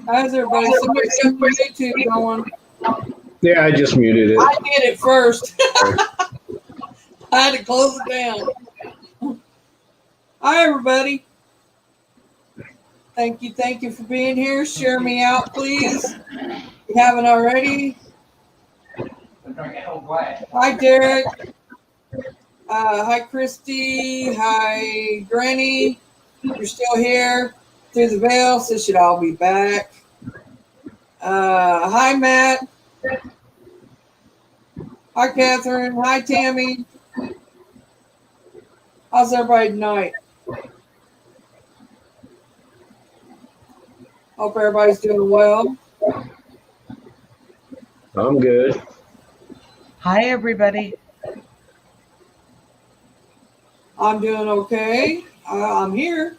How's everybody? Somebody got my YouTube going. Yeah, I just muted it. I did it first. I had to close it down. Hi, everybody. Thank you for being here. Share me out, please. If you haven't already. Hi, Derek. Hi, Christy. Hi, Granny. You're still here. Through the veil, so should all be back. Hi, Matt. Hi, Catherine. Hi, Tammy. How's everybody tonight? Hope everybody's doing well. I'm good. Hi, everybody. I'm doing okay. I'm here.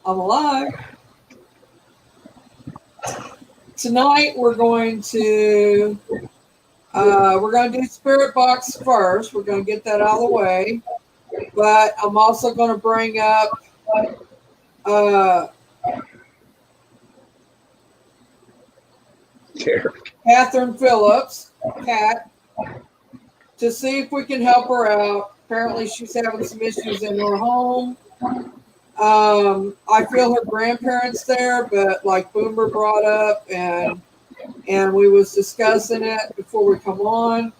I'm alive. Tonight we're going to do Spirit Box first. We're going to get that out of the way. But I'm also going to bring up Catherine Phillips, Kat, to see if we can help her out. Apparently she's having some issues in her home. I feel her grandparents there, but like Boomer brought up and we was discussing it before we come on,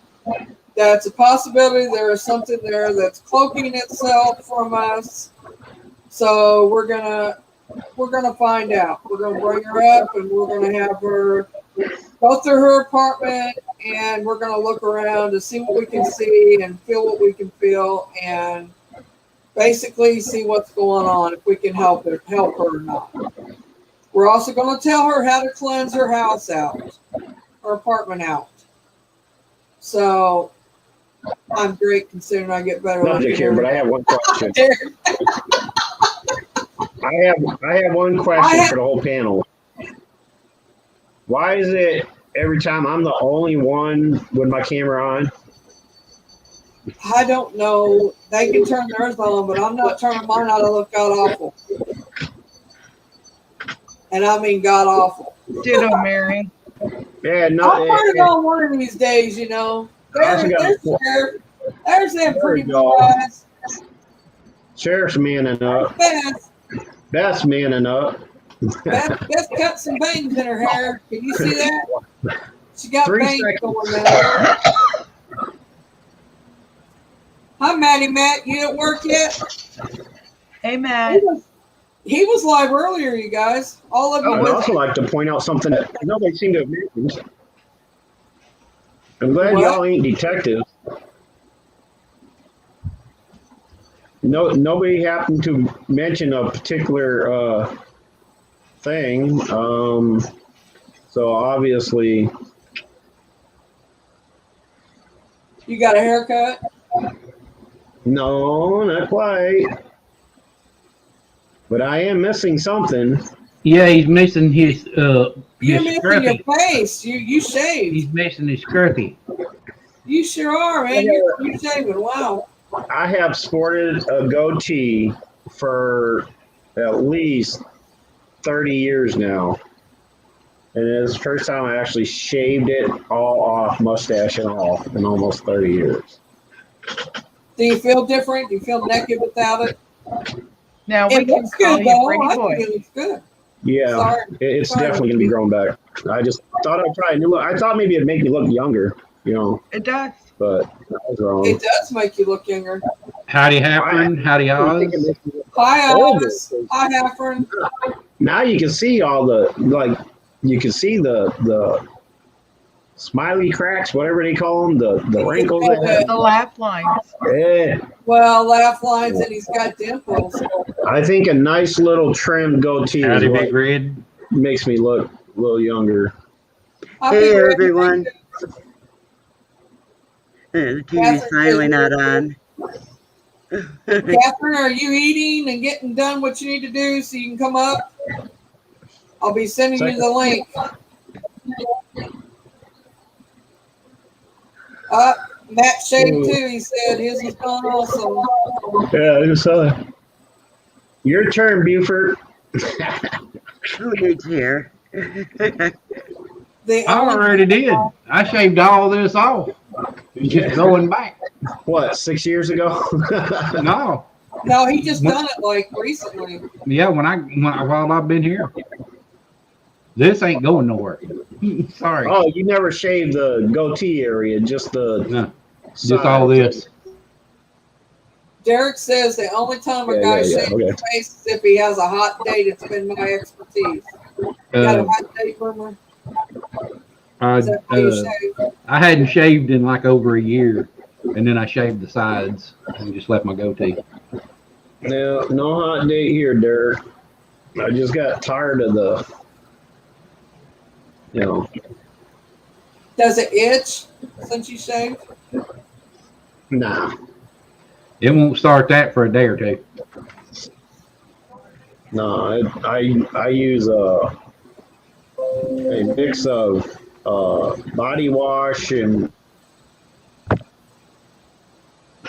that's a possibility. There is something there that's cloaking itself from us. So we're gonna find out. We're gonna bring her up and we're gonna have her go through her apartment and we're gonna look around to see what we can see and feel what we can feel and basically see what's going on, if we can help her or not. We're also going to tell her how to cleanse her house out, her apartment out. So I'm great considering I get better. Subject here, but I have one question. I have one question for the whole panel. Why is it every time I'm the only one with my camera on? I don't know. They can turn theirs on, but I'm not turning mine on to look god awful. And I mean god awful. Ditto, Mary. Yeah, no. I'll put it on one of these days, you know. There's that pretty blue eyes. Sheriff's manning up. Beth's manning up. Beth got some bangs in her hair. Can you see that? She got 3 bangs seconds. going there. Hi, Matt. You at work yet? Hey, Matt. He was live earlier, you guys. All of you. I'd also like to point out something that nobody seemed to have mentioned. I'm glad y'all ain't detectives. Nobody happened to mention a particular thing. So obviously, You got a haircut? no, not quite. But I am missing something. Yeah, he's missing his You're missing scruffy. your face. You shaved. He's missing his scruffy. You sure are, man. You're shaving. Wow. I have sported a goatee for at least 30 years now. And it's the first time I actually shaved it all off, mustache and all, in almost 30 years. Do you feel different? Do you feel naked without it? Now we It can looks call good, you though. Pretty I Boy. think it looks good. Yeah, Sorry. it's Sorry. definitely going to be growing back. I just thought I'd try a new look. I thought maybe it'd make me look younger, you know, It does. but I was wrong. It does make you look younger. Howdy, Hapron. Howdy, I think it Oz. makes me look Hi, older. Alice. Hi, Heffern. Now you can see all the, like, you can see the smiley cracks, whatever they call them, the wrinkles. The laugh lines. Yeah, Well, laugh lines and he's got dimples. I think a nice little trimmed goatee is Howdy, what Big Red. makes me look a little younger. Hey, everyone. The TV's finally not on. Catherine, are you eating and getting done what you need to do so you can come up? I'll be sending you the link. Matt shaved too. He said his was gone also. Yeah, it's your turn, Buford. Who needs hair? The I only already did. I shaved all this off. It's just growing back. What, 6 years ago? No. no, he just done it like recently. Yeah, while I've been here. This ain't going nowhere. Sorry. Oh, you never shaved the goatee area, just the No, just side. all this. Derek says the only time a Yeah, guy yeah, yeah, shaves okay. his face is if he has a hot date. It's been my expertise. You got a hot date, Boomer? Is that why you shave? I hadn't shaved in like over a year, and then I shaved the sides and just left my goatee. No hot date here, Derek. I just got tired of the, Does it itch since you shaved? nah. It won't start that for a day or two. No, I use a mix of body wash and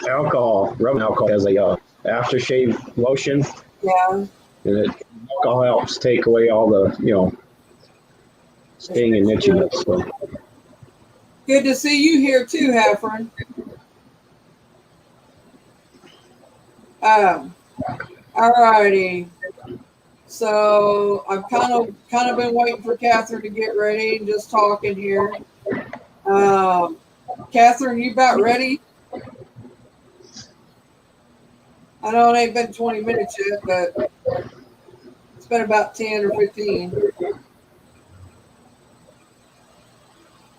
alcohol, rubbing alcohol as a aftershave lotion, Yeah. and alcohol helps take away all the sting and itchiness. So. Good to see you here too, Heffern. All righty. So I've kind of been waiting for Catherine to get ready and just talking here. Catherine, you about ready? I know it ain't been 20 minutes yet, but it's been about 10 or 15.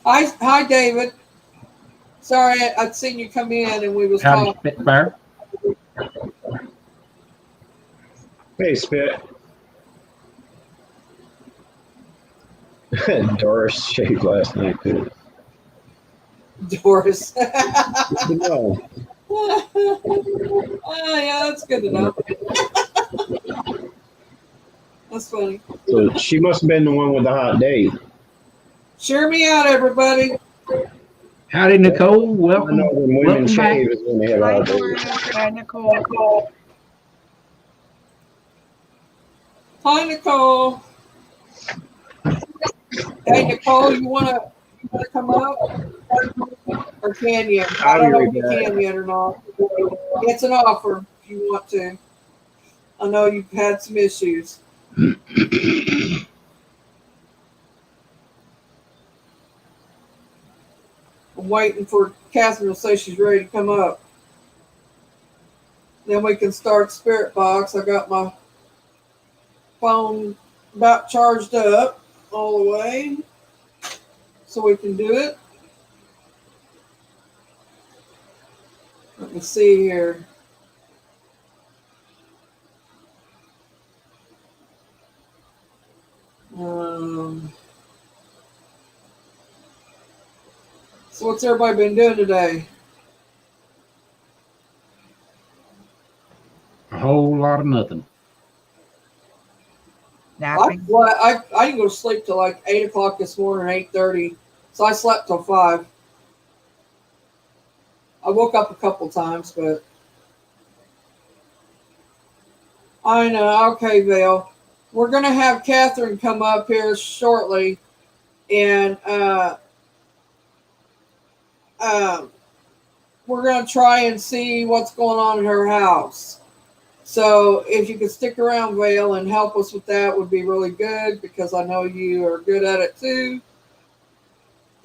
Hi, David. Sorry, I'd seen you come in and we was Howdy, talking. Spitfire. Hey, Spit. Doris shaved last night too. Doris. No. Oh, yeah, that's good to know. That's funny. So she must have been the one with the hot date. Share me out, everybody. Howdy, Nicole. I Welcome. know when women Welcome back. shave is when they have a Hi, hot Doris. date. Hi, Nicole. Hi, Nicole. Hey, Nicole, you wanna come up, or can you? I don't know if you can yet or not. It's an offer if you want to. I know you've had some issues. I'm waiting for Catherine to say she's ready to come up. Then we can start Spirit Box. I got my phone about charged up all the way, so we can do it. Let me see here. So what's everybody been doing today? A whole lot of nothing. Napping. I didn't go to sleep till like 8 o'clock this morning, 8:30. So I slept till 5. I woke up a couple times, but I know. Okay, Vale. We're gonna have Catherine come up here shortly, and we're gonna try and see what's going on in her house. So if you could stick around, Vale, and help us with that, would be really good, because I know you are good at it too.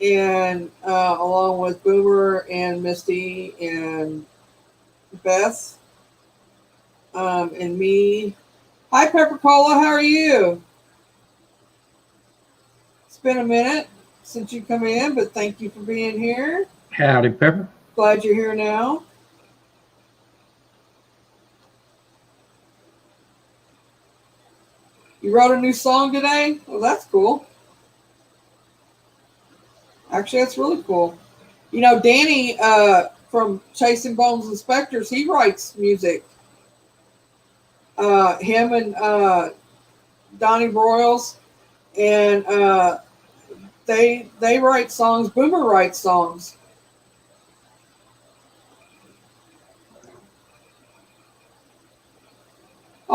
And along with Boomer and Misty and Beth and me. Hi, Pepper Cola. How are you? It's been a minute since you come in, but thank you for being here. Howdy, Pepper. Glad you're here now. You wrote a new song today? Well, that's cool. Actually, that's really cool. You know, Danny from Chasing Bones Inspectors, he writes music. Him and Donnie Broyles, and they write songs. Boomer writes songs.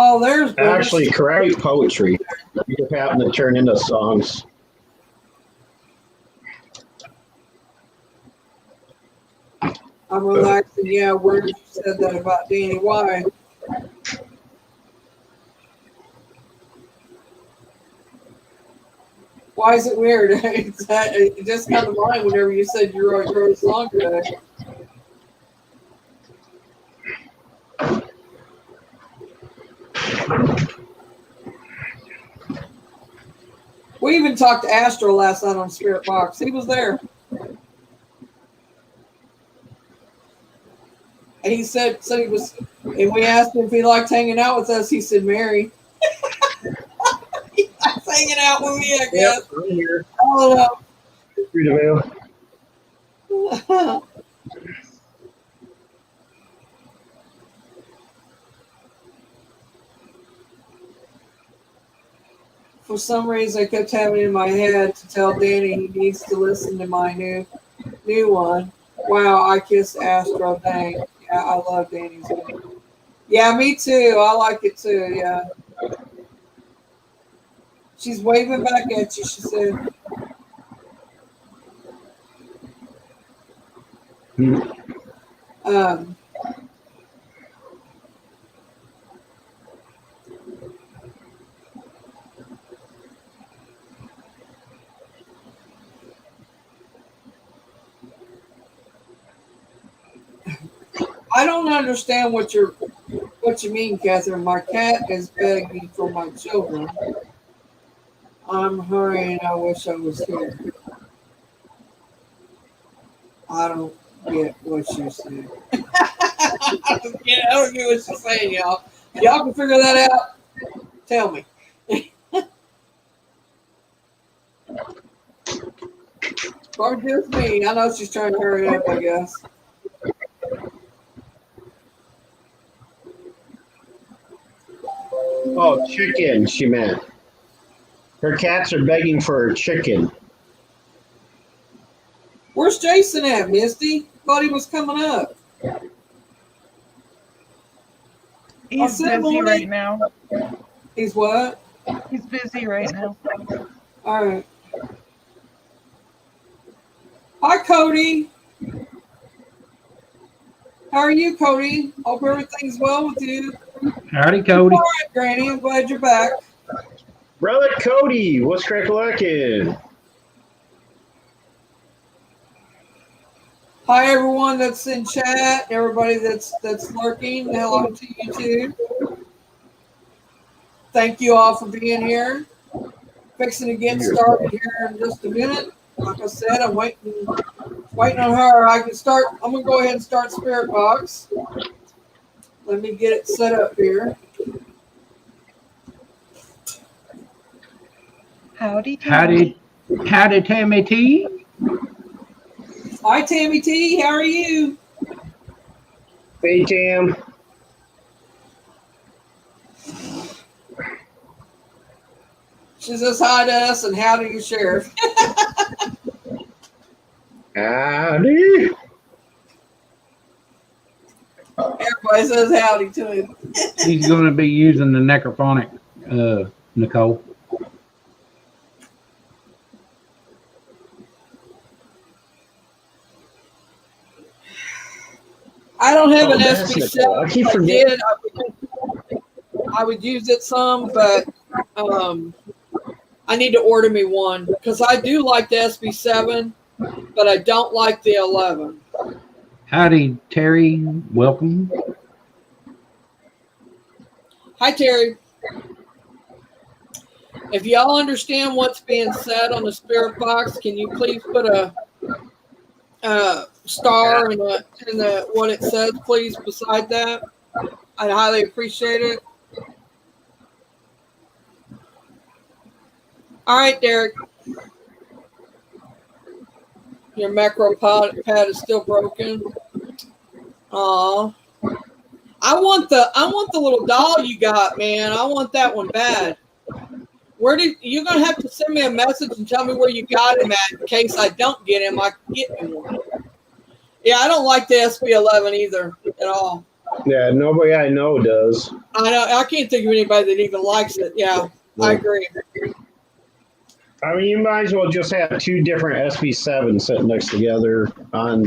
Oh, there's Actually, correct poetry. You just happen to turn into songs. I'm relaxing. Yeah, where you said that about Danny. Why? Why is it weird? It just got to mind whenever you said you wrote a song today. We even talked to Astro last night on Spirit Box. He was there. And he said he was, and we asked him if he liked hanging out with us. He said, Mary. He likes hanging out with me, I guess. Yep, I'm here. I Through the veil. don't know. For some reason, I kept having it in my head to tell Danny he needs to listen to my new one. Wow, I kissed Astro. Dang. Yeah, I love Danny's one. Yeah, me too. I like it too. Yeah. She's waving back at you, she said. Um, I don't understand what you mean, Catherine. My cat is begging for my children. I'm hurrying. I wish I was here. I don't get what you're saying. I don't get what you're saying, y'all. Y'all can figure that out. Tell me. Or just me. I know she's trying to hurry up, I guess. Oh, chicken, she meant. Her cats are begging for her chicken. Where's Jason at, Misty? Thought he was coming up. He's busy right now. He's what? He's busy right now. All right. Hi, Cody. How are you, Cody? Hope everything's well with you. Howdy, Cody. All right, Granny. I'm glad you're back. Brother Cody, what's crack-a-lackin'? Hi, everyone that's in chat. Everybody that's lurking. Hello to you too. Thank you all for being here. Fixing to get started here in just a minute. Like I said, I'm waiting on her. I'm gonna go ahead and start Spirit Box. Let me get it set up here. Howdy, Tammy. Howdy, Tammy T. Hi, Tammy T. How are you? Hey, Tam. She says hi to us and howdy, you sheriff. Howdy. Everybody says howdy to him. He's going to be using the necrophonic, Nicole. I don't have an that's SB7. Nicole. I keep If I forgetting. did, I would use it some, but I need to order me one because I do like the SB7, but I don't like the 11. Howdy, Terry. Welcome. Hi, Terry. If y'all understand what's being said on the Spirit Box, can you please put a star in the what it says, please, beside that? I'd highly appreciate it. All right, Derek. Your macro pad is still broken. Aw. I want the little doll you got, man. I want that one bad. You're gonna have to send me a message and tell me where you got him at in case I don't get him. I can get me one. Yeah, I don't like the SB11 either at all. Yeah, nobody I know does. I can't think of anybody that even likes it. Yeah, I agree. I mean, you might as well just have two different SB7s sitting next together on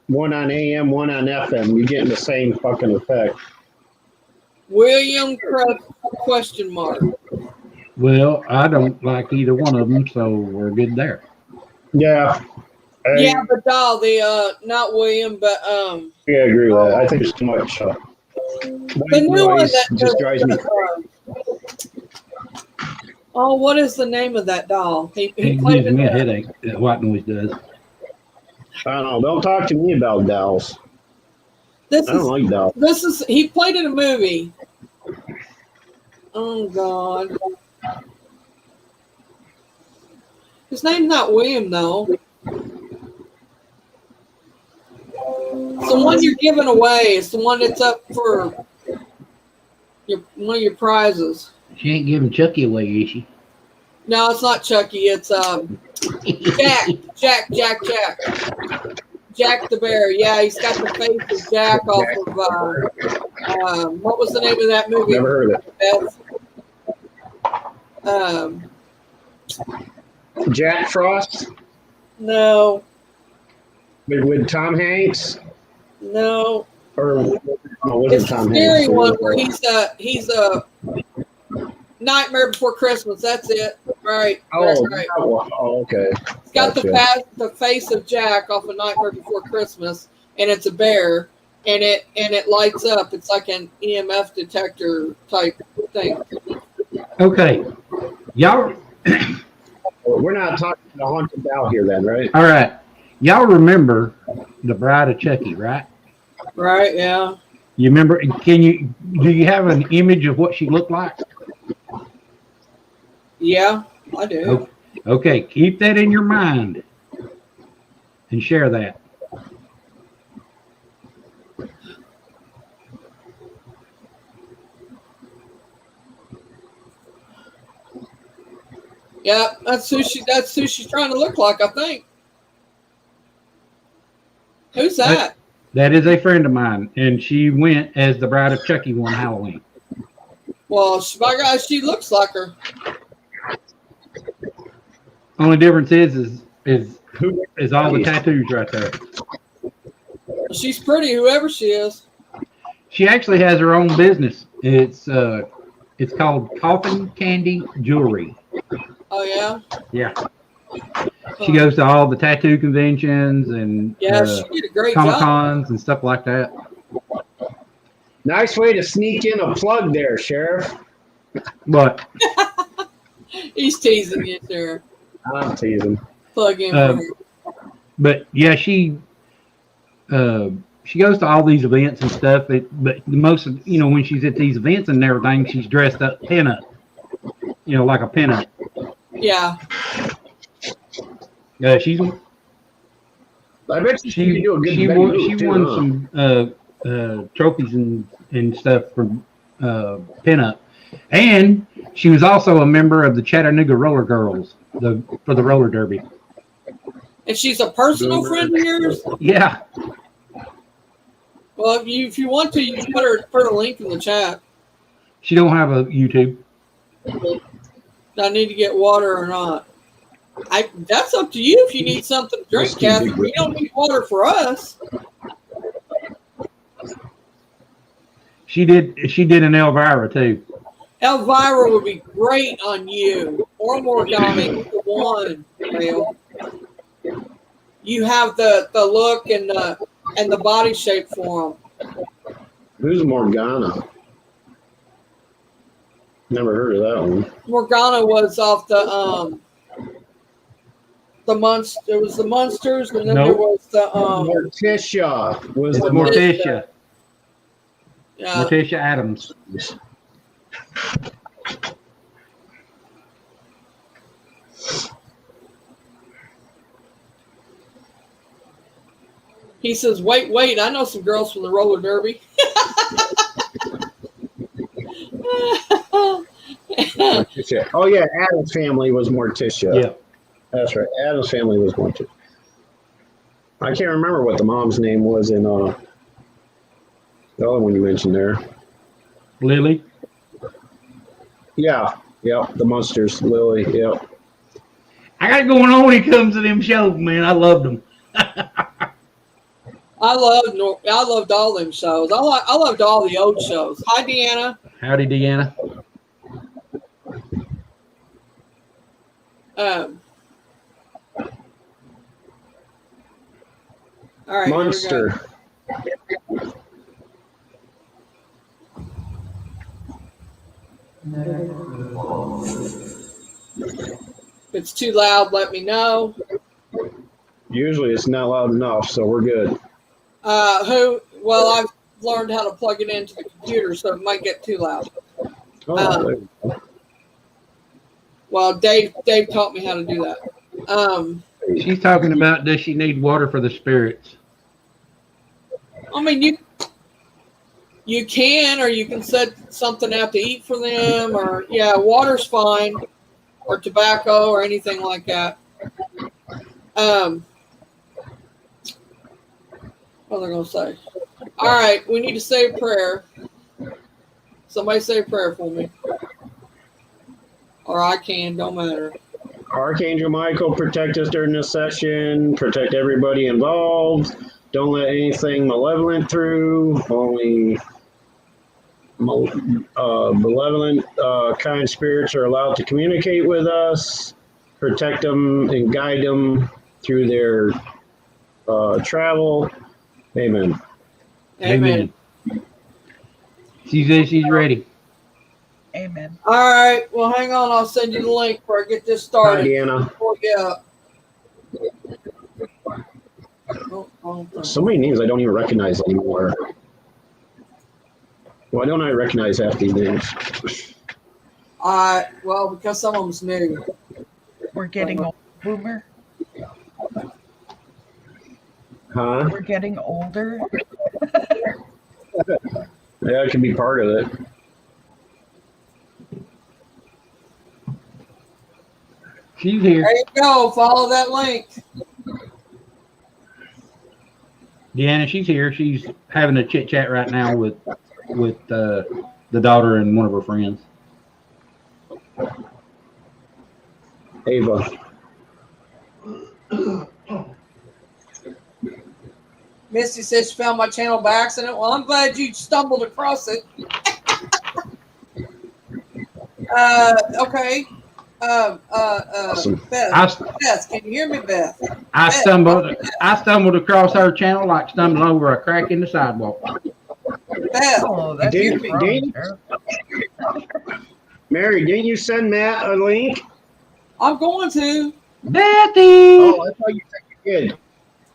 one on AM, one on FM. You're getting the same fucking effect. William Crust question mark. Well, I don't like either one of them, so we're good there. Yeah. Yeah, the doll, the not William, but Yeah, I agree with that. I think it's too much. the White new one noise that just drives me. oh, what is the name of that doll? He It played gives in me a that. headache. White noise does. I don't know. Don't talk to me about dolls. This I don't is like dolls. this is he played in a movie. Oh God. His name's not William though. It's the one you're giving away. It's the one that's up for one of your prizes. She ain't giving Chucky away, is she? No, it's not Chucky. It's Jack the bear. Yeah, he's got the face of Jack off of what was the name of that movie? Never heard of it. Jack Frost No, with Tom Hanks, no. or no, it It's wasn't the Tom scary Hanks. one where he's a Nightmare Before Christmas. That's it. Right. That's Oh, right. oh, okay. It's got Gotcha. the face of Jack off of Nightmare Before Christmas, and it's a bear, and it lights up. It's like an EMF detector type thing. Okay. Y'all, We're not talking the haunted doll here, then, right? all right. Y'all remember the Bride of Chucky, right? Right? Yeah. You remember? Do you have an image of what she looked like? Yeah, I do. Okay, keep that in your mind and share that. Yeah, that's who she's trying to look like, I think. Who's that? That is a friend of mine, and she went as the Bride of Chucky one Halloween. Well, by God, she looks like her. Only difference is all the tattoos right there. She's pretty, whoever she is. She actually has her own business. It's called Coffin Candy Jewelry. Oh yeah. Yeah. She goes to all the tattoo conventions and Yeah, she did a great Comic job. Cons and stuff like that. Nice way to sneak in a plug there, Sheriff. But He's teasing you, sir. I'm teasing. Plug in for her. but yeah, she goes to all these events and stuff. But the most, when she's at these events and everything, she's dressed up pinup, like a pinup. Yeah. I She's bet she do a good she Betty won, Boop, she too, won huh? some trophies and stuff for pinup, and she was also a member of the Chattanooga Roller Girls for the roller derby. And she's a personal friend of yours? Yeah, Well, if you want to, you can put a link in the chat. she don't have a YouTube. Do I need to get water or not? That's up to you if you need something to drink, Kathy. You don't need water for us. She did an Elvira too. Elvira would be great on you. Or Morgana, either one. Real. You have the look and the body shape for them. Who's Morgana? Never heard of that one. Morgana was off the Munsters. It was the Munsters, and then there Nope. was the Morticia was It's the Morticia. yeah. Morticia Adams. He says, wait, I know some girls from the roller derby. Morticia. Oh yeah, Adam's family was Morticia. Yeah. That's right. Adam's family was Morticia. I can't remember what the mom's name was in the other one you mentioned there. Lily. Yeah, the Munsters, Lily, yeah. I got it going on when it comes to them shows, man. I loved them. I loved all them shows. I loved all the old shows. Hi, Deanna. Howdy, Deanna. All right, Munster. If it's too loud, let me know. Usually it's not loud enough, so we're good. Well, I've learned how to plug it into the computer, so it might get too loud. Oh, there you go. Well, Dave taught me how to do that. She's talking about, does she need water for the spirits? I mean, you can, or you can set something out to eat for them, or water's fine, or tobacco, or anything like that. What was I going to say? All right, we need to say a prayer. Somebody say a prayer for me. Or I can, don't matter. Archangel Michael, protect us during this session. Protect everybody involved. Don't let anything malevolent through. Only benevolent, kind spirits are allowed to communicate with us. Protect them and guide them through their travel. Amen. Amen. She says she's ready. Amen. All right, well, hang on. I'll send you the link before I get this Hi, started. Deanna. So many names I don't even recognize anymore. Why don't I recognize half these names? Well, because some of them's new. We're getting old, Boomer. Huh? We're getting older. Yeah, it can be part of it. She's here. There you go. Follow that link. Deanna, she's here. She's having a chit chat right now with the daughter and one of her friends. Ava. Misty says she found my channel by accident. Well, I'm glad you stumbled across it. Okay. Awesome. Beth, can you hear me, Beth? I stumbled across her channel like stumbling over a crack in the sidewalk. Beth, Oh, that's Mary, didn't you send Matt a link? I'm going to. Betty! Oh, I thought you said you did.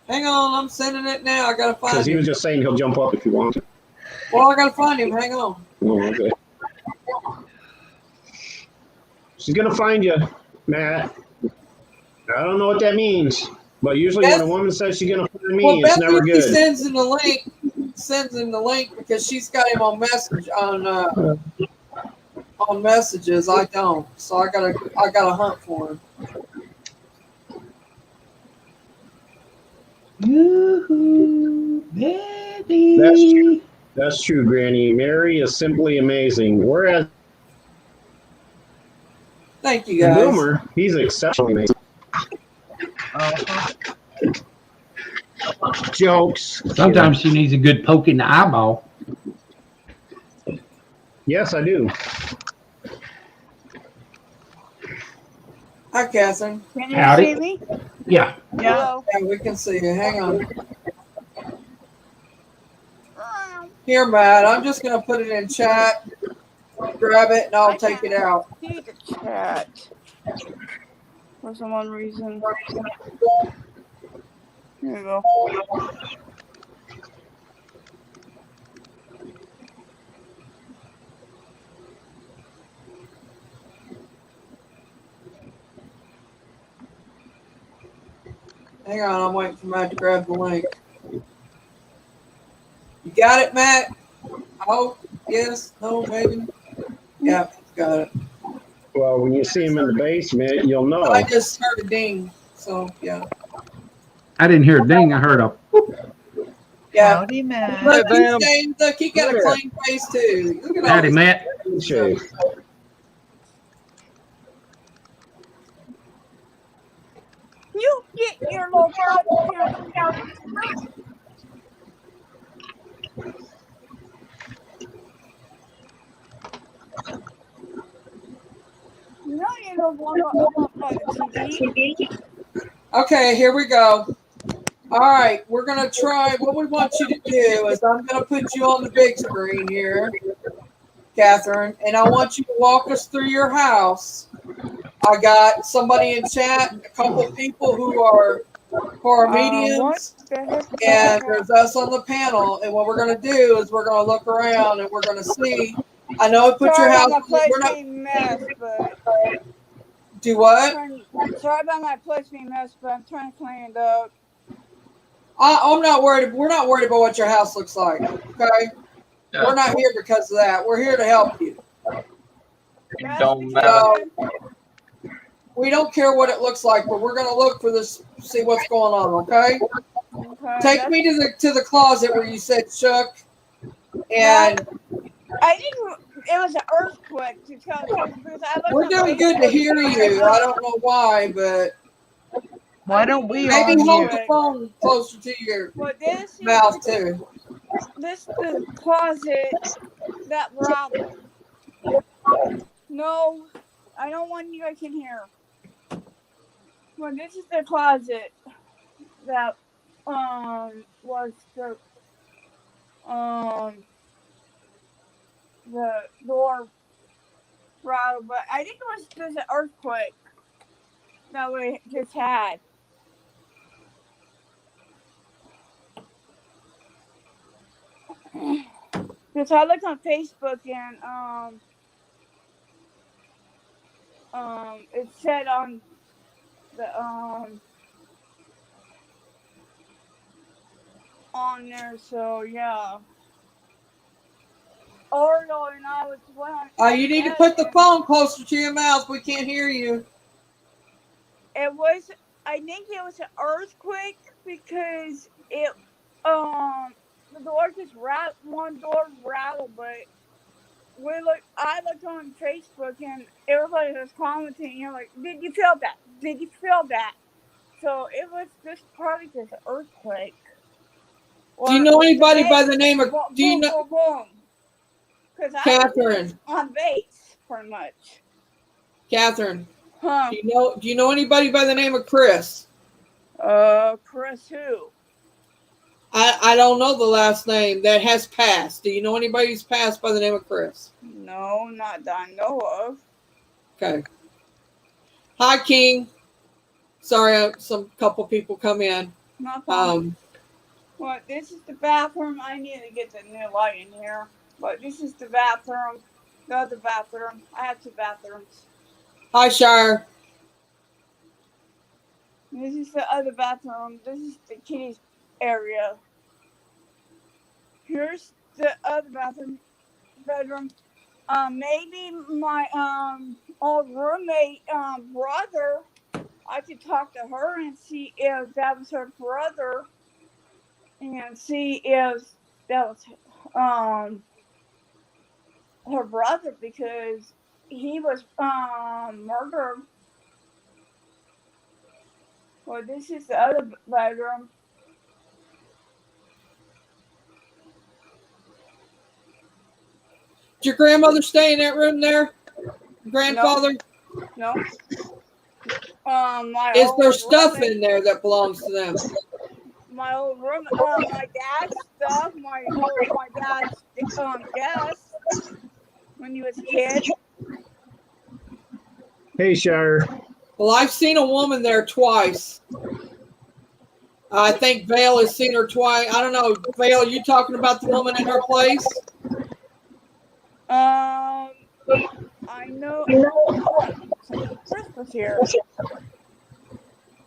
Hang on, I'm sending it now. I gotta find Because he him. was just saying he'll jump up if you want to. Well, I gotta find him. Hang on. Oh, okay. She's gonna find you, Matt. I don't know what that means, but usually when a woman says she's gonna find me, it's Beth never usually good. sends him the link because she's got him on messages. I don't, so I gotta hunt for him. Yoo-hoo, Betty! That's true, Granny. Mary is simply amazing. Whereas Thank you, guys. Boomer, he's exceptionally amazing. Jokes. Sometimes she needs a good poke in the eyeball. Yes, I do. Hi, Catherine. Can you Howdy. see me? Yeah. Yeah. Yeah, we can see you. Hang on. Here, Matt. I'm just gonna put it in chat. Grab it and I'll take it out. See the chat. For some odd reason. Here we go. Hang on, I'm waiting for Matt to grab the link. You got it, Matt? Oh, yes, no, maybe. Yeah, got it. Well, when you see him in the basement, you'll know. I just heard a ding, so yeah. I didn't hear a ding. I heard a whoop. Yeah. Howdy, Matt. Look, Hey, Bam. he got a clean face too. Look at all Howdy, this Matt. Shave. You get your little potty down. No, you don't want to up on the TV. Okay, here we go. All right, we're gonna try. What we want you to do is I'm gonna put you on the big screen here, Catherine, and I want you to walk us through your house. I got somebody in chat, a couple of people who are mediums, What the heck? and there's us on the panel. And what we're gonna do is we're gonna look around and we're gonna see. I know put your Sorry house. about my place We're not being mess, but do what? sorry about my place being mess, but I'm trying to clean it up. I'm not worried. We're not worried about what your house looks like. Okay, Yeah. we're not here because of that. We're here to help you. It don't That's matter. So we don't care what it looks like, but we're gonna look for this, see what's going on. Okay. okay, Take me to the closet where you said Chuck, and I think it was an earthquake to tell the truth because I looked we're on doing good to Facebook hear you. I don't know why, but Why don't we all maybe hold mute? the phone closer to your Well, this is mouth too. the closet that rattled. No, I don't want you guys in here. Well, this is the closet that was the door rattled, but I think it was just an earthquake that we just had. Because I looked on Facebook and it said on the on there, so yeah. Orlo and I was You need to put the phone closer to your mouth. We can't hear you. It was, I think it was an earthquake because it the door just rattled, one door rattled, but I looked on Facebook and everybody was commenting, you know, like, did you feel that? Did you feel that? So it was just probably just an earthquake. Do you know anybody by the name of? Do you know boom? Because I Catherine? was on base, pretty much. Catherine, Huh? do you know anybody by the name of Chris? Chris who? I don't know the last name that has passed. Do you know anybody who's passed by the name of Chris? No, not that I know of. Okay. Hi, King. Sorry, some couple people come in. Not fun. Well, this is the bathroom. I need to get the new light in here. But this is the bathroom. The other bathroom. I have two bathrooms. Hi, Shire. This is the other bathroom. This is the kitty's area. Here's the other bedroom. Maybe my old roommate brother. I could talk to her and see if that was her brother, and see if that was her brother because he was murdered. Well, this is the other bedroom. Did your grandmother stay in that room there? Grandfather? No. Is there stuff in there that belongs to them? My old room, my dad's stuff, my dad's desk when he was a kid. Hey, Shire. Well, I've seen a woman there twice. I think Vale has seen her twice. I don't know. Vale, are you talking about the woman in her place? I know. Chris was here.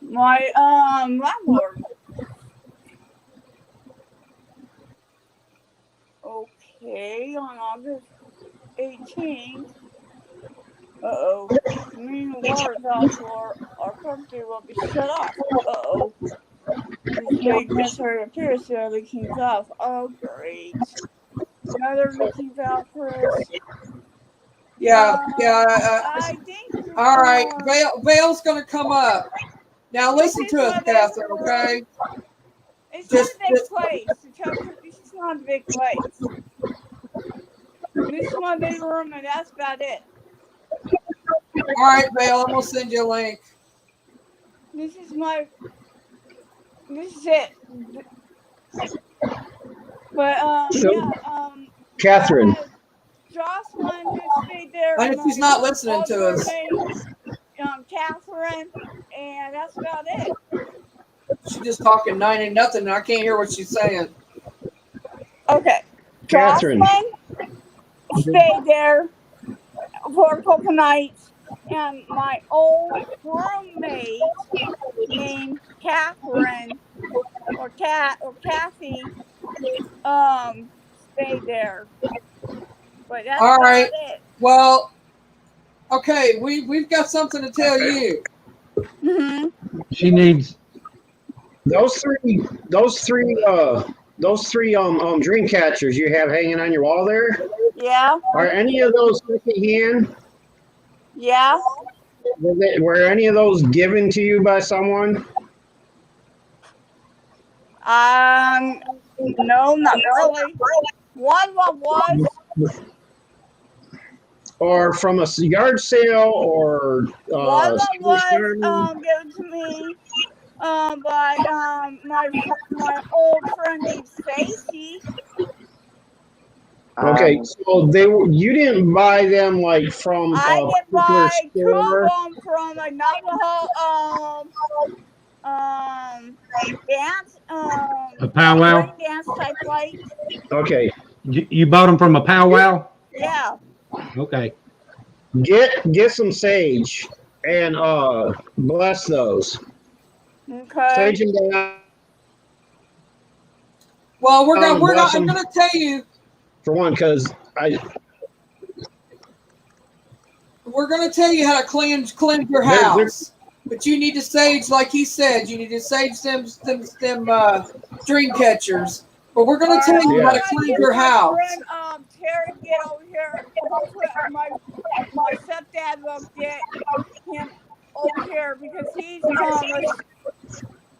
My landlord. Okay, on August 18th. Uh-oh. Mean water out, or our property will be shut off. Uh-oh. This big necessary appears to have leaking valve. Oh, great. Another leaking valve, Chris. Yeah, I think. all right. Vale's going to come up. Now listen This is to us, my Catherine, bedroom. okay? It's Just- not a big place. To tell you, this is not a big place. This is my bedroom, and that's about it. All right, Vale, I'm going to send you a link. This is it. But Catherine. I had Jocelyn who stayed there. And if he's not listening old to us, roommate, Catherine, and that's about it. she's just talking 90 nothing, and I can't hear what she's saying. Okay. Catherine. Jocelyn stayed there for a couple nights, and my old roommate named Catherine or Kathy stayed there. But that's All right. about it. Well, okay, we've got something to tell you. Mm-hmm. She needs. Those three dream catchers you have hanging on your wall there, Yeah. are any of those secondhand? Yeah. Were any of those given to you by someone? No, not really. One of them was. Or from a yard sale, or One of them was given to me by my old friend named Stacy. Okay, so you didn't buy them like from I a did particular buy 2 of store? them from a Navajo dance A powwow? spring dance type light. Okay, You bought them from a powwow? Yeah. Okay. get some sage and bless those. Okay. Sage them down. Well, I'm bless going them. to tell you. For one, because We're going to tell you how to cleanse your house. But you need to sage, like he said, you need to sage them dream catchers. But we're going to tell you how to cleanse your house. Friend, Terry, get over here. Hopefully, my stepdad will get him over here because he's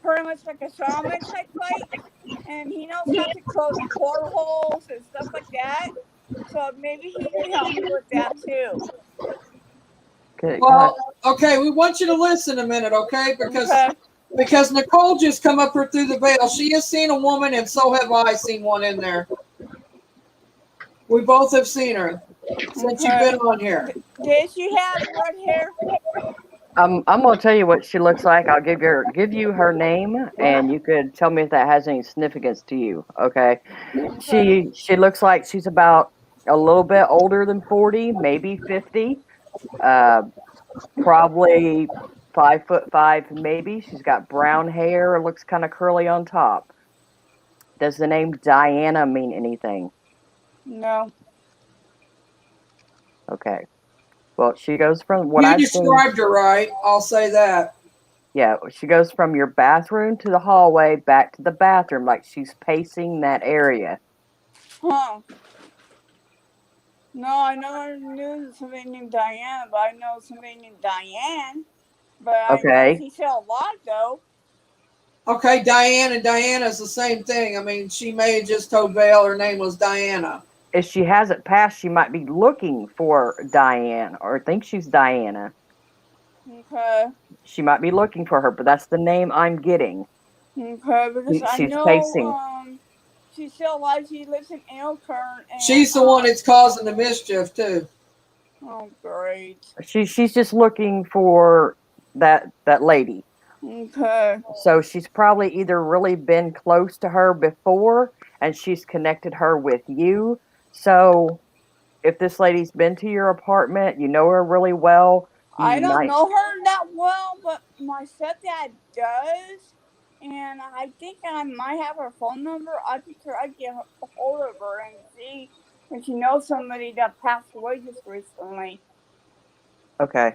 pretty much like a shaman type light, and he knows how to close portholes and stuff like that. So maybe he can help me with that too. Okay, Well, okay, we want you to listen a minute, okay? Because Nicole just come up here through the veil. She has seen a woman, and so have I seen one in there. We both have seen her since you've been on here. Did she have red hair? I'm gonna tell you what she looks like. I'll give you her name, and you could tell me if that has any significance to you. Okay. She looks like she's about a little bit older than 40, maybe 50. Probably 5'5", maybe. She's got brown hair. Looks kind of curly on top. Does the name Diana mean anything? No. Okay. Well, she goes from what You I've described her right. I'll say that. Yeah, she goes from your bathroom to the hallway, back to the bathroom, like she's pacing that area. Huh. No, I never knew somebody named Diana, but I know somebody named Diane. But I know she's still alive, though. Okay, Diane and Diana is the same thing. I mean, she may have just told Vale her name was Diana. If she hasn't passed, she might be looking for Diane or think she's Diana. Okay. She might be looking for her, but that's the name I'm getting. Okay, because I know pacing. She's still alive. She lives in Elkhorn. And, she's the one that's causing the mischief, too. Oh, great. She's just looking for that lady. Okay. So she's probably either really been close to her before and she's connected her with you. So if this lady's been to your apartment, you know her really well. I don't know her that well, but my stepdad does. And I think I might have her phone number. I could try to get a hold of her and see if she knows somebody that passed away just recently. Okay.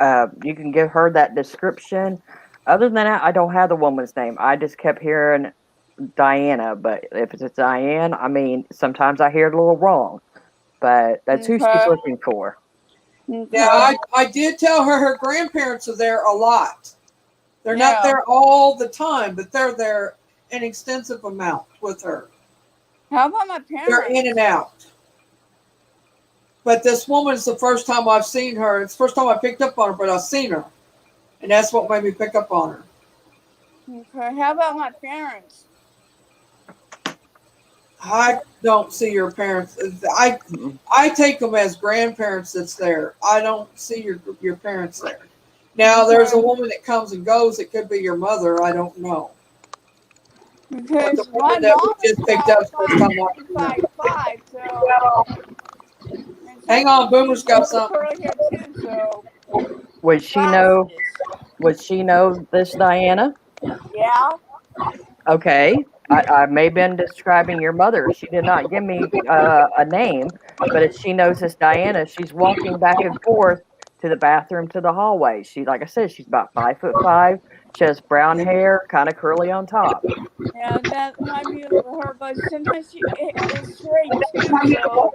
You can give her that description. Other than that, I don't have the woman's name. I just kept hearing Diana, but if it's Diane, I mean, sometimes I hear it a little wrong, but that's who she's Okay. looking for. Yeah, Okay. I did tell her her grandparents are there a lot. They're Yeah. not there all the time, but they're there an extensive amount with her. How about my They're in parents? and out. But this woman is the first time I've seen her. It's the first time I picked up on her, but I've seen her. And that's what made me pick up on her. Okay. How about my parents? I don't see your parents. I take them as grandparents that's there. I don't see your parents there. Now, there's a woman that comes and goes. It could be your mother. I don't know. But Because the my woman that mom we is just picked up first time I seen her. 5'5", so. And Hang on, Boomer's got she's something. curly hair too, so. Would she know? Would she know this Diana? Yeah. Okay, I may have been describing your mother. She did not give me a name, but if she knows this Diana, she's walking back and forth to the bathroom to the hallway. She, like I said, she's about 5'5". She has brown hair, kind of curly on top. Yeah, that might be her, but sometimes she is straight too, so.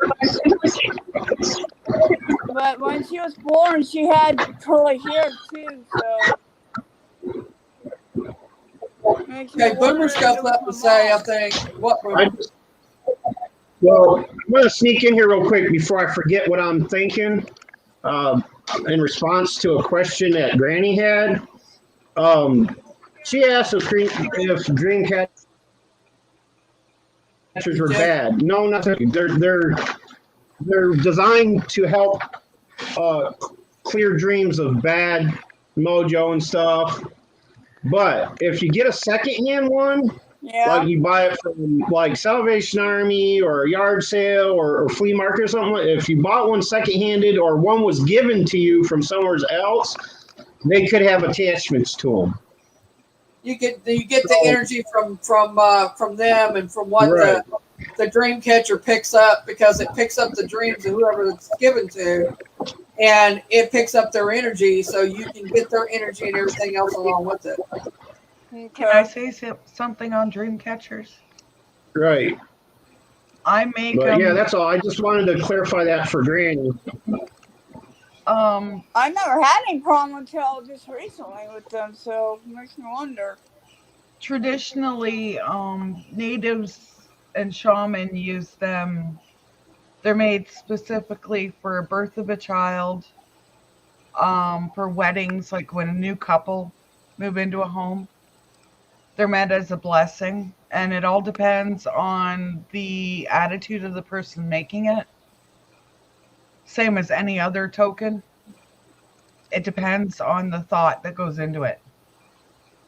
But when she was born, she had curly hair too, so. Okay, Boomer's got something to say, I think. What, Boomer? Well, I'm going to sneak in here real quick before I forget what I'm thinking. In response to a question that Granny had, she asked if dream catchers were bad. No, nothing. They're designed to help clear dreams of bad mojo and stuff. But if you get a secondhand one, Yeah. like you buy it from like Salvation Army or a yard sale or flea market or something, if you bought one secondhanded or one was given to you from somewhere else, they could have attachments to them. You get the energy from them and from what Right. the dream catcher picks up, because it picks up the dreams of whoever it's given to, and it picks up their energy, so you can get their energy and everything else along with it. Can I say something on dream catchers? Right. I make But them. yeah, that's all. I just wanted to clarify that for Granny. I never had any problem until just recently with them, so it makes me wonder. Traditionally, natives and shaman use them. They're made specifically for a birth of a child, for weddings, like when a new couple move into a home. They're meant as a blessing, and it all depends on the attitude of the person making it. Same as any other token. It depends on the thought that goes into it.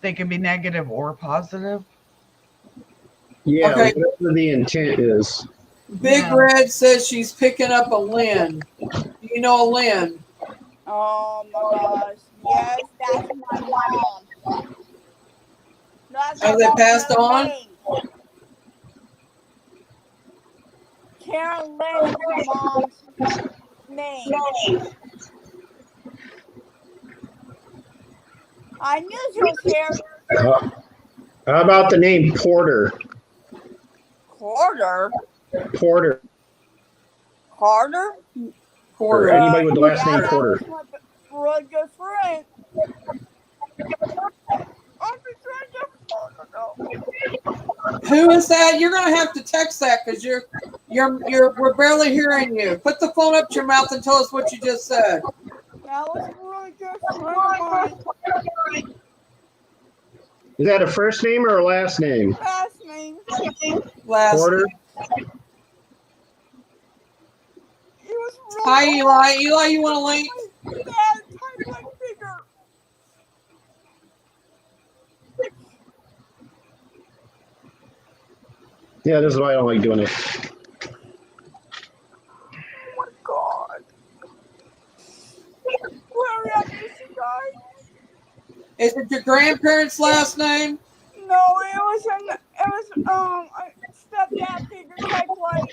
They can be negative or positive. Yeah, Okay. whatever the intent is. Big Yeah. Red says she's picking up a Lynn. Do you know a Lynn? Oh my gosh. Yes, that's my mom. That's Have my they mom's passed middle on? name. Karen Lynn is my mom's name. I knew she was here. How about the name Porter? Carter? Porter. Carter? Or Porter. anybody with the last Yeah, name that Porter. was my really good friend. I've been trying to Porter though. Who is that? You're gonna have to text that, because we're barely hearing you. Put the phone up to your mouth and tell us what you just said. That was a really good friend of mine. Is that a first name or a last name? Last name. Last. Porter. He was really Hi, Eli. Eli, you want a link? He had a tiny like figure. Yeah, this is why I don't like doing it. Oh my god. Larry, I miss you guys. Is it your grandparents' last name? No, it was a stepdad figure type like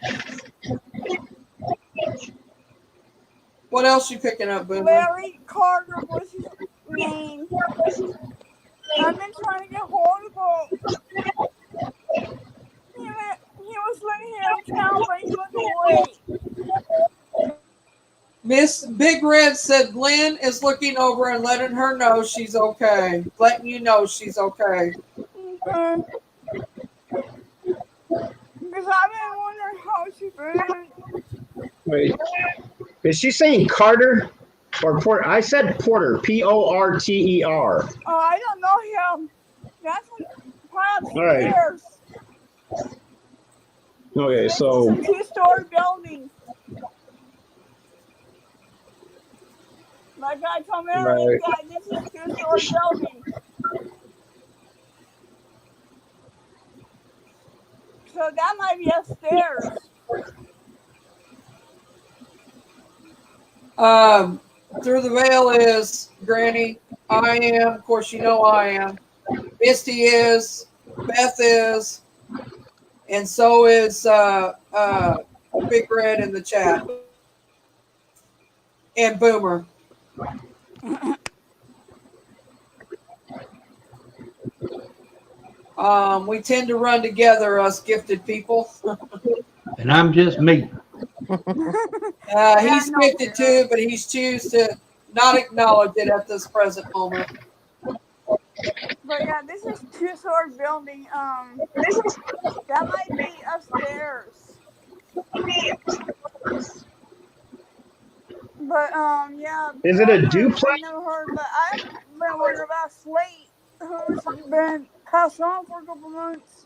What else you picking up, Boomer? Larry Carter was his name. now, but he looked away. Miss Big Red said Lynn is looking over and letting her know she's okay. Letting you know she's okay. Okay. Because I've been wondering how she's been. Wait, is she saying Carter or Porter? I said Porter, Porter. Oh, I don't know him. That's part All right. upstairs. Okay, This is so a two-story building. Like I told Mary, Right. that this is a two-story building. So that might be upstairs. Through the veil is Granny. I am. Of course, you know I am. Misty is. Beth is. And so is Big Red in the chat. And Boomer. We tend to run together, us gifted people. And I'm just me. He's gifted too, but he's choose to not acknowledge it at this present moment. But yeah, this is two-story building. That might be upstairs. But yeah. is it a duplex? I never heard, but I've been wondering about Slate, who's been passed on for a couple months.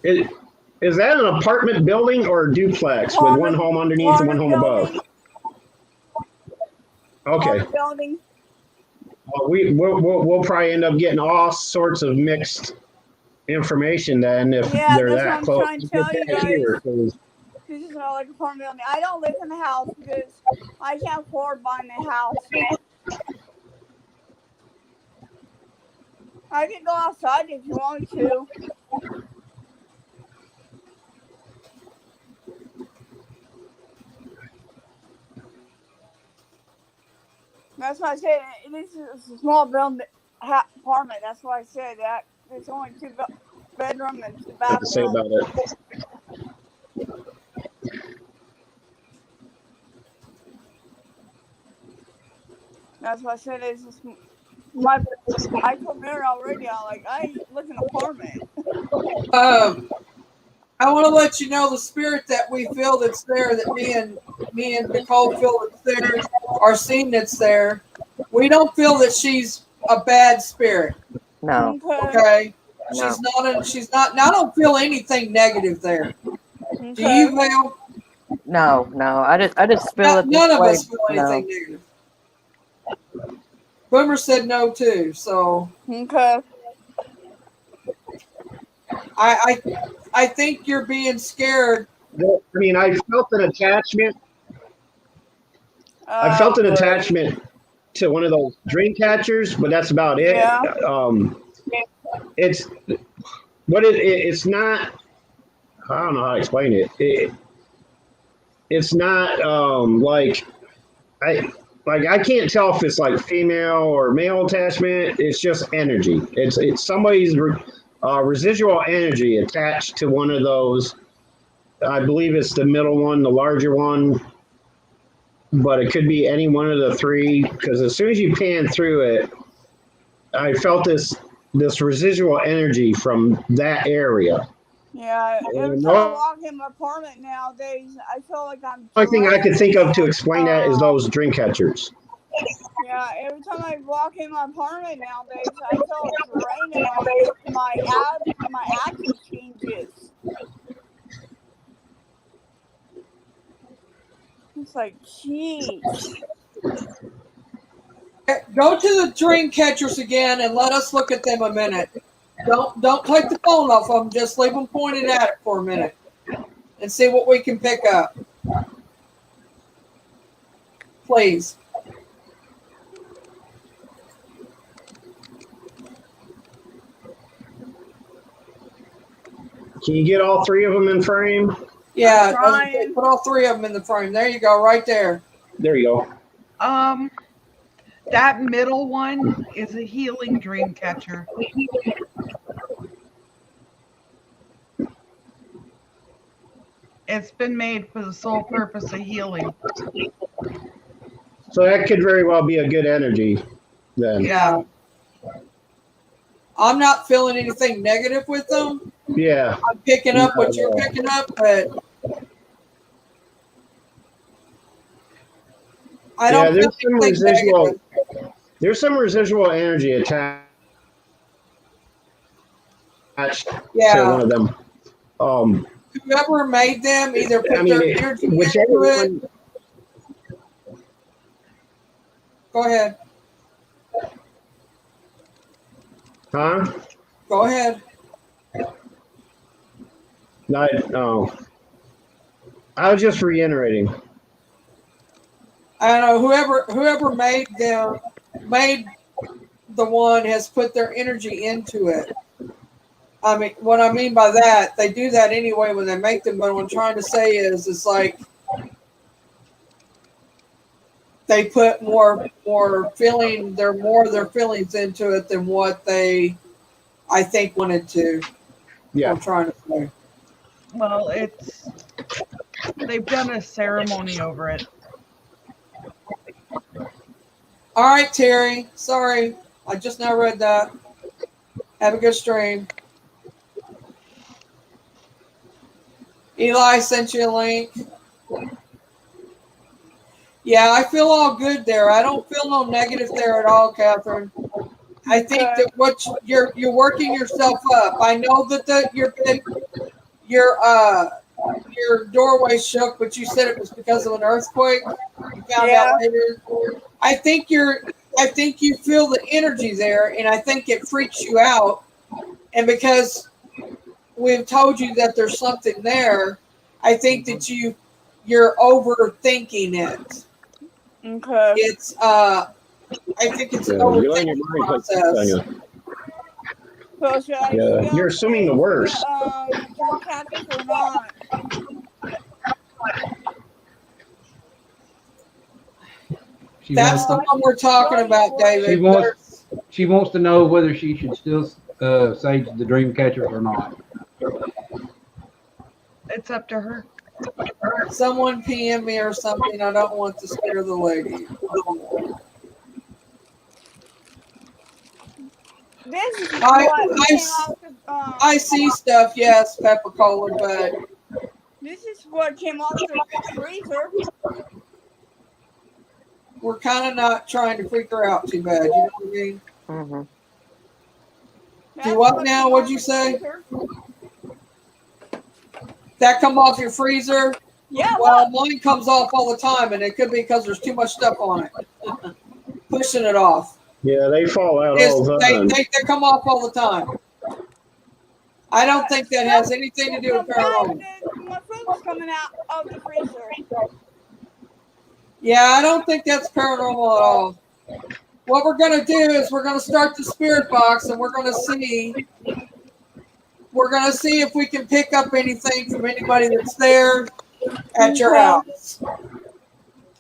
Is that an apartment building or a duplex with one home underneath and one home above? Okay. Building. We'll probably end up getting all sorts of mixed information then if they're that close. Trying to tell you guys. This is not like an apartment building. I don't live in the house because I can't afford buying a house. I can go outside if you want to. That's why I said this is a small building apartment. That's why I said that. There's only two bedroom and two What to say bathroom. about it? That's why I said it's just I told Mary already. I live in an apartment. I want to let you know the spirit that we feel that's there, that me and Nicole feel that's there, are seeing that's there. We don't feel that she's a bad spirit. No. Okay. No. She's not. I don't feel anything negative there. Okay. Do you, Val? No. I just feel it. None of us feel anything negative. Boomer said no too. So. Okay. I think you're being scared. I mean, I felt an attachment. I felt an attachment to one of those dream catchers, but that's about it. Yeah. It's not. I don't know how to explain it. It's not like I can't tell if it's like female or male attachment. It's just energy. It's somebody's residual energy attached to one of those. I believe it's the middle one, the larger one, but it could be any one of the three. Because as soon as you pan through it, I felt this residual energy from that area. Yeah, every time I walk in my apartment nowadays, I feel like I'm. The only thing I could think of to explain that is those dream catchers. Yeah, every time I walk in my apartment nowadays, I feel it's raining. My action changes. It's like, jeez. Go to the dream catchers again and let us look at them a minute. Don't take the phone off them. Just leave them pointed at it for a minute and see what we can pick up. Please. Can you get all three of them in frame? Yeah, put all three of them in the frame. There you go, right there. There you go. That middle one is a healing dream catcher. It's been made for the sole purpose of healing. So that could very well be a good energy then. Yeah. I'm not feeling anything negative with them. Yeah. I'm picking up what you're picking up, but I don't feel anything negative. There's some residual energy attached to one of them. Whoever made them either put I mean, their energy into whichever it. one. Go ahead. Huh? Go ahead. No. I was just reiterating. I don't know whoever made the one has put their energy into it. I mean, what I mean by that, they do that anyway when they make them. But what I'm trying to say is, it's like they put more feeling, their feelings into it than what they, I think, wanted to. Yeah. I'm trying to say. Well, they've done a ceremony over it. All right, Terry. Sorry, I just now read that. Have a good stream. Eli sent you a link. Yeah, I feel all good there. I don't feel no negative there at all, Catherine. I think that what you're working yourself up. I know that your doorway shook, but you said it was because of an earthquake. You found out later. I think you feel the energy there, and I think it freaks you out. And because we've told you that there's something there, I think that you're overthinking it. Okay. It's I think it's an overthinking process. So should I still You're assuming the worst. Turn Catholic or not? That's the one we're talking about, David. She wants to know whether she should still sage the dream catchers or not. It's up to her. Someone PM me or something. I don't want to scare the lady. This is what I see stuff, yes, Pepper Cola, but this is what came off the freezer. we're kind of not trying to freak her out too bad. You know what I mean? Mm-hmm. Do what now? What'd you say? That come off your freezer? Yeah. Well, mine comes off all the time, and it could be because there's too much stuff on it. Pushing it off. Yeah, they fall out all the time. They come off all the time. I don't think that has anything to do with paranormal. My food was coming out of the freezer. Yeah, I don't think that's paranormal at all. What we're going to do is we're going to start the spirit box, and we're going to see if we can pick up anything from anybody that's there at your house.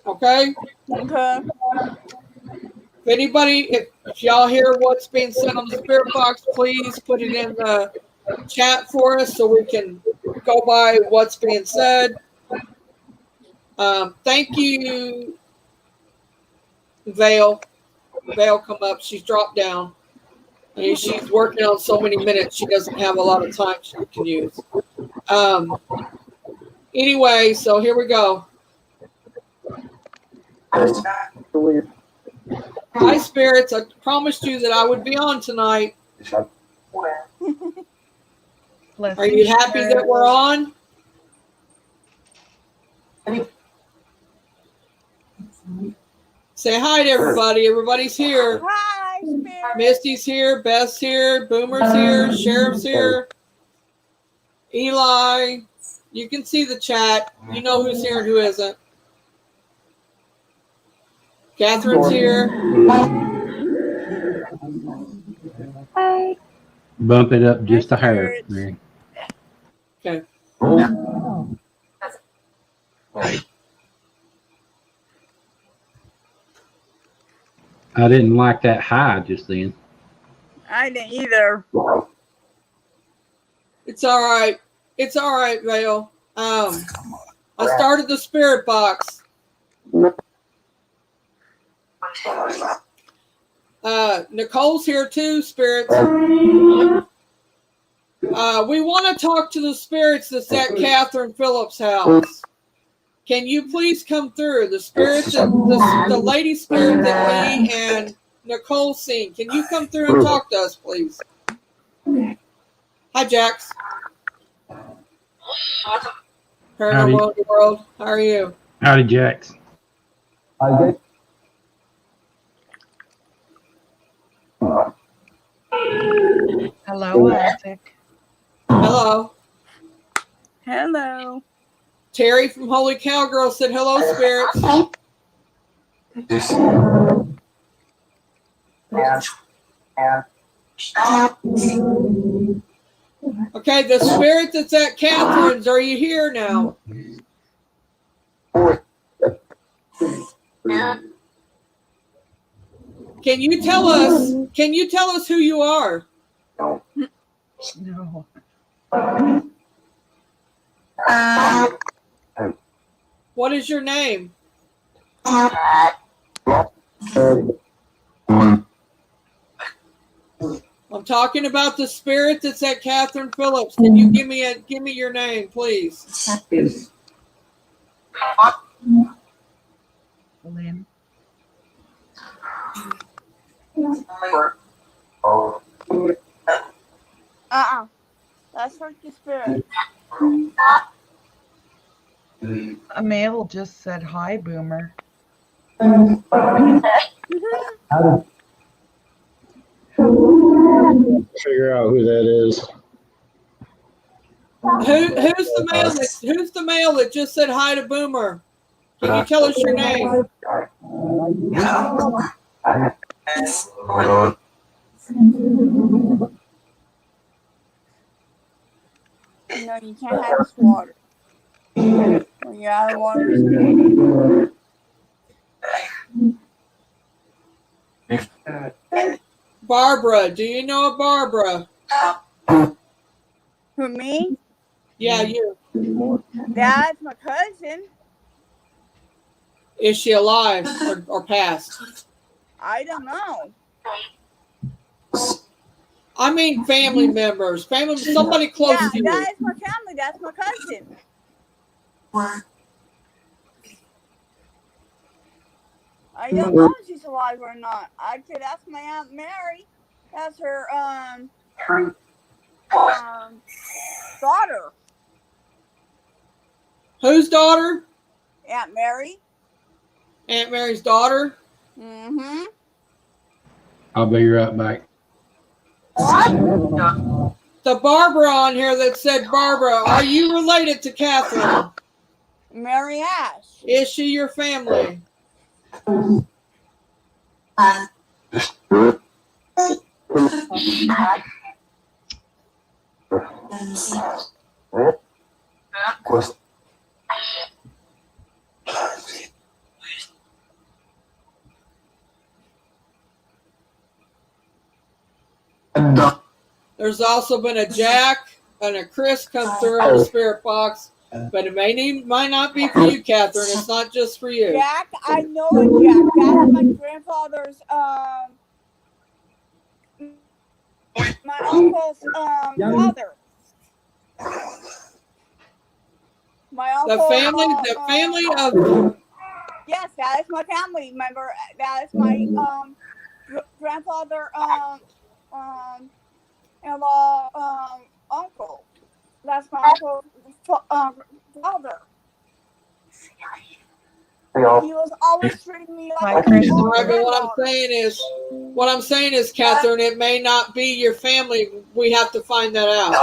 Okay? Okay. If y'all hear what's being said on the spirit box, please put it in the chat for us so we can go by what's being said. Thank you, Vale. Vale, come up. She's dropped down. And she's working on so many minutes, she doesn't have a lot of time she can use. Anyway, so here we go. Hi, spirits. I promised you that I would be on tonight. Are you happy that we're on? Say hi to everybody. Everybody's here. Hi, Spirit. Misty's here. Beth's here. Boomer's here. Sheriff's here. Eli. You can see the chat. You know who's here and who isn't. Catherine's here. Hi. Bump it up just a hair, Mary. Okay. I didn't like that high just then. I didn't either. It's all right. It's all right, Vale. I started the spirit box. Nicole's here too, spirits. We want to talk to the spirits that's at Catherine Phillips' house. Can you please come through? The spirit that the lady spirit that Lee and Nicole seen. Can you come through and talk to us, please? Hi, Jax. Paranormal World. How are you? Howdy, Jax. Hello, Isaac. Hello. Hello. Terry from Holy Cowgirl said hello, spirits. Okay, the spirit that's at Catherine's, are you here now? Can you tell us who you are? No. What is your name? I'm talking about the spirit that's at Catherine Phillips. Can you give me your name, please? Lynn. That's not the spirit. A male just said hi, Boomer. Figure out who that is. Who's the male that just said hi to Boomer? Can you tell us your name? No, you can't have this water. When you're out of water. Barbara. Do you know a Barbara? Who, me? Yeah, you. That's my cousin. Is she alive or passed? I don't know. I mean family members. Somebody close Yeah, to you. that is my family. That's my cousin. I don't know if she's alive or not. I could ask my Aunt Mary. That's her daughter. Whose daughter? Aunt Mary. Aunt Mary's daughter? Mm-hmm. I'll be right back. The Barbara on here that said, Barbara, are you related to Catherine? Mary Ash. Is she your family? There's also been a Jack and a Chris come through on the spirit box, but it might not be for you, Catherine. It's not just for you. Jack, I know a Jack. That's my grandfather's my uncle's father. My uncle. The family of. Yes, that is my family member. That is my grandfather in-law uncle. That's my uncle's father. He was always treating me like a what I'm saying is, Catherine, it may not be your family. We have to find that out.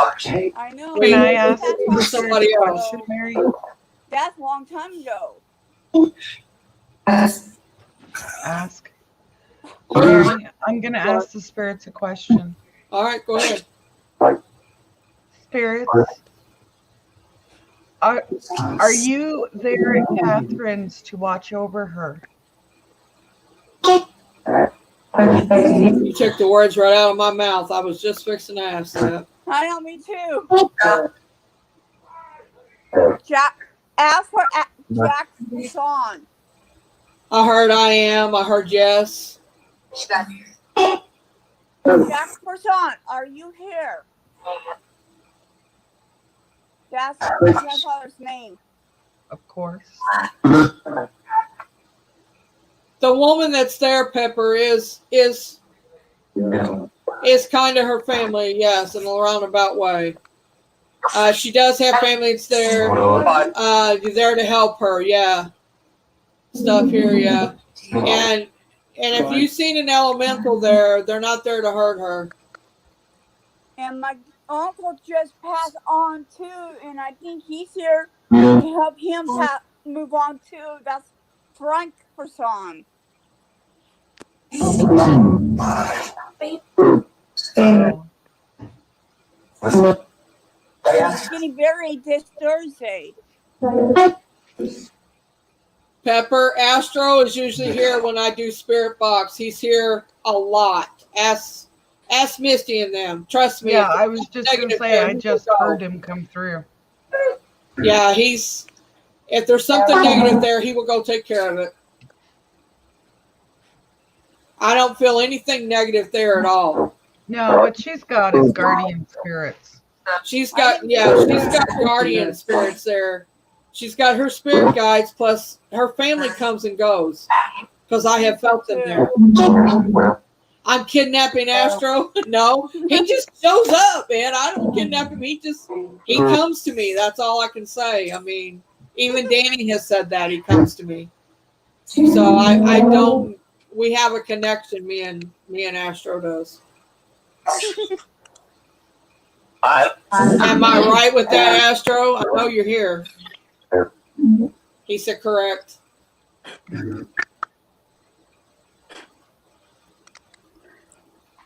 I know. Can I ask somebody else? question, Mary? That's a long time ago. Ask. Mary, I'm going to ask the spirits a question. All right, go ahead. Spirits, are you there at Catherine's to watch over her? You took the words right out of my mouth. I was just fixing to ask that. I know, me too. Jack, ask for Jack's son. I heard I am. I heard yes. Jack's son, are you here? That's my grandfather's name. Of course. The woman that's there, Pepper, is kind of her family, yes, in a roundabout way. She does have family that's there. You're there to help her, yeah. Stuff here, yeah. And if you've seen an elemental there, they're not there to hurt her. And my uncle just passed on too, and I think he's here to help him move on too. That's Frank Person. He's getting buried this Thursday. Pepper, Astro is usually here when I do Spirit Box. He's here a lot. Ask Misty and them. Trust me. Yeah, I was just going to say, I just heard him come through. Yeah, if there's something negative there, he will go take care of it. I don't feel anything negative there at all. No, what she's got is guardian spirits. She's got guardian spirits there. She's got her spirit guides, plus her family comes and goes because I have felt them there. I'm kidnapping Astro. No, he just shows up, man. I don't kidnap him. He comes to me. That's all I can say. I mean, even Danny has said that he comes to me. So I don't. We have a connection. Me and Astro does. Am I right with that, Astro? I know you're here. He said correct.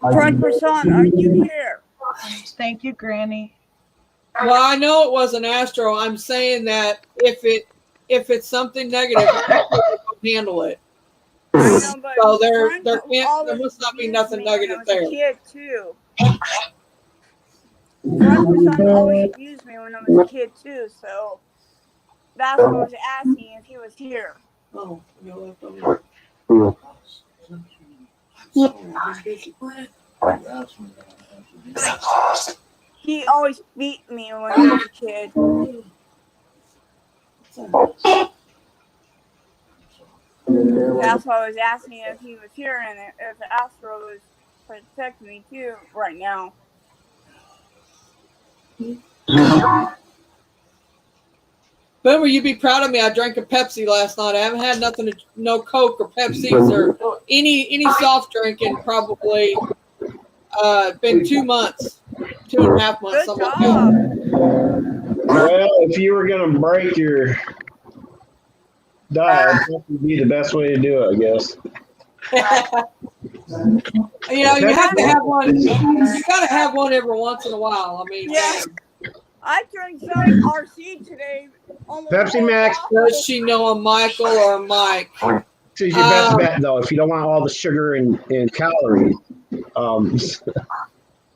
Frank Person, are you here? Thank you, Granny. Well, I know it was an Astro. I'm saying that if it's something negative, I can handle it. I know, but So there must not be nothing negative there. I was a kid too. Frank Person always abused me when I was a kid too, so that's what I was asking if he was here. Oh, you left over. He always beat me when I was a kid. That's why I was asking if he was here and if Astro was protecting me too right now. Boomer, you'd be proud of me. I drank a Pepsi last night. I haven't had no Coke or Pepsis or any soft drink in probably been 2 months, 2.5 months. Good Like job. Well, if you were going to break your diet, that would be the best way to do it, I guess. You have to have one. You got to have one every once in a while. I mean, yeah. I drank some RC today. Pepsi Max. Does she know a Michael or a Mike? This is your best bet, though, if you don't want all the sugar and calories.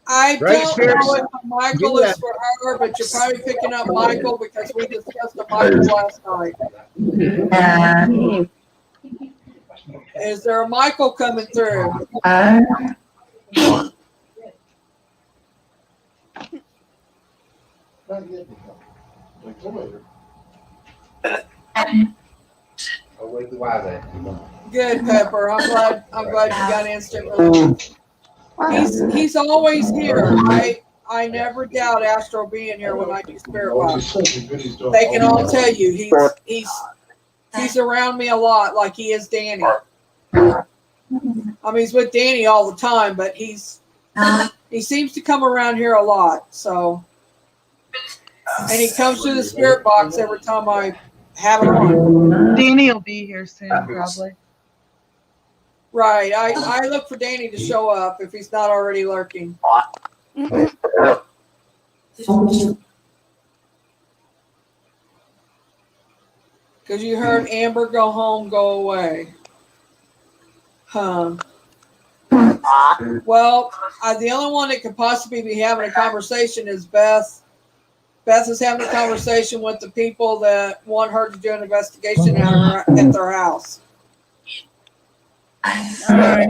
I Right, don't Spears? know if Michael is for her, but you're probably picking up Michael because we discussed a Michael last night. Is there a Michael coming through? Good, Pepper. I'm glad you got instant relief. He's always here. I never doubt Astro being here when I do Spirit Box. They can all tell you he's around me a lot, like he is Danny. I mean, he's with Danny all the time, but he seems to come around here a lot. So, and he comes to the Spirit Box every time I have it on. Danny will be here soon, probably. Right. I look for Danny to show up if he's not already lurking. Because you heard Amber go home, go away. Huh. Well, the only one that could possibly be having a conversation is Beth Beth is having a conversation with the people that want her to do an investigation at their house. All right.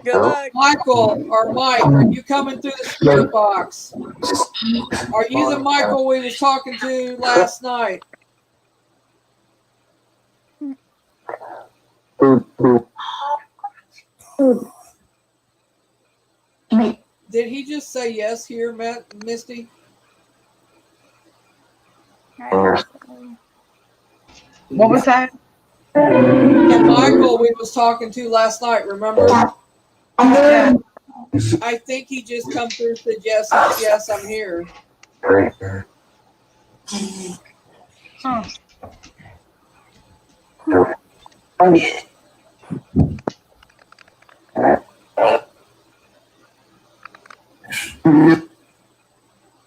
Good luck. Michael or Mike, are you coming through the spirit box? Are you the Michael we was talking to last night? Did he just say yes here, Misty? What was that? The Michael we was talking to last night, remember? Yeah. I think he just come through and said yes, I'm here. Huh.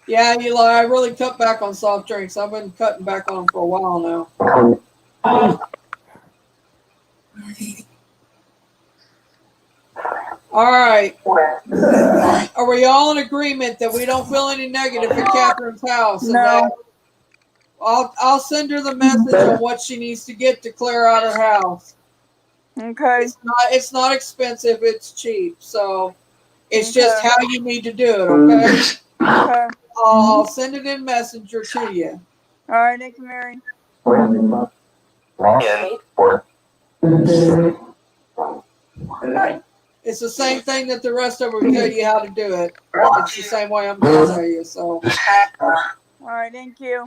Yeah, Eli, I really cut back on soft drinks. I've been cutting back on them for a while now. All right. Are we all in agreement that we don't feel any negative at Catherine's house? And that I'll send her the message on what she needs to get to clear out her house. Okay. It's not expensive. It's cheap. So it's just how you need to do it. Okay. Okay. I'll send it in Messenger to you. All right, thank you, Mary. It's the same thing that the rest of them tell you how to do it. It's the same way I'm going to tell you. So. All right, thank you.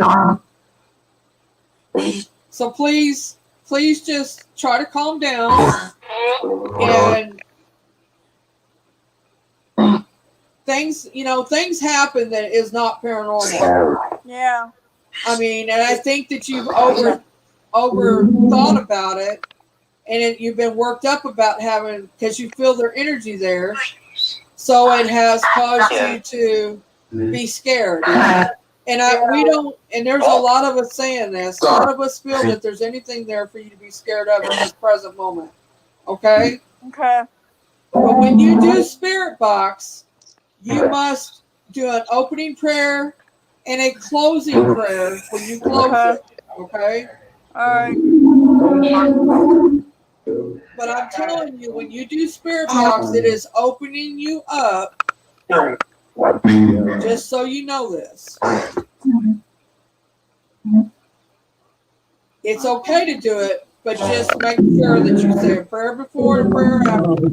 So please just try to calm down. And things happen that is not paranormal. Yeah. I mean, and I think that you've over thought about it, and you've been worked up about having, because you feel their energy there, so it has caused you to be scared. And we don't, and there's a lot of us saying this. A lot of us feel that there's anything there for you to be scared of in this present moment. Okay? Okay. But when you do Spirit Box, you must do an opening prayer and a closing prayer when you close it. Okay? All right. But I'm telling you, when you do Spirit Box, it is opening you up. Just so you know this. It's okay to do it, but just make sure that you say a prayer before and a prayer after.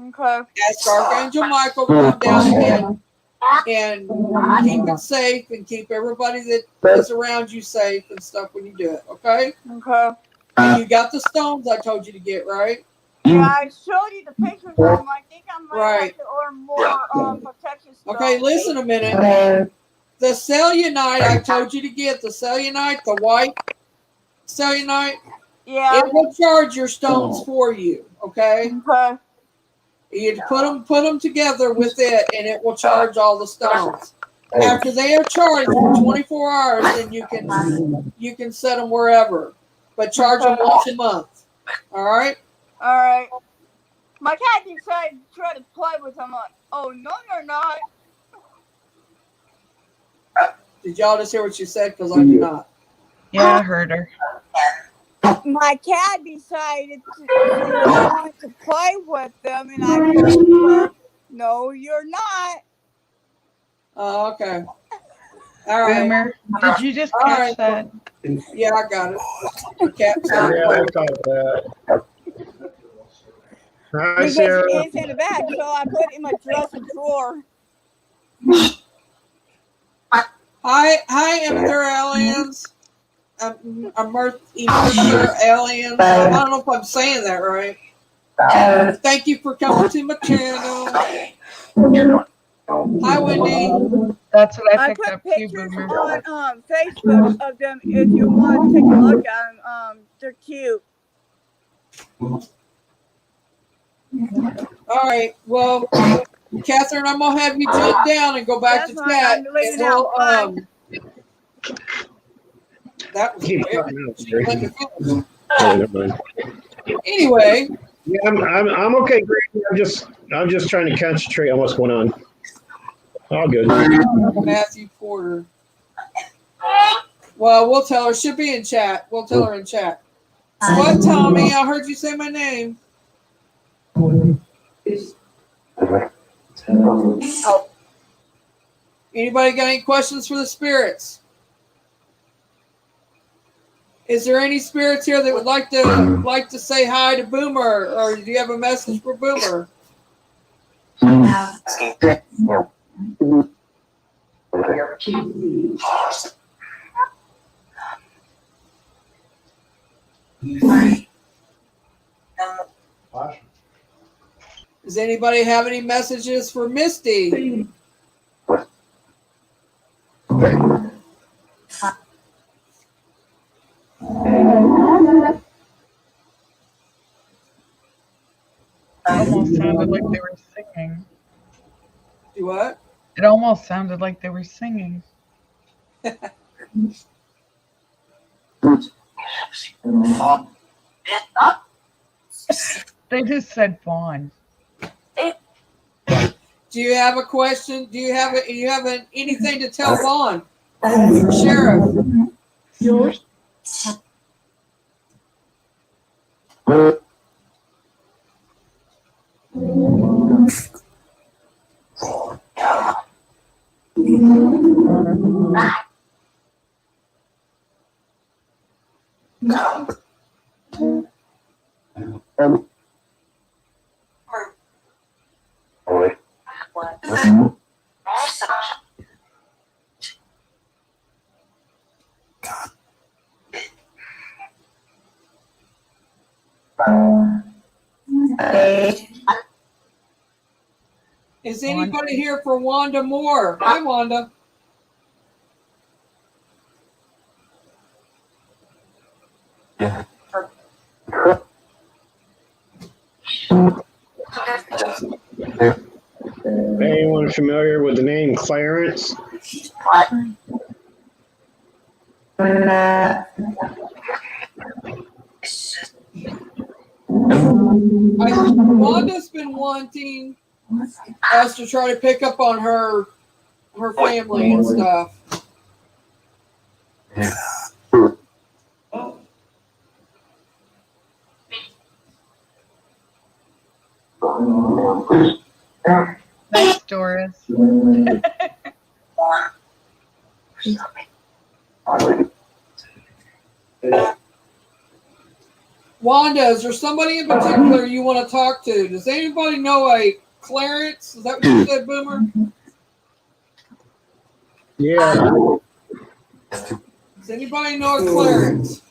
Okay. Ask Archangel Michael to come down and keep it safe and keep everybody that is around you safe and stuff when you do it, okay? Okay. And you got the stones I told you to get, right? Yeah, I showed you the pictures of them. I think I might have to order more protection stuff. Okay, listen a minute. The cellulite I told you to get, the cellulite, the white cellulite, it will charge your stones for you, okay? Okay. You put them together with it, and it will charge all the stones. After they are charged for 24 hours, then you can set them wherever, but charge them once a month. All right. All right. My cat decided to try to play with them. Like, oh no, you're not. Did y'all just hear what she said? Because I did not. Yeah, I heard her. My cat decided to want to play with them, and I told her, "No, you're not." Oh, okay. All right. Boomer, did you just catch that? Yeah, I got it. The cat Yeah, I caught that. Hi, Because Sarah. it's in the bag, so I put it in my dresser drawer. Hi, Emperor Aliens. Emerger Aliens. I don't know if I'm saying that right. Thank you for coming to my channel. Hi, Wendy. That's what I I picked put up too, pictures Boomer. on Facebook of them if you want to take a look at them. They're cute. All right. Well, Catherine, I'm gonna have you jump down and go back to chat. I'm leaving now. Bye. That was Keep quick. talking out. Anyway. Yeah, I'm okay, Greg. I'm just trying to concentrate on what's going on. All good. Matthew Porter. Well, we'll tell her. She'll be in chat. We'll tell her in chat. What, Tommy? I heard you say my name. Anybody got any questions for the spirits? Is there any spirits here that would like to say hi to Boomer, or do you have a message for Boomer? Does anybody have any messages for Misty? Almost sounded like they were singing. Do what? It almost sounded like they were singing. They just said fawn. Do you have a question? Do you have anything to tell Vaughn, Sheriff? Yours. Is anybody here for Wanda Moore? Hi, Wanda. Yeah. Anyone familiar with the name Clarence? Wanda's been wanting us to try to pick up on her family and stuff. Yeah. Thanks, Doris. Wanda, is there somebody in particular you want to talk to? Does anybody know a Clarence? Is that what you said, Boomer? Yeah. Does anybody know a Clarence?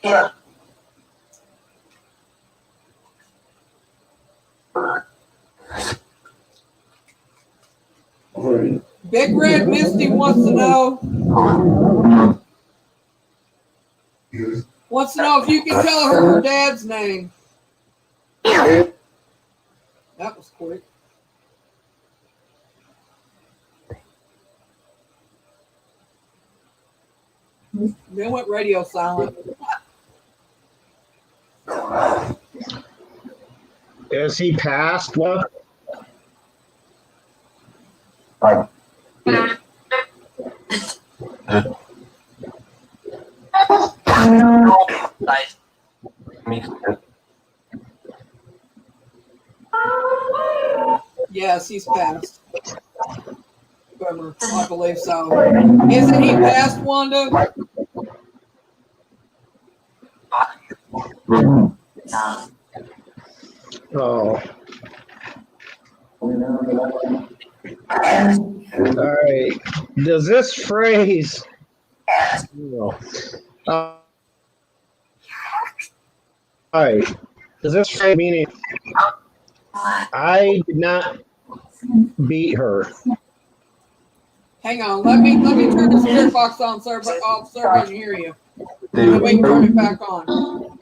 Yeah. Big Red Misty wants to know. Wants to know if you can tell her dad's name. That was quick. Then went radio silent. Is he passed? What? Yes, he's passed. Bummer. I believe so. Isn't he passed, Wanda? Oh. All right. Does this phrase? All right. Does this phrase mean I did not beat her? Hang on. Let me turn the spirit box on so I can hear you. Then we can turn it back on.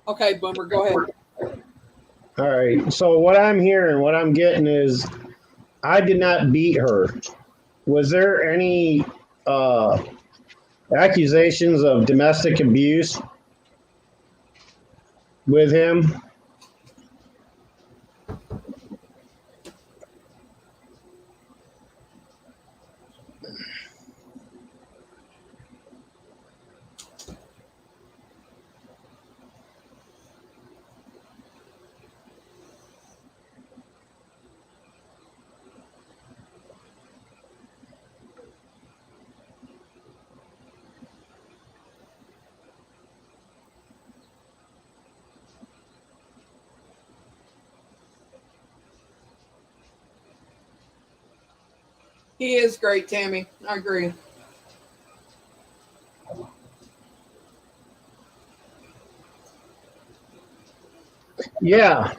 Okay, Boomer, go ahead. All right. So what I'm hearing, what I'm getting is I did not beat her. Was there any accusations of domestic abuse with him. He is great, Tammy. I agree. Yeah.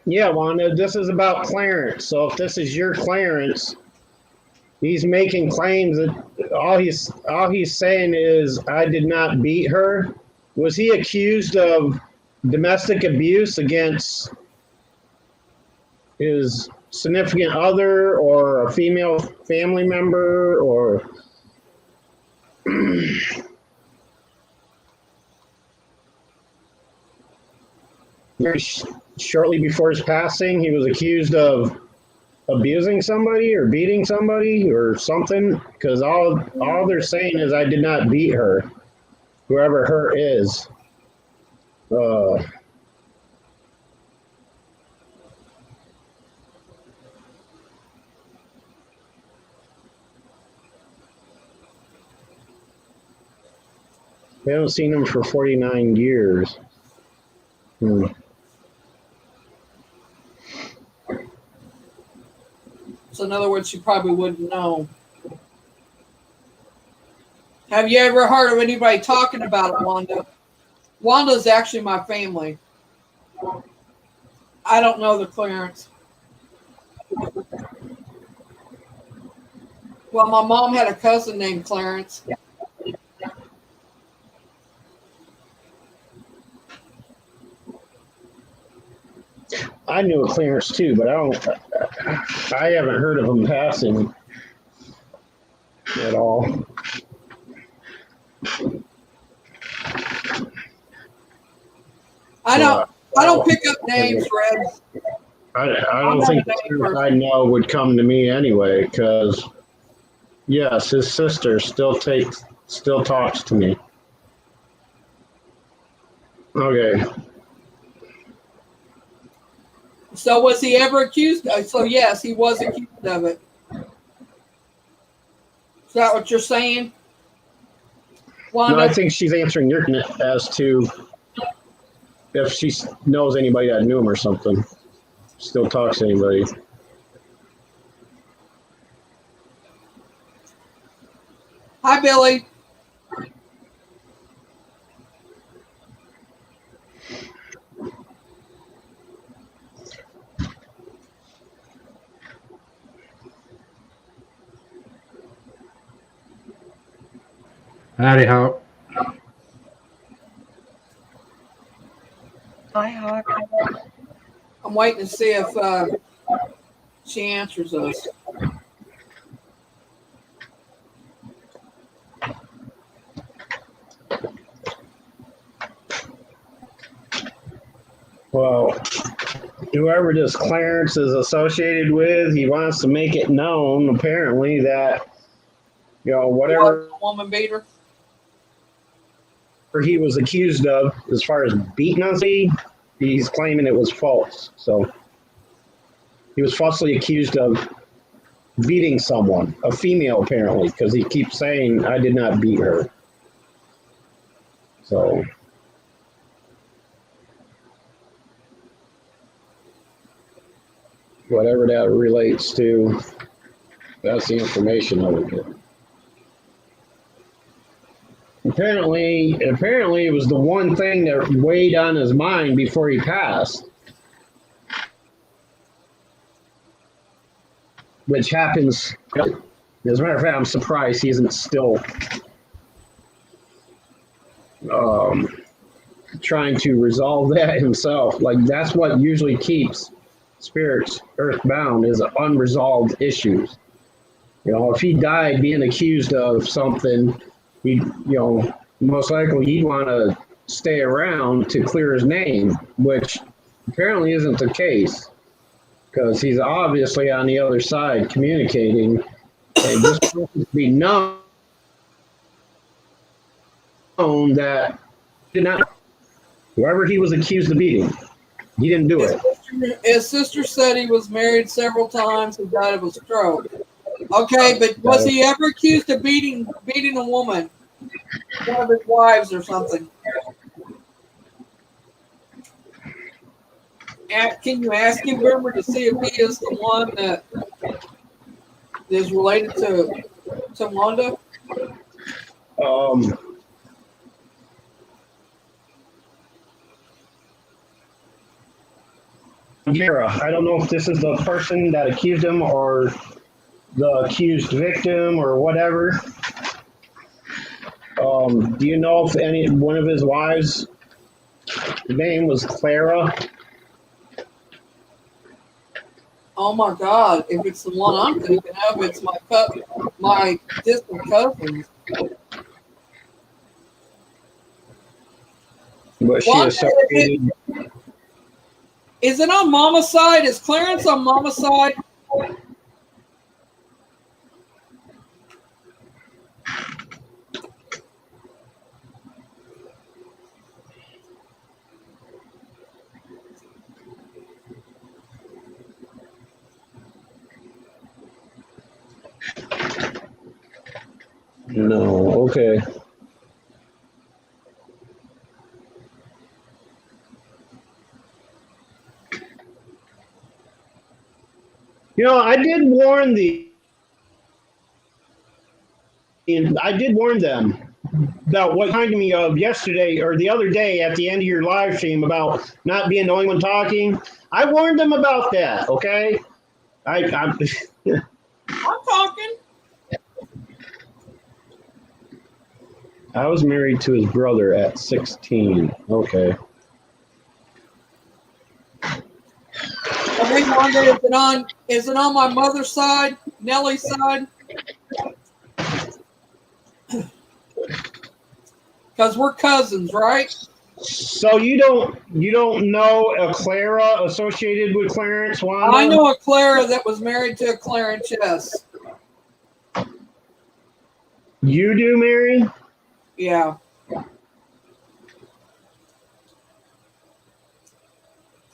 Yeah, Wanda, this is about Clarence. So if this is your Clarence, he's making claims that all he's saying is I did not beat her. Was he accused of domestic abuse against his significant other or a female family member or shortly before his passing he was accused of abusing somebody or beating somebody or something? Because all they're saying is I did not beat her, whoever her is. We haven't seen him for 49 years. So in other words, you probably wouldn't know. Have you ever heard of anybody talking about it, Wanda? Wanda's actually my family. I don't know the Clarence. Well, my mom had a cousin named Clarence. I knew a Clarence too, but I haven't heard of him passing at all. I don't pick up names, Red. I don't think the Clarence I know would come to me anyway, because yes, his sister still talks to me. Okay. So was he ever accused? So yes, he was accused of it. Is that what you're saying, Wanda? No, I think she's answering your as to if she knows anybody that knew him or something. Still talks to anybody. Hi, Billy. Howdy, Hawk. Hi, Hawk. I'm waiting to see if she answers us. Well, whoever this Clarence is associated with, he wants to make it known, apparently, that, whatever Woman beater. he was accused of, as far as beating us, he's claiming it was false. So he was falsely accused of beating someone, a female apparently, because he keeps saying, I did not beat her. So whatever that relates to, that's the information I would get. Apparently it was the one thing that weighed on his mind before he passed. Which happens, as a matter of fact, I'm surprised he isn't still trying to resolve that himself. Like, that's what usually keeps spirits earthbound, is unresolved issues. If he died being accused of something most likely he'd want to stay around to clear his name, which apparently isn't the case because he's obviously on the other side communicating and just wants it to be known that did not whoever he was accused of beating, he didn't do it. His sister said he was married several times and died of a stroke. Okay, but was he ever accused of beating a woman, one of his wives or something? Can you ask him, Boomer, to see if he is the one that is related to Wanda? Mira, I don't know if this is the person that accused him or the accused victim or whatever. Do you know if one of his wives' name was Clara? Oh my God! If it's the one I'm thinking of, it's my distant cousins. But she associated. Is it on Mama's side? Is Clarence on Mama's side? No, okay. I did warn them about what reminded me of yesterday or the other day at the end of your live stream about not being the only one talking. I warned them about that, okay? I'm talking. I was married to his brother at 16. Okay. Okay, Wanda, is it on my mother's side, Nellie's side? Because we're cousins, right? So you don't know a Clara associated with Clarence, Wanda? I know a Clara that was married to a Clarence, yes. You do, Mary? Yeah.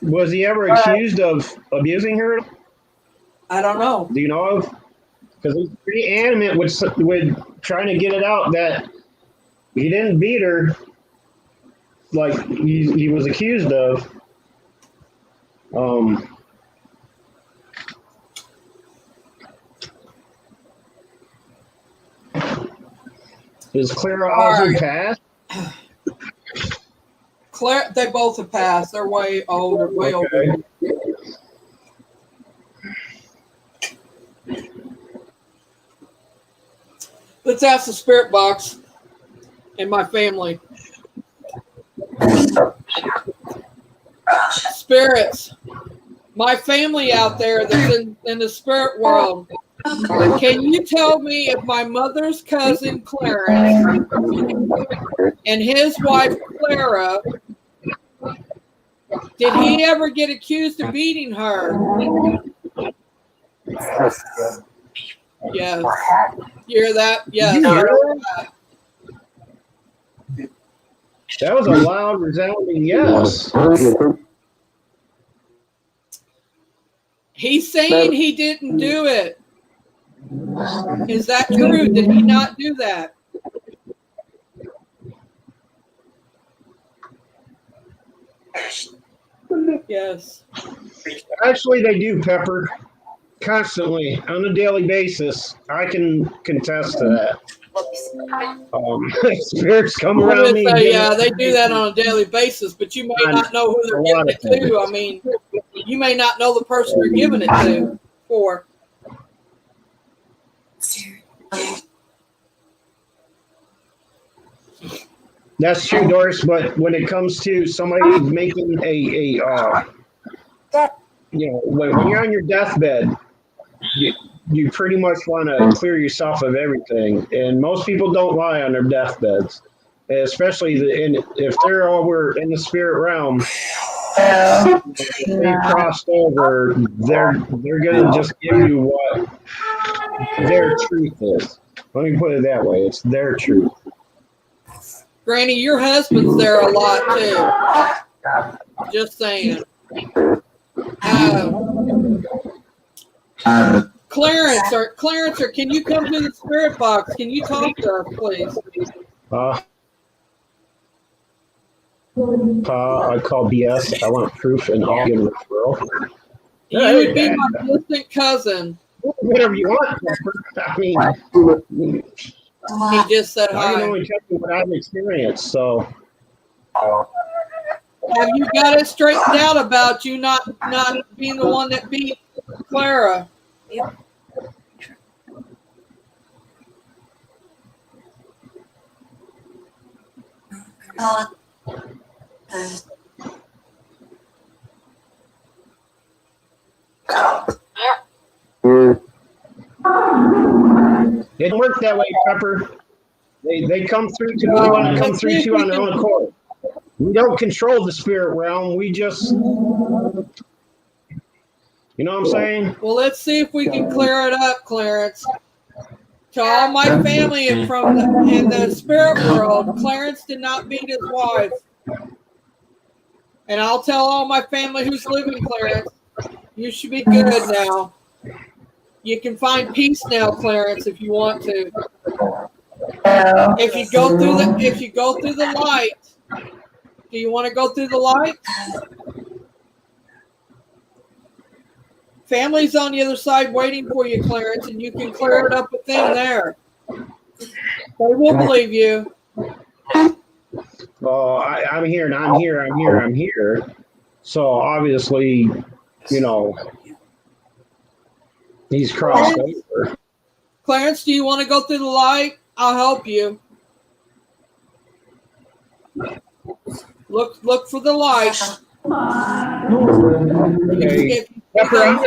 Was he ever accused of abusing her? I don't know. Do you know of? Because he's pretty animate with trying to get it out that he didn't beat her like he was accused of. Is Clara also passed? Claire, they both have passed. They're way older, older. Let's ask the spirit box and my family. Spirits, my family out there that's in the spirit world. Can you tell me if my mother's cousin Clarence and his wife Clara, did he ever get accused of beating her? Yes. You hear that? Yes. You hear that? That was a loud, resounding yes. He's saying he didn't do it. Is that true? Did he not do that? Yes. Actually, they do, Pepper. Constantly, on a daily basis. I can contest to that. Spirits come around me. Yeah, they do that on a daily basis, but you may not know who they're giving it to. I mean, you may not know the person they're giving it to for. That's true, Doris. But when it comes to somebody making when you're on your deathbed, you pretty much want to clear yourself of everything. And most people don't lie on their deathbeds, especially if they're over in the spirit realm. If they crossed over, they're gonna just give you what their truth is. Let me put it that way. It's their truth. Granny, your husband's there a lot too. Just saying. Clarence, or can you come to the spirit box? Can you talk to us, please? I call BS. I want proof and I'll give a referral. You would be my distant cousin. Whatever you want. I mean, he just said hi. I can only tell you what I've experienced. So, have you got it straightened out about you not being the one that beat Clara? Yep. It didn't work that way, Pepper. They come through to who they want to come through to on their own accord. We don't control the spirit realm. We just, you know what I'm saying? Well, let's see if we can clear it up, Clarence. To all my family in the spirit world, Clarence did not beat his wife. And I'll tell all my family who's living, Clarence, you should be good now. You can find peace now, Clarence, if you want to. If you go through the light, do you want to go through the light? Family's on the other side waiting for you, Clarence, and you can clear it up with them there. They will believe you. Well, I'm here and I'm here. So obviously, you know, he's crossed over. Clarence, do you want to go through the light? I'll help you. Look for the light. Okay. Pepper,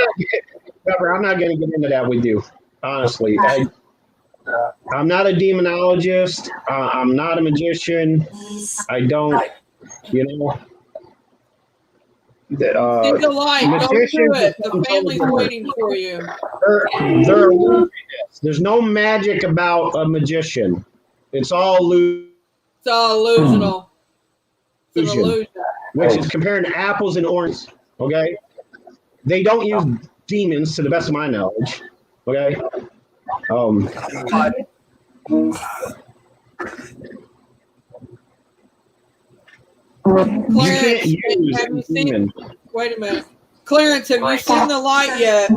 I'm not going to get into that with you. Honestly, I'm not a demonologist. I'm not a magician. I don't, you know. See the light. Go through it. The family's waiting for you. There's no magic about a magician. It's all illusion. It's all illusional. It's an illusion. Which is comparing apples and oranges. Okay, they don't use demons to the best of my knowledge. Okay. Clarence, wait a minute. Clarence, have you seen the light yet?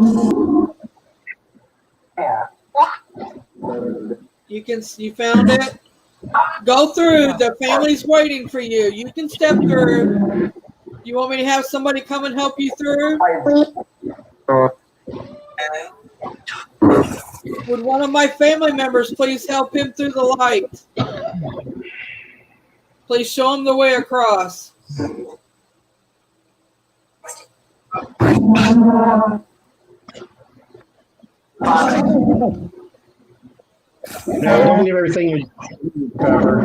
You found it? Go through. The family's waiting for you. You can step through. You want me to have somebody come and help you through? Would one of my family members please help him through the light? Please show him the way across. No, don't give everything you cover,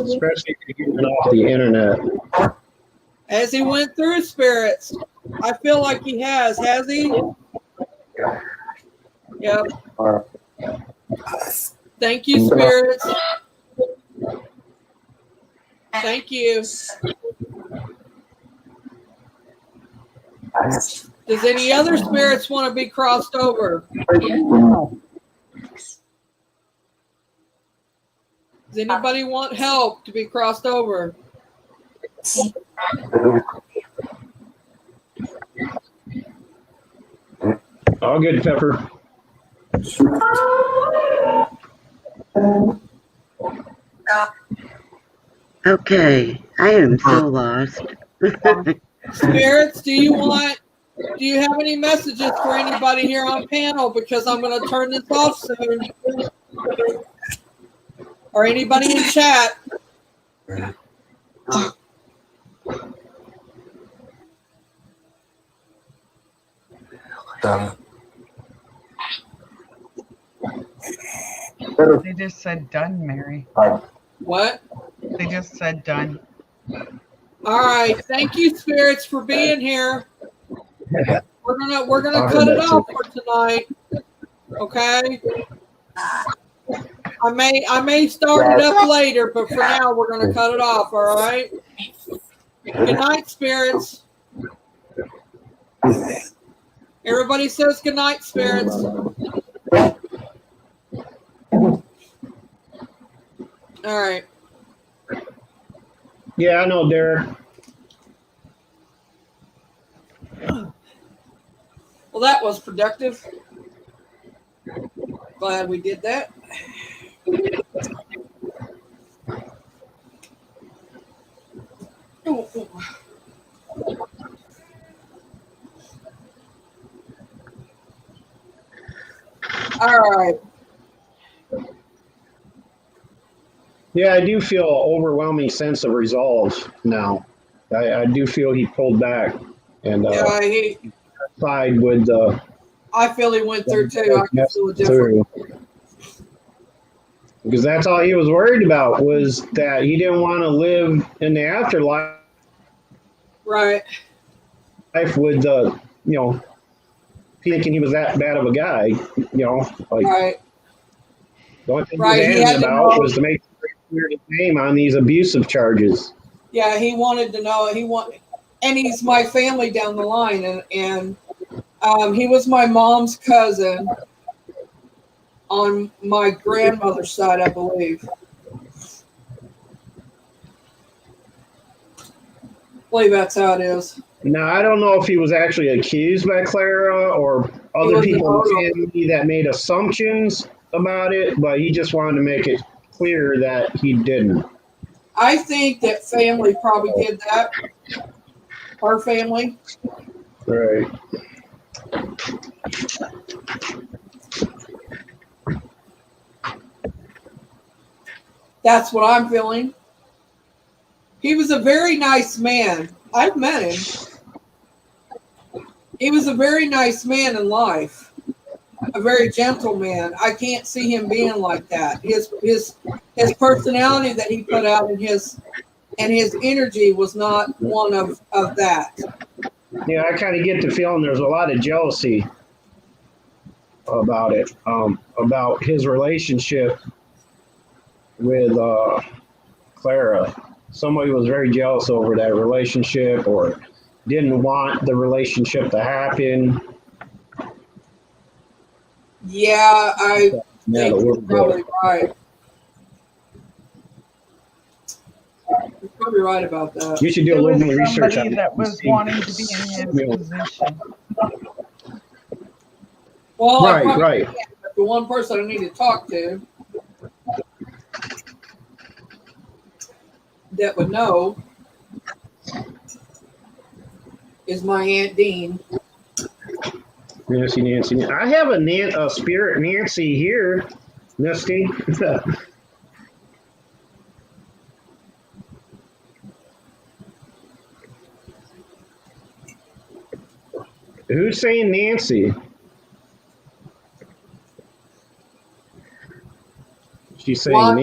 especially if you're getting off the internet. As he went through spirits, I feel like he has he? Yep. Thank you, spirits. Thank you. Does any other spirits want to be crossed over? Does anybody want help to be crossed over? All good, Pepper. Okay, I am so lost. Spirits, do you have any messages for anybody here on panel? Because I'm going to turn this off soon. Or anybody in chat. They just said done, Mary. What? They just said done. All right. Thank you, spirits, for being here. We're gonna cut it off for tonight. Okay. I may start it up later, but for now we're gonna cut it off. All right. Good night, spirits. Everybody says good night, spirits. All right. Yeah, I know, Derek. Well, that was productive. Glad we did that. Ooh, ooh. All right. Yeah, I do feel an overwhelming sense of resolve now. I do feel he pulled back and Yeah, side with the. I feel he went through too. I can feel it different. Because that's all he was worried about, was that he didn't want to live in the afterlife. Right. With thinking he was that bad of a guy, like right. the only thing Right. he was angry about was to make clear his name on these abusive charges. Yeah, he wanted to know. And he's my family down the line, and he was my mom's cousin on my grandmother's side, I believe. I believe that's how it is. Now, I don't know if he was actually accused by Clara or other people in the family that made assumptions about it, but he just wanted to make it clear that he didn't. I think that family probably did that. Our family. Right. That's what I'm feeling. He was a very nice man. I've met him. He was a very nice man in life. A very gentle man. I can't see him being like that. His personality that he put out and his energy was not one of that. Yeah, I kind of get the feeling there's a lot of jealousy about it, about his relationship with Clara. Somebody was very jealous over that relationship or didn't want the relationship to happen. Yeah, I think you're probably right. You're probably right about that. You should do a little more research on somebody that was wanting to be in his position. Well, right. The one person I need to talk to that would know is my Aunt Dean. Nancy. I have a spirit Nancy here, Misty. Who's saying Nancy? She's saying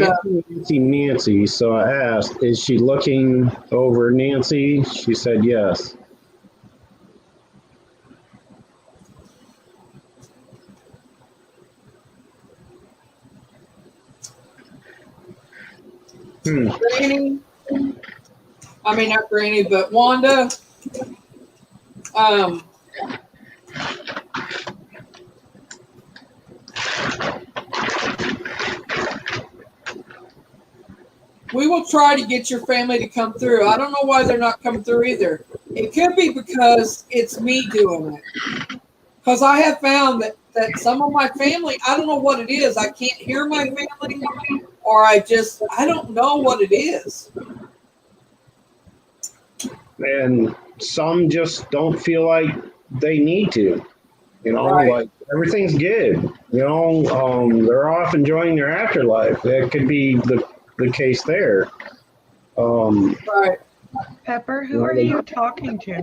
Nancy. So I asked, is she looking over Nancy? She said yes. Granny. I mean, not Granny, but Wanda. We will try to get your family to come through. I don't know why they're not coming through either. It could be because it's me doing it. Because I have found that some of my family, I don't know what it is. I can't hear my family, or I don't know what it is. And some just don't feel like they need to. Right. Like everything's good. They're off enjoying their afterlife. That could be the case there. Right. Pepper, who are you talking to?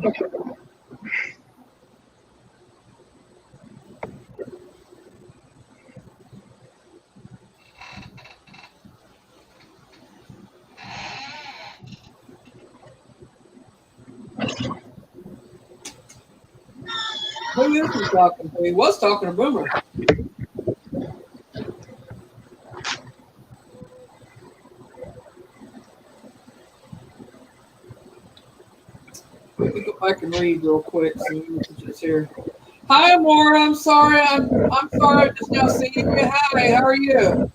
Who is he talking to? He was talking to Boomer. Let me go back and read real quick some messages here. Hi, Amora. I'm sorry. I'm sorry. I'm just now seeing you. Hi. How are you?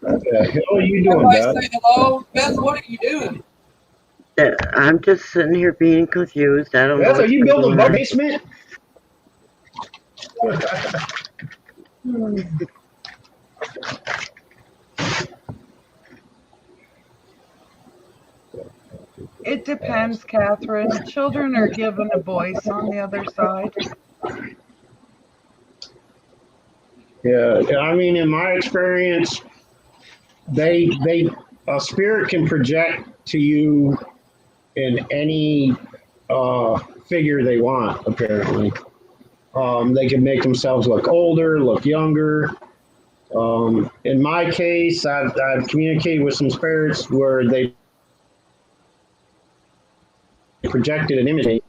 What the hell are you doing, Everybody Beth? say hello. Beth, what are you doing? I'm just sitting here being confused. I don't know Beth, are what's you building a going on. basement? It depends, Catherine. Children are given a voice on the other side. Yeah, I mean, in my experience, a spirit can project to you in any figure they want. Apparently, they can make themselves look older, look younger. In my case, I've communicated with some spirits where they projected an image.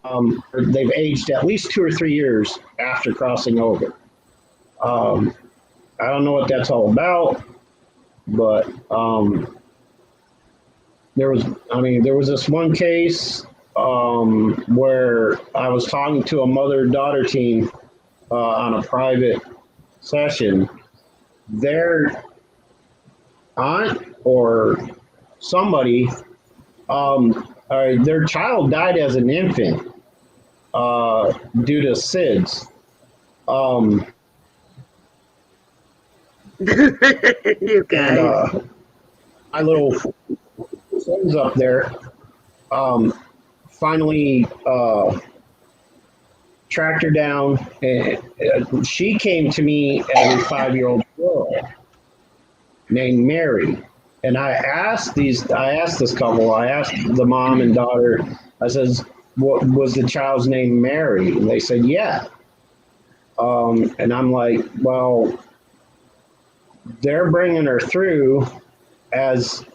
They've aged at least 2 or 3 years after crossing over. I don't know what that's all about, but there was this one case where I was talking to a mother-daughter team on a private session. Their aunt or somebody, their child died as an infant due to SIDS. You guys. And my little friends up there finally tracked her down, and she came to me as a 5-year-old girl named Mary. And I asked this couple, I asked the mom and daughter, I says, what was the child's name Mary? And they said, yeah. And I'm like, well, they're bringing her through as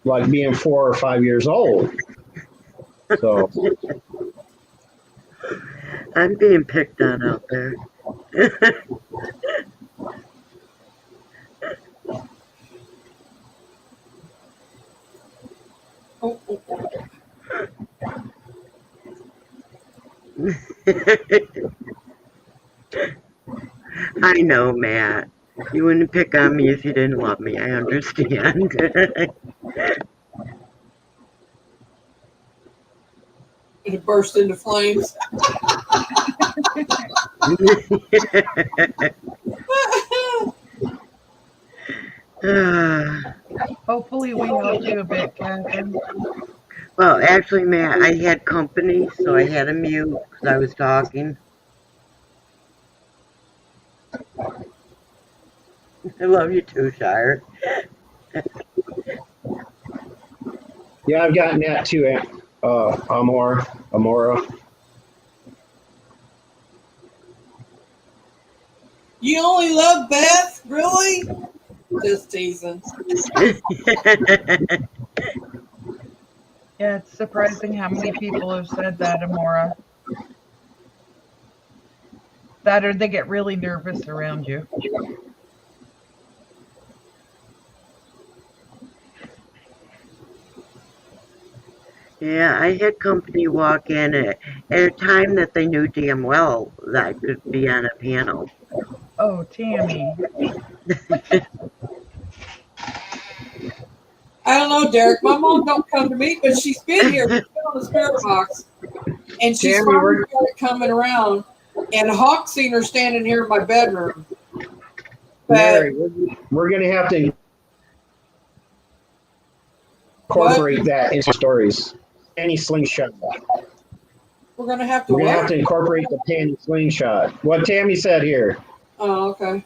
like being 4 or 5 years old. So I'm being picked on out there. I know, Matt. You wouldn't pick on me if you didn't love me. I understand. It burst into flames. Hopefully we helped you a bit, Catherine. Well, actually, Matt, I had company, so I had to mute because I was talking. I love you too, Shire. yeah, I've gotten that too, Amora. You only love Beth? Really? Just teasing. Yeah, it's surprising how many people have said that, Amora. That or they get really nervous around you. Yeah, I had company walk in at a time that they knew damn well that I could be on a panel. Oh, Tammy. I don't know, Derek. My mom don't come to me, but she's been here. She's been on the spirit box. And she's Tammy, finally started coming around. And Hawk seen her standing here in my bedroom. But Mary, we're going to have to incorporate that into stories. Any slingshot. we're going to have to We're going to what? have to incorporate the panty slingshot. What Tammy said here. Oh, okay.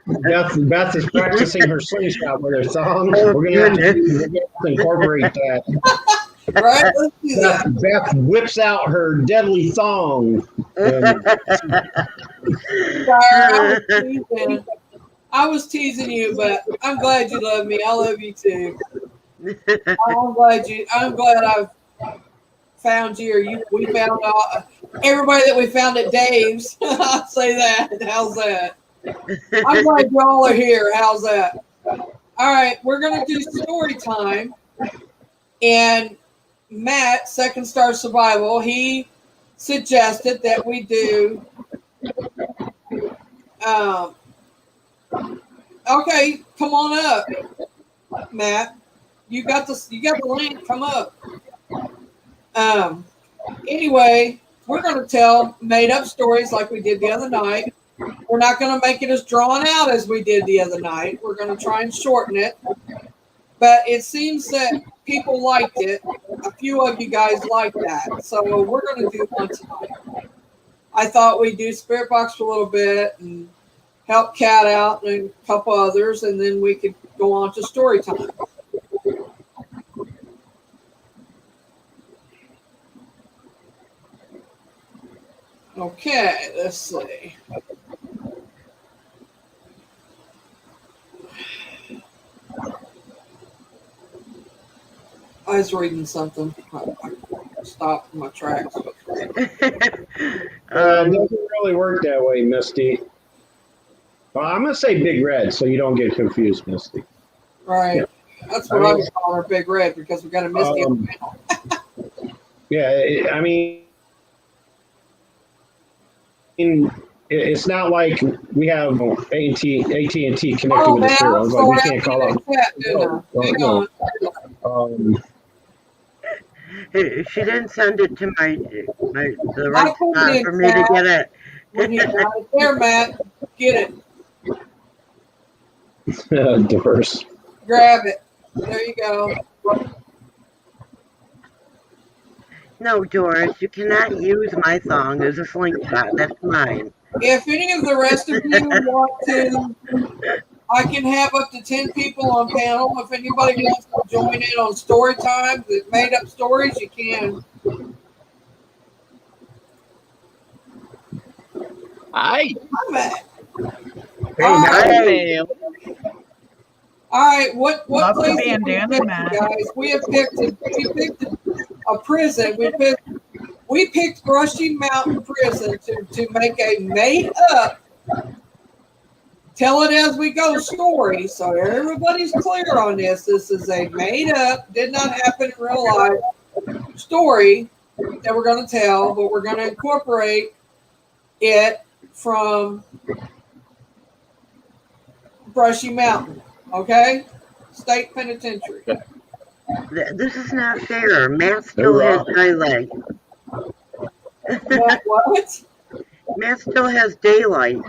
Beth is practicing her slingshot with her thong. We're going to have to incorporate that. Right? Let's do that. Beth whips out her deadly thong. I was teasing you, but I'm glad you love me. I love you too. I'm glad I've found you, or we found everybody that we found at Dave's. I'll say that. How's that? I'm glad y'all are here. How's that? All right, we're gonna do story time, and Matt, Second Star Survival, he suggested that we do. Okay, come on up, Matt. You got the link. Come up. Anyway, we're going to tell made up stories like we did the other night. We're not going to make it as drawn out as we did the other night. We're going to try and shorten it. But it seems that people liked it. A few of you guys like that. So we're going to do one tonight. I thought we'd do Spirit Box for a little bit and help Kat out and a couple others, and then we could go on to story time. Okay, let's see. I was reading something. I stopped my tracks. It doesn't really work that way, Misty. Well, I'm going to say Big Red so you don't get confused, Misty. Right. That's what I was calling her, Big Red, because we got a Misty on the panel. Yeah, I mean, it's not like we have AT&T connected with the server. Like we can't call up. She didn't send it to the right put it spot in for me to chat. get it. There, Matt. Get it. Diverse. Grab it. There you go. No, Doris, you cannot use my song as a slingshot. That's mine. If any of the rest of you want to, I can have up to 10 people on panel. If anybody wants to join in on story time, that made up stories, you can. Hi. Hi, Matt. Hey, All right, what Love the place have we bandana, picked, Matt. guys? We picked a prison. We picked Brushy Mountain Prison to make a made up, tell it as we go story. So everybody's clear on this. This is a made up, did not happen in real life story that we're going to tell, but we're going to incorporate it from Brushy Mountain. Okay? State Penitentiary. This is not fair. Matt still has daylight. What? Matt still has daylight.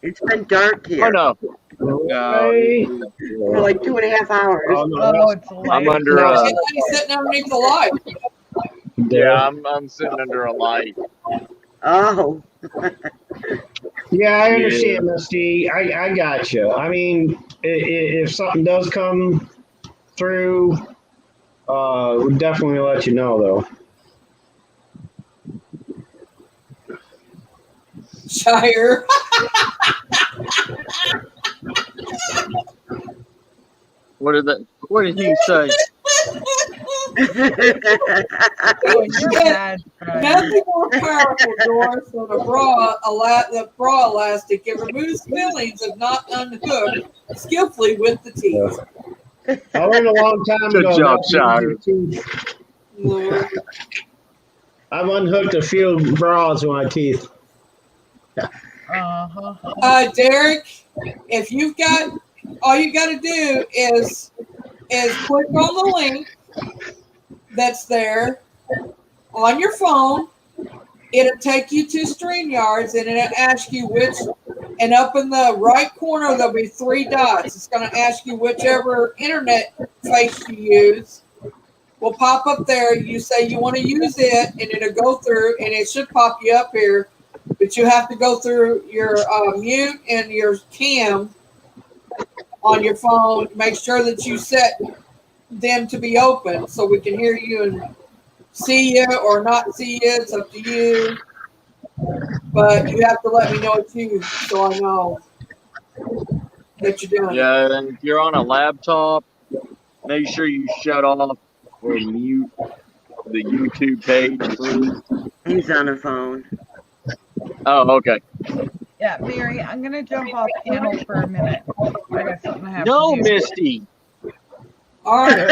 It's been dark here. Oh no. For like 2.5 hours. Oh, it's late. I'm under a. He's sitting underneath the light. Yeah, I'm sitting under a light. Oh. Yeah, I understand, Misty. I got you. I mean, if something does come through, we'll definitely let you know, though. Shire. What did he say? Oh, you're bad. Nothing more powerful, Doris, than the bra elastic. It removes fillings if not unhooked skillfully with the teeth. I learned a long time Good ago. job, Shire. I've unhooked a few bras with my teeth. Derek, if you've got, all you got to do is click on the link that's there on your phone. It'll take you to StreamYards and it'll ask you which, and up in the right corner there'll be 3 dots. It's going to ask you whichever internet face you use will pop up there. You say you want to use it and it'll go through and it should pop you up here, but you have to go through your mute and your cam on your phone. Make sure that you set them to be open so we can hear you and see you or not see you. It's up to you. But you have to let me know too, so I know that you're doing it. Yeah, and if you're on a laptop, make sure you shut off or mute the YouTube page, please? He's on a phone. Oh, okay. Yeah, Mary, I'm gonna jump off panel for a minute. I got something I have No, to do. Misty. All right.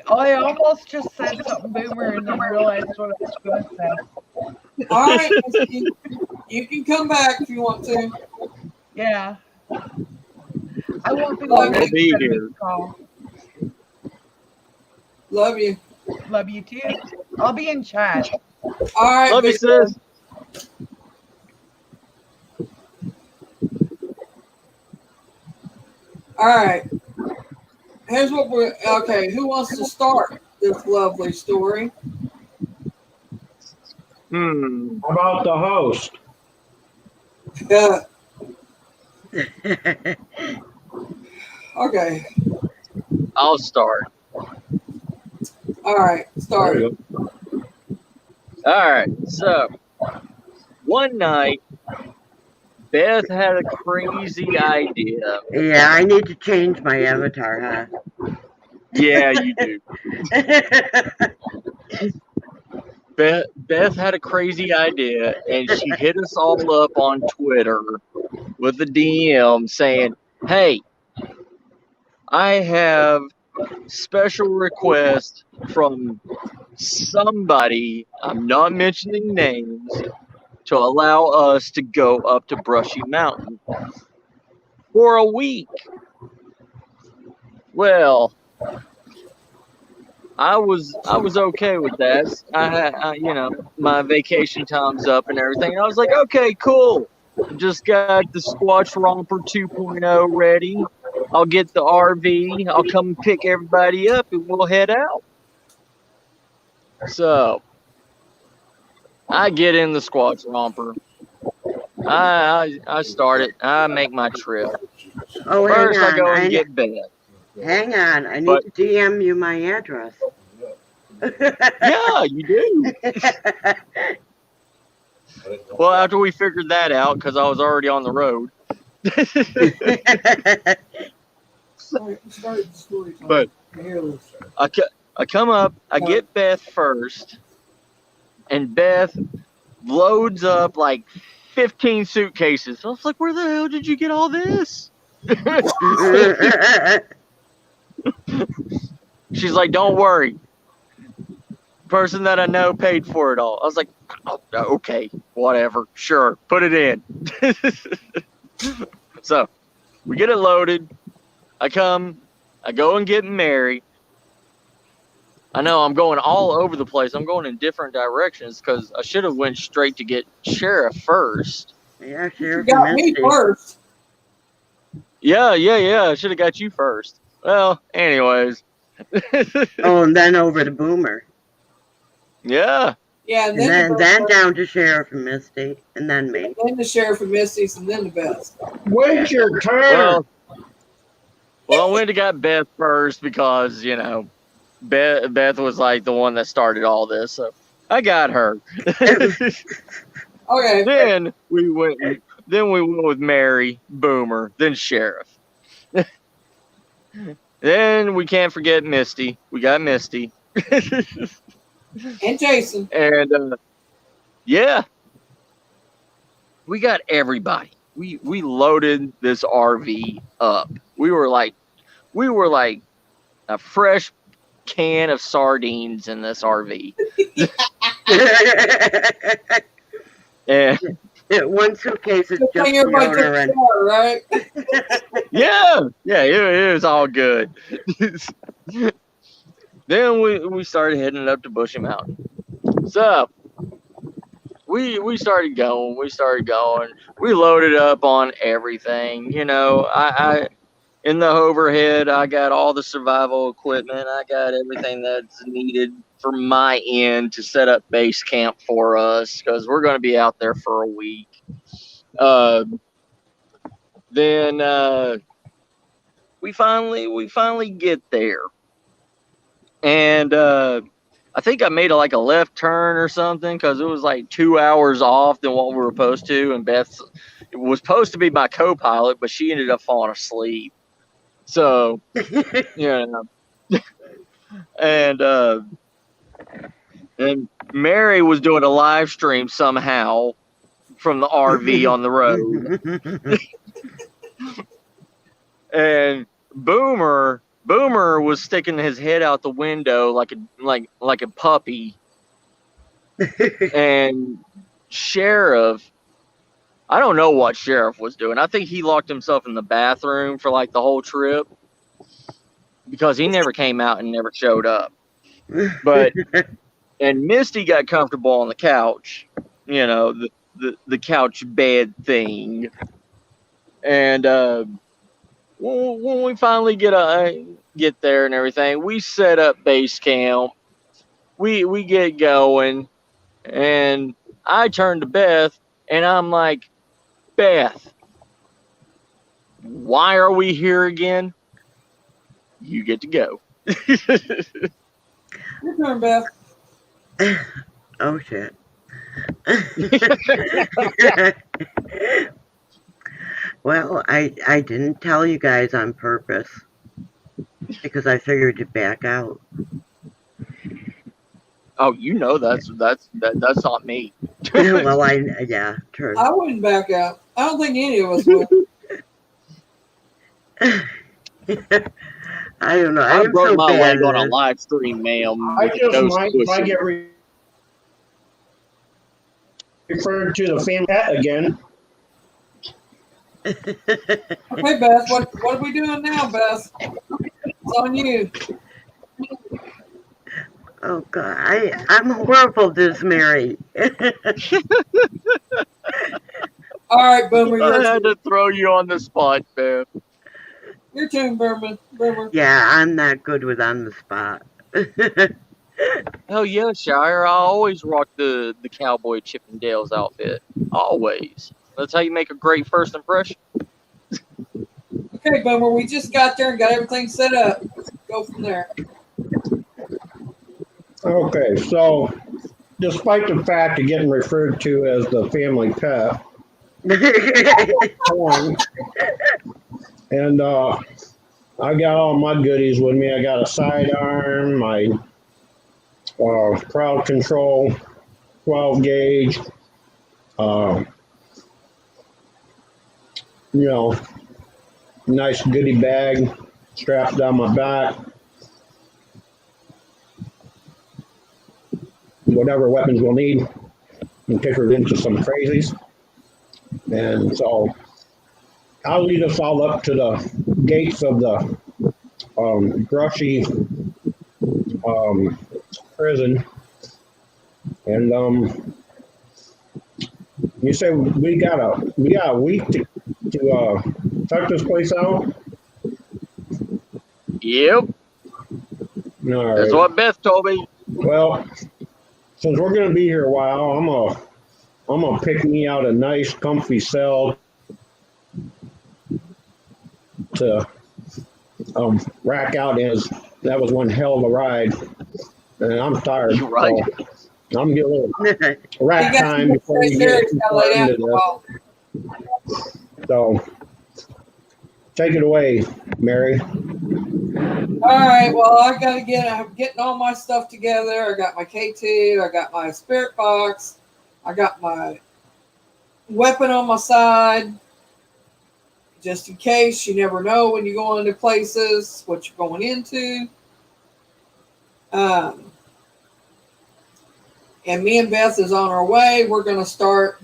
I almost just said something boomer and then realized what I was gonna say. All right, Misty. You can come back if you want to. Yeah. I won't be Love long. I'll I be said here. this call. Love you. Love you too. I'll be in chat. All right, Love you, big girl. sis. All right. Here's what we're okay. Who wants to start this lovely story? Hmm. How about the host? Yeah. Okay. I'll start. All right. Start. There you All right. So one night, Beth had a crazy idea. Yeah, I need to change my avatar, Yeah, you do. huh? Beth had a crazy idea, and she hit us all up on Twitter with a DM saying, "Hey, I have special request from somebody, I'm not mentioning names, to allow us to go up to Brushy Mountain for a week." Well, I was okay with that. You know, my vacation time's up and everything. And I was like, okay, cool. Just got the Squatch Romper 2.0 ready. I'll get the RV. I'll come pick everybody up and we'll head out. So I get in the Squatch Romper. I start it. I make my trip. Oh, First, I hang go on. and get Beth. Hang on. I need But- to DM you my address. Yeah, you do. Well, after we figured that out, because I was already on the road. Start the story time. But Here, let's- I come up, I get Beth first, and Beth loads up like 15 suitcases. I was like, where the hell did you get all this? She's like, don't worry. Person that I know paid for it all. I was like, oh, okay, whatever, sure, put it in. So we get it loaded. I go and get Mary. I know I'm going all over the place. I'm going in different directions because I should have went straight to get Sheriff first. Yeah, You Sheriff got me Misty. first. Yeah. I should have got you first. Well, anyways. Oh, and then over to Boomer. Yeah. Yeah, and And then, then down to Sheriff Misty. And then me. and then the sheriff and Misty's, and then the best. go. Wait your turn. Well, I went and got Beth first because, you know, Beth was like the one that started all this. So I got her. Okay. Then we went with Mary, Boomer, then Sheriff. Then we can't forget Misty. We got Misty. And Jason. And yeah, we got everybody. We loaded this RV up. We were like a fresh can of sardines in this RV. And One suitcase is Good just thing everybody took deodorant. the car, right? yeah, it was all good. Then we started heading up to Bushy Mountain. So we started going. We loaded up on everything. You know, I in the overhead, I got all the survival equipment. I got everything that's needed for my end to set up base camp for us because we're going to be out there for a week. Then we finally get there, and I think I made like a left turn or something because it was like 2 hours off than what we were supposed to, and Beth was supposed to be my co-pilot, but she ended up falling asleep. So, you know, and Mary was doing a live stream somehow from the RV on the road, and Boomer was sticking his head out the window like a puppy, and Sheriff, I don't know what Sheriff was doing. I think he locked himself in the bathroom for like the whole trip because he never came out and never showed up. But and Misty got comfortable on the couch, you know, the couch bed thing. And when we finally get there and everything, we set up base camp. We get going, and I turn to Beth, and I'm like, Beth, why are we here again? You get to go. Your turn, Beth. Oh shit. Well, I didn't tell you guys on purpose because I figured you'd back out. Oh, you know that's not me. Well, yeah, true. I wouldn't back out. I don't think any of us would. I don't know. I am broke so my bad leg on at a it. live stream, ma'am. I with a just ghost might pushing. get referred to the family pet again. Okay, Beth, what are we doing now, Beth? It's on you. Oh God, I'm horrible, this Mary. All right, Boomer, I your had turn. to throw you on the spot, Beth. Your turn, Boomer. Yeah, I'm not good with on the spot. Hell yeah, Shire. I always rock the cowboy Chippendales outfit. Always. That's how you make a great first impression. Okay, Boomer, we just got there and got everything set up. Let's go from there. Okay, so despite the fact of getting referred to as the family pet, and I got all my goodies with me. I got a sidearm, my crowd control 12 gauge, you know, nice goodie bag strapped down my back. Whatever weapons we'll need and kick her into some crazies. And so I'll lead us all up to the gates of the brushy prison. And you say we got a week to check this place out. Yep. All That's right. what Beth told me. Well, since we're gonna be here a while, I'm gonna pick me out a nice, comfy cell to rack out. As that was one hell of a ride, and I'm tired. You're right. So I'm getting a little rack You got time some before we fresh get air, too gotta far lay down into for a while. this. So take it away, Mary. All right, well, I'm getting all my stuff together. I got my K2, I got my spirit box, I got my weapon on my side, just in case. You never know when you go into places, what you're going into. And me and Beth is on our way. We're gonna start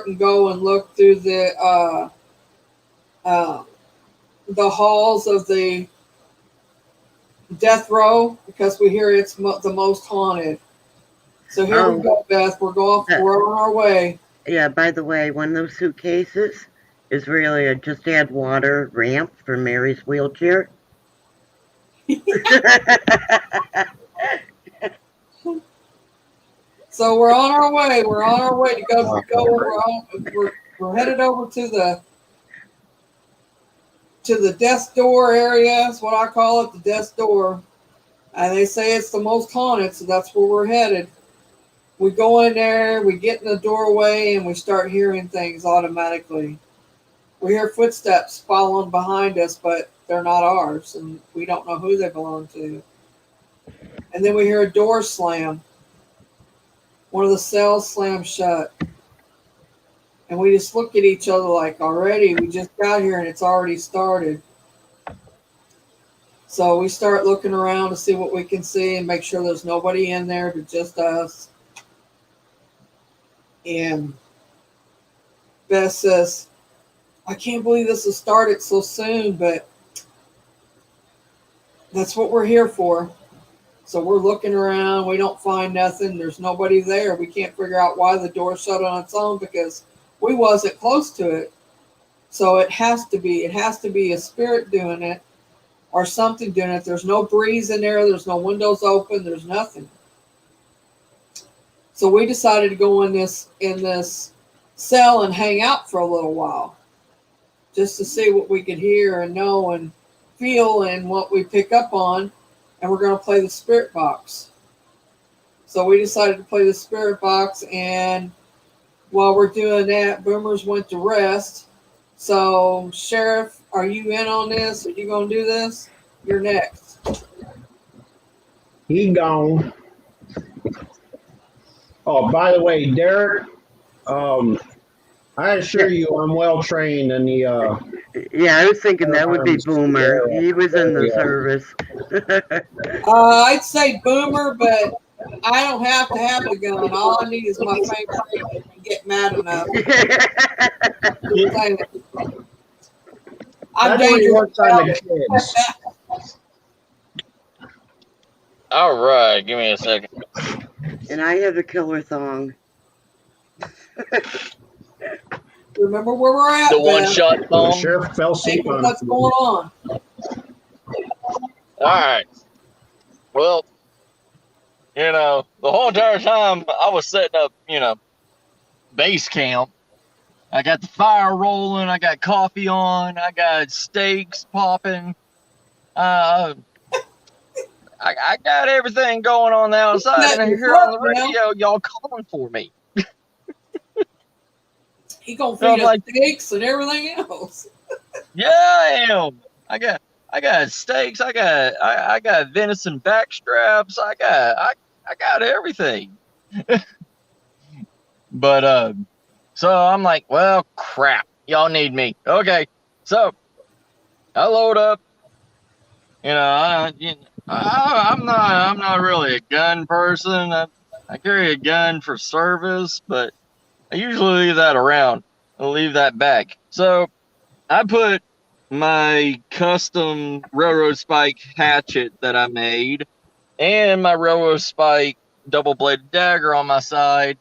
and go and look through the halls of the death row because we hear it's the most haunted. So here we go, Beth. We're on our way. Yeah, by the way, one of those suitcases is really a just add water ramp for Mary's wheelchair. So we're on our way. We're on our way to go. We're headed over to the death door area. That's what I call it, the death door. And they say it's the most haunted, so that's where we're headed. We go in there, we get in the doorway, and we start hearing things automatically. We hear footsteps following behind us, but they're not ours, and we don't know who they belong to. And then we hear a door slam. One of the cells slam shut. And we just look at each other like, already, we just got here and it's already started. So we start looking around to see what we can see and make sure there's nobody in there but just us. And Beth says, I can't believe this has started so soon, but that's what we're here for. So we're looking around. We don't find nothing. There's nobody there. We can't figure out why the door shut on its own because we wasn't close to it. So it has to be a spirit doing it or something doing it. There's no breeze in there. There's no windows open. There's nothing. So we decided to go in this cell and hang out for a little while just to see what we could hear and know and feel and what we pick up on. And we're going to play the spirit box. So we decided to play the spirit box, and while we're doing that, Boomers went to rest. So, Sheriff, are you in on this? Are you going to do this? You're next. He gone. Oh, by the way, Derek, I assure you I'm well trained in the Yeah, I was thinking that would be Boomer. He was in the service. I'd say Boomer, but I don't have to have the gun. All I need is my finger and get mad enough. I'm dangerous without it. All right, give me a second. And I have a killer thong. Remember where we're at, The Beth. one-shot The phone. sheriff fell Think asleep of on what's going on. All right. Well, the whole entire time I was setting up, base camp. I got the fire rolling. I got coffee on. I got steaks popping. I got everything going on the outside, and I hear on the radio y'all calling for me. He gonna feed us steaks and everything else. Yeah, I am. I got steaks. I got venison backstraps. I got everything. But so I'm like, well, crap. Y'all need me. Okay. So I load up. I'm not really a gun person. I carry a gun for service, but I usually leave that around. I'll leave that back. So I put my custom railroad spike hatchet that I made and my railroad spike double-bladed dagger on my side.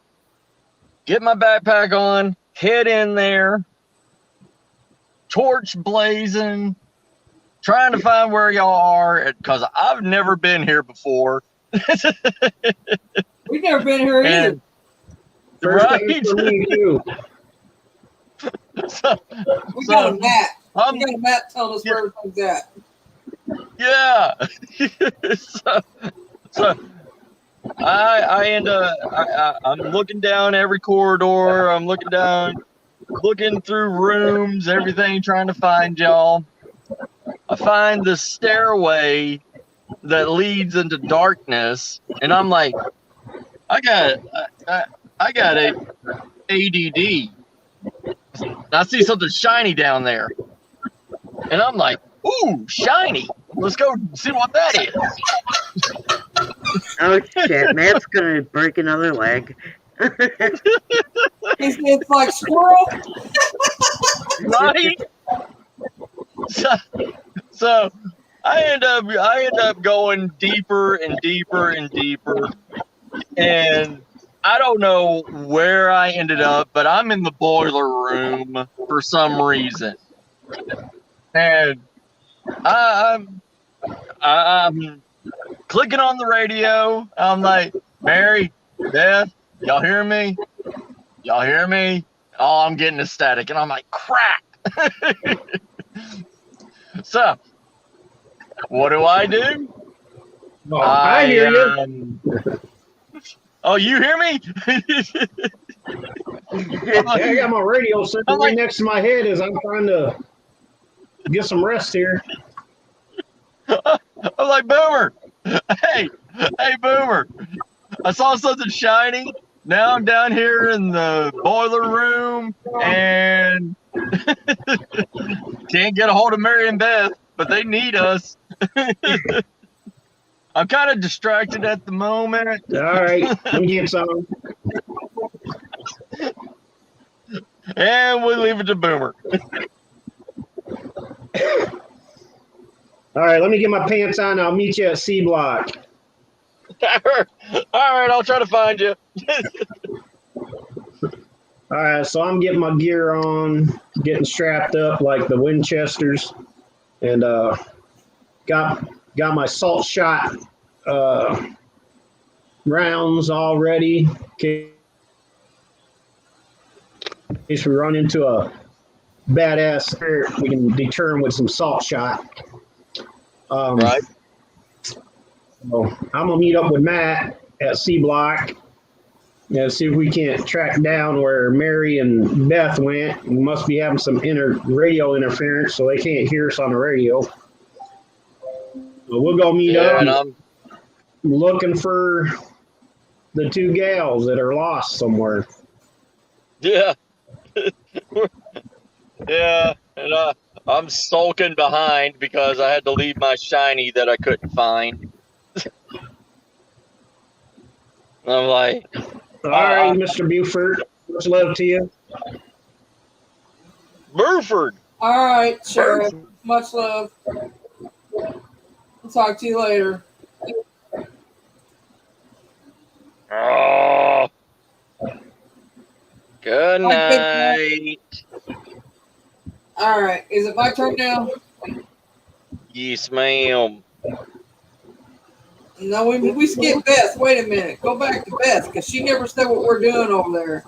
Get my backpack on, head in there, torch blazing, trying to find where y'all are because I've never been here before. We've never been here either. First time for me too. We got a map. We got a map telling us where everything's at. Yeah. so I end up. I'm looking down every corridor. I'm looking through rooms, everything, trying to find y'all. I find the stairway that leads into darkness, and I'm like, I got a ADD. I see something shiny down there, and I'm like, ooh, shiny. Let's go see what that is. Oh shit, Matt's gonna break another leg. It's like squirrel. Right? So I end up going deeper and deeper and deeper, and I don't know where I ended up, but I'm in the boiler room for some reason, and I'm clicking on the radio. I'm like, Mary, Beth, y'all hear me? Y'all hear me? Oh, I'm getting a static, and I'm like, crap. So, what do? Oh, I hear you. Oh, you hear me? Yeah, I got my radio sitting right next to my head as I'm trying to get some rest here. I'm like, Boomer, hey, Hey, Boomer, I saw something shiny. Now I'm down here in the boiler room and can't get a hold of Mary and Beth, but they need us. I'm kind of distracted at the moment. All right, let me get some. And we leave it to Boomer. All right, let me get my pants on. I'll meet you at C Block. All right, I'll try to find you. All right, so I'm getting my gear on, getting strapped up like the Winchesters, and got my salt shot rounds all ready in case we run into a badass spirit. We can deter him with some salt shot. Right. So I'm gonna meet up with Matt at C Block. See if we can't track down where Mary and Beth went. We must be having some radio interference, so they can't hear us on the radio. So we'll go meet up. And I'm looking for the two gals that are lost somewhere. yeah, yeah, and I'm sulking behind because I had to leave my shiny that I couldn't find. I'm like, All right, Mr. Buford. Much love to you. Burford. All right, Sheriff. Much love. I'll talk to you later. Oh, good night. All right, is it my turn now? Yes, ma'am. No, we skipped Beth. Wait a minute. Go back to Beth because she never said what we're doing over there.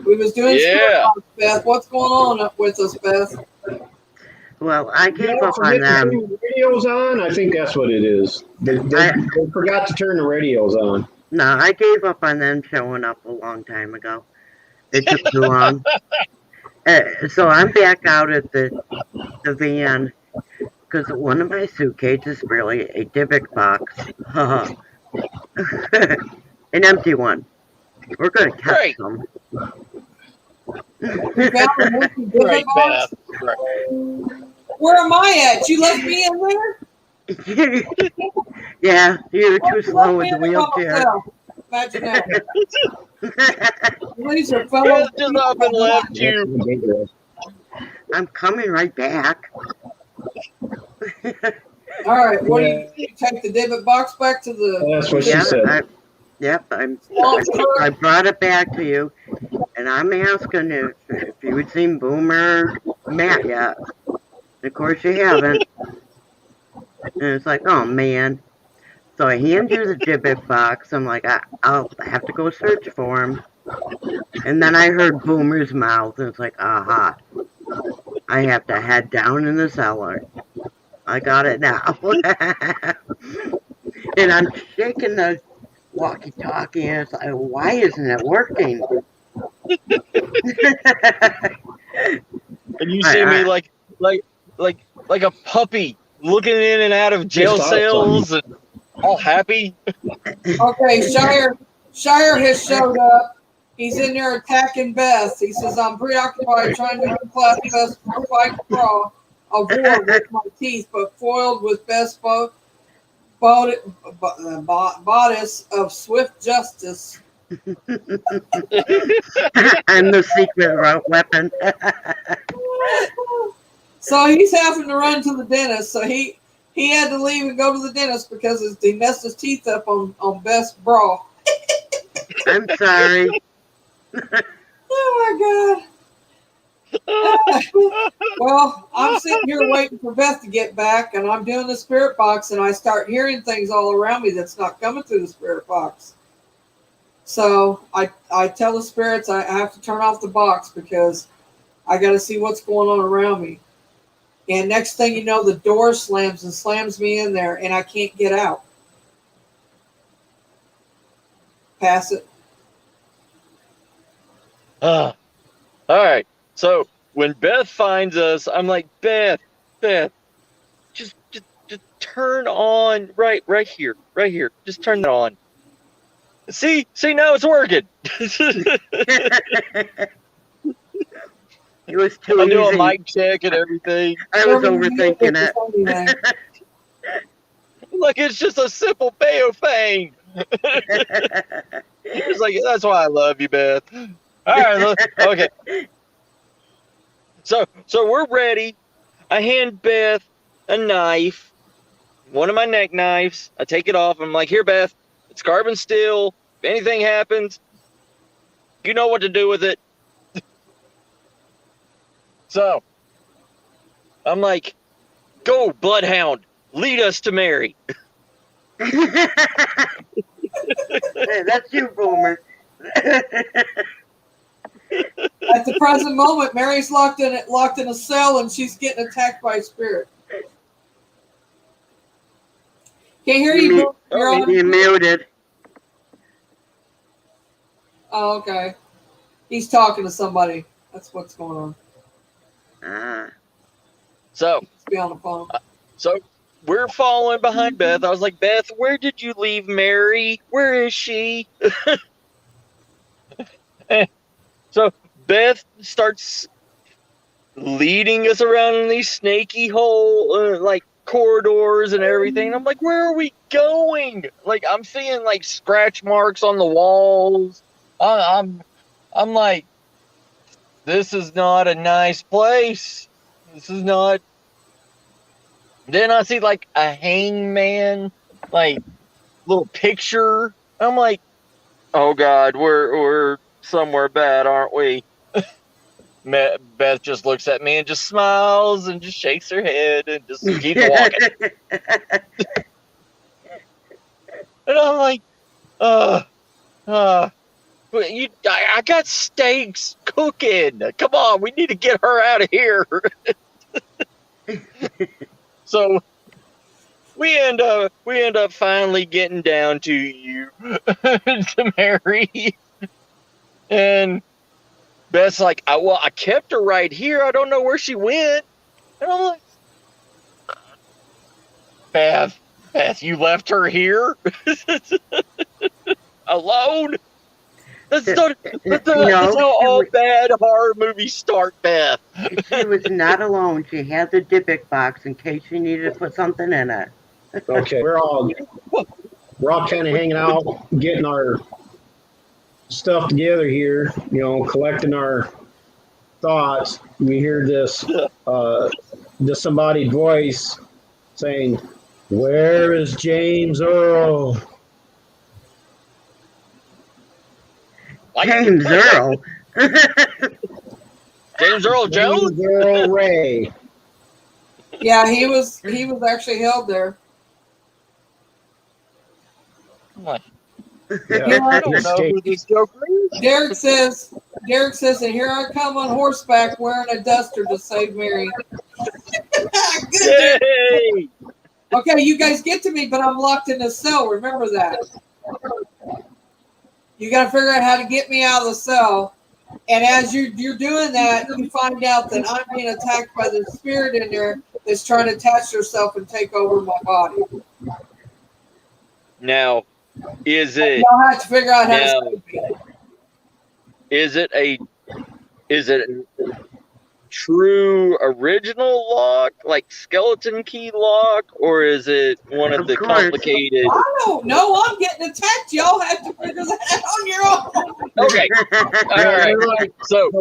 We was doing Yeah. stuff, Beth. What's going on up with us, Beth? Well, I gave Yeah, up for on getting them. the radios on. I think that's what it is. They forgot to turn the radios on. No, I gave up on them showing up a long time ago. It took too long. So I'm back out at the van because one of my suitcases is really a Dybbuk box. An empty one. We're going to catch Great. some. We found an empty Great, Dybbuk box. Beth. Great. Where am I at? You left me in there? Yeah, you're too You slow left with me the in there by wheelchair. myself. Imagine that. These are fellow Beth just up and left you. I'm coming right back. All right, what do you take the Dybbuk box back to the? That's what she said. I brought it back to you, and I'm asking if you had seen Boomer Matt yet. Of course you haven't. And it's like, oh man. So I hand you the Dybbuk box. I'm like, I'll have to go search for him. And then I heard Boomer's mouth, and it's like, aha. I have to head down in the cellar. I got it now. And I'm shaking the walkie-talkie, and it's like, why isn't it working? And you see me like a puppy looking in and out of jail cells and all happy. Okay, Shire has showed up. He's in there attacking Beth. He says, I'm preoccupied trying to class Beth's fight crawl of war with my teeth, but foiled with Beth's bodice of swift justice. I'm the secret weapon. So he's having to run to the dentist. So he had to leave and go to the dentist because he messed his teeth up on Beth's bra. I'm sorry. Oh my God. Well, I'm sitting here waiting for Beth to get back, and I'm doing the spirit box, and I start hearing things all around me that's not coming through the spirit box. So I tell the spirits I have to turn off the box because I got to see what's going on around me. And next thing you know, the door slams me in there, and I can't get out. Pass it. All right. So when Beth finds us, I'm like, Beth, just just turn on right here. Just turn that on. See, now it's working. It was too I do a easy. mic check and everything. I was overthinking it. Like, it's just a simple Baofane. It's like, that's why I love you, Beth. All right, okay. So we're ready. I hand Beth a knife, one of my neck knives. I take it off. I'm like, here, Beth, it's carbon steel. If anything happens, you know what to do with it. So I'm like, go, Bloodhound, lead us to Mary. Hey, that's you, Boomer. At the present moment, Mary's locked in a cell and she's getting attacked by a spirit. Can't hear you. You're on. You're muted. Oh, okay. He's talking to somebody. That's what's going on. So be on the phone. So we're following behind Beth. I was like, Beth, where did you leave Mary? Where is she? So Beth starts leading us around in these snaky hole, like corridors and everything. I'm like, where are we going? Like, I'm seeing like scratch marks on the walls. I'm like, this is not a nice place. This is not. Then I see like a hangman, like little picture. I'm like, oh God, we're somewhere bad, aren't we? Beth just looks at me and just smiles and just shakes her head and just keeps walking. And I'm like, I got steaks cooking. Come on, we need to get her out of here. So we end up finally getting down to you, to Mary, and Beth's like, I kept her right here. I don't know where she went. And I'm like, Beth, you left her here alone. That's how all bad horror movies start, Beth. She was not alone. She had the Dybbuk box in case she needed to put something in it. Okay, we're all kind of hanging out, getting our stuff together here, collecting our thoughts. We hear this disembodied voice saying, "Where is James Earl?" James Earl. James Earl Jones? James Earl Ray. Yeah, he was actually held there. What? Yeah, I don't know who this joker is. Derek says, and here I come on horseback wearing a duster to save Mary. Good. Yay! Okay, you guys get to me, but I'm locked in a cell. Remember that. You got to figure out how to get me out of the cell. And as you're doing that, you find out that I'm being attacked by the spirit in there that's trying to attach herself and take over my body. Now, is it? Y'all have to figure out how to save me. Is it a true original lock, like skeleton key lock, or is it one of the complicated? I don't know. I'm getting attacked. Y'all have to figure that out on your own. Okay. All right. So the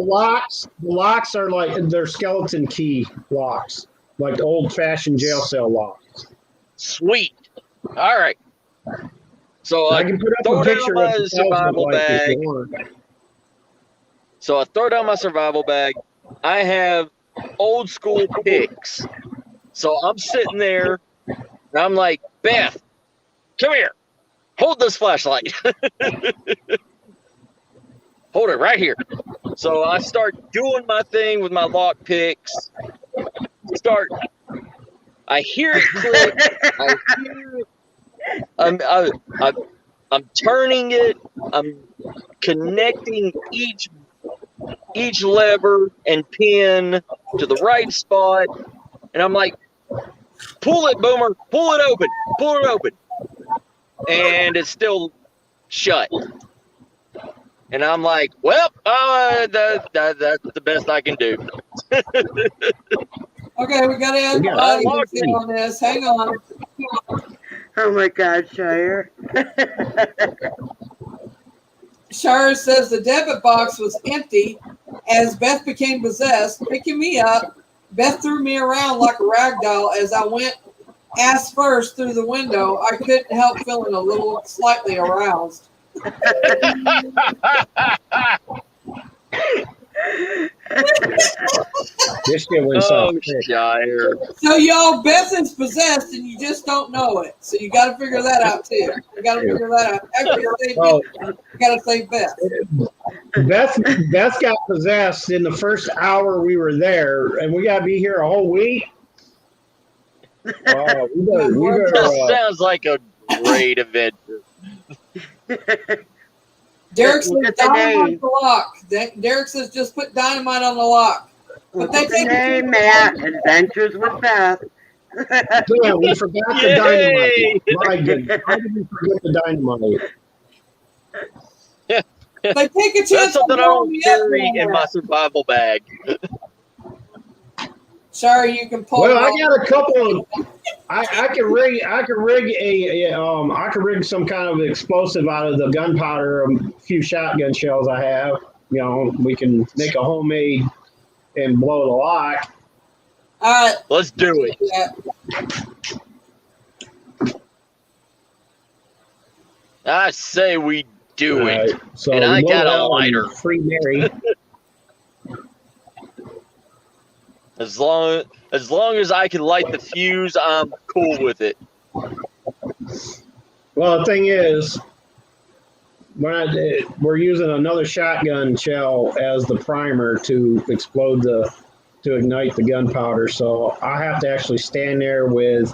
locks are like they're skeleton key locks, like old-fashioned jail cell locks. Sweet. All right. So I can put up a picture of the survival bag. So I throw down my survival bag. I have old school picks. So I'm sitting there and I'm like, Beth, come here. Hold this flashlight. Hold it right here. So I start doing my thing with my lock picks. I hear it click. I hear it. I'm turning it. I'm connecting each lever and pin to the right spot, and I'm like, pull it, Boomer, pull it open, and it's still shut. And I'm like, well, that's the best I can do. Okay, we got to end the audience here on this. Hang on. Oh my God, Shire. Shire says the debit box was empty as Beth became possessed. Picking me up, Beth threw me around like a rag doll as I went ass first through the window. I couldn't help feeling a little slightly aroused. This shit went Oh, south. Shire. So y'all, Beth is possessed and you just don't know it. So you got to figure that out too. You got to figure that out. Well, You got to say Beth. Beth got possessed in the first hour we were there, and we got to be here a whole week. That sounds like a great adventure. Derek says dynamite on the lock. Derek says just put dynamite on the lock. But they take Hey, Matt, Adventures with Beth. Yeah, we forgot the dynamite. My goodness. How did we forget the dynamite? They take a chance. That's something I don't carry in my that. survival bag. Sorry, you can pull. Well, I got a couple of. I can rig some kind of explosive out of the gunpowder, a few shotgun shells I have. You know, we can make a homemade and blow the lock. All right, let's do it. Yeah. I say we do it. Right, so and I got a lighter. Free Mary. As long as I can light the fuse, I'm cool with it. Well, the thing is, we're using another shotgun shell as the primer to explode to ignite the gunpowder. So I have to actually stand there with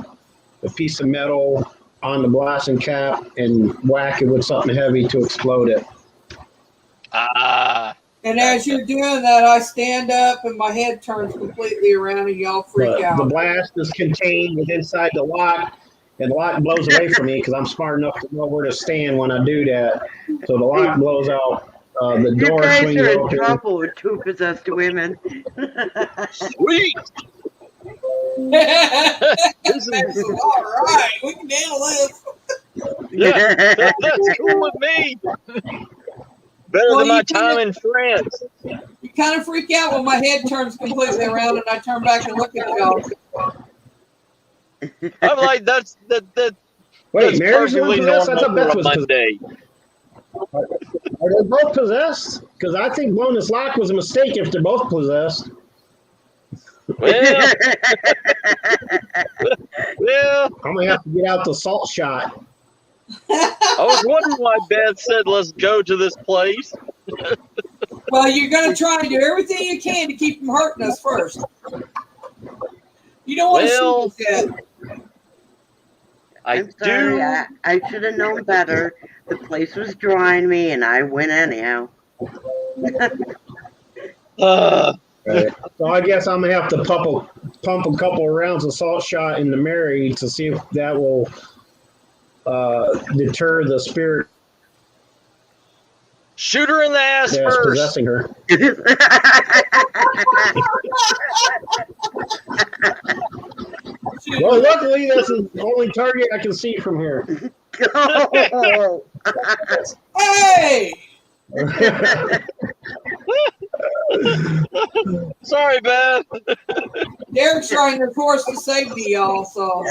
a piece of metal on the blasting cap and whack it with something heavy to explode it. And as you're doing that, I stand up and my head turns completely around and y'all freak out. The blast is contained within inside the lock, and the lock blows away from me because I'm smart enough to know where to stand when I do that. So the lock blows out. The door swings You guys are in open. trouble with two possessed women. Sweet! This is all right. We can handle this. Yeah, that's cool with me. Better than my time in France. You kind of freak out when my head turns completely around and I turn back and look at y'all. I'm like, that's Wait, that's Mary's perfectly possessed? I thought normal Beth for a was Monday. Are they both possessed? Because I think blowing this lock was a mistake if they're both possessed. Well, I'm gonna have to get out the salt shot. I was wondering why Beth said, let's go to this place. Well, you're going to try and do everything you can to keep them hurting us first. You don't want to see this yet. I'm sorry, I should have known better. The place was drawing me, and I went anyhow. Right. So I guess I'm gonna have to pump a couple of rounds of salt shot into Mary to see if that will deter the spirit. Shoot her in the ass that's first. Possessing her. Well, luckily that's the only target I can see from here. Go! Hey! Sorry, Beth. Derek's trying to force to safety, y'all, so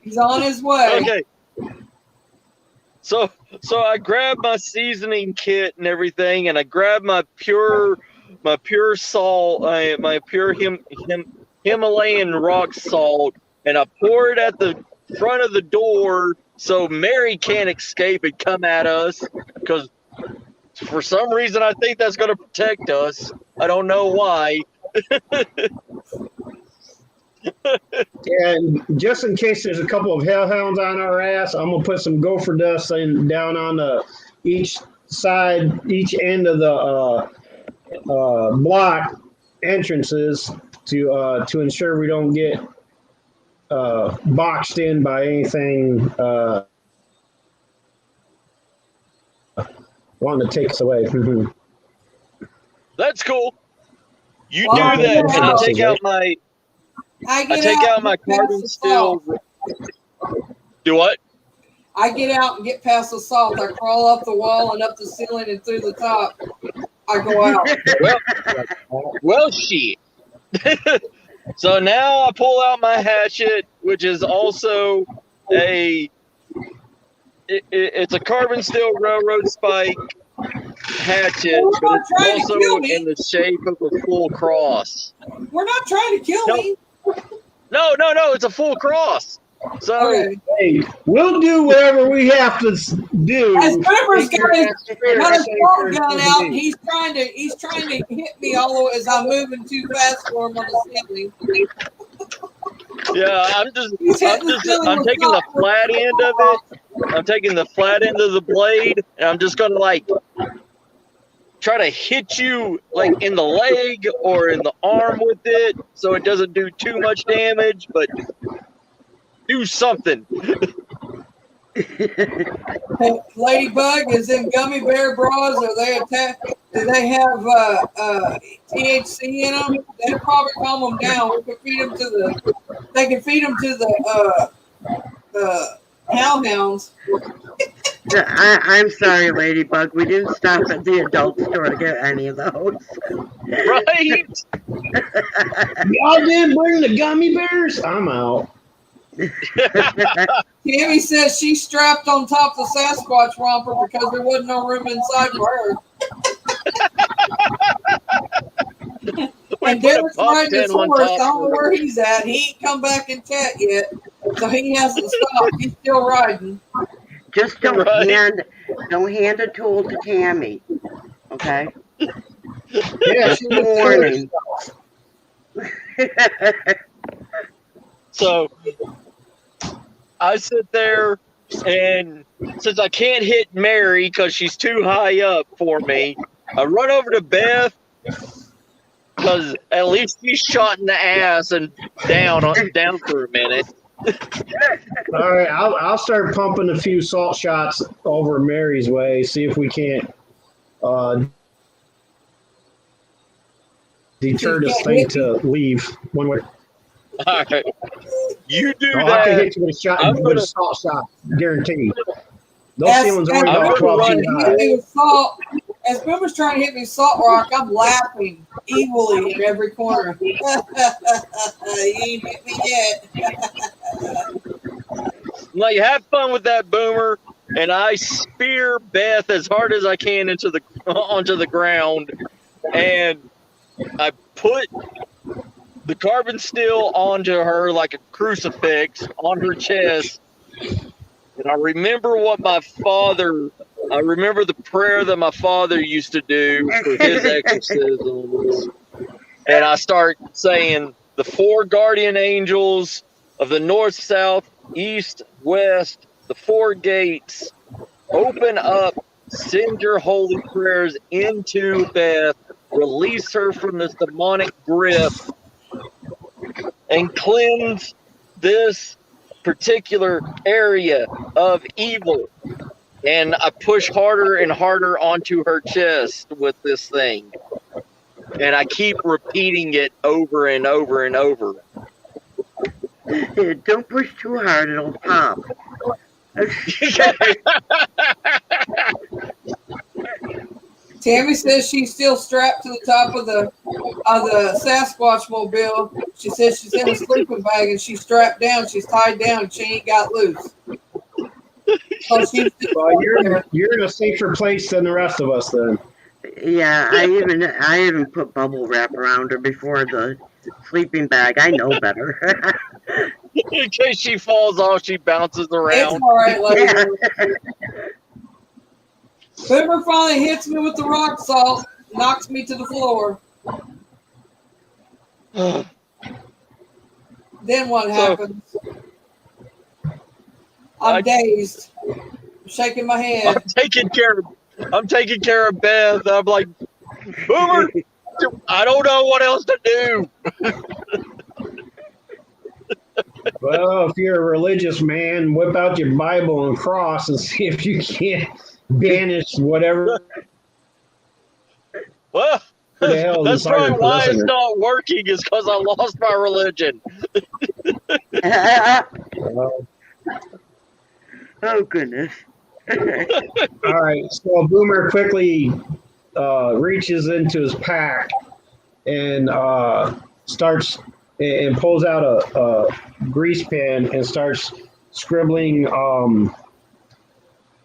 he's on his way. Okay. So I grabbed my seasoning kit and everything, and I grabbed my pure salt, my pure Himalayan rock salt, and I pour it at the front of the door so Mary can't escape and come at us, because for some reason I think that's going to protect us. I don't know why. And just in case there's a couple of hellhounds on our ass, I'm gonna put some gopher dust down on each end of the block, entrances to ensure we don't get boxed in by anything wanting to take us away. That's cool. You Well, do that, and I yeah. take out my I get take out and my get past carbon the steel. salt. Do what? I get out and get past the salt. I crawl up the wall and up the ceiling and through the top. I go out. Well, shit. So now I pull out my hatchet, which is also it's a carbon steel railroad spike hatchet, Well, but we're not it's trying to kill also me. in the shape of a full cross. We're not trying to kill me. No, it's a full cross. So Okay. Hey, we'll do whatever we have to do. As Boomer's got his Got shotgun out, and he's trying to hit me all the way as I'm moving too fast for him on the ceiling. yeah, I'm taking the flat end of it. I'm taking the flat end of the blade, and I'm just gonna like try to hit you like in the leg or in the arm with it, so it doesn't do too much damage, but do something. Ladybug, is in gummy bear bras? Are they attacked? Do they have THC in them? That'll probably calm them down. We can feed them to the. They can feed them to the hellhounds. I'm sorry, Ladybug. We didn't stop at the adult store to get any of those. Right? Y'all didn't bring the gummy bears? I'm out. Tammy says she's strapped on top of the Sasquatch romper because there wasn't no room inside for her. And Derek's riding his horse. I don't know where he's at. He ain't come back in chat yet, so he hasn't stopped. He's still riding. Just don't hand a tool to Tammy, okay? Yeah, Just a warning. So I sit there, and since I can't hit Mary because she's too high up for me, I run over to Beth because at least she's shot in the ass and down for a minute. All right, I'll start pumping a few salt shots over Mary's way. See if we can't deter this thing to leave one way. All right, you do I that. can hit you with a shot, with a salt shot, guaranteed. Those ceilings As only about 12 feet high. As Boomer's trying to hit me with salt rock, I'm laughing evilly in every corner. You ain't hit me yet. Like, have fun with that, Boomer. And I spear Beth as hard as I can onto the ground, and I put the carbon steel onto her like a crucifix on her chest. And I remember I remember the prayer that my father used to do for his exorcisms. And I start saying, the 4 guardian angels of the north, south, east, west, the 4 gates, open up, send your holy prayers into Beth, release her from this demonic grip, and cleanse this particular area of evil. And I push harder and harder onto her chest with this thing. And I keep repeating it over and over and over. Don't push too hard, it'll pop. Tammy says she's still strapped to the top of the Sasquatch mobile. She says she's in a sleeping bag and she's strapped down. She's tied down. She ain't got loose. So well, you're in a safer place than the rest of us, then. Yeah, I even put bubble wrap around her before the sleeping bag. I know better. In case she falls off, she bounces around. It's all right, later. Boomer finally hits me with the rock salt, knocks me to the floor. Then what happens? I'm dazed. I'm shaking my head. I'm taking care of Beth. I'm like, Boomer, I don't know what else to do. Well, if you're a religious man, whip out your Bible and cross and see if you can't banish whatever Well, the hell is that's inside probably her why possessing it's her. not working. Is because I lost my religion. Oh, goodness. All right, so Boomer quickly reaches into his pack and starts and pulls out a grease pen and starts scribbling. What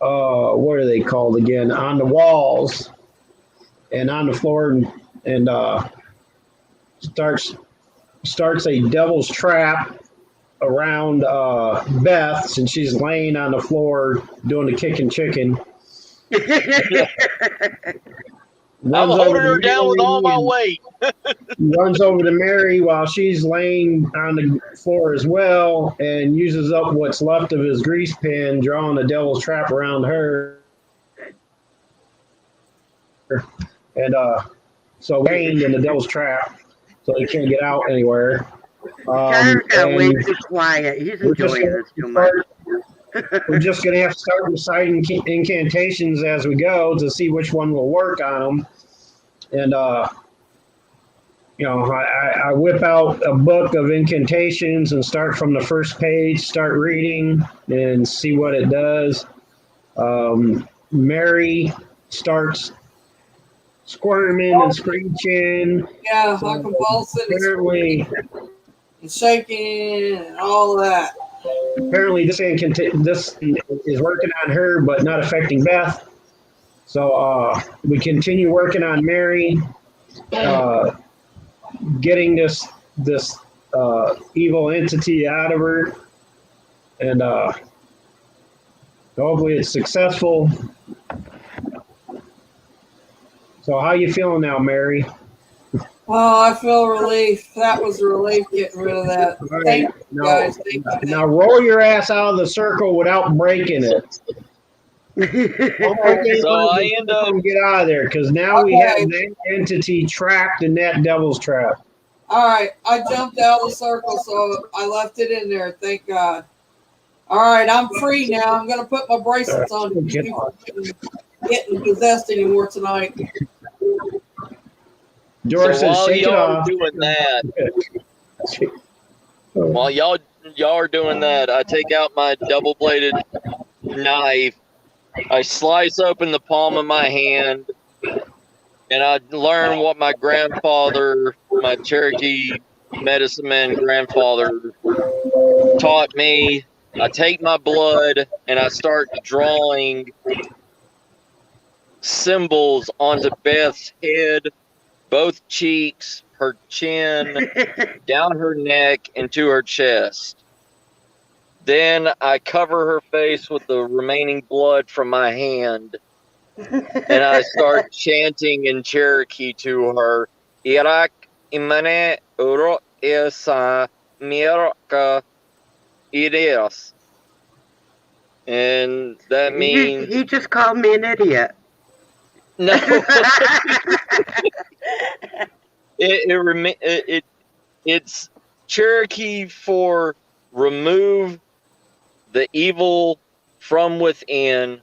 are they called again? On the walls and on the floor, and starts a devil's trap around Beth, since she's laying on the floor doing the kicking chicken. I'm holding her down with all my weight. Runs over to Mary while she's laying on the floor as well, and uses up what's left of his grease pen, drawing a devil's trap around her. And so gained in the devil's trap, so he can't get out anywhere. Tyler's got way And too quiet. He's we're just enjoying gonna this too much. we're just going to have to start reciting incantations as we go to see which one will work on them. And I whip out a book of incantations and start from the first page, start reading and see what it does. Mary starts squirming and screeching. Yeah, like convulsing Apparently, and shaking and all that. this is working on her, but not affecting Beth. So we continue working on Mary, getting this evil entity out of her, and hopefully it's successful. So how you feeling now, Mary? Oh, I feel relief. That was a relief getting rid of that. All right, Thank you, guys. Thank you. now roll your ass out of the circle without breaking it. So I end up. Get out of there, because now we have that entity trapped in that devil's trap. All right, I jumped out of the circle, so I left it in there. Thank God. All right, I'm free now. I'm going to put my bracelets on to keep me from getting possessed anymore tonight. George So says, while shake it y'all are off. doing that, while y'all are doing that, I take out my double-bladed knife. I slice open the palm of my hand, and I learn what my grandfather, my Cherokee medicine man grandfather, taught me. I take my blood and I start drawing symbols onto Beth's head, both cheeks, her chin, down her neck, and to her chest. Then I cover her face with the remaining blood from my hand, and I start chanting in Cherokee to her, Irak imane uro esa mirka ideas. And that means... He just called me an idiot. No. It's Cherokee for remove the evil from within,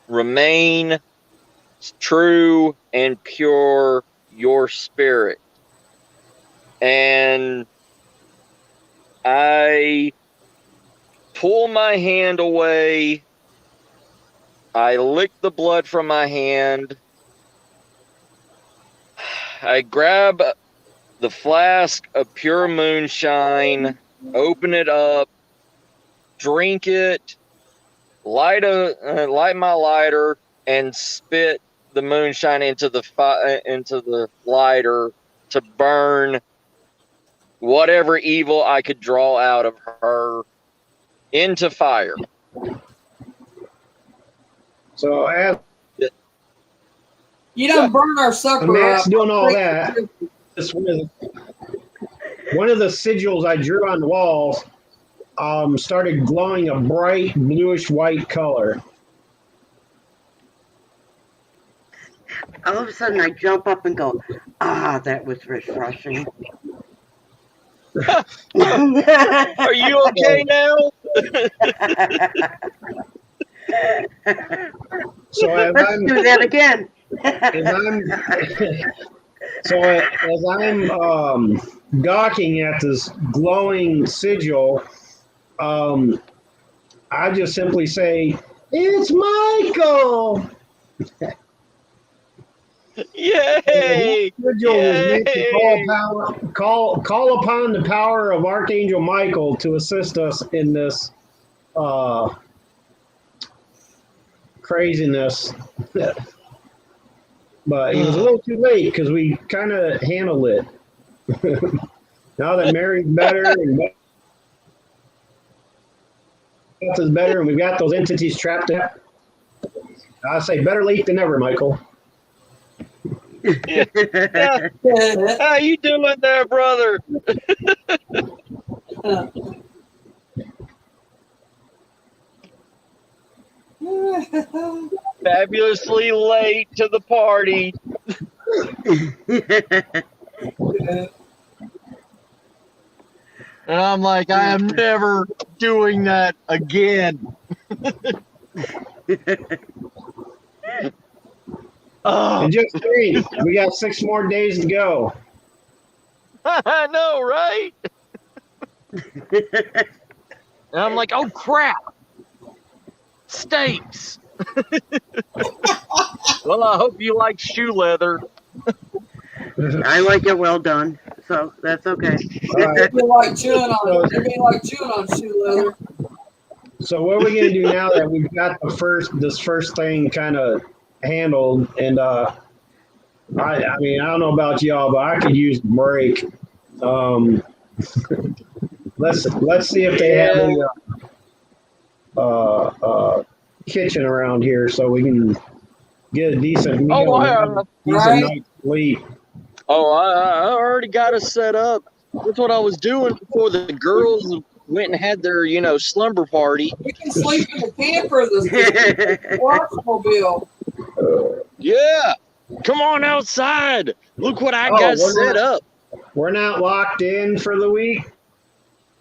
remain true and pure your spirit. And I pull my hand away. I lick the blood from my hand. I grab the flask of pure moonshine, open it up, drink it, light my lighter, and spit the moonshine into the lighter to burn whatever evil I could draw out of her into fire. So as You don't burn our supper Matt's up. doing all that, this one of the sigils I drew on the walls started glowing a bright bluish white color. all of a sudden I jump up and go, ah, that was refreshing. Are you okay now? So as Let's I'm, do that again. as I'm gawking at this glowing sigil, I just simply say, "It's Michael." Yay! Sigil was meant to Yay! call upon the power of Archangel Michael to assist us in this craziness. But he was a little too late because we kind of handled it. Now that Mary's better and Beth is better and we've got those entities trapped up, I say better late than never, Michael. Yeah. How you doing there, brother? Fabulously late to the party. And I'm like, I am never doing that again. Oh, And just think, we got 6 more days to go. I know, right? And I'm like, oh crap. Steaks. Well, I hope you like shoe leather. I like it well done, so that's okay. Alright. It'd be like chewing on shoe leather. So what are we gonna do now that we've got this first thing kind of handled? And I mean, I don't know about y'all, but I could use a break. Let's see if they have a kitchen around here so we can get a decent meal, decent night's sleep. Oh, I already got us set up. That's what I was doing before the girls went and had their, slumber party. We can sleep in the camper, the watchmobile. Yeah. Come on outside. Look what I got set up. We're not locked in for the week.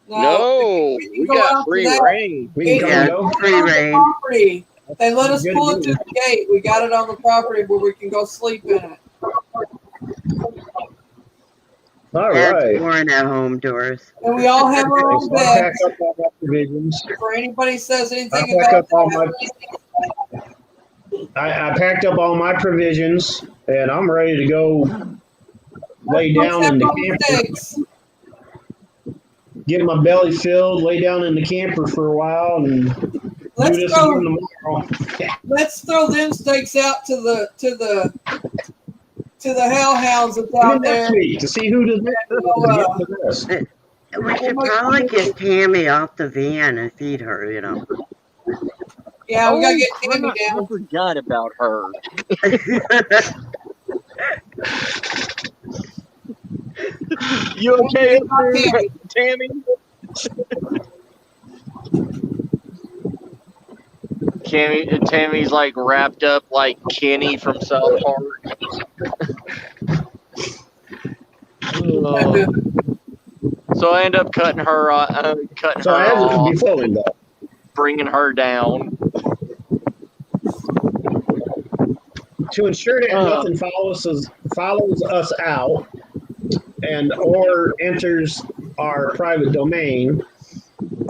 No, we got free reign. We can go. Free reign. Property. They let us pull it through the gate. We got it on the property where we can go sleep in it. All That's right. boring at home, Doris. And we all have our own So I pack beds. up all my provisions. Before anybody says I anything pack about up all that, I packed up all my provisions and I'm ready to go lay down in the camper. Get my belly filled, lay down in the camper for a while, and do this again tomorrow. Let's throw them steaks out to the hellhounds that's out there. Next week to see who does this. We should probably get Tammy off the van and feed her, Yeah, we gotta get Tammy I down. forgot about her. You okay, Tammy? Tammy's like wrapped up like Kenny from South Park. So I end up cutting her, off, bringing her down. To ensure that nothing follows us out and or enters our private domain,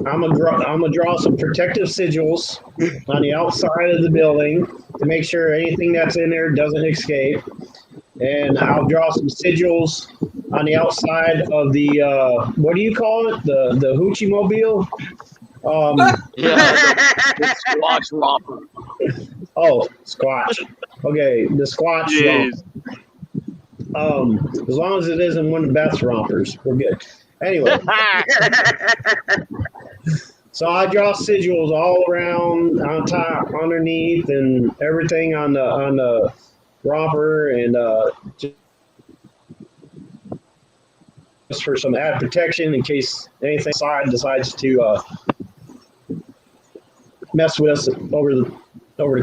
I'm gonna draw some protective sigils on the outside of the building to make sure anything that's in there doesn't escape. And I'll draw some sigils on the outside of the what do you call it? The hoochie mobile? Yeah, the squash romper. Oh, squatch. Okay, the squatch romper. As long as it isn't one of Beth's rompers, we're good. Anyway. So I draw sigils all around, on top, underneath, and everything on the romper, and just for some added protection in case anything inside decides to mess with us over the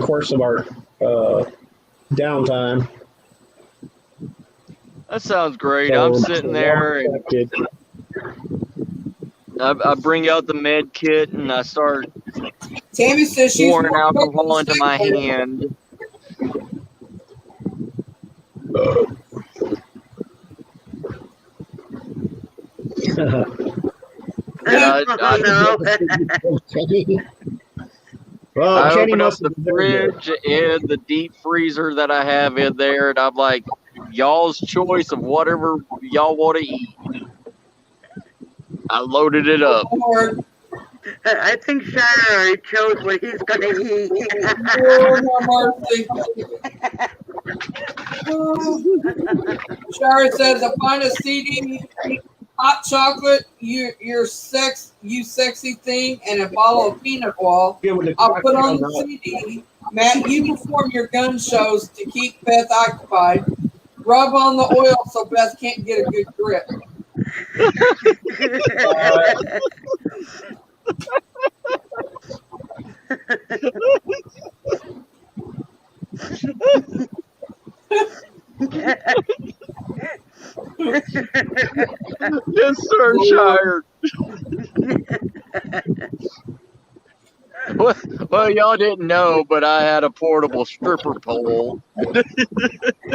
course of our downtime. That sounds great. So, I'm sitting there and accepted. I bring out the med kit and I start Tammy says she's pouring more alcohol into my sick. hand. I no. Well, I Kenny open up must the have been very good. fridge and the deep freezer that I have in there, and I'm like, y'all's choice of whatever y'all want to eat. I loaded it up. Lord, I think Shire already chose what he's going to eat. Lord have mercy. Shara says, I find a CD, hot chocolate, you sexy thing, and a bottle of peanut oil. Yeah, with the I'll put on the cocktail CD. Matt, you perform your gun shows to keep Beth occupied. Rub on the oil so Beth can't get a good grip. Yes, sir, Shire. Well, y'all didn't know, but I had a portable stripper pole.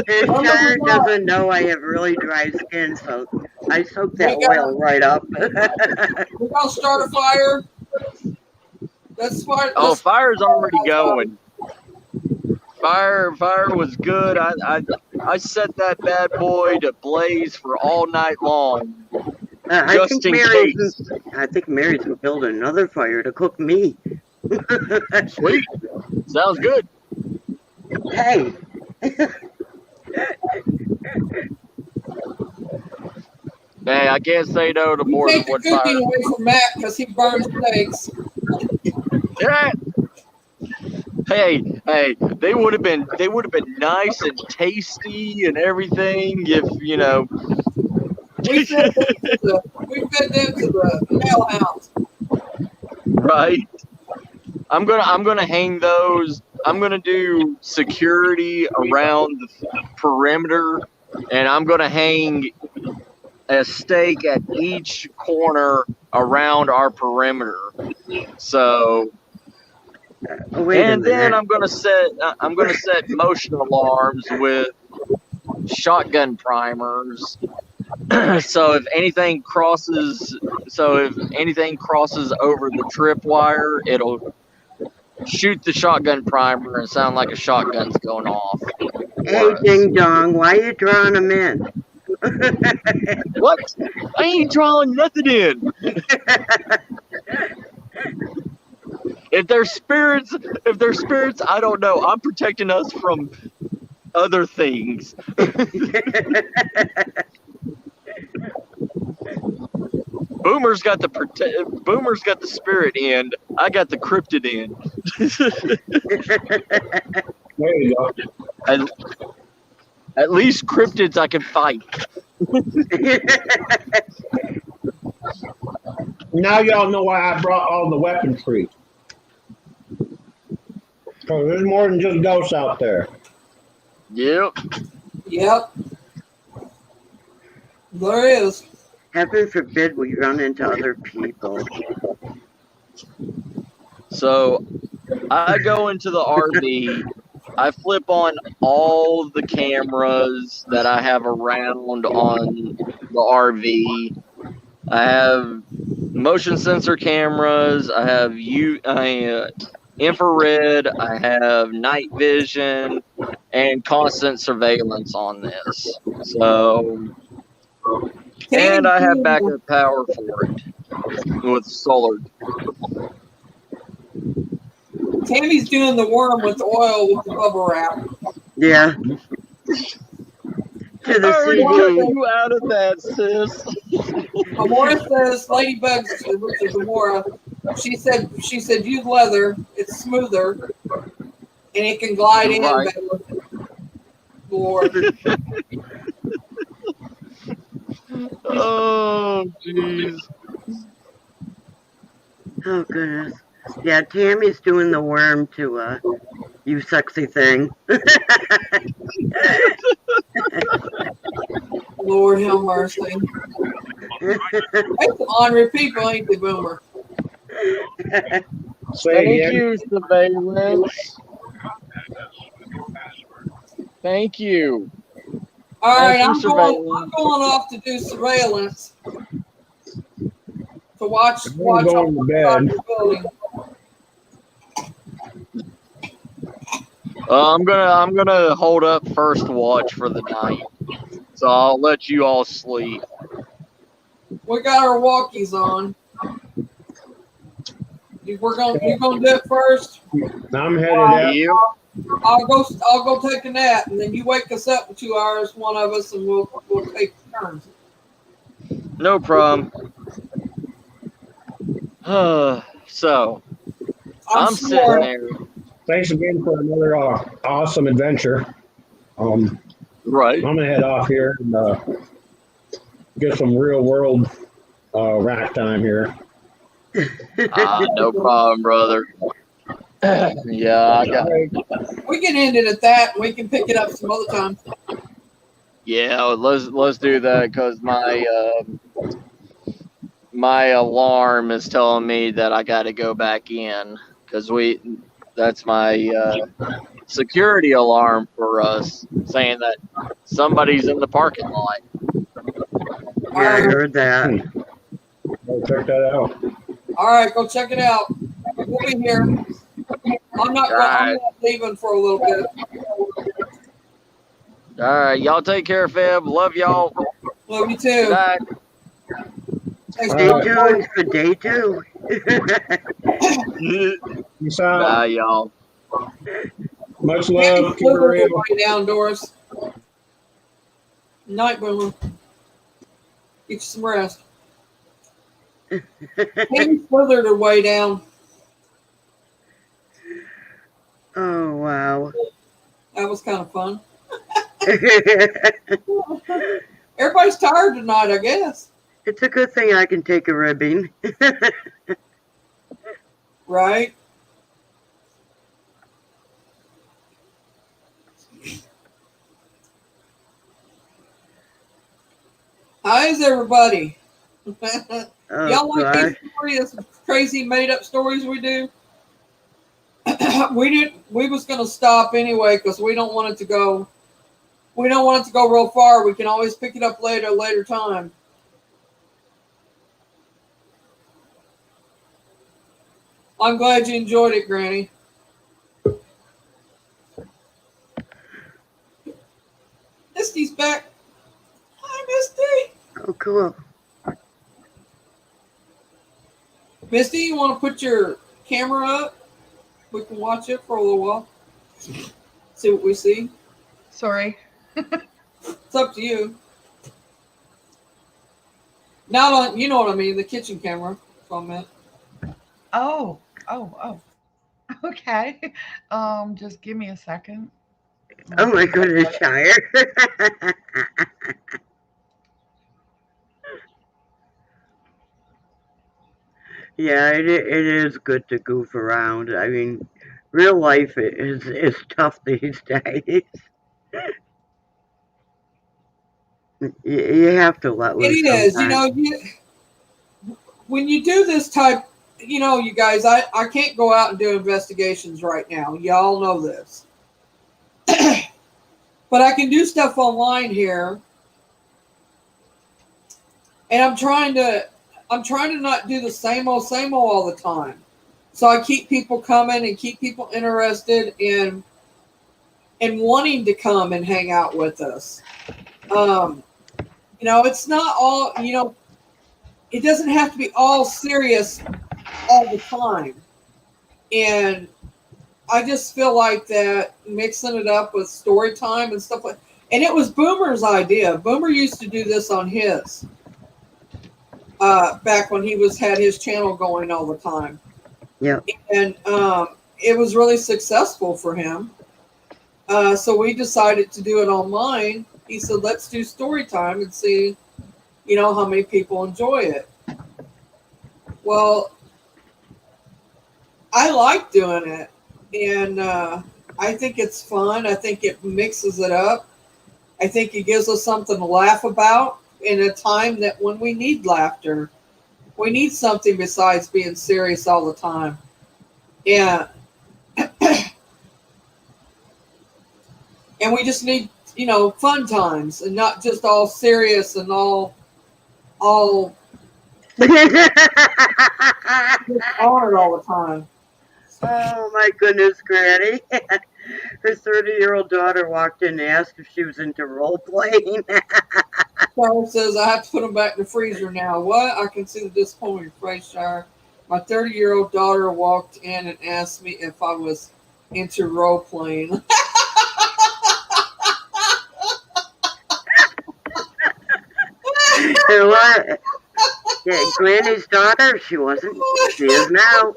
Shire doesn't know I have really dry skin, so I soak that oil right up. We're gonna start a fire. Let's start. Oh, fire's already going. Fire was good. I set that bad boy to blaze for all night long. I think Mary's will build another fire to cook me. Sweet. Sounds good. Hey. Hey, I can't say no to more than Take the one cooking fire. away from Matt because he burns steaks. Yeah. Hey, they would have been nice and tasty and everything if you know. We fed them to the mail house. Right. I'm gonna hang those. I'm gonna do security around the perimeter, and I'm gonna hang a stake at each corner around our perimeter. So, and then I'm gonna set motion alarms with shotgun primers. So if anything crosses over the tripwire, it'll shoot the shotgun primer and sound like a shotgun's going off. Hey, ding dong, why are you drawing them in? What? I ain't drawing nothing in. If they're spirits, I don't know. I'm protecting us from other things. Boomer's got the spirit end. I got the cryptid end. There you go. At least cryptids I can fight. Now y'all know why I brought all the weaponry. Because there's more than just ghosts out there. Yep. There is. Heaven forbid we run into other people. So I go into the RV. I flip on all the cameras that I have around on the RV. I have motion sensor cameras. I have infrared. I have night vision and constant surveillance on this. So, and I have backup power for it with solar. Tammy's doing the worm with the oil with the bubble wrap. Yeah. To the CD. You out of that, sis. Amora says, Ladybugs, which is Amora, she said use leather. It's smoother, and it can glide in better. Lord. Oh, jeez. Oh, goodness. Yeah, Tammy's doing the worm to you sexy thing. Lord have mercy. That's ornery people, ain't they, Boomer? Say Thank again. you, surveillance. Thank you. All right, Thank you, I'm going surveillance. off to do surveillance to watch I'm all going to inside bed. the building. I'm gonna hold up first watch for the night. So I'll let you all sleep. We got our walkies on. You're gonna do it first. I'm headed out. Yep. I'll go take a nap, and then you wake us up in 2 hours, one of us, and we'll take turns. No problem. So I'm sitting sure. there. Thanks again for another awesome adventure. Right. I'm gonna head off here and get some real world rack time here. No problem, brother. Yeah, I got. We can end it at that. And we can pick it up some other time. Yeah, let's do that because my alarm is telling me that I got to go back in because that's my security alarm for us saying that somebody's in the parking lot. Yeah, I heard that. Go check that out. All right, go check it out. We'll be here. I'm not leaving for a little bit. All right, y'all take care, Feb. Love y'all. Love you too. Good night. Stay tuned for day 2. Peace out. Bye, y'all. Much love. Keep it real. Way down, Doris. Night, Boomer. Get you some rest. Maybe slithered her way down. Oh, wow. That was kind of fun. Everybody's tired tonight, I guess. It's a good thing I can take a ribbing. Right? How is everybody? Y'all like these stories, crazy made-up stories we do? We was gonna stop anyway because we don't want it to go. We don't want it to go real far. We can always pick it up later time. I'm glad you enjoyed it, Granny. Misty's back. Hi, Misty. Oh, cool. Misty, you want to put your camera up? We can watch it for a little while. See what we see. Sorry. It's up to you. Not on, you know what I mean, the kitchen camera. That's what I meant. Oh. Okay. Just give me a second. Oh my goodness, Shire. Yeah, it is good to goof around. I mean, real life is tough these days. You have to let loose. It is. Sometimes. When you do this type, you guys, I can't go out and do investigations right now. Y'all know this. But I can do stuff online here. And I'm trying to not do the same old all the time. So I keep people coming and keep people interested in wanting to come and hang out with us. It's not all, it doesn't have to be all serious all the time. And I just feel like that mixing it up with story time and stuff and it was Boomer's idea. Boomer used to do this on his. Back when he had his channel going all the time. Yeah. And it was really successful for him. So we decided to do it online. He said, let's do story time and see, how many people enjoy it. Well, I like doing it. And I think it's fun. I think it mixes it up. I think it gives us something to laugh about in a time that when we need laughter. We need something besides being serious all the time. Yeah. And we just need, fun times and not just all serious and all oh hard all the time. my goodness, Granny. Her 30-year-old daughter walked in and asked if she was into role playing. Charlie says, I have to put them back in the freezer now. What? I can see the disappointment in your face, Shire. My 30-year-old daughter walked in and asked me if I was into role playing. What? Yeah, Granny's daughter? She wasn't. She is now.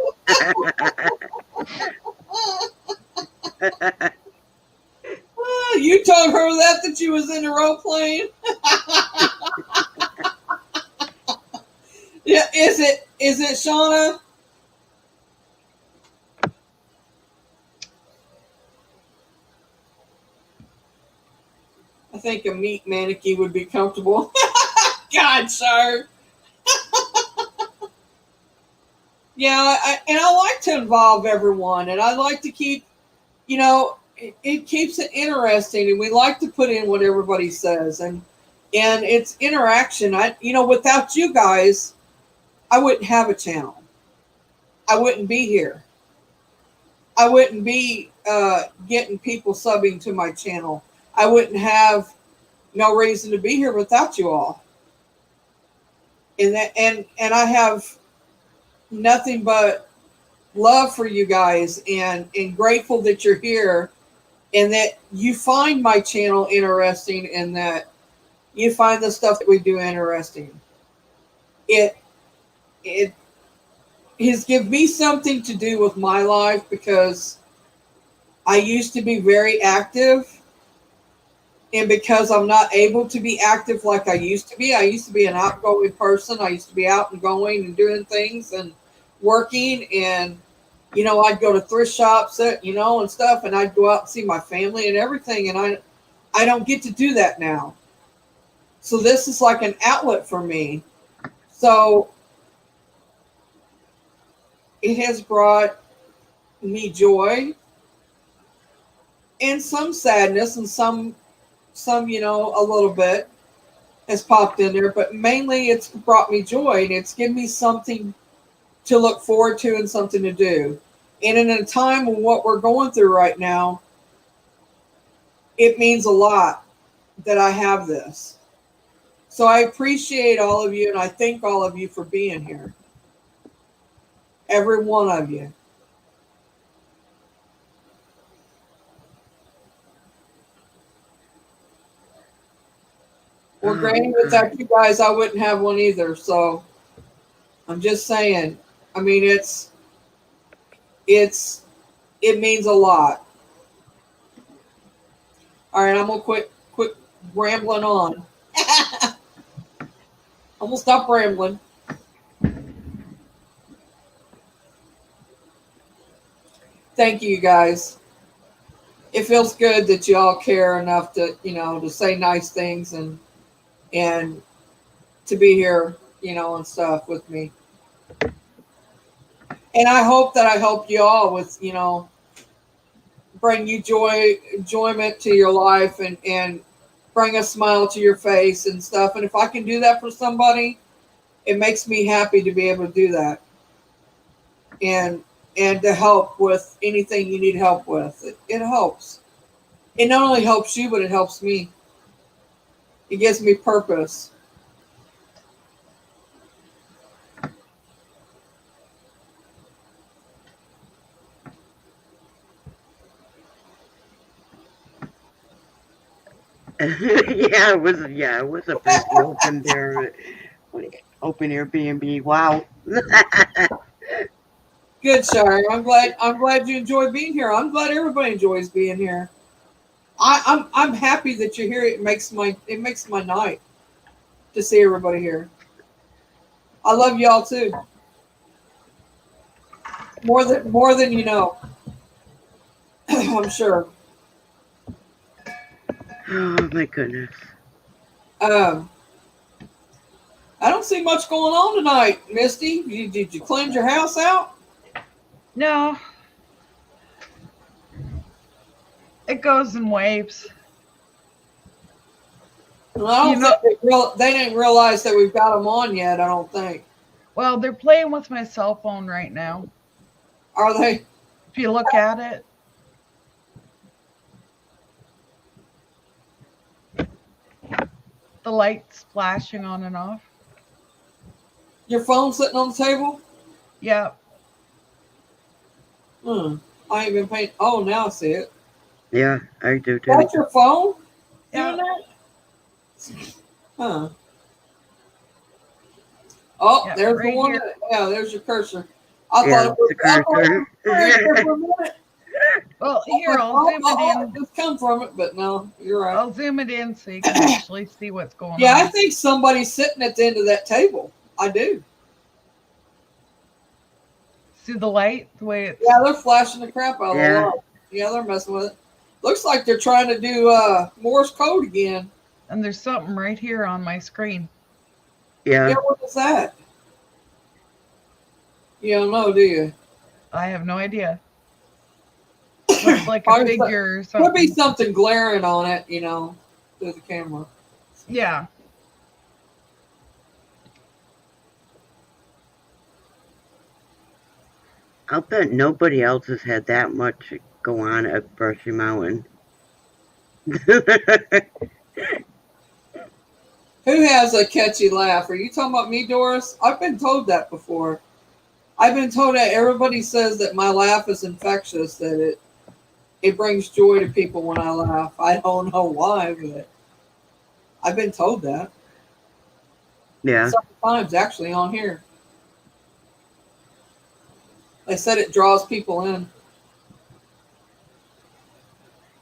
You told her that you was into role playing? Yeah, is it Shauna? I think a meat mannequin would be comfortable. God, sir. Yeah, I like to involve everyone, and I like to keep, it keeps it interesting, and we like to put in what everybody says, and it's interaction. Without you guys, I wouldn't have a channel. I wouldn't be here. I wouldn't be getting people subbing to my channel. I wouldn't have no reason to be here without you all. And I have nothing but love for you guys and grateful that you're here and that you find my channel interesting and that you find the stuff that we do interesting. It has given me something to do with my life because I used to be very active, and because I'm not able to be active like I used to be an outgoing person. I used to be out and going and doing things and working, and I'd go to thrift shops, and stuff, and I'd go out and see my family and everything, and I don't get to do that now. So this is like an outlet for me. So it has brought me joy and some sadness and some a little bit has popped in there, but mainly it's brought me joy and it's given me something to look forward to and something to do. And in a time of what we're going through right now, it means a lot that I have this. So I appreciate all of you and I thank all of you for being here. Every one of you. Well, Granny, without you guys, I wouldn't have one either. So I'm just saying, I mean, it means a lot. All right, I'm gonna quit rambling on. I'm gonna stop rambling. Thank you, guys. It feels good that you all care enough to, to say nice things and to be here, and stuff with me. And I hope that I helped you all with, bring you enjoyment to your life and bring a smile to your face and stuff. And if I can do that for somebody, it makes me happy to be able to do that. And to help with anything you need help with. It helps. It not only helps you, but it helps me. It gives me purpose. It was a big open there. Open Airbnb. Wow. Good, Shire. I'm glad you enjoy being here. I'm glad everybody enjoys being here. I'm happy that you're here. It makes my night to see everybody here. I love y'all too. More than you know. I'm sure. Oh my goodness. I don't see much going on tonight, Misty. Did you cleanse your house out? No, it goes in waves. Well, I don't think they didn't realize that we've got them on yet. I don't think. Well, they're playing with my cell phone right now. Are they? If you look at it, the light's flashing on and off. Your phone sitting on the table? Yeah. I ain't been paying. Oh, now I see it. Yeah, I do too. That's your phone? Yeah. Doing that? Huh. Oh, Yeah, there's right the one. here. Yeah, there's your cursor. I Yeah, thought it was the cursor. for a minute. Well, here, I'll zoom it in. Just come from it, but no, you're right. I'll zoom it in so you can actually see what's going Yeah, I on. think somebody's sitting at the end of that table. I do. See the light? The way it's... Yeah, they're flashing the crap out of the Yeah. light. Yeah, they're messing with it. Looks like they're trying to do Morse code again. And there's something right here on my screen. Yeah, Yeah. what is that? You don't know, do you? I have no idea. Looks like a Probably figure or Could be something. something glaring on it, through the camera. Yeah. I'll bet nobody else has had that much go on at Brushy Mountain. Who has a catchy laugh? Are you talking about me, Doris? I've been told that before. I've been told that everybody says that my laugh is infectious, that it brings joy to people when I laugh. I don't know why, but I've been told that. Yeah. Sometimes, actually, on here. They said it draws people in.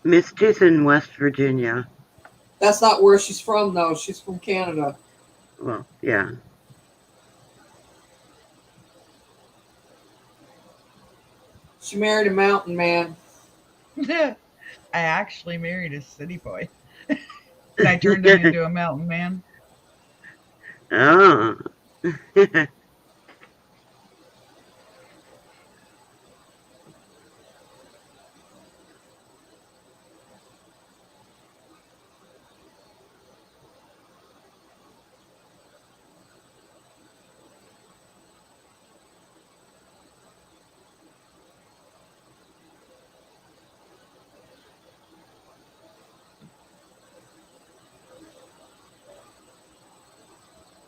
Misty's in West Virginia. That's not where she's from, though. She's from Canada. Well, yeah. She married a mountain man. I actually married a city boy. And I turned him into a mountain man. Oh.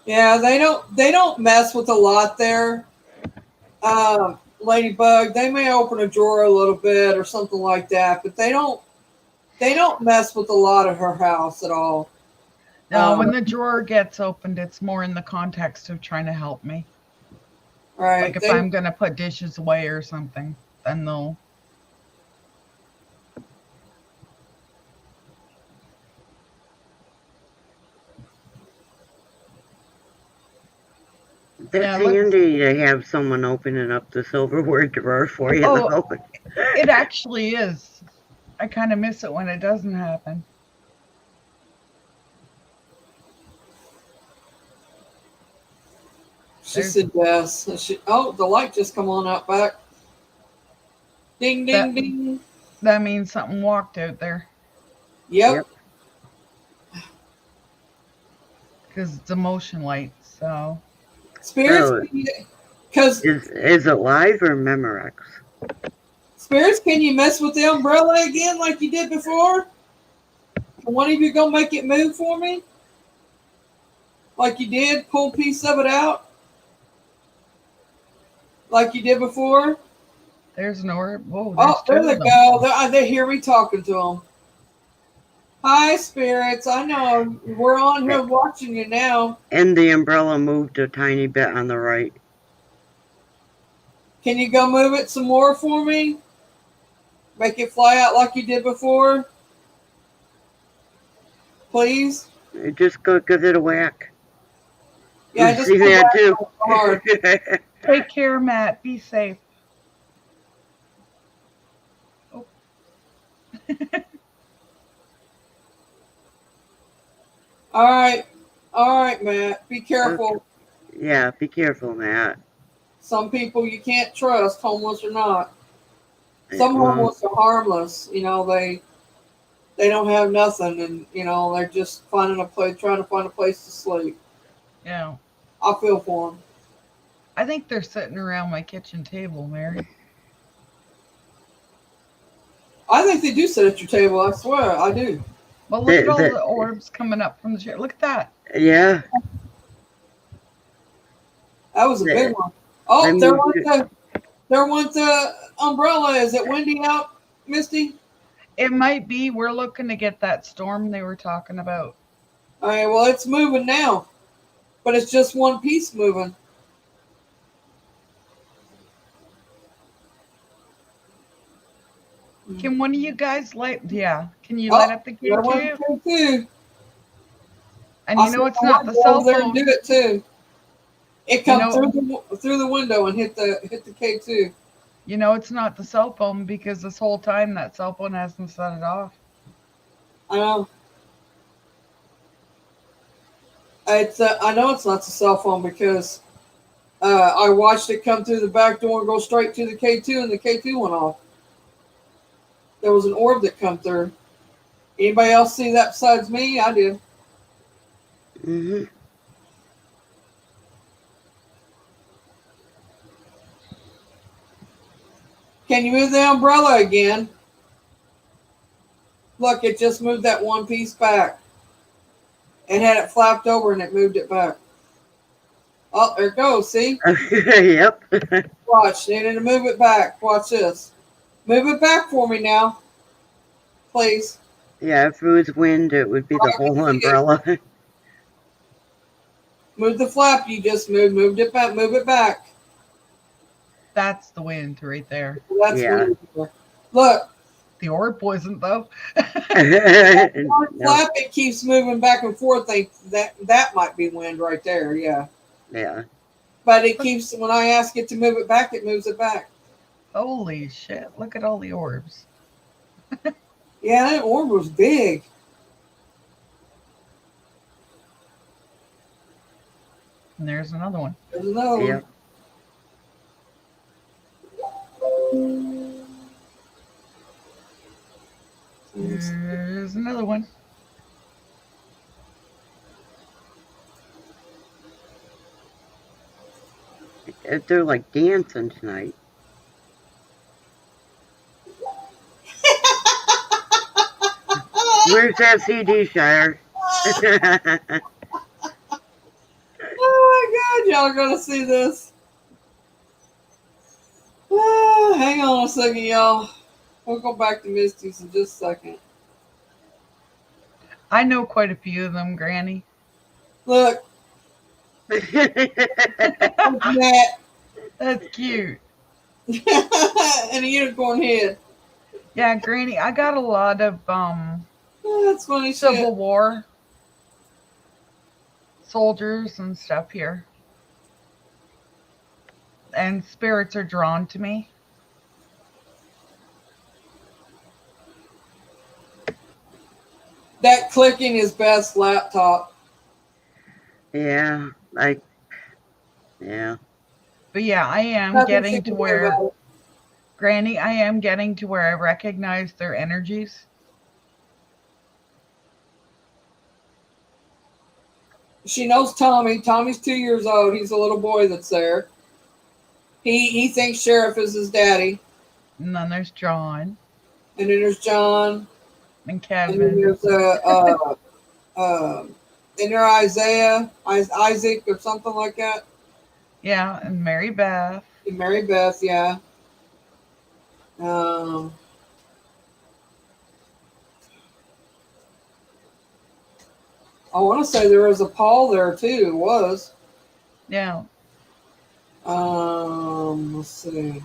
Yeah, they don't mess with a lot there. Ladybug, they may open a drawer a little bit or something like that, but they don't mess with a lot of her house at all. No, when the drawer gets opened, it's more in the context of trying to help me. Right. Like if I'm going to put dishes away or something, then they'll... That's handy to have someone opening up the silverware drawer for you. Oh, it actually is. I kind of miss it when it doesn't happen. She said yes. Oh, the light just come on out back. Ding, ding, ding. That means something walked out there. Yep. Because it's a motion light, so... Spirits, because is it live or Memorex? Spirits, can you mess with the umbrella again like you did before? Can one of you go make it move for me? Like you did, pull a piece of it out? Like you did before? There's nowhere. Whoa, there they go. They hear me talking to them. Hi, Spirits. I know. We're on here watching you now. And the umbrella moved a tiny bit on the right. Can you go move it some more for me? Make it fly out like you did before? Please? Just go give it a whack. Yeah, I just see that too. Hard. Take care, Matt. Be safe. Oh. All right, Matt. Be careful. Yeah, be careful, Matt. Some people you can't trust, homeless or not. Some Well, homeless are harmless. They don't have nothing, and they're just finding a place, trying to find a place to sleep. Yeah. I feel for them. I think they're sitting around my kitchen table, Mary. I think they do sit at your table. I swear, I do. Well, look at all the, the orbs coming up from the chair. Look at that. yeah, That was a big they, one. they Oh, moved it. there went the umbrella. Is it windy out, Misty? It might be. We're looking to get that storm they were talking about. All right. Well, it's moving now, but it's just one piece moving. Can one of you guys light? Yeah. Can you light Oh, up the there gate went too? the too. And I you saw know it's my not the wife go cell over there and do phone. it too. It You come know, through the window and hit the K2. you know it's not the cell phone because this whole time that cell phone hasn't set it off. I know. I know it's not the cell phone because I watched it come through the back door and go straight to the K2, and the K2 went off. There was an orb that come through. Anybody else see that besides me? I did. Hmm. Can you move the umbrella again? Look, it just moved that one piece back. It had it flapped over and it moved it back. Oh, there it goes. See? Yep. Watch. Needed to move it back. Watch this. Move it back for me now, please. Yeah, if it was wind, it would be the I can whole see it. umbrella. Move the flap you just moved. Moved it back. Move it back. That's the wind right there. That's Yeah. weird. Look, The orb wasn't though. one No, flap it keeps moving back and forth. That might be wind right there. Yeah, yeah. but it keeps when I ask it to move it back, it moves it back. Holy shit! Look at all the orbs. Yeah, that orb was big. And there's another one. There's another one. Yep. There's another one. They're like dancing tonight. Where's that CD, Shire? Oh my God, y'all are gonna see this. Hang on a second, y'all. We'll go back to Misty's in just a second. I know quite a few of them, Granny. Look, that That's cute. and a unicorn head. Yeah, Granny, I got a lot of That's funny Civil shit. War soldiers and stuff here. And spirits are drawn to me. That clicking is Beth's laptop. Yeah, yeah. But yeah, I am Nothing she getting to can do where, about it. Granny, I am getting to where I recognize their energies. She knows Tommy. Tommy's 2 years old. He's a little boy that's there. He thinks Sheriff is his daddy. And then there's John And then there's John. and And then Kevin. there's and there Isaiah, Isaac or something like that. Yeah, and Mary Beth. And Mary Beth, yeah. Um, I want to say there was a Paul there too. It was. Yeah. Let's see.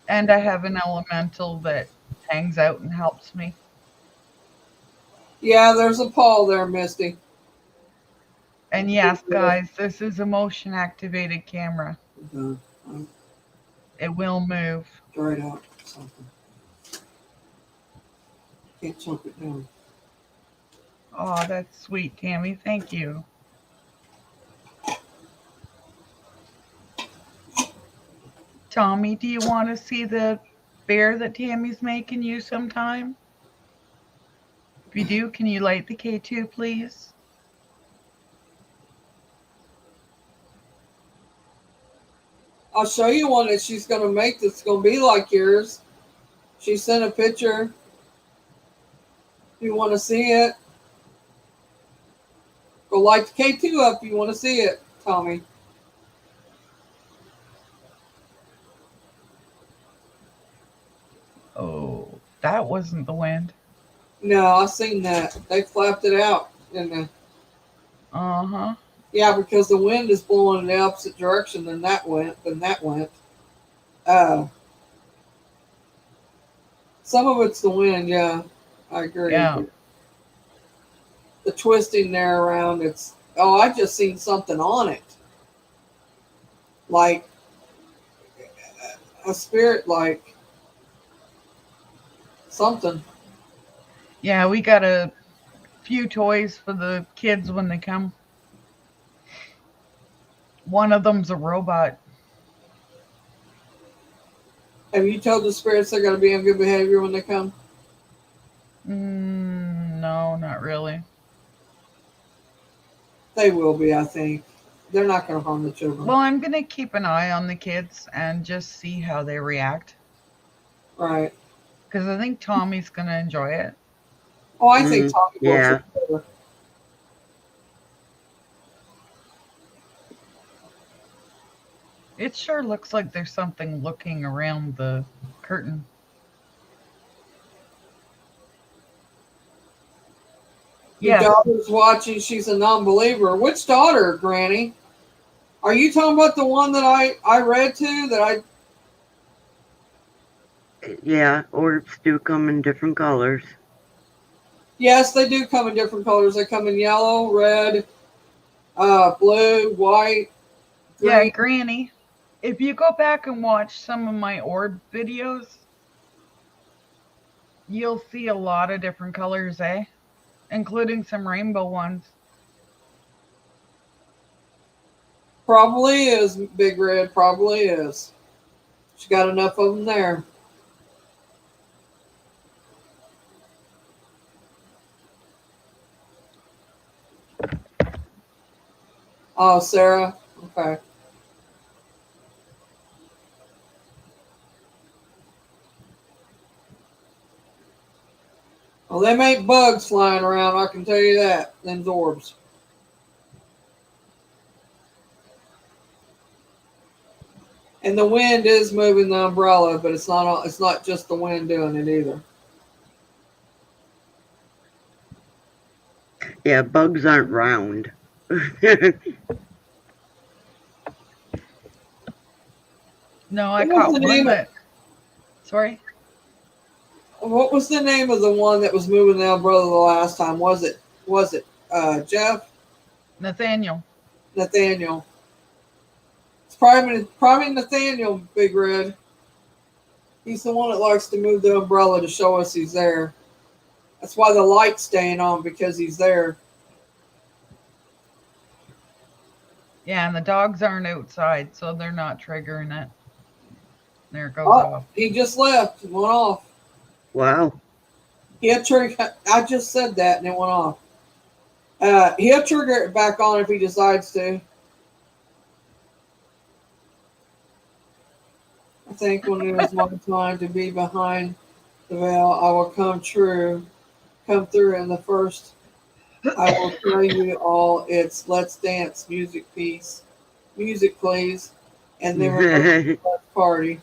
And I have an elemental that hangs out and helps me. Yeah, there's a Paul there, Misty. And yes, guys, this is a motion activated camera. It will move. Right out something. Can't chunk it down. Oh, that's sweet, Tammy. Thank you. Tommy, do you want to see the bear that Tammy's making you sometime? If you do, can you light the K2, please? I'll show you one that she's going to make that's going to be like yours. She sent a picture. If you want to see it, go light the K2 up if you want to see it, Tommy. Oh, that wasn't the wind. No, I seen that. They flapped it out, didn't they? Uh-huh. Yeah, because the wind is blowing in the opposite direction than that went. Some of it's the wind, yeah. I agree. Yeah. The twisting there around, it's, oh, I just seen something on it. Like a spirit, like something. Yeah, we got a few toys for the kids when they come. One of them's a robot. Have you told the spirits they're going to be in good behavior when they come? No, not really. They will be, I think. They're not going to harm the children. Well, I'm going to keep an eye on the kids and just see how they react. Right. Because I think Tommy's going to enjoy it. Oh, I think Tommy will. Yeah. Too. It sure looks like there's something looking around the curtain. Your daughter's watching. She's a non-believer. Which daughter, Granny? Are you talking about the one that I read to? Yeah, orbs do come in different colors. Yes, they do come in different colors. They come in yellow, red, blue, white, green. Yeah, Granny. If you go back and watch some of my orb videos, you'll see a lot of different colors, including some rainbow ones. Probably is, Big Red. Probably is. She got enough of them there. Oh, Sarah. Okay. Well, them ain't bugs flying around, I can tell you that. Them's orbs. And the wind is moving the umbrella, but it's not just the wind doing it either. Yeah, bugs aren't round. No, I caught one that. Sorry? What was the name of the one that was moving the umbrella the last time? Was it Jeff? Nathaniel. Nathaniel. It's probably Nathaniel, Big Red. He's the one that likes to move the umbrella to show us he's there. That's why the light's staying on, because he's there. Yeah, and the dogs aren't outside, so they're not triggering it. There it goes off. He just left and went off. Wow. I just said that and it went off. He'll trigger it back on if he decides to. I think when it is my time to be behind the veil, I will come through in the first. I will tell you all it's Let's Dance music piece. Music, please. And then we're going to the party.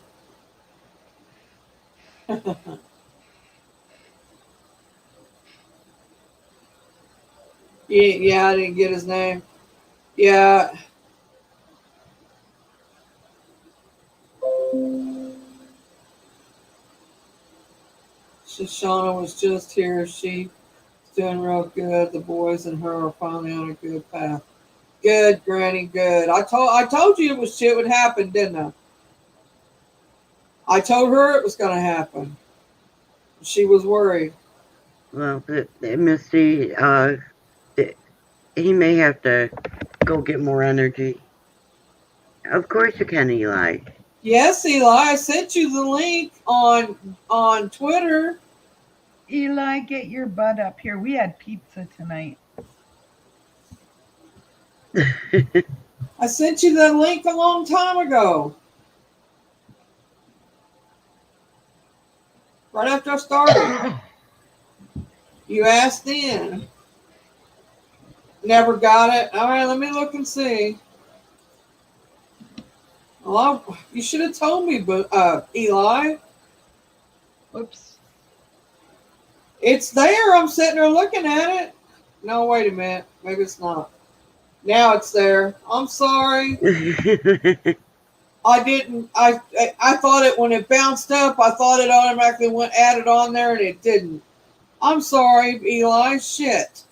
Yeah, I didn't get his name. Yeah. Shoshana was just here. She's doing real good. The boys and her are finally on a good path. Good, Granny, good. I told you shit would happen, didn't I? I told her it was going to happen. She was worried. Well, Misty, he may have to go get more energy. Of course you can, Eli. Yes, Eli, I sent you the link on Twitter. Eli, get your butt up here. We had pizza tonight. I sent you the link a long time ago. Right after I started. You asked then. Never got it. All right, let me look and see. Well, you should have told me, but Eli. Whoops. It's there. I'm sitting there looking at it. No, wait a minute. Maybe it's not. Now it's there. I'm sorry. I didn't. I thought it when it bounced up. I thought it automatically went added on there, and it didn't. I'm sorry, Eli. Shit.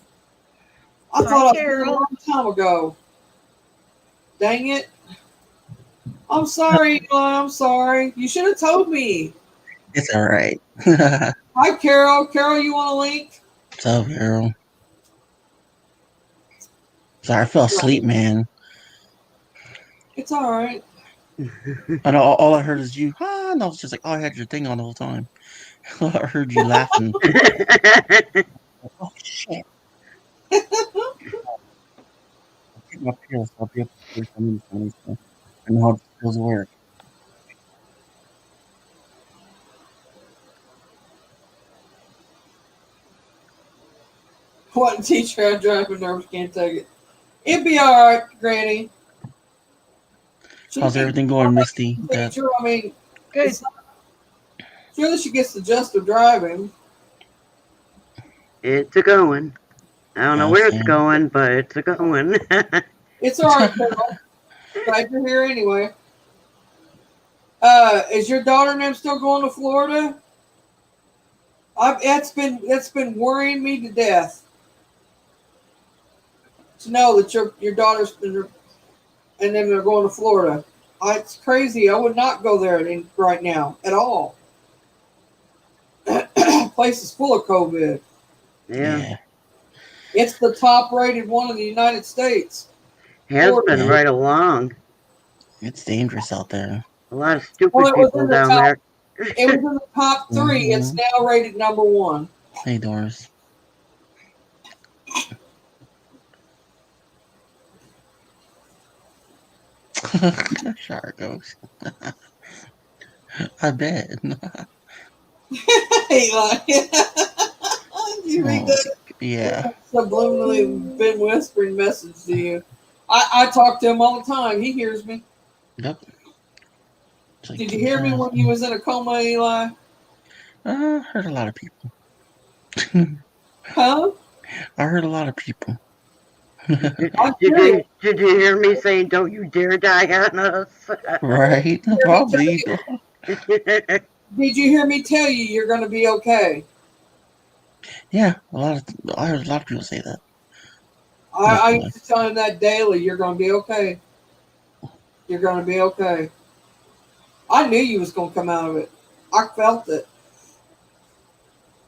I Hi, thought I did it a Carol. long time ago. Dang it. I'm sorry, Eli. I'm sorry. You should have told me. It's all right. Hi, Carol. Carol, you want a link? What's up, Harold? Sorry, I fell asleep, man. It's all right. I know all I heard is you. Ah, and I was just like, oh, I had your thing on the whole time. I heard you laughing. Oh shit! I'll take my pills. I'll be up to 45 minutes on so I know how the pills work. What teacher I drive when nervous can't take it. It'd be all right, Granny. How's everything going, Misty? Teacher, I mean, Good. surely she gets the gist of driving. It's a going. I don't know where it's going, but it's a going. It's all right, Carol. Glad you're here anyway. Is your daughter name still going to Florida? That's been worrying me to death. To know that your daughter's been, and then they're going to Florida. It's crazy. I would not go there right now at all. Place is full of COVID. Yeah. It's the top rated one in the United States. Has been right along. It's dangerous out there. A lot of stupid people down there. It was in the top 3. It's now rated number 1. Hey, Doris. Sure goes. I bet. Eli. You read that? Yeah. Subliminally been whispering message to you. I talk to him all the time. He hears me. Yep. Like, did you hear me when you was in a coma, Eli? I heard a lot of people. Huh? I heard a lot of people. Did you hear me saying, don't you dare die on us? Right? Probably. Did you hear me tell you you're going to be okay? Yeah, I heard a lot of people say that. I used to tell him that daily. You're going to be okay. You're going to be okay. I knew you was going to come out of it. I felt it.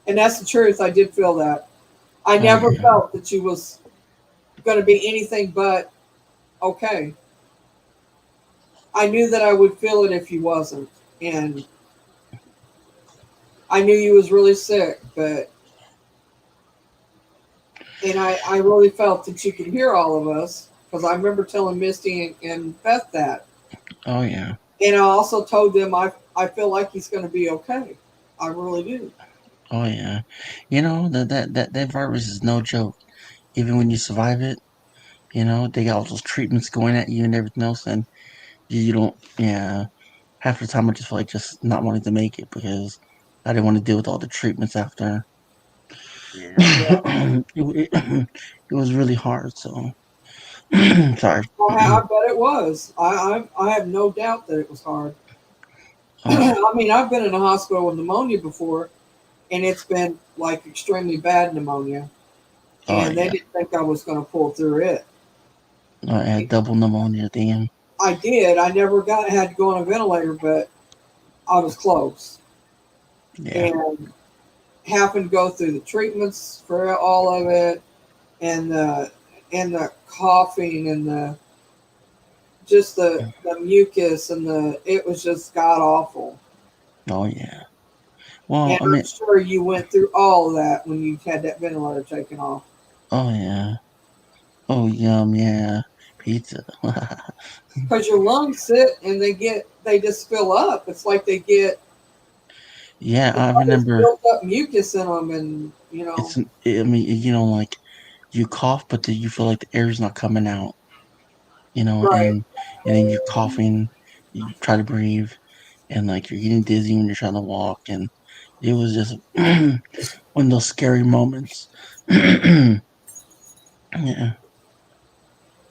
And that's the truth. I did feel that. I never felt that you was going to be anything but okay. I knew that I would feel it if you wasn't. And I knew you was really sick, but and I really felt that you could hear all of us because I remember telling Misty and Beth that. Oh, yeah. And I also told them I feel like he's going to be okay. I really do. Oh, yeah. You know, that virus is no joke. Even when you survive it, you know, they got all those treatments going at you and everything else, and you don't, yeah. Half the time I just feel like just not wanting to make it because I didn't want to deal with all the treatments after. Yeah. It was really hard, so. Sorry. I bet it was. I have no doubt that it was hard. I mean, I've been in a hospital with pneumonia before, and it's been like extremely bad pneumonia. And they didn't think I was going to pull through it. I had double pneumonia, damn. I did. I never had to go on a ventilator, but I was close. Yeah. And having to go through the treatments for all of it, and the coughing and the mucus and it was just god awful. Oh yeah. Well, And I I'm mean, sure you went through all of that when you had that ventilator taken off. oh yeah. Oh yum, yeah. Pizza. Because your lungs sit and they just fill up. It's like they get Yeah, I all this remember. built up mucus in them, and It's. I mean, like you cough, but then you feel like the air's not coming out. right. And then you're coughing. You try to breathe, and like you're getting dizzy when you're trying to walk, and it was just one of those scary moments. Yeah.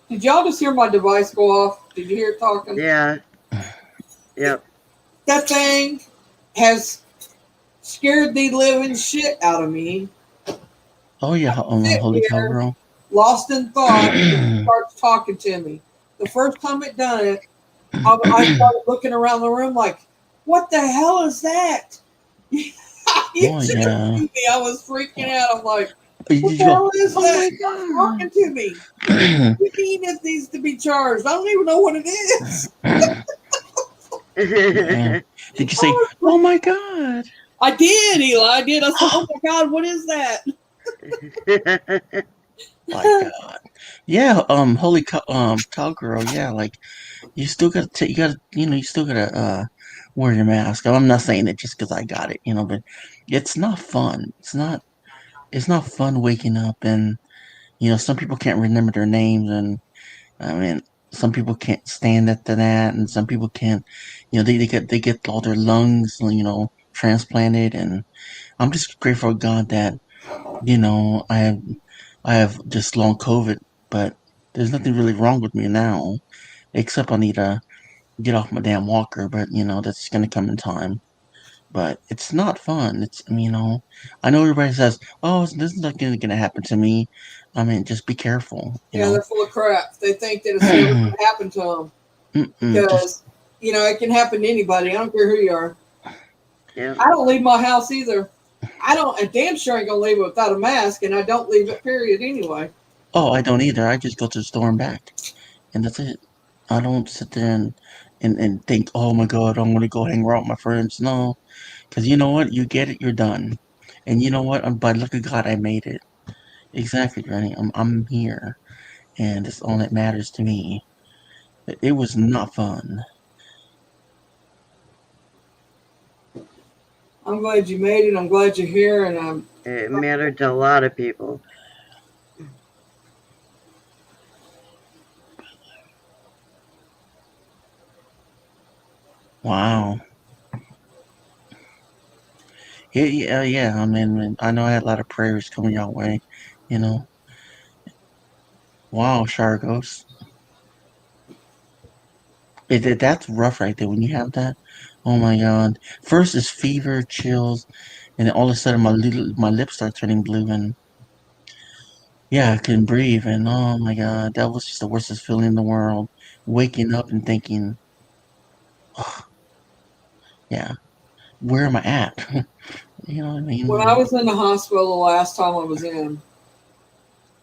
Did y'all just hear my device go off? Did you hear it talking? Yeah. Yep. That thing has scared the living shit out of me. Oh yeah, Sit holy cow, here, girl. lost in thought, and it starts talking to me. The first time it done it, I started looking around the room like, "What the hell is that?" You Oh should have yeah. seen me. I was freaking out. I'm like, "What Did the you go? hell is Oh that?" my It starts talking to me. god. What do you mean it needs to be charged? I don't even know what it is. Yeah. Did you say, "Oh my god"? I did, Eli. I did. I said, "Oh my god, what is that?" My god. Yeah. Holy cow, cowgirl. Yeah. Like you still gotta take. You gotta. You still gotta wear your mask. I'm not saying it just because I got it. But it's not fun. It's not. It's not fun waking up and some people can't remember their names, and I mean some people can't stand it to that, and some people can't. They get all their lungs transplanted, and I'm just grateful to God that I have just long COVID, but there's nothing really wrong with me now, except I need to get off my damn walker. But that's gonna come in time. But it's not fun. I know everybody says, "Oh, this is not gonna happen to me." I mean, just be careful. Yeah, they're full of crap. They think that it's never going to happen to them Just because it can happen to anybody. I don't care who you are. Yeah. I don't leave my house either. I don't. I damn sure ain't gonna leave it without a mask, and I don't leave it. Period. Anyway. I don't either. I just go to the store and back, and that's it. I don't sit there and think, "Oh my God, I'm gonna go hang around with my friends." No, because you know what? You get it, you're done. And you know what? By luck of God, I made it. Exactly, Granny. I'm here, and it's all that matters to me. It was not fun. I'm glad you made it. I'm glad you're here, and I'm. It mattered to a lot of people. Wow. Yeah, yeah. I mean, I know I had a lot of prayers coming your way. You know. Wow, Shargos. That's rough right there. When you have that, oh my God. First is fever, chills, and then all of a sudden my lips start turning blue, and yeah, I couldn't breathe. And oh my God, that was just the worstest feeling in the world. Waking up and thinking, yeah, where am I at? You know what I When I mean? was in the hospital the last time I was in,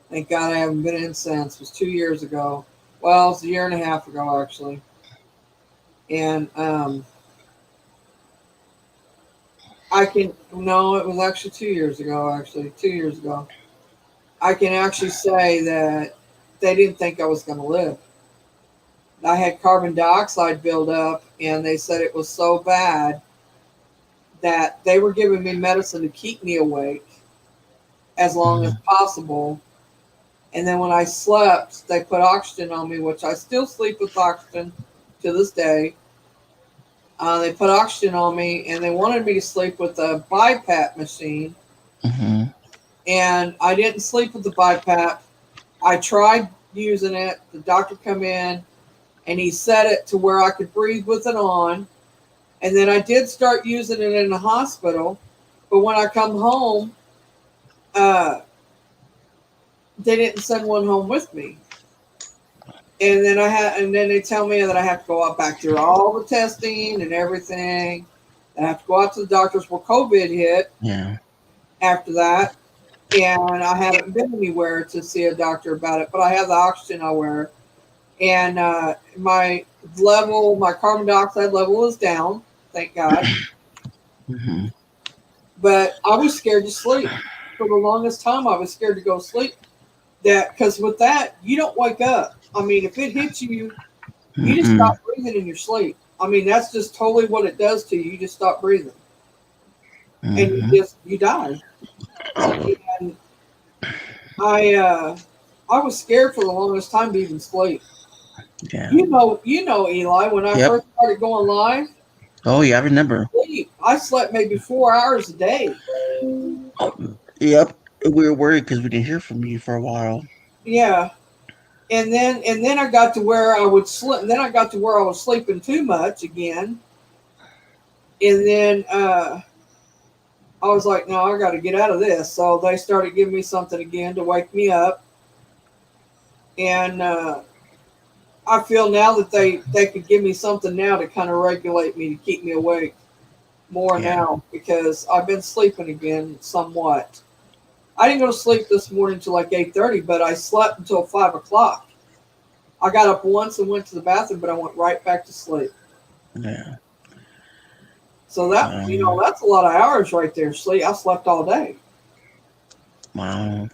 thank God I haven't been in since. It was 2 years ago. Well, it's a year and a half ago actually, and I can no, it was actually 2 years ago. Actually, 2 years ago, I can actually say that they didn't think I was going to live. I had carbon dioxide buildup, and they said it was so bad that they were giving me medicine to keep me awake as long as Mhm. possible. And then when I slept, they put oxygen on me, which I still sleep with oxygen to this day. They put oxygen on me, and they wanted me to sleep with a BiPAP machine. Mhm. And I didn't sleep with the BiPAP. I tried using it. The doctor come in, and he set it to where I could breathe with it on. And then I did start using it in the hospital. But when I come home, uh, they didn't send one home with me. And then they tell me that I have to go out back through all the testing and everything. I have to go out to the doctors where COVID hit. Yeah. after that. And I haven't been anywhere to see a doctor about it, but I have the oxygen I wear. And my carbon dioxide level is down, thank God. Hmm. But I was scared to sleep. For the longest time, I was scared to go to sleep. That because with that, you don't wake up. I mean, if it hits you, you just Mm-mm. stop breathing in your sleep. I mean, that's just totally what it does to you. You just stop breathing, and Hmm. you die. And I was scared for the longest time to even sleep. Yeah. You know, Eli. When I Yep. first started going live, Oh yeah, I remember. sleep. I slept maybe 4 hours a day. Yep. We were worried because we didn't hear from you for a while. Yeah, and then I got to where I would sleep. Then I got to where I was sleeping too much again, and then I was like, no, I got to get out of this. So they started giving me something again to wake me up, and I feel now that they could give me something now to kind of regulate me to keep me awake more Yeah. now because I've been sleeping again somewhat. I didn't go to sleep this morning until like 8:30, but I slept until 5 o'clock. I got up once and went to the bathroom, but I went right back to sleep. Yeah. So that Um. that's a lot of hours right there. Sleep. I slept all day. Wow.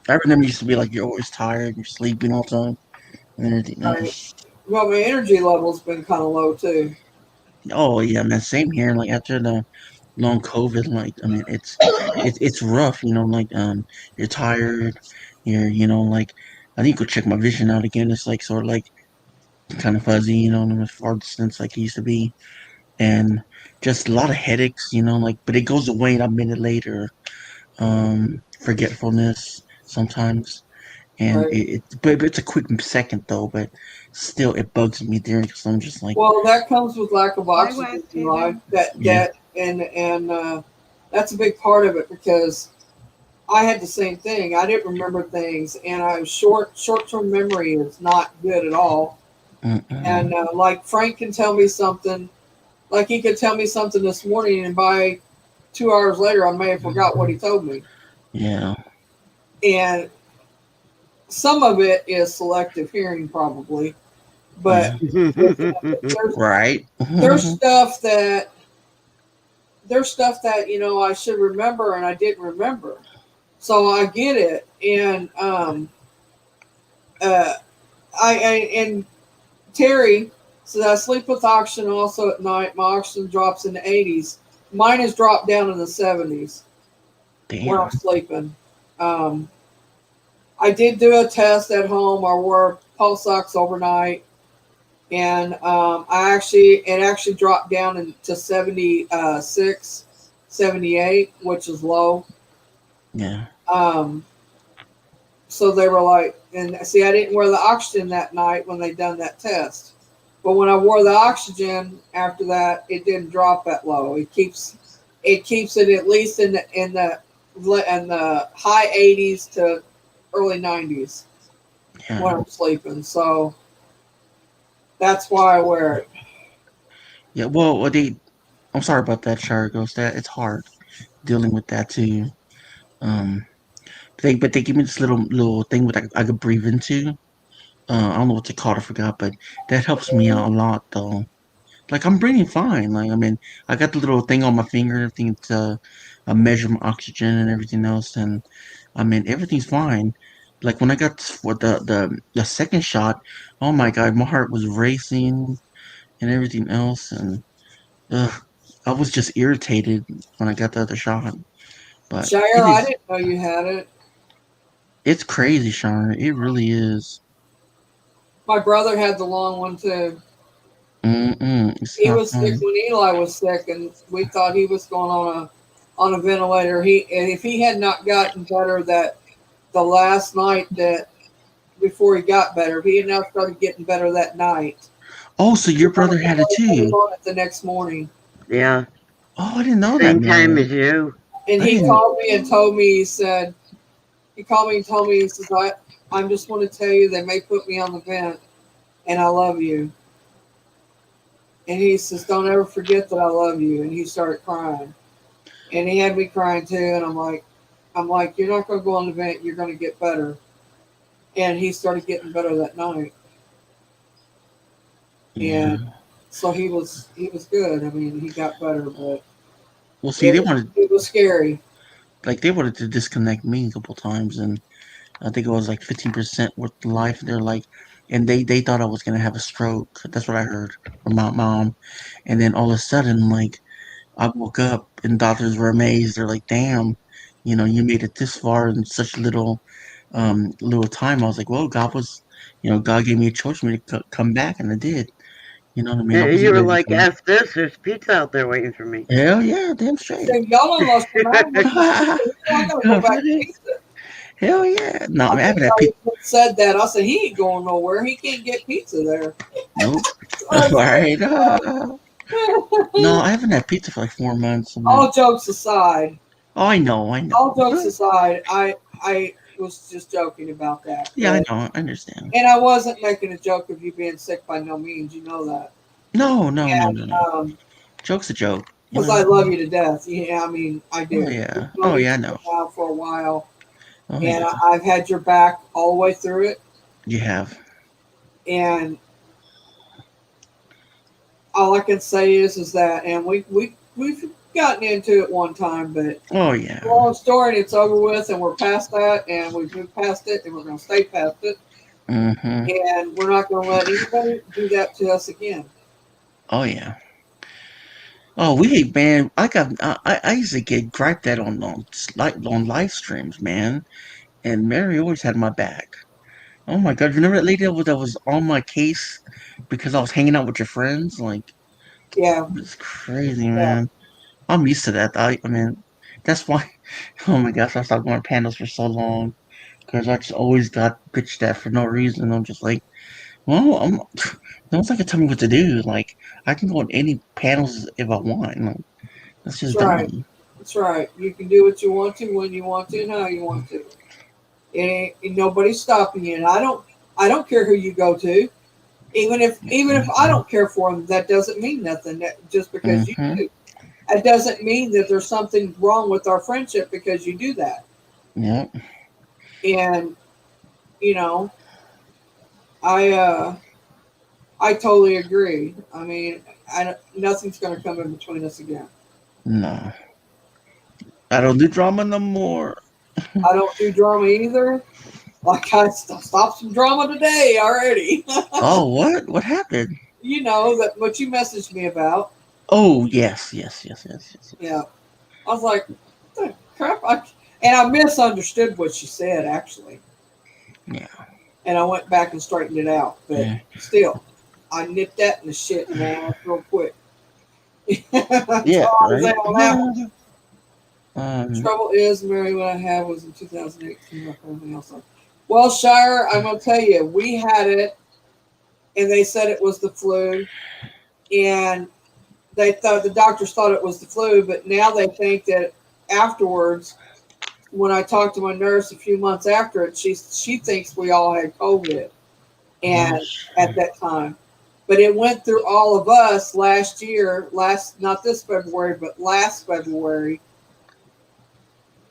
I remember you used to be like you're always tired, you're sleeping all the time, and everything Right. else. Well, my energy level's been kind of low too. Oh yeah, man. Same here. Like after the long COVID, like I mean, it's rough. Like you're tired. You're like I need to go check my vision out again. It's like sort of like kind of fuzzy. Not as far distance like it used to be, and just a lot of headaches. Like but it goes away a minute later. Forgetfulness sometimes, and Right. but it's a quick second though. But still, it bugs me there because I'm just like, Well, that comes with lack of Hi, oxygen Wes, in life. Taylor. That yeah, that and that's a big part of it because I had the same thing. I didn't remember things, and I was short term memory is not good at all. mm-mm, And like Frank can tell me something, like he could tell me something this morning, and by 2 hours later, I may have forgot what he told me. yeah, And some of it is selective hearing, probably, yeah, but there's right. there's stuff that I should remember and I didn't remember. So I get it, and uh, and Terry says I sleep with oxygen also at night. My oxygen drops in the 80s. Mine has dropped down in the 70s when I'm Damn. sleeping. Um, I did do a test at home. I wore pulse ox overnight, and it actually dropped down into 76, 78, which is low. Yeah. Um, so they were like, and see, I didn't wear the oxygen that night when they done that test. But when I wore the oxygen after that, it didn't drop that low. It keeps it at least in the high 80s to early 90s when Yeah. I'm sleeping. So that's why I wear it. Yeah. Well, I'm sorry about that, Shower Ghost. That it's hard dealing with that too. Um, but they give me this little thing with I could breathe into. I don't know what to call it. I forgot, but that helps me out a lot though. Like I'm breathing fine. Like I mean, I got the little thing on my finger and everything to measure my oxygen and everything else, and I mean everything's fine. Like when I got for the second shot, oh my god, my heart was racing and everything else, and ugh, I was just irritated when I got the other shot. But Shire, it I is, didn't know you had it. it's crazy, Sean. It really is. My brother had the long one too. It's He not was sick fun. when Eli was sick, and we thought he was going on a ventilator. And if he had not gotten better that the last night that before he got better, if he had not started getting better that night, Oh, so we your would brother had it have put him too? on it the next morning. Yeah, Oh, I didn't know that, same time man. as you. And I he didn't. called me and told me, he called me and told me, he says, I just want to tell you they may put me on the vent and I love you. And he says, don't ever forget that I love you. And he started crying. and he had me crying too. And I'm like, you're not going to go on the vent. You're going to get better. And he started getting better that night. Yeah. And so he was good. I mean, he got better, but Well, see, it was scary. they wanted to disconnect me a couple times, and I think it was like 15% with life. They're like, and they thought I was gonna have a stroke. That's what I heard from my mom. And then all of a sudden, like, I woke up and doctors were amazed. They're like, "Damn, you made it this far in such little time." I was like, "Well, God gave me a choice for me to come back, and I did." You know what I mean? I You wasn't were ready like, for it. F this, there's pizza out there waiting for me. Hell yeah, damn straight. So y'all done lost your mind with the pizza. You're not going to go back to pizza. Hell yeah. No, I I mean, I think haven't had I pizza. said that. I said, he ain't going nowhere. He can't get pizza there. Nope. I All said, right. No, I haven't had pizza for like 4 months. And then, all jokes aside, oh, I know. all jokes aside, I was just joking about that. Yeah, I But know. I understand. and I wasn't making a joke of you being sick by no means. You know that. No. And Joke's a joke. because I love you to death. Yeah, I mean, I Oh do. We've yeah. Oh known each yeah, I other know. now for a while, Oh and yeah. I've had your back all the way through it. You have. And all I can say is that, and we've gotten into it one time, but Oh yeah. long story, and it's over with, and we're past that, and we've moved past it, and we're going to stay past it, Mm-hmm. and we're not going to let anybody do that to us again. Oh yeah. Oh, man. I used to get griped at on live streams, man. And Mary always had my back. Oh my God, you remember that lady that was on my case because I was hanging out with your friends? Like, Yeah, it's crazy, yeah, man. I'm used to that. I mean, that's why. Oh my gosh, I stopped going to panels for so long because I just always got bitched at for no reason. I'm just like, well, no one's not gonna tell me what to do. Like, I can go on any panels if I want. Like, that's that's just right. dumb. That's right. You can do what you want to, when you want to, and how you want to. And nobody's stopping you. And I don't care who you go to. Even if I don't care for them, that doesn't mean nothing. Just because you Mm-hmm. do, it doesn't mean that there's something wrong with our friendship because you do that. Yep. And you know, I I totally agree. I mean, nothing's going to come in between us again. No, I don't do drama no more. I don't do drama either. Like I stopped some drama today already. Oh, what? What happened? You know that what you messaged me about. Oh, yes. Yeah, I was like, what the crap. And I misunderstood what she said actually, Yeah. and I went back and straightened it out. But Yeah. still, I nipped that in the shit in the ass real quick. That's Yeah. all I was Right. at on that one. Um. Trouble is, Mary, what I had was in 2018. Like everything else. Well, Shire, I'm gonna tell you, we had it, and they said it was the flu, and the doctors thought it was the flu, but now they think that afterwards, when I talked to my nurse a few months after it, she thinks we all had COVID, Oh, and at that time, but it went through all of us last year, not this February, but last February,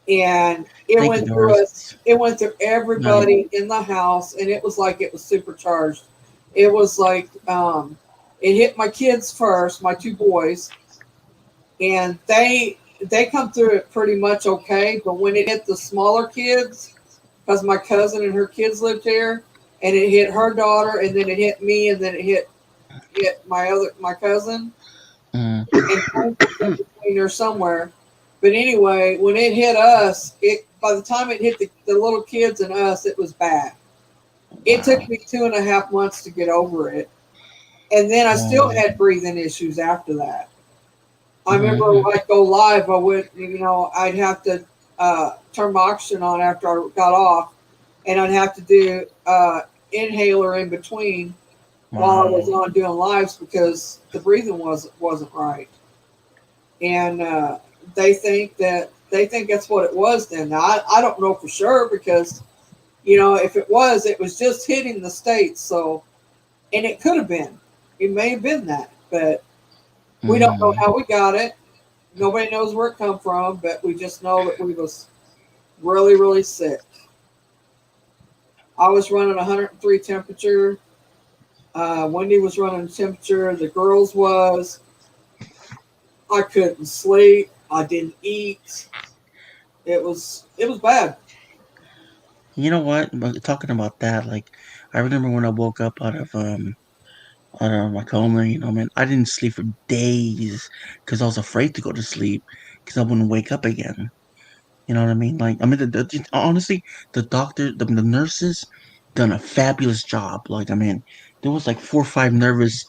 and it thank you, went through Doris. us. It went through everybody in the house, and it was like it was supercharged. It was like it hit my kids first, my two boys, and they come through it pretty much okay. But when it hit the smaller kids, because my cousin and her kids lived here, and it hit her daughter, and then it hit me, and then it hit my cousin, Mm. and Frank was in between there somewhere. But anyway, when it hit us, it by the time it hit the little kids and us, it was bad. It Wow. took me 2.5 months to get over it. And then I still Um, had breathing issues after that. I remember mhm. I'd go live, I would, I'd have to turn my oxygen on after I got off, and I'd have to do inhaler in between while I was Wow. on doing lives because the breathing wasn't right. And they think that's what it was. Then now, I don't know for sure because if it was just hitting the states. So, and it could have been, it may have been that, but we don't know Mm. how we got it. Nobody knows where it come from, but we just know that we was really, really sick. I was running 103 temperature. Wendy was running temperature. The girls was. I couldn't sleep. I didn't eat. It was bad. You know what? Talking about that, like I remember when I woke up out of my coma. You know, man, I didn't sleep for days because I was afraid to go to sleep because I wouldn't wake up again. You know what I mean? Like, I mean, honestly, the doctor, the nurses, done a fabulous job. Like, I mean, there was like four or five nurses,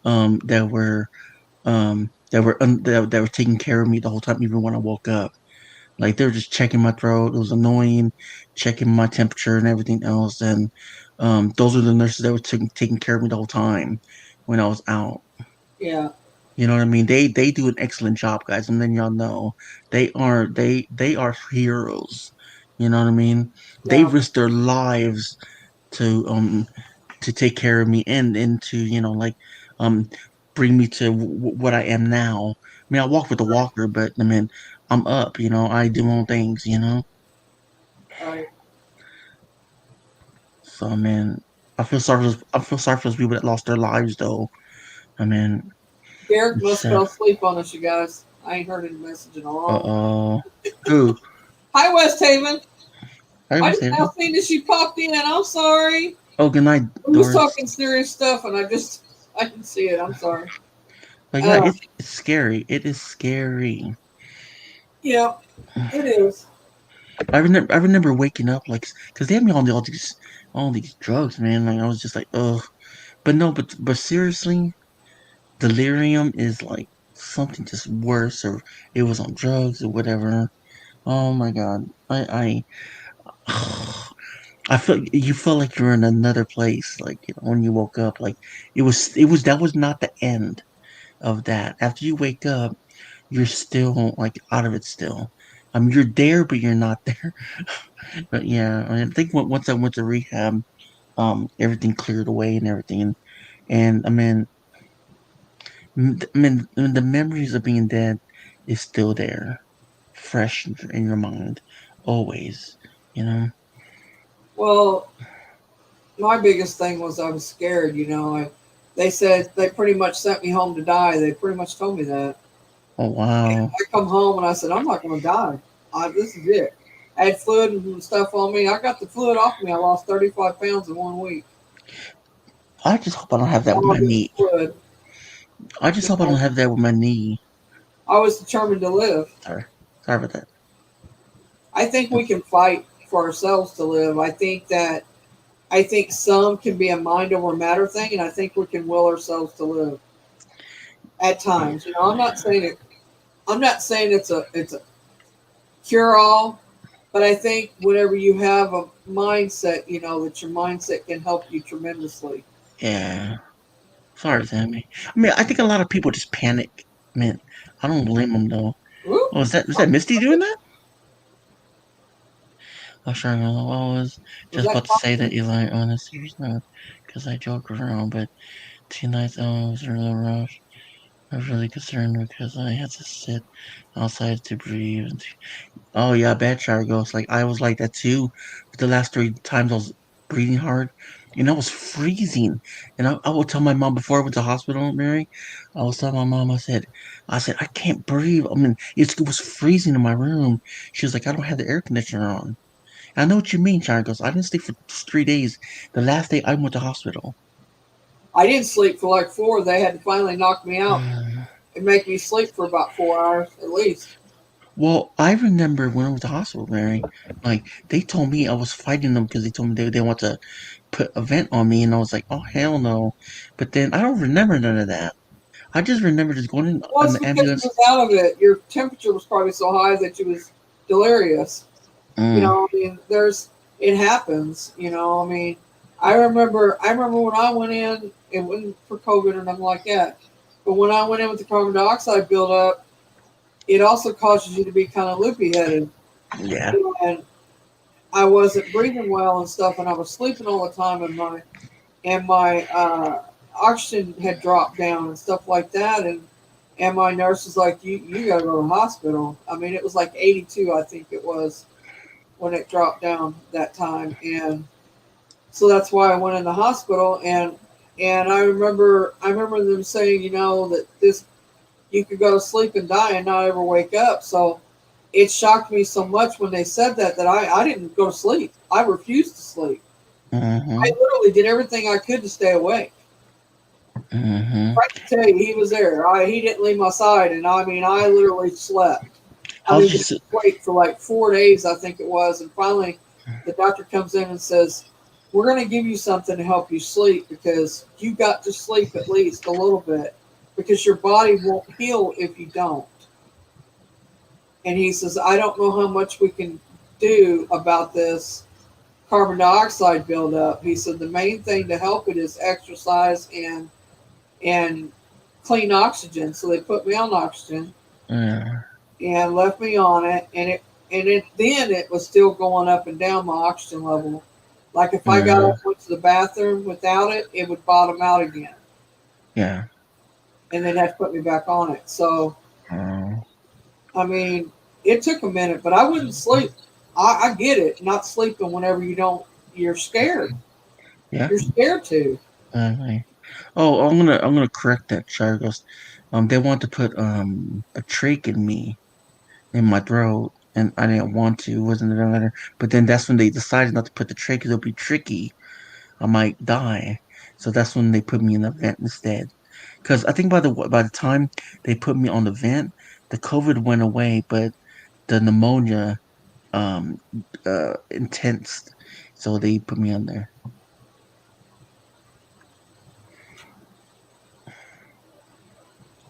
that were, that were taking care of me the whole time, even when I woke up. Like, they were just checking my throat. It was annoying, checking my temperature and everything else. And, those were the nurses that were taking care of me the whole time when I was out. Yeah, You know what I mean? They do an excellent job, guys. And then y'all know they are heroes. You know what I mean? They yeah, risk their lives to to take care of me and to um bring me to what I am now. I mean, I walk with a walker, but I mean, I'm up. You know, I do my own things. You know, right. so I mean, I feel sorry for those people that lost their lives, though. I mean, Derek it's must fell asleep on us, you guys. I ain't heard any message in a long. uh who? Hi, West Haven. I I was just there. now seen that she popped in. I'm sorry. Oh, good night, We was Doris. talking serious stuff, and I didn't see it. I'm sorry. But yeah, Uh, it's scary. It is scary. yeah, it is. I remember waking up like because they had me on all these drugs, man. Like I was just like, ugh. But no, but seriously, delirium is like something just worse, or it was on drugs or whatever. Oh my god, I felt you felt like you were in another place, like when you woke up. Like it was that was not the end of that. After you wake up, you're still like out of it still. You're there, but you're not there. But yeah, I think once I went to rehab, everything cleared away and everything, and the memories of being dead is still there, fresh in your mind, always. You know. Well, my biggest thing was I was scared. They said they pretty much sent me home to die. They pretty much told me that. Oh wow. I come home and I said I'm not going to die. This is it. I had fluid and stuff on me. I got the fluid off me. I lost 35 pounds in 1 week. I just hope I don't have that with All my this knee. fluid. I just You hope I don't know, have that with my knee. I was determined to live. Sorry about that. I think we can fight for ourselves to live. I think some can be a mind over matter thing, and I think we can will ourselves to live at times. I'm not saying it. I'm not saying it's a cure all, but I think whenever you have a mindset, that your mindset can help you tremendously. Yeah. Sorry, Sammy. I mean, I think a lot of people just panic. Man, I don't blame them though. Woo, Oh, was that Misty doing that? I'm sure I was was just that about to say that Thompson? Eli on a serious note, because I joke around, but tonight's was really rough. I was really concerned because I had to sit outside to breathe. Oh yeah, bad shower ghost. Like I was like that too. The last 3 times I was breathing hard, and I was freezing. And I will tell my mom before I went to hospital, Mary. I was telling my mom, I said I can't breathe. I mean, it was freezing in my room. She was like, I don't have the air conditioner on. I know what you mean, shower ghost. I didn't sleep for 3 days. The last day I went to hospital. I didn't sleep for like 4. They had to finally knock me out and make me sleep for about 4 hours at least. Well, I remember when I was at the hospital, Mary. Like they told me I was fighting them because they told me they want to put a vent on me, and I was like, "Oh hell no!" But then I don't remember none of that. I just remember just going Well, in it's the because you ambulance. was out of it. Your temperature was probably so high that you was delirious. Mm, I mean, it happens. I mean, I remember when I went in, it wasn't for COVID or nothing like that. But when I went in with the carbon dioxide buildup, it also causes you to be kind of loopy headed. yeah, And I wasn't breathing well and stuff, and I was sleeping all the time, and my oxygen had dropped down and stuff like that. And And my nurse was like, you got to go to the hospital. I mean, it was like 82, I think it was, when it dropped down that time. And so that's why I went in the hospital. And I remember them saying, that this, you could go to sleep and die and not ever wake up. So it shocked me so much when they said that I didn't go to sleep. I refused to sleep. I Mm-hmm. literally did everything I could to stay awake. Mm-hmm. I can tell you, he was there. He didn't leave my side, and I mean, I literally slept. I How's mean, your we si- wait for like 4 days, I think it was, and finally, the doctor comes in and says, "We're going to give you something to help you sleep because you got to sleep at least a little bit because your body won't heal if you don't." And he says, "I don't know how much we can do about this carbon dioxide buildup." He said, "The main thing to help it is exercise and clean oxygen." So they put me on oxygen Yeah. and left me on it, and then it was still going up and down my oxygen level. Like if I got Yeah. up and went to the bathroom without it, it would bottom out again, Yeah. and then have to put me back on it. So Oh. I mean, it took a minute, but I wouldn't sleep. I get it, not sleeping whenever you're scared. Yeah. You're scared to. Okay. Oh, I'm gonna correct that, Chargos. They want to put a trach in me in my throat, and I didn't want to. It wasn't the matter. But then that's when they decided not to put the trach because it'll be tricky. I might die. So that's when they put me in the vent instead. Because I think by the time they put me on the vent, the COVID went away, but the pneumonia um intense. So they put me on there.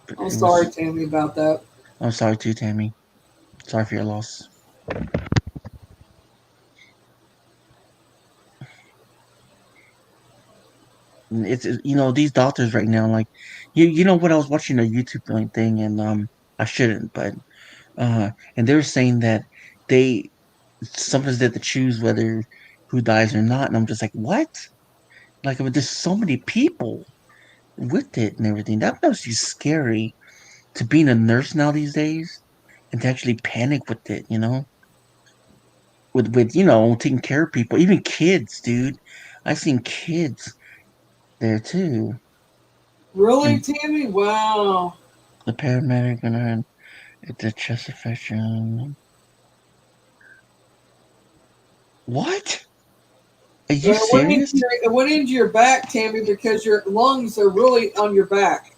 But I'm it was. sorry, Tammy, about that. I'm sorry too, Tammy. Sorry for your loss. It's these doctors right now, like you know what, I was watching a YouTube thing, and I shouldn't, but and they were saying that they sometimes they have to choose whether who dies or not, and I'm just like, what? Like, I mean, there's so many people with it and everything. That must be scary to being a nurse now these days, and to actually panic with it, with taking care of people, even kids, dude. I've seen kids there too, Really, and Tammy? Wow. the paramedic and the chest infection. What? Are you Well, serious? it went into your back, Tammy, because your lungs are really on your back.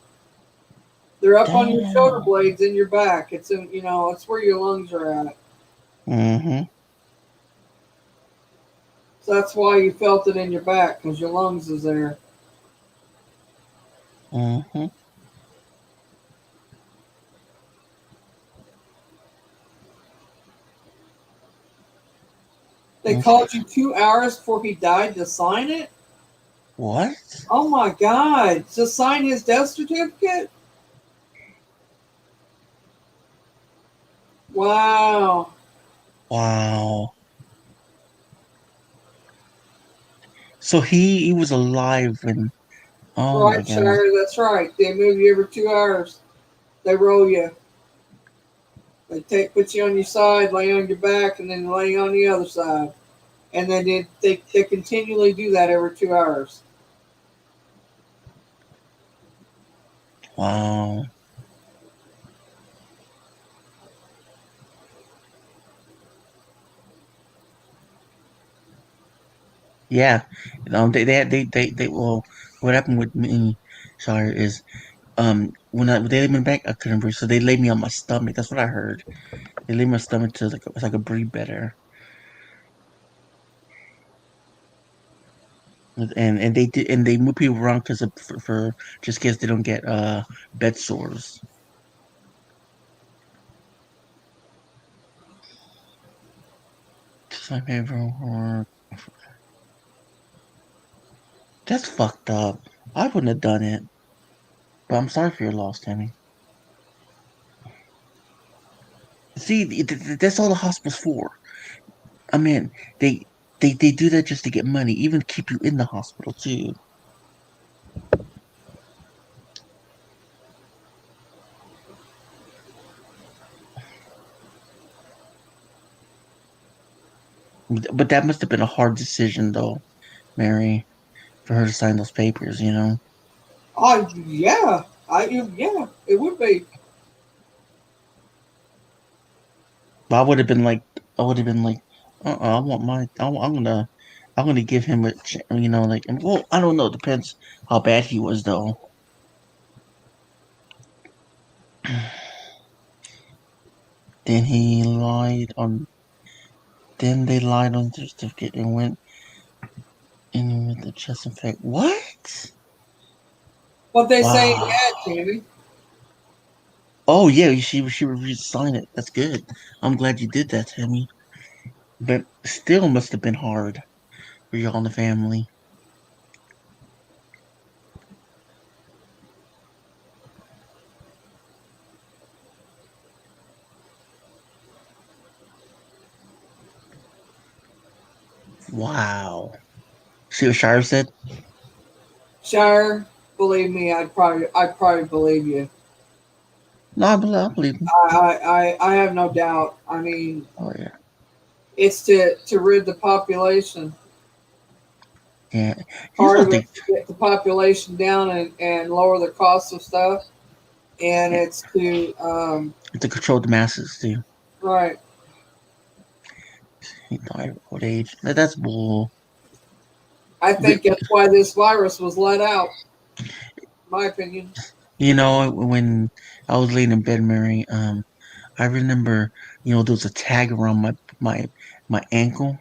They're up on your shoulder Damn. blades in your back. It's where your lungs are at. Mm-hmm. So that's why you felt it in your back because your lungs is there. Mm-hmm. They called you 2 hours before he died to sign it. What? Oh my God! To sign his death certificate. Wow. Wow. So he was alive when. Oh my Right, god. Shire. That's right. They move you every 2 hours. They roll you. Put you on your side, lay on your back, and then lay on the other side. And then they continually do that every 2 hours. Wow. Yeah. Well, what happened with me, sorry, is when they laid me back, I couldn't breathe, so they laid me on my stomach. That's what I heard. They laid my stomach to so I could breathe better. And they did, and they move people around because for just in case they don't get bed sores. Just my paperwork. That's fucked up. I wouldn't have done it. But I'm sorry for your loss, Tammy. See, that's all the hospital's for. I mean, they they do that just to get money, even keep you in the hospital too. But that must have been a hard decision, though, Mary, for her to sign those papers. Yeah, yeah, it would be. But I would have been like, I want my, I'm gonna give him like, well, I don't know. Depends how bad he was, though. Then he lied on. Then they lied on the certificate and went in with the chest infection. What? What they say he Wow. had, Tammy. Oh yeah, she refused to sign it. That's good. I'm glad you did that, Tammy. But still, must have been hard for y'all in the family. Wow. See what Shire said? Shire, believe me, I'd probably believe you. No, I believe him. I have no doubt. I mean, Oh yeah, it's to rid the population. yeah. Here's Part one of thing. it's to get the population down and lower the cost of stuff, and Yeah, it's to to control the masses too. right. He died of old age. That's bull. I But think that's why this virus was let out. My opinion. when I was laying in bed, Mary, I remember, there was a tag around my ankle,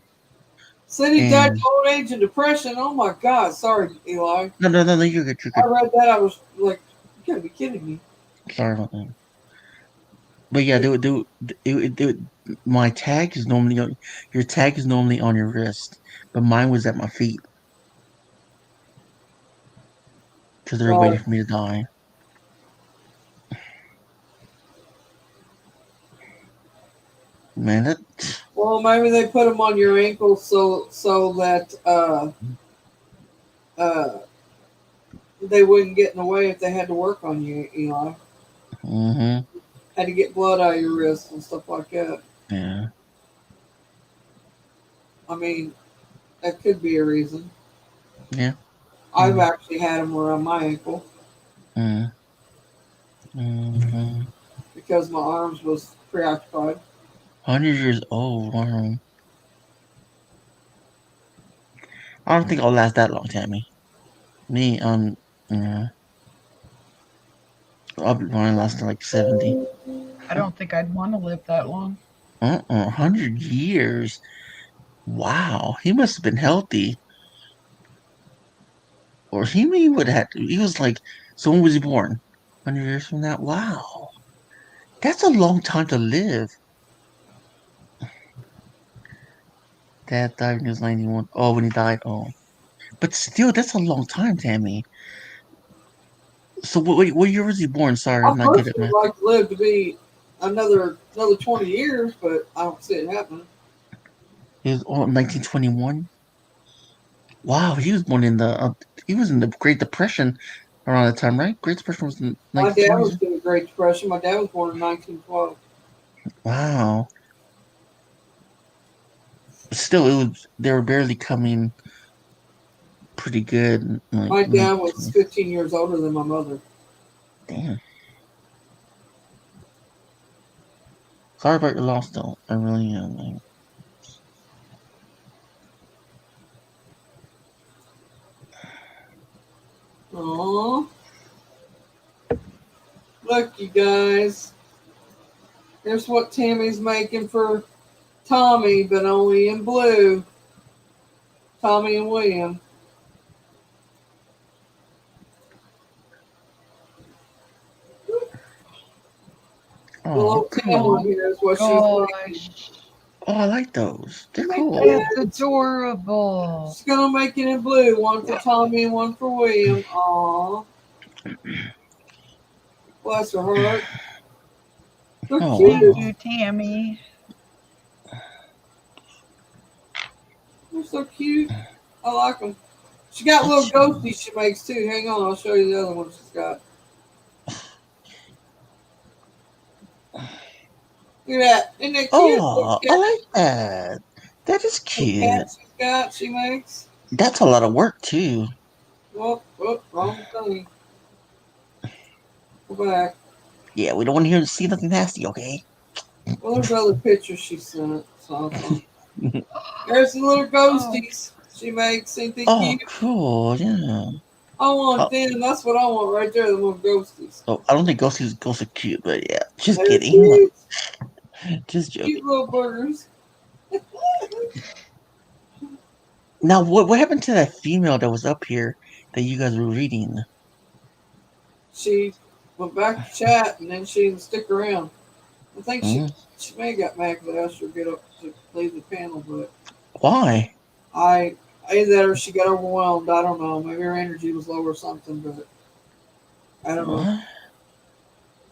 Said he died of and old age and depression. Oh my God! Sorry, Eli. no, no, no, no, you're good, you're I good. read that. I was like, you gotta be kidding me. Sorry about that. But yeah, my tag is normally your tag is normally on your wrist, but mine was at my feet because they were Right. waiting for me to die. Man, that Well, maybe they put them on your ankle so that uh, they wouldn't get in the way if they had to work on you, Eli. mm-hmm, Had to get blood out of your wrist and stuff like that. yeah, I mean, that could be a reason. yeah, I've mm, actually had them around my ankle mm, mm-hmm. because my arms was preoccupied. 100 years old. Wow. I don't think I'll last that long, Tammy. Me, yeah, I'll be running last to like 70. I don't think I'd want to live that long. 100 years. Wow, he must have been healthy, or he would have. He was like, so when was he born? 100 years from now. Wow, that's a long time to live. Dad died when he was 91. Oh, when he died. Oh, but still, that's a long time, Tammy. So what year was he born? Sorry, I I'm not good at personally math. like to live to be another 20 years, but I don't see it happening. He was 1921. Wow, he was in the Great Depression around that time, right? Great Depression was in My dad 1920s. was in the Great Depression. My dad was born in 1912. Wow. But still, they were barely coming pretty good in like My dad was 1920s. 15 years older than my mother. Damn. Sorry about your loss, though. I really am. Like, Aww. Look, you guys. Here's what Tammy's making for Tommy, but only in blue. Tommy and William. The oh, little Tam cool. one here is what she's making. Gosh, Oh, I like those. They're Make cool. that's it. adorable. She's gonna make it in blue. One for Tommy and one for William. Aww. Bless her heart. They're Thank cute. Oh, you, Tammy. They're so cute. I like them. She got little that's ghosties she makes too. Hang on, I'll show you the other one she's got. Look at that. Isn't that cute? Little oh, I cat. like that. That is The cute. cat she's got, she makes. That's a lot of work too. Whoop, whoop, wrong thing. Go back. Yeah, we don't want to hear see nothing nasty, okay? Well, there's other pictures she sent. So there's the little ghosties she makes. Ain't they Oh, cute? cool. Yeah. I want Oh, them. That's what I want right there. The little ghosties. oh, I don't think ghosts are cute, but yeah, just They're kidding. cute. Just Cute joking. little burgers. Now, what happened to that female that was up here that you guys were reading? She went back to chat and then she didn't stick around. I think Hmm? she may have got mad because I asked her to get up to leave the panel, but Why? I either that or she got overwhelmed. I don't know. Maybe her energy was low or something, but I don't know. What?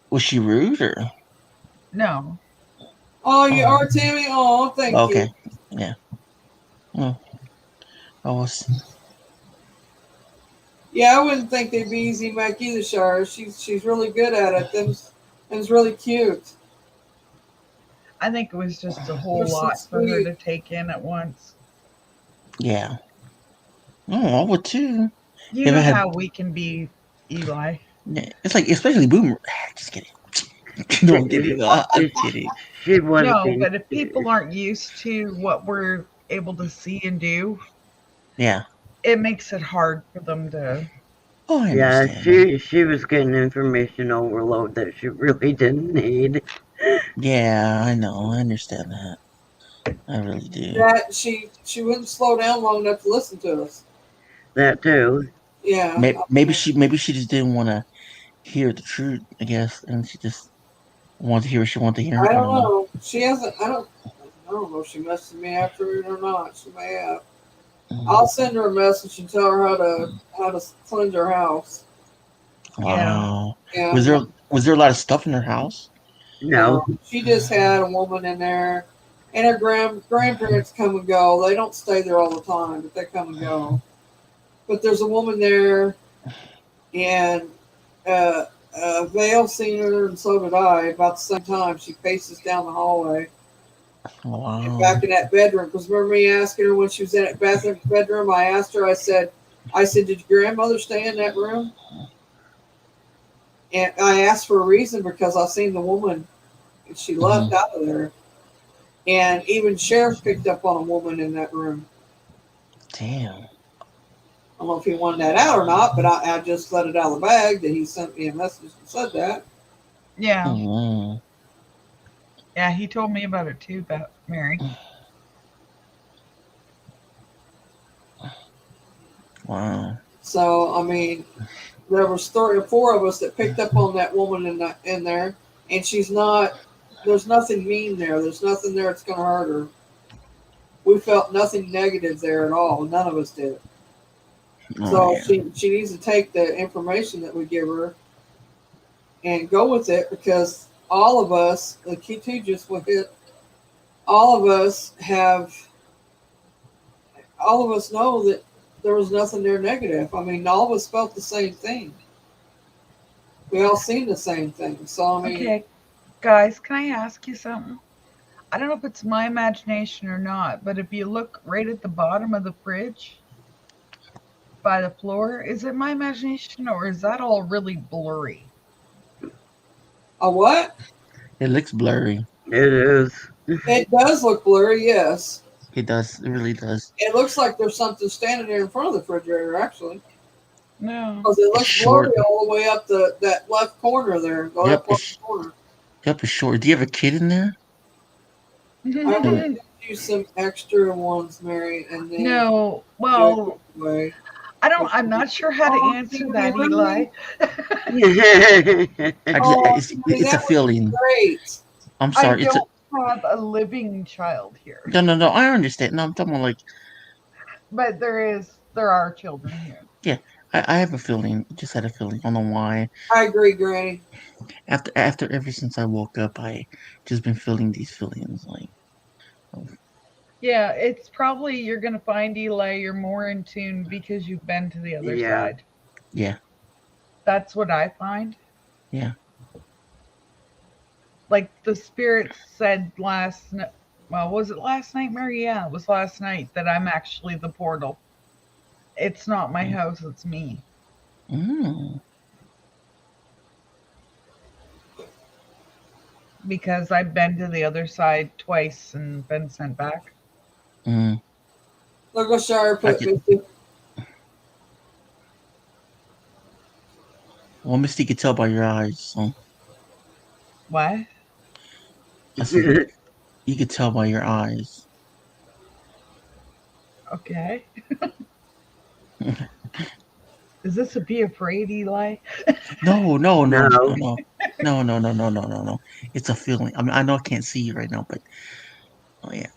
Was she rude or? No. Oh, you Oh, are Tammy. Oh, thank you. okay. Yeah. Oh, I was. Yeah, I wouldn't think they'd be easy to make either, Shara. She's really good at it. Them's really cute. I think it was just a They're whole so lot for her sweet. to take in at once. Yeah. Oh, I would too. You If I know had, how we can be, Eli. yeah, it's like especially Boomer. Just kidding. No, I'm kidding. I'm kidding. She would have No, been. but if people aren't used to what we're able to see and do, Yeah. it makes it hard for them to. Oh, I Yeah, understand. she was getting information overload that she really didn't need. Yeah, I know. I understand that. I really do. That she wouldn't slow down long enough to listen to us. That too. Yeah, Maybe she just didn't want to hear the truth. I guess, and she just wanted to hear what she wanted to hear. I I don't don't know. know. She hasn't. I don't know if she messaged me after it or not. She may have. Mm. I'll send her a message and tell her how to cleanse her house. Yeah. Wow. Yeah, Was there a lot of stuff in her house? No. no, she just had a woman in there, and her grandparents come and go. They don't stay there all the time, but they come and go. But there's a woman there, and Vale seen her, and so did I. About the same time, she faces down the hallway and Wow. back in that bedroom. Because remember me asking her when she was in that bedroom? I asked her. I said, did your grandmother stay in that room? And I asked for a reason because I seen the woman, and she left Mhm. out of there. And even sheriff picked up on a woman in that room. Damn. I don't know if he wanted that out or not, but I just let it out of the bag that he sent me a message and said that. Yeah. Mhm. Yeah, he told me about it too, about Mary. Wow. So I mean, there was 3 or 4 of us that picked up on that woman in there, and she's not. There's nothing mean there. There's nothing there that's going to hurt her. We felt nothing negative there at all. None of us did. Oh So yeah. she needs to take the information that we give her and go with it because all of us, the key two just with it, all of us have, all of us know that there was nothing there negative. I mean, all of us felt the same thing. We all seen the same thing. So, I mean, Okay, guys, can I ask you something? I don't know if it's my imagination or not, but if you look right at the bottom of the fridge by the floor, is it my imagination or is that all really blurry? a what? It looks blurry. It is. It does look blurry, yes. It does. It really does. It looks like there's something standing there in front of the refrigerator, actually, No. because it It's looks blurry short. all the way up that left corner there, the Yep. left corner. Yep. It's short. Do you have a kid in there? I will And send you some extra ones, Mary, and then No. do it Well, your way. I'm not sure how to Oh, answer Tammy, that, Eli. really? I just Oh, Tammy, it's a that would be feeling. great. I'm I sorry. It's a don't have a living child here, no. I understand. No, I'm talking about like but there are children here. yeah. I have a feeling. I just had a feeling. I don't know why. I agree, Granny. After ever since I woke up, I just been feeling these feelings like oh, Yeah, it's probably you're gonna find Eli, you're more in tune because you've been to the other Yeah. side. yeah, That's what I find. yeah. Like the spirits said Well, was it last night, Mary? Yeah, it was last night that I'm actually the portal. It's not my house, it's me. Mm. Because I've been to the other side twice and been sent back. Mm. Look what Shire I put could, me. well, Misty could tell by your eyes. So What? I said you could tell by your eyes. Okay. Is this a be afraid, Eli? No, no, no, No. no, no, no, no, no, no, no, no, no. It's a feeling. I mean, I know I can't see you right now, but oh yeah,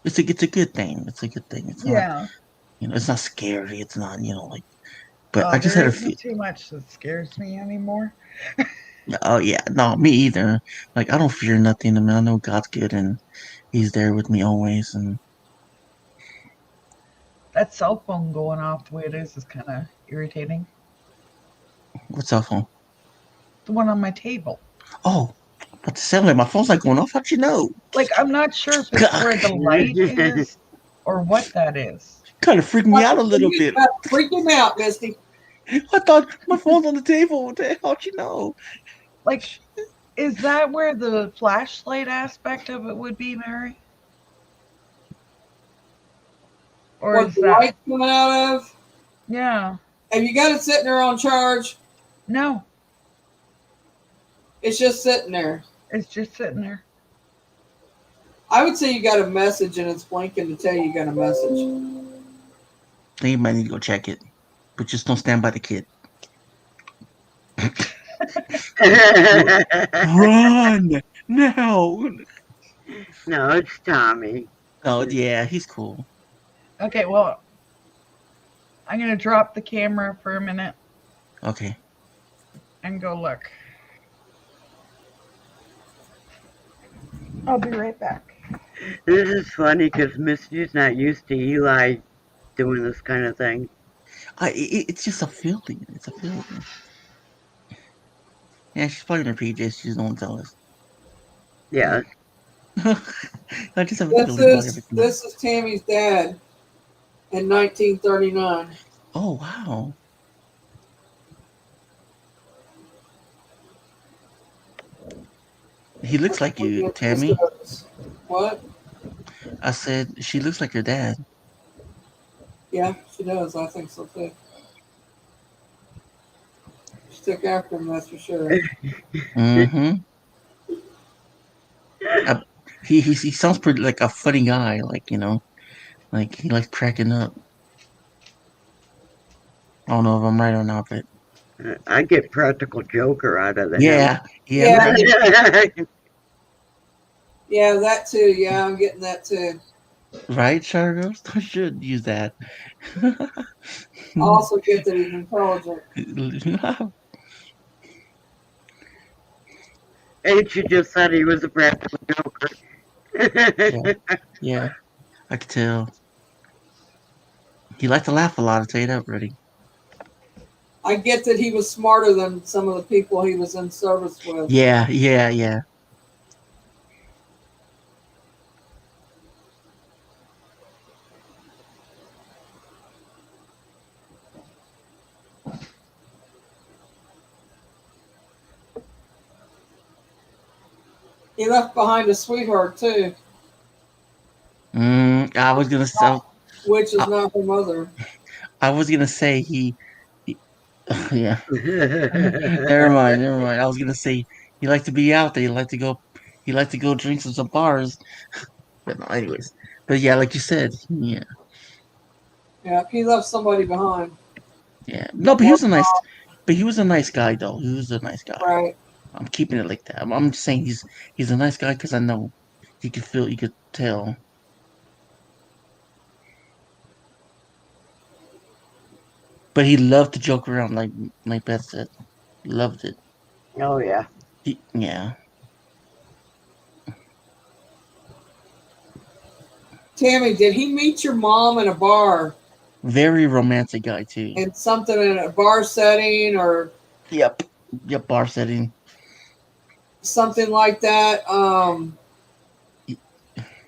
it's a good thing. It's a good thing. It's not, Yeah. it's not scary. It's not, like. But I Oh, just there had a feel. isn't too much that scares me anymore. Oh yeah, no, me either. Like I don't fear nothing. I mean, I know God's good and He's there with me always. And That cell phone going off the way it is kind of irritating. what's up, phone? The one on my table. Oh, but the sound like my phone's not going off. How'd you know? Like, I'm not sure if it's where the light is or what that is. Kind of freaked me out a little bit. Freak him out, Misty. I thought my phone's on the table. What the hell? How'd you know? Like, is that where the flashlight aspect of it would be, Mary? Or What is the that? light's coming out of? Yeah. Have you got it sitting there on charge? No, It's just sitting there. it's just sitting there. I would say you got a message and it's blinking to tell you got a message. Then you might need to go check it, but just don't stand by the kid. Run now! No, it's Tommy. Oh yeah, he's cool. Okay, well, I'm going to drop the camera for a minute Okay. and go look. I'll be right back. This is funny because Misty's not used to Eli doing this kind of thing. It's just a feeling. It's a feeling. Yeah, she's probably in her PJs. She just don't tell us. Yeah. I just have a feeling about everything. This is Tammy's dad in 1939. Oh wow. He looks like you, Tammy. What? I said she looks like your dad. Yeah, she does. I think so too. She took after him, that's for sure. Mm-hmm. He sounds pretty like a funny guy, like he likes cracking up. I don't know if I'm right or not, but I get practical joker out of the yeah. Yeah. Right. Yeah, that too. Yeah, I'm getting that too. Right, Chargos? I should use that. I also get that he's intelligent. And she just said he was a practical joker. Yeah, I could tell. He liked to laugh a lot, I'll tell you that already. I get that he was smarter than some of the people he was in service with. Yeah. He left behind a sweetheart too, I was gonna say, which is not her mother. I was gonna say he yeah. Never mind. I was gonna say he liked to be out there. He liked to go drink some bars. But no, anyways, but yeah, like you said, yeah. Yeah, he left somebody behind. Yeah. No, but he was a nice guy though. He was a nice guy. Right. I'm keeping it like that. I'm just saying he's a nice guy because I know you could tell. But he loved to joke around, like Beth said. Loved it. Oh, yeah. Yeah. Tammy, did he meet your mom in a bar? Very romantic guy too. In something in a bar setting or Yep, bar setting. something like that.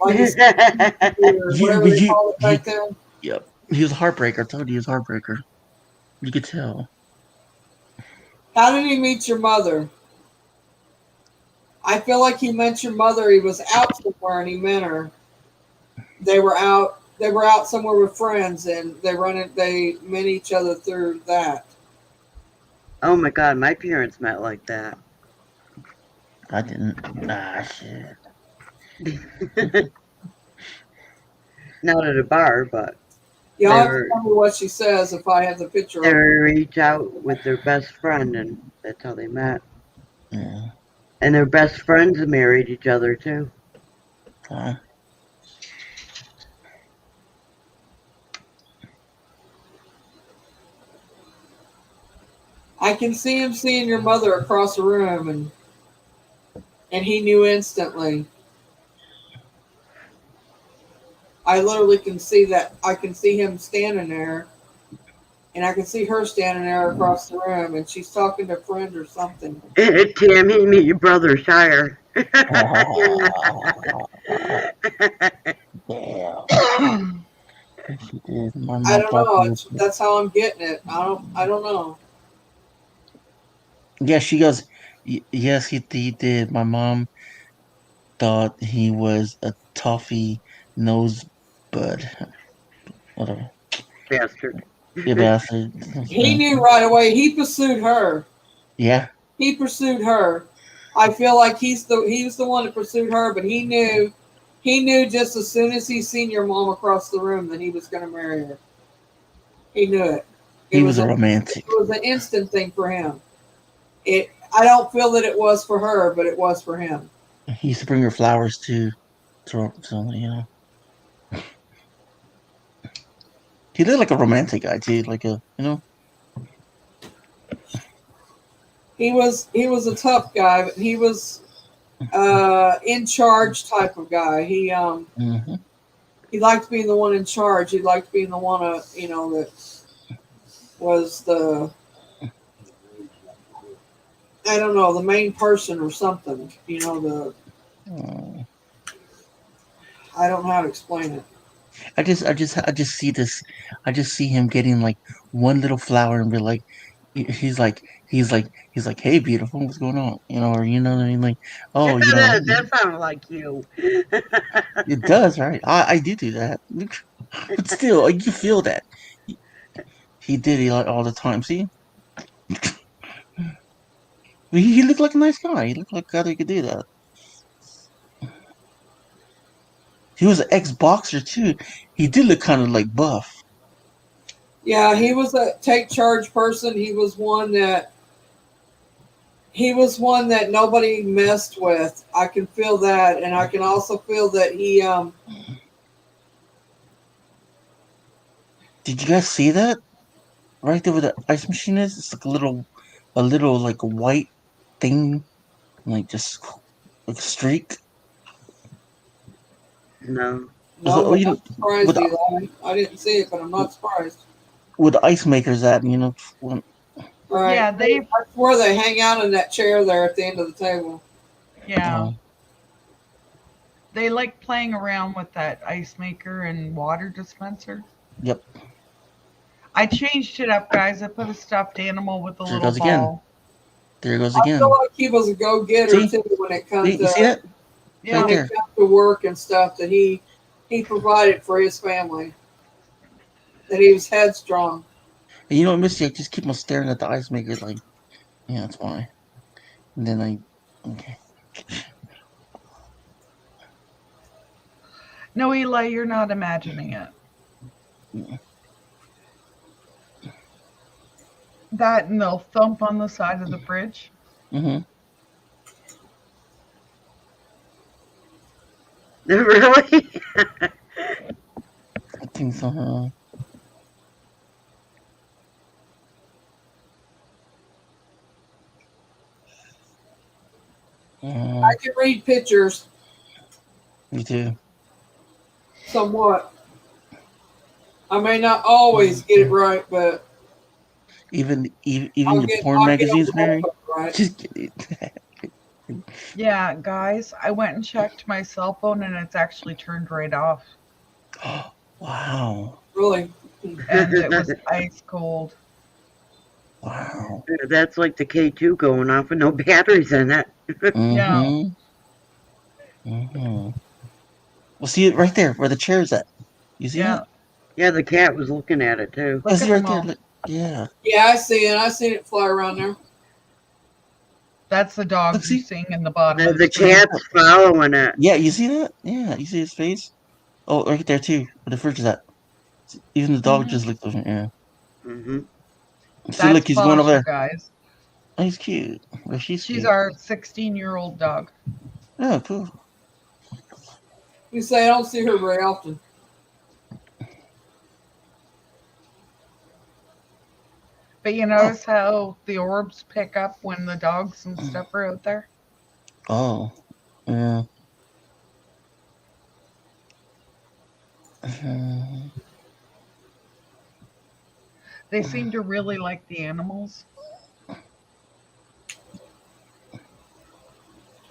like a or whatever they call it back then. Yep. He was a heartbreaker. I told you he was a heartbreaker. You could tell. How did he meet your mother? I feel like he met your mother. He was out somewhere and he met her. They were out. They were out somewhere with friends, and they met each other through that. Oh my God, my parents met like that. I didn't. Ah, shit. Not at a bar, but Y'all they have to were tell me what she says if I have the picture they of her. were each out with their best friend, and that's how they met. Yeah. And their best friends married each other too. Huh? I can see him seeing your mother across the room, and he knew instantly. I literally can see that. I can see him standing there, and I can see her standing there across the room, and she's talking to a friend or something. Tim, he met your brother Shire. Yeah. She did. My I mom don't thought know. he was. That's how I'm getting it. I don't know. Yeah, she goes. Yes, he did. My mom thought he was a toffee nose bud. Whatever. Bastard. You bastard. He knew right away. He pursued her. Yeah. He pursued her. I feel like he was the one that pursued her, but he knew just as soon as he seen your mom across the room that he was going to marry her. He knew it. He was a romantic. It was an instant thing for him. I don't feel that it was for her, but it was for him. He used to bring her flowers too. So you know. He looked like a romantic guy too, like a He was a tough guy, but he was in charge type of guy. Mm-hmm. He liked being the one in charge. He liked being the one that was the I don't know, the main person or something. I don't know how to explain it. I just see this. I just see him getting like one little flower and be like, he's like, hey, beautiful, what's going on? Or what I mean? Like, oh, That sounded like you. it does, right? I do that, but still, like, you feel that he did it like all the time. See, he looked like a nice guy. He looked like a guy that could do that. He was an ex-boxer too. He did look kind of like buff. Yeah, he was a take charge person. He was one that nobody messed with. I can feel that, and I can also feel that he Did you guys see that? Right there where the ice machine is, it's like a little like a white thing, like just like a streak. No. no, So, I'm not surprised, with Eli. I didn't see it, but I'm not surprised. with the ice makers at, when, Right. Yeah, I swear they hang out in that chair there at the end of the table. Yeah. They like playing around with that ice maker and water dispenser. Yep. I changed it up, guys. I put a stuffed animal with a There it little goes again. ball. There it goes I again. feel like he was a go-getter too when it comes You see that? Yeah. when it comes to work and stuff that he provided for his family. That he was headstrong. And you know what, Misty? I just keep on staring at the ice makers, like, yeah, that's why. And then okay. No, Eli, you're not imagining it. Yeah. That and they'll thump on the side of the bridge. Mm-hmm. Really? I think so. I can read pictures Me too. somewhat. I may not always get it right, but Even your porn magazines, Mary. right. Just get it. Yeah, guys, I went and checked my cell phone and it's actually turned right off. Wow. Really? And it was ice cold. Wow. That's like the K2 going off with no batteries in it. Yeah. Well, see it right there where the chair's at. You see Yeah. that? Yeah, the cat was looking at it too. Yeah, Look see at right them there. all. Look. Yeah. Yeah, I see it. I seen it fly around there. That's the dog Look, you're see? seeing in the bottom of the The screen. cat's following it. Yeah, you see that? Yeah, you see his face? Oh, right there too. Where the fridge is at. Even the dog just looked over. Yeah. Hmm. See, That's look, he's going Bosch, over you there. guys. Oh, he's cute. Well, she's She's cute. our 16-year-old dog. Oh, cool. You say I don't see her very often. But you notice how the orbs pick up when the dogs and stuff are out there? Oh, yeah. Mhm. They seem to really like the animals.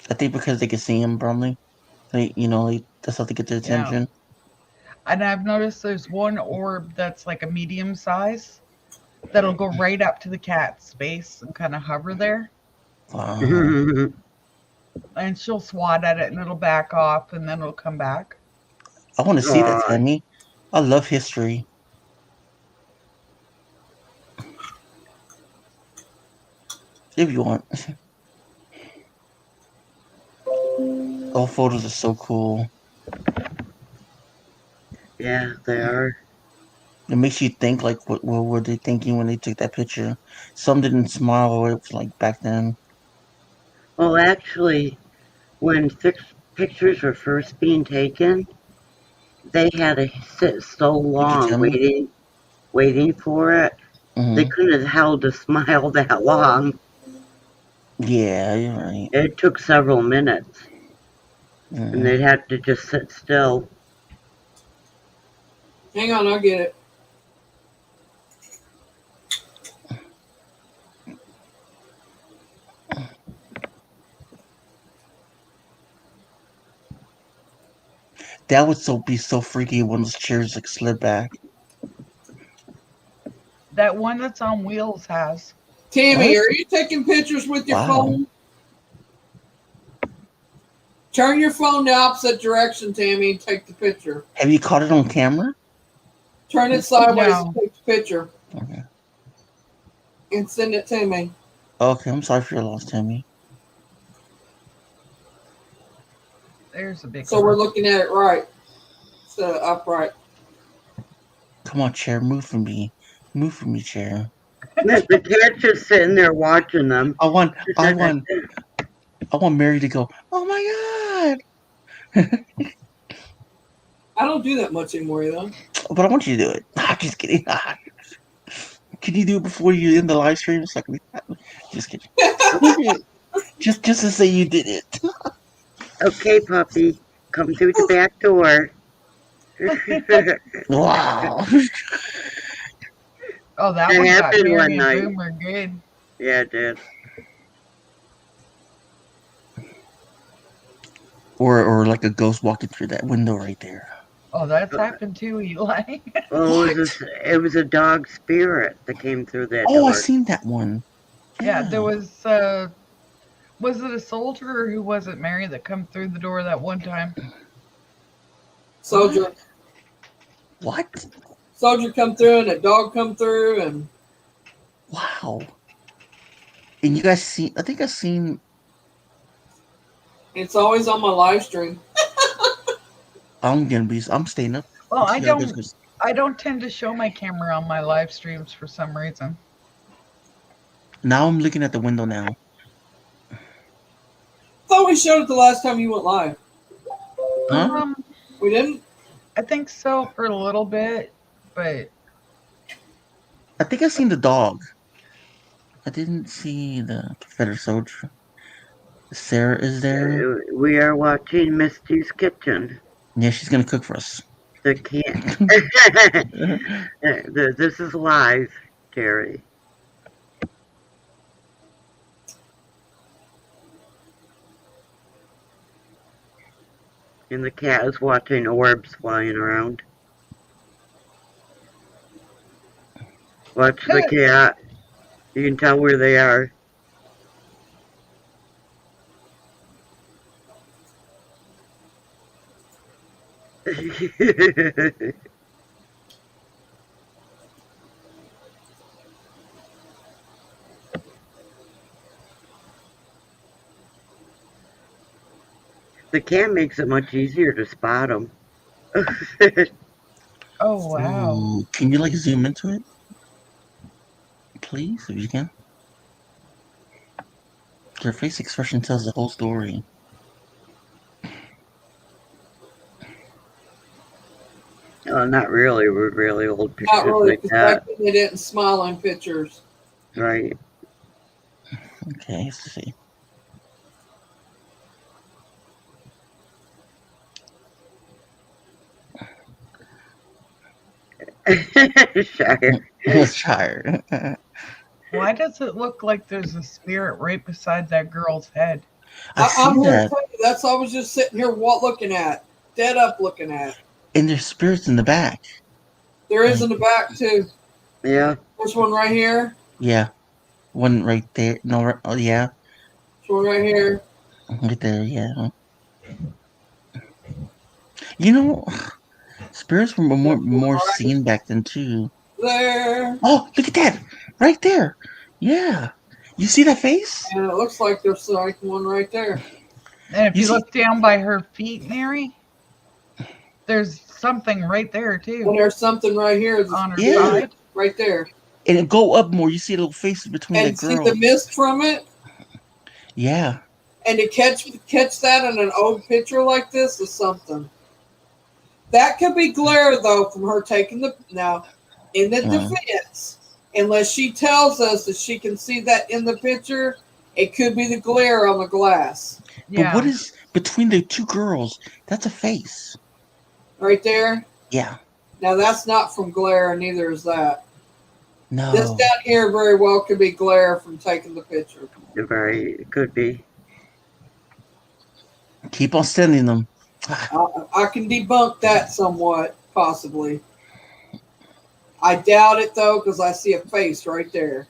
I think because they can see him, probably. That's how they get their Yeah. attention. And I've noticed there's one orb that's like a medium size that'll go right up to the cat's face and kind of hover there. Wow. And she'll swat at it and it'll back off and then it'll come back. I want to see that, Aw. Tammy. I love history. If you want. All photos are so cool. Yeah, they are. It makes you think, like, what were they thinking when they took that picture? Some didn't smile, it was like back then. Well, actually, when pictures were first being taken, they had to sit so Thank you, long Tammy. waiting for it. They Hmm. couldn't have held a smile that long. Yeah, you're right. It took several minutes, and they'd have to just sit still. Hang on, I'll get it. That would be so freaky when those chairs like slid back. That one that's on wheels has. Tammy, What? are you taking pictures with your Wow. phone? Turn your phone the opposite direction, Tammy, and take the picture. Have you caught it on camera? Turn it sideways No. and take the picture. Okay. And send it to me. Okay, I'm sorry for your loss, Tammy. There's a big So one. we're looking at it right. So upright. Come on, chair, move for me. Move for me, chair. The cat's just sitting there watching them. I want Mary to go, oh my God. I don't do that much anymore, though. But I want you to do it. I'm just kidding. Can you do it before you end the live stream? Just kidding. just to say you did it. Okay, puppy, come through the back door. Wow. Oh, that That one got happened Mary one and night. Boomer good. Yeah, it did. Or like a ghost walking through that window right there. Oh, that's happened too, Eli. Well, it was a dog spirit that came through that Oh, door. I seen that one. Yeah, there was it a soldier or who was it, Mary, that come through the door that one time? Soldier. What? Soldier come through and a dog come through and Wow. And you guys see? I think I seen. it's always on my live stream. I'm staying up. Well, See how this goes. I don't tend to show my camera on my live streams for some reason. Now I'm looking at the window now. Thought we showed it the last time you went live. Huh? We didn't? I think so for a little bit, but I think I seen the dog. I didn't see the Confederate soldier. Sarah is there. We are watching Misty's Kitchen. Yeah, she's gonna cook for us. The cat. This is live, Terry. And the cat is watching orbs flying around. Watch the cat. You can tell where they are. The cat makes it much easier to spot them. Oh wow. Ooh, can you like zoom into it, please, if you can? Their face expression tells the whole story. Not really. We're really old pictures Not really, like because that. back then they didn't smile in pictures. Right. Okay, let's see. Shire. Let's try her. Why does it look like there's a spirit right beside that girl's head? I see I'm here to that. tell you, that's what I was just sitting here looking at, dead up looking at. And there's spirits in the back. There is in the back too. Yeah. There's one right here. Yeah. One right there. No, oh, yeah. There's one right here. Right there, yeah. You know, spirits were more Right seen back then, too. there. Oh, look at that! Right there! Yeah. You see that face? And it looks like there's like one right there. And if You you see- look down by her feet, Mary, there's something right there And too there's something right here. on her Yeah. side. Right there. And it go up more. You see little faces between And that see girl. the mist from it? Yeah. And to catch that in an old picture like this is something. That could be glare though from her taking the now in the defense. Unless she tells us that she can see that in the picture, it could be the glare on the glass. Yeah. But what is between the two girls? That's a face. Right there. Yeah. Now that's not from glare, and neither is that. No. This down here very well could be glare from taking the picture. Right. It could be. Keep on sending them. I can debunk that somewhat, possibly. I doubt it though, because I see a face right there.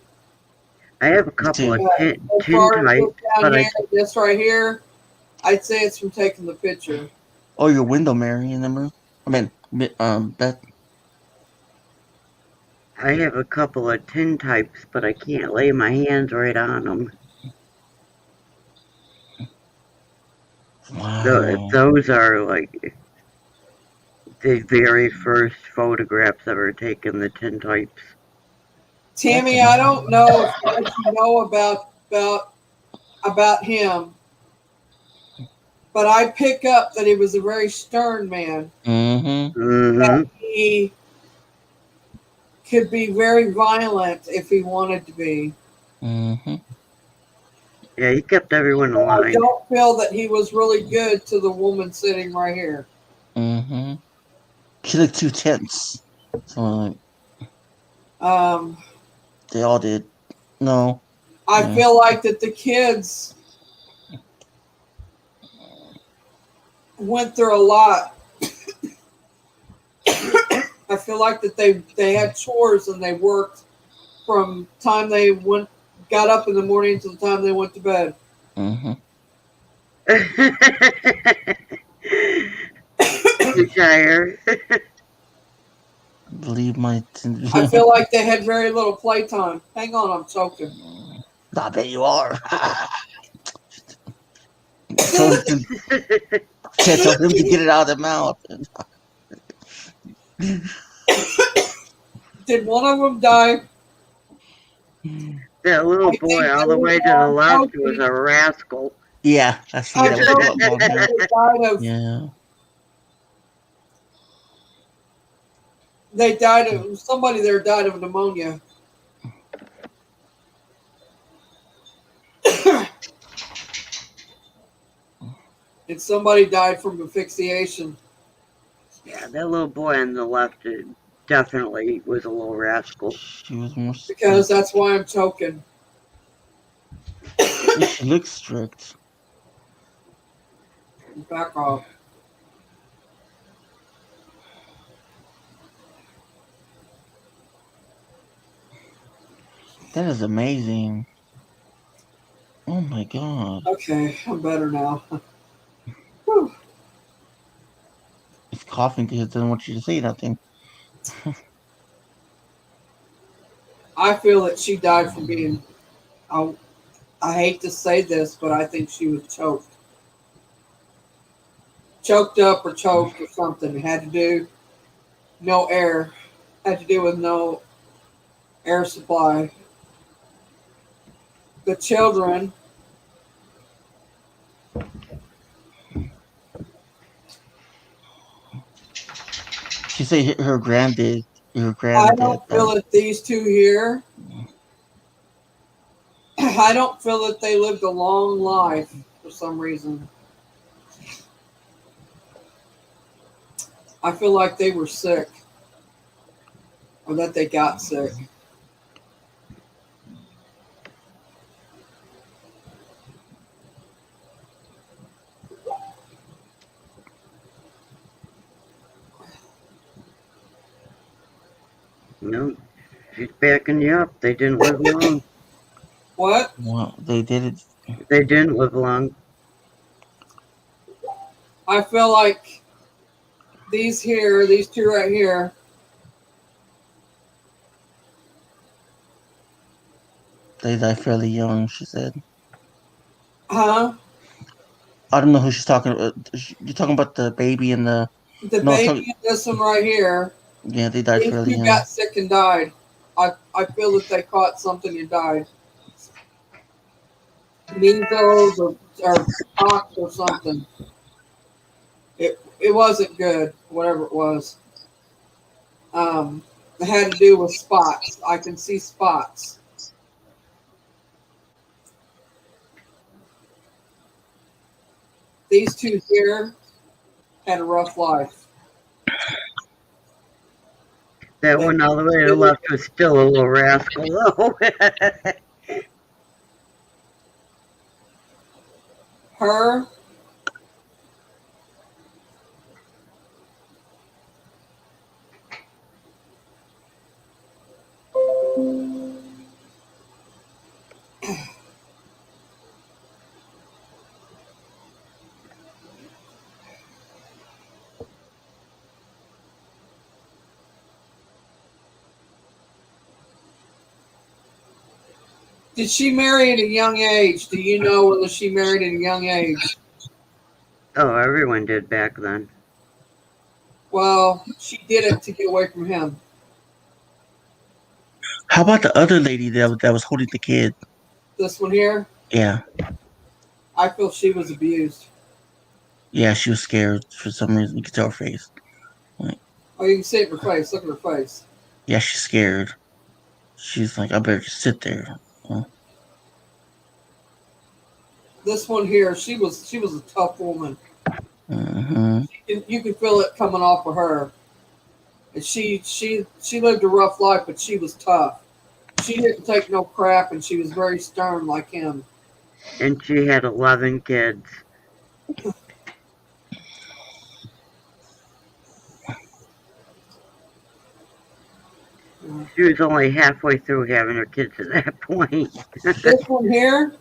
I have a couple of As tin far as types, this down but here, this right here, I'd say it's from taking the picture. Oh, your window, Mary, in the room. I mean, Beth. I have a couple of tin types, but I can't lay my hands right on them. Wow. Those are like the very first photographs ever taken, the tin types. Tammy, I don't know if you know about him, but I pick up that he was a very stern man. Mm-hmm. Mm-hmm. That he could be very violent if he wanted to be. Mm-hmm. Yeah, he kept everyone I alive. don't feel that he was really good to the woman sitting right here. Mm-hmm. She looked too tense. So like, they all did. No. I Yeah. feel like that the kids went through a lot. I feel like that they had chores and they worked from time they got up in the morning to the time they went to bed. Mm-hmm. Shire. Believe my. I feel like they had very little playtime. Hang on, I'm choking. I bet you are. Tell him to get it out of the mouth. Did one of them die? That little boy all the way to the left was a rascal. Yeah, I see I that. feel With the like hair. they died of. Yeah. They died of somebody there died of pneumonia. And somebody died from asphyxiation. Yeah, that little boy on the left definitely was a little rascal. She was more. Because that's why I'm choking. She looks strict. Back off. That is amazing. Oh my god. Okay, I'm better now. Whew. It's coughing because it doesn't want you to say nothing. I feel that she died from being. I, I hate to say this, but I think she was choked up or choked or something. It had to do no air. Had to do with no air supply. The children. She said her granddad, her I granddad don't feel died. that these two here. I don't feel that they lived a long life for some reason. I feel like they were sick or that they got sick. No, she's backing you up. They didn't live long. What? Well, they did it. They didn't live long. I feel like these two right here, They died fairly young. She said. huh? I don't know who she's talking about. You're talking about the baby and the. The No, baby and this one right here, yeah, they died these fairly two young. got sick and died. I feel that they caught something and died. Measles or pox or something. It wasn't good, whatever it was. It had to do with spots. I can see spots. These two here had a rough life. That one all the way to the left was still a little rascal, though. Her, did she marry at a young age? Do you know whether she married at a young age? Oh, everyone did back then. Well, she did it to get away from him. How about the other lady that was holding the kid? This one here, Yeah, I feel she was abused. yeah, she was scared for some reason. You could tell her face. Like, Oh, you can see it in her face. Look at her face. yeah, she's scared. She's like, I better just sit there. This one here, she was a tough woman. Mm-hmm. You could feel it coming off of her. And she lived a rough life, but she was tough. She didn't take no crap, and she was very stern like him. And she had 11 kids. She was only halfway through having her kids at that point. This one here,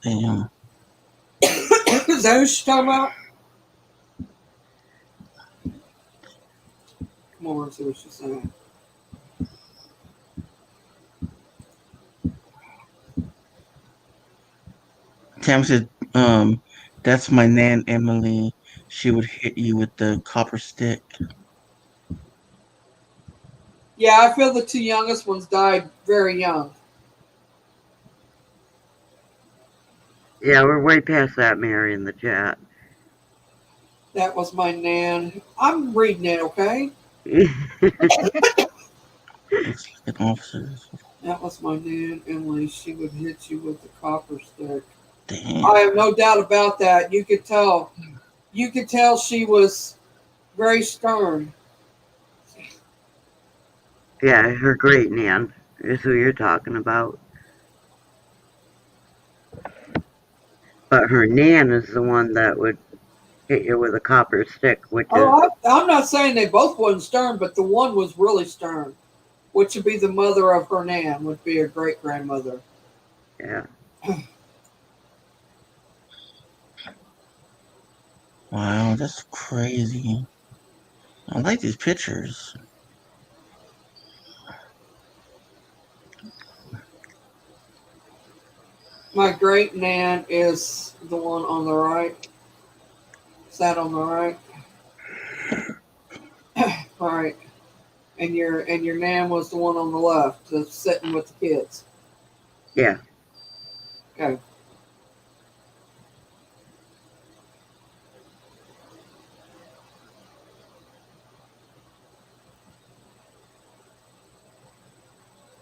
Damn. is that who she's talking about? Come over and see what she's saying. Tam said, that's my Nan Emily. She would hit you with the copper stick. Yeah, I feel the two youngest ones died very young. Yeah, we're way past that, Mary, in the chat. That was my Nan. I'm reading it, okay? Looks like an officer. That was my Nan Emily. She would hit you with the copper stick. Damn. I have no doubt about that. You could tell. You could tell she was very stern. Yeah, her great Nan is who you're talking about. But her Nan is the one that would hit you with a copper stick, which is... Oh, I'm not saying they both wasn't stern, but the one was really stern. which would be the mother of her Nan, would be a great grandmother. Yeah. Wow, that's crazy. I like these pictures. My great Nan is the one on the right. Is that on the right? All right. And your Nan was the one on the left, that's sitting with the kids. Yeah. Okay.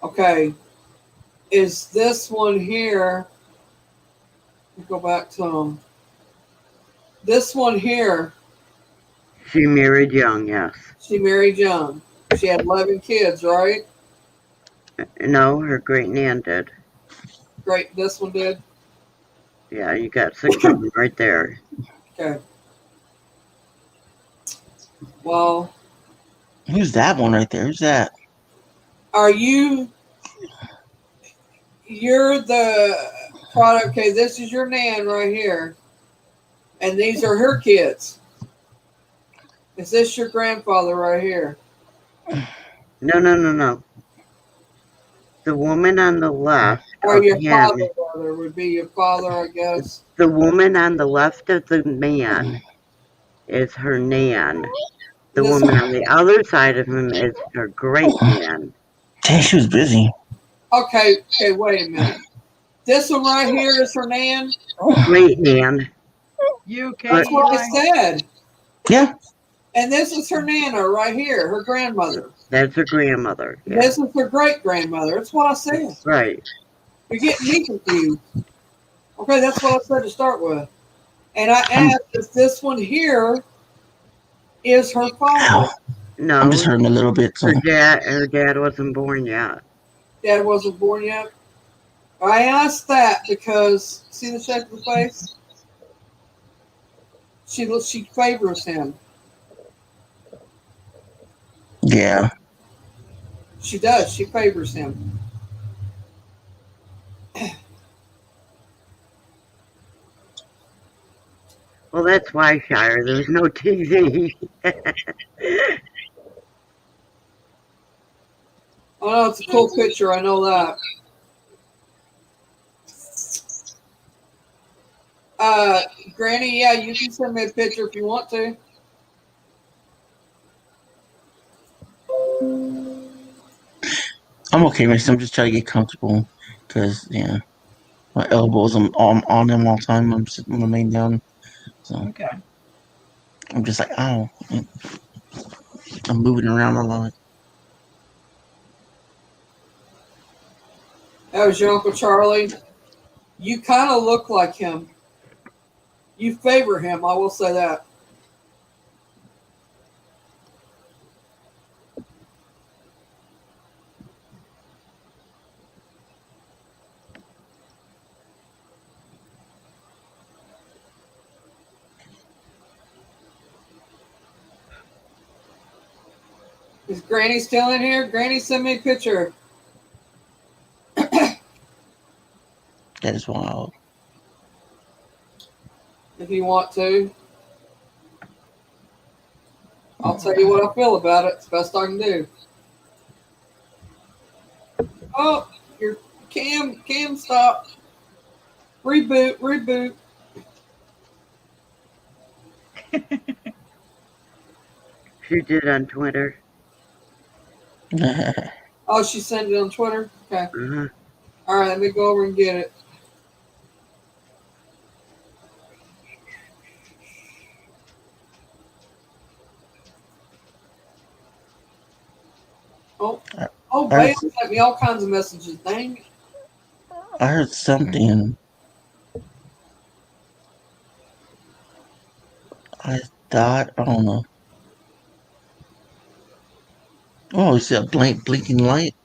Okay. Is this one here? Let me go back to them. This one here, She married young, yes. she married young. She had 11 kids, right? No, her great Nan did. Great. This one did. Yeah, you got 6 of them right there. Okay. Well, Who's that one right there? Who's that? are you? You're the product. Okay, this is your Nan right here, and these are her kids. Is this your grandfather right here? No. The woman on the left Or of your father, him, brother, would be your father, I guess. the woman on the left of the man is her Nan. The This, woman on the other side of him is her great Nan. Dang, she was busy. okay, wait a minute. This one right here is her Nan? Great Nan. UK. That's what I said. Yeah. And this is her Nana right here, her grandmother. That's her grandmother. Yeah. This is her great grandmother. That's what I said. Right. You're getting me confused. Okay, that's what I said to start with. And I asked if this one here is her father. Ow. No, I'm just hurting a little bit. So. her dad wasn't born yet. Dad wasn't born yet. I asked that because see the shape of the face? She favors him. Yeah. She does. She favors him. Well, that's why, Shire. There's no TV. Oh no, it's a cool picture. I know that. Granny, yeah, you can send me a picture if you want to. I'm okay, Mason. I'm just trying to get comfortable because, yeah, my elbows, I'm on them all the time. I'm sitting laying down. So Okay. I'm just like, ow. I'm moving around a lot. That was your Uncle Charlie. You kind of look like him. You favor him, I will say that. Is Granny still in here? Granny, send me a picture. That is wild. If you want to. I'll tell you what I feel about it. It's the best I can do. Oh, your cam stop. Reboot. She did on Twitter. Oh, she sent it on Twitter? Okay. Uh-huh. All right, let me go over and get it. Bale sent me all kinds of messages. Dang. I heard something. I thought, I don't know. Oh, you see a blinking light?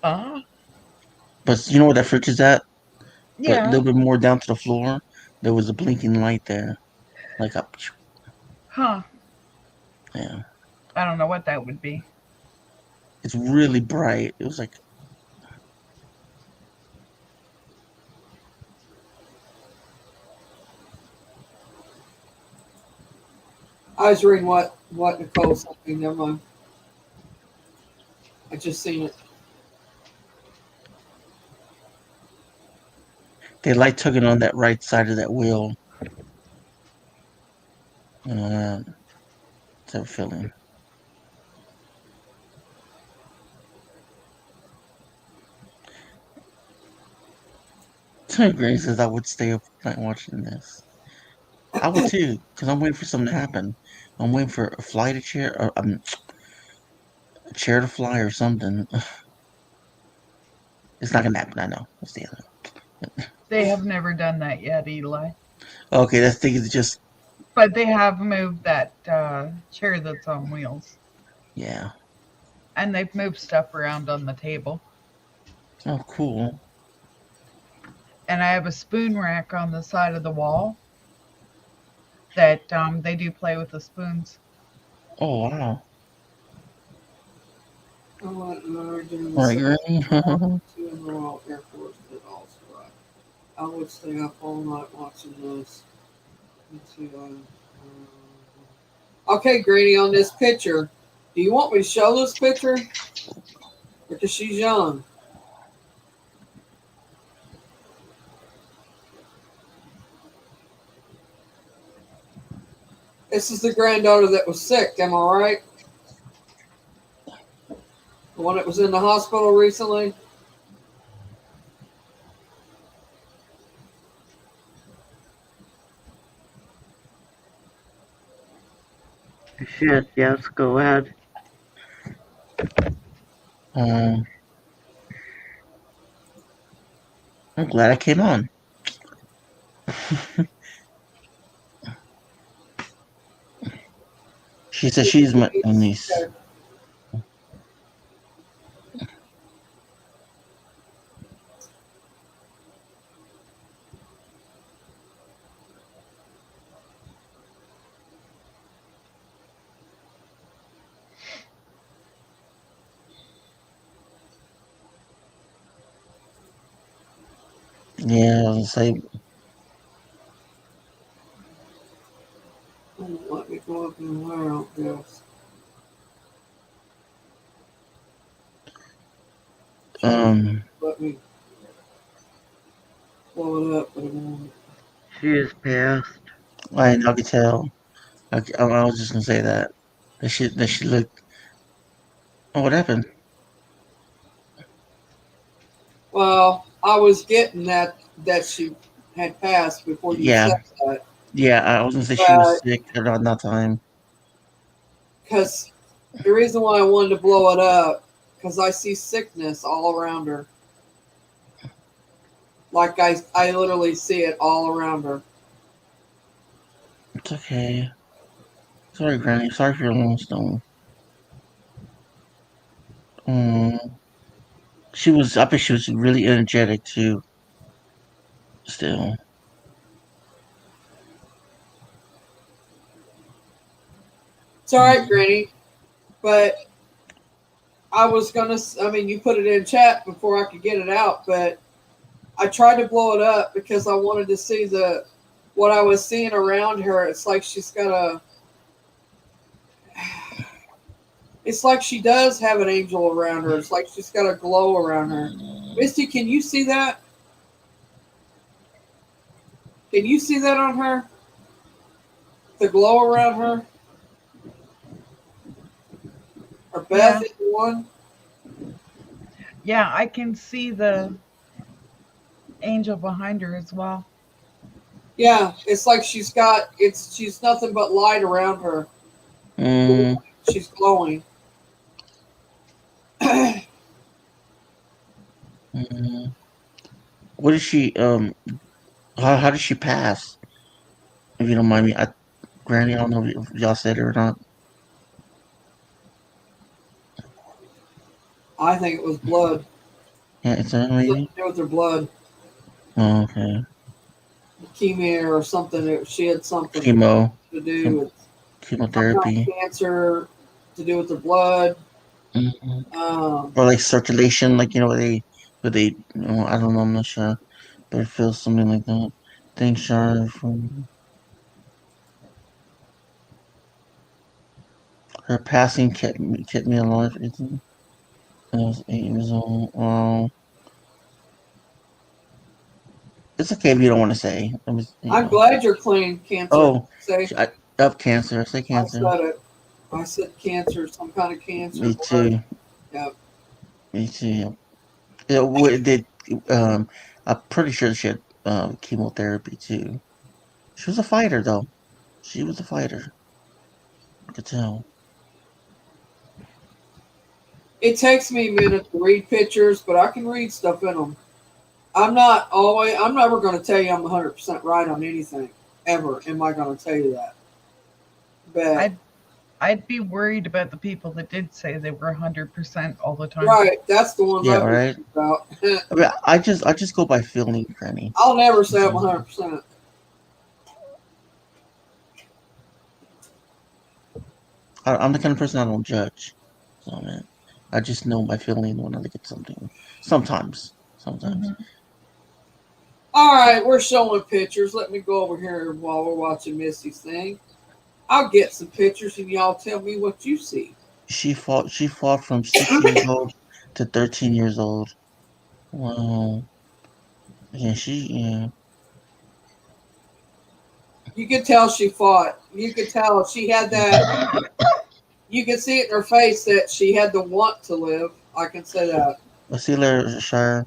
But you know where that fridge is at? But a Yeah. little bit more down to the floor, there was a blinking light there. Like up. Huh. Yeah. I don't know what that would be. It's really bright. It was like I was reading what Nicole sent me. Never mind. I just seen it. they like tugging on that right side of that wheel. That feeling. Granny says I would stay up all night watching this. I would too, because I'm waiting for something to happen. I'm waiting for a fly to chair, or a chair to fly, or something. It's not gonna happen. I know. What's the other? They have never done that yet, Eli. Okay, that thing is just But they have moved that chair that's on wheels. yeah. And they've moved stuff around on the table. Oh, cool. And I have a spoon rack on the side of the wall that they do play with the spoons. Oh wow. I want doing All the right, Granny. two in the Royal Air Force did also right. I would stay up all night watching this. Okay, Granny, on this picture, do you want me to show this picture? Because she's young. This is the granddaughter that was sick, am I right? The one that was in the hospital recently? Shit, yes, go ahead. I'm glad I came on. She said she's my niece. Yeah, I was like, Let me go up and wear out this. Let me blow it up for a moment. She is passed. I could tell. I was just gonna say that. That she looked. Oh, what happened? Well, I was getting that she had passed before you Yeah, said that. yeah. I was gonna say she was But sick around that time. because the reason why I wanted to blow it up, because I see sickness all around her. Like I literally see it all around her. It's okay. Sorry, Granny. Sorry for your long stone. She was. I bet she was really energetic too. Still. It's all right, Granny. But I was gonna. I mean, you put it in chat before I could get it out, but I tried to blow it up because I wanted to see what I was seeing around her. It's like she's got a. It's like she does have an angel around her. It's like she's got a glow around her. Misty, can you see that? Can you see that on her? The glow around her? Or Beth is the one? Yeah, I can see the angel behind her as well. Yeah, it's like she's nothing but light around her. She's glowing. What is she? How did she pass? If you don't mind me, Granny, I don't know if y'all said it or not. I think it was blood. Yeah, it's maybe. Something to do with her blood. Oh, okay. Leukemia or something. She had something Chemo. to do with Chemotherapy. cancer. to do with the blood. Hmm. Or like circulation, like I don't know, I'm not sure, but it feels something like that. Thanks, Shar, from her passing kept me alive. I was 8 years old. It's okay if you don't want to say. I'm glad you're clean, cancer. Oh, Say, up cancer. Say I cancer. said it. I said cancer, some kind of cancer. Me Blood. too. Yeah. Me too. Yeah, what did I'm pretty sure she had chemotherapy too. She was a fighter though. She was a fighter. I could tell. It takes me a minute to read pictures, but I can read stuff in them. I'm never going to tell you I'm 100% right on anything. Ever. Am I going to tell you that? But, I'd be worried about the people that did say they were 100% all the time. right. That's the ones Yeah, I'm right. worried about. I mean, I just go by feeling, Granny. I'll never say I'm 100%. I'm the kind of person I don't judge. So man, I just know my feeling when I look at something. Sometimes. Mm-hmm. All right. We're showing pictures. Let me go over here while we're watching Missy's thing. I'll get some pictures and y'all tell me what you see. She fought from 6 years old to 13 years old. Wow. Yeah. You could tell she fought. You could tell she had that. You could see it in her face that she had the want to live. I can say that. I'll see you later, Shire.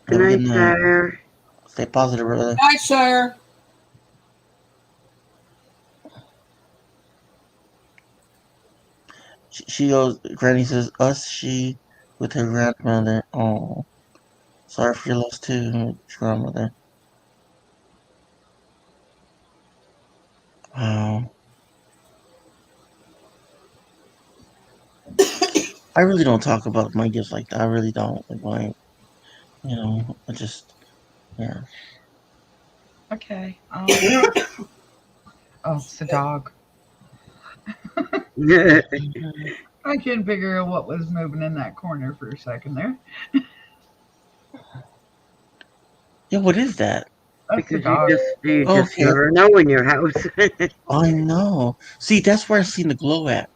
Good Have a good night, night. Shire. Stay positive, brother. Night, Shire. She goes, Granny says, us, she, with her grandmother. Oh, sorry for your loss too, grandmother. Wow. I really don't talk about my gifts like that. I really don't. Like, I just, yeah. Okay. Oh, it's the dog. Yeah. I couldn't figure out what was moving in that corner for a second there. Yeah, what is that? That's the Because you dog. just Okay, never know in your house. I know. See, that's where I seen the glow at.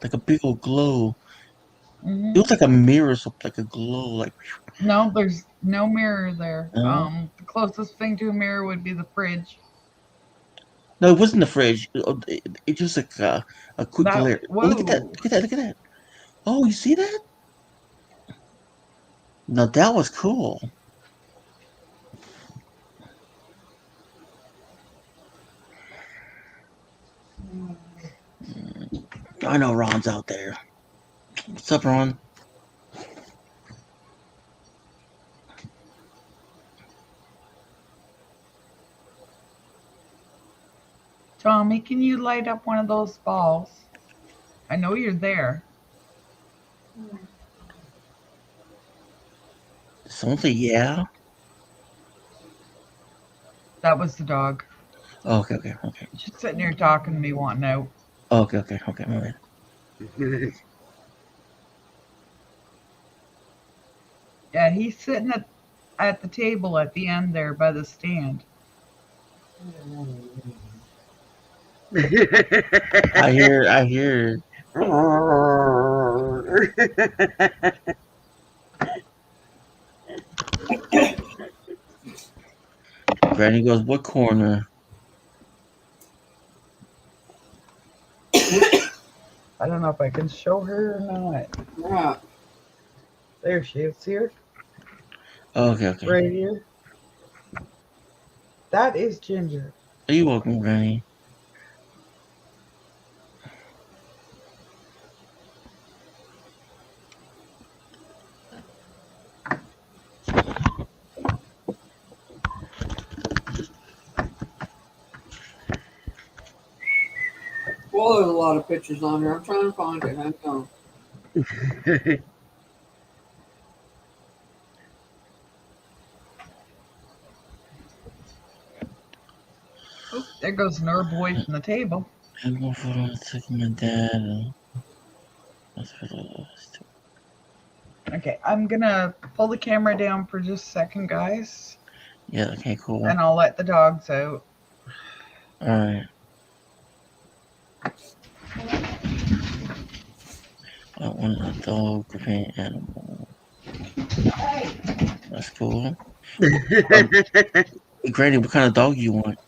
Like a big old glow. It Hmm. was like a mirror, so like a glow, like, No, there's no mirror there. no. The closest thing to a mirror would be the fridge. No, it wasn't the fridge. It just like a quick That glare. Oh, look at that! whoa. Look at that! Look at that! Oh, you see that? Now that was cool. I know Ron's out there. What's up, Ron? Tommy, can you light up one of those balls? I know you're there. Someone say yeah. That was the dog. Oh, okay. Just sitting here talking to me, wanting out. Oh, okay. My bad. Yeah, he's sitting at the table at the end there by the stand. I hear. Granny goes, what corner? I don't know if I can show her or not. Yeah. There she is. See her? Okay. Right here. That is Ginger. Are you welcome, Granny? Well, there's a lot of pictures on here. I'm trying to find it. I know. Oh, there goes an herb away from the table. I'm going for taking my dad. Okay, I'm gonna pull the camera down for just a second, guys, Yeah, okay, cool. and I'll let the dogs out. Alright. I want a dog, companion animal. That's cool. Granny, what kind of dog you want?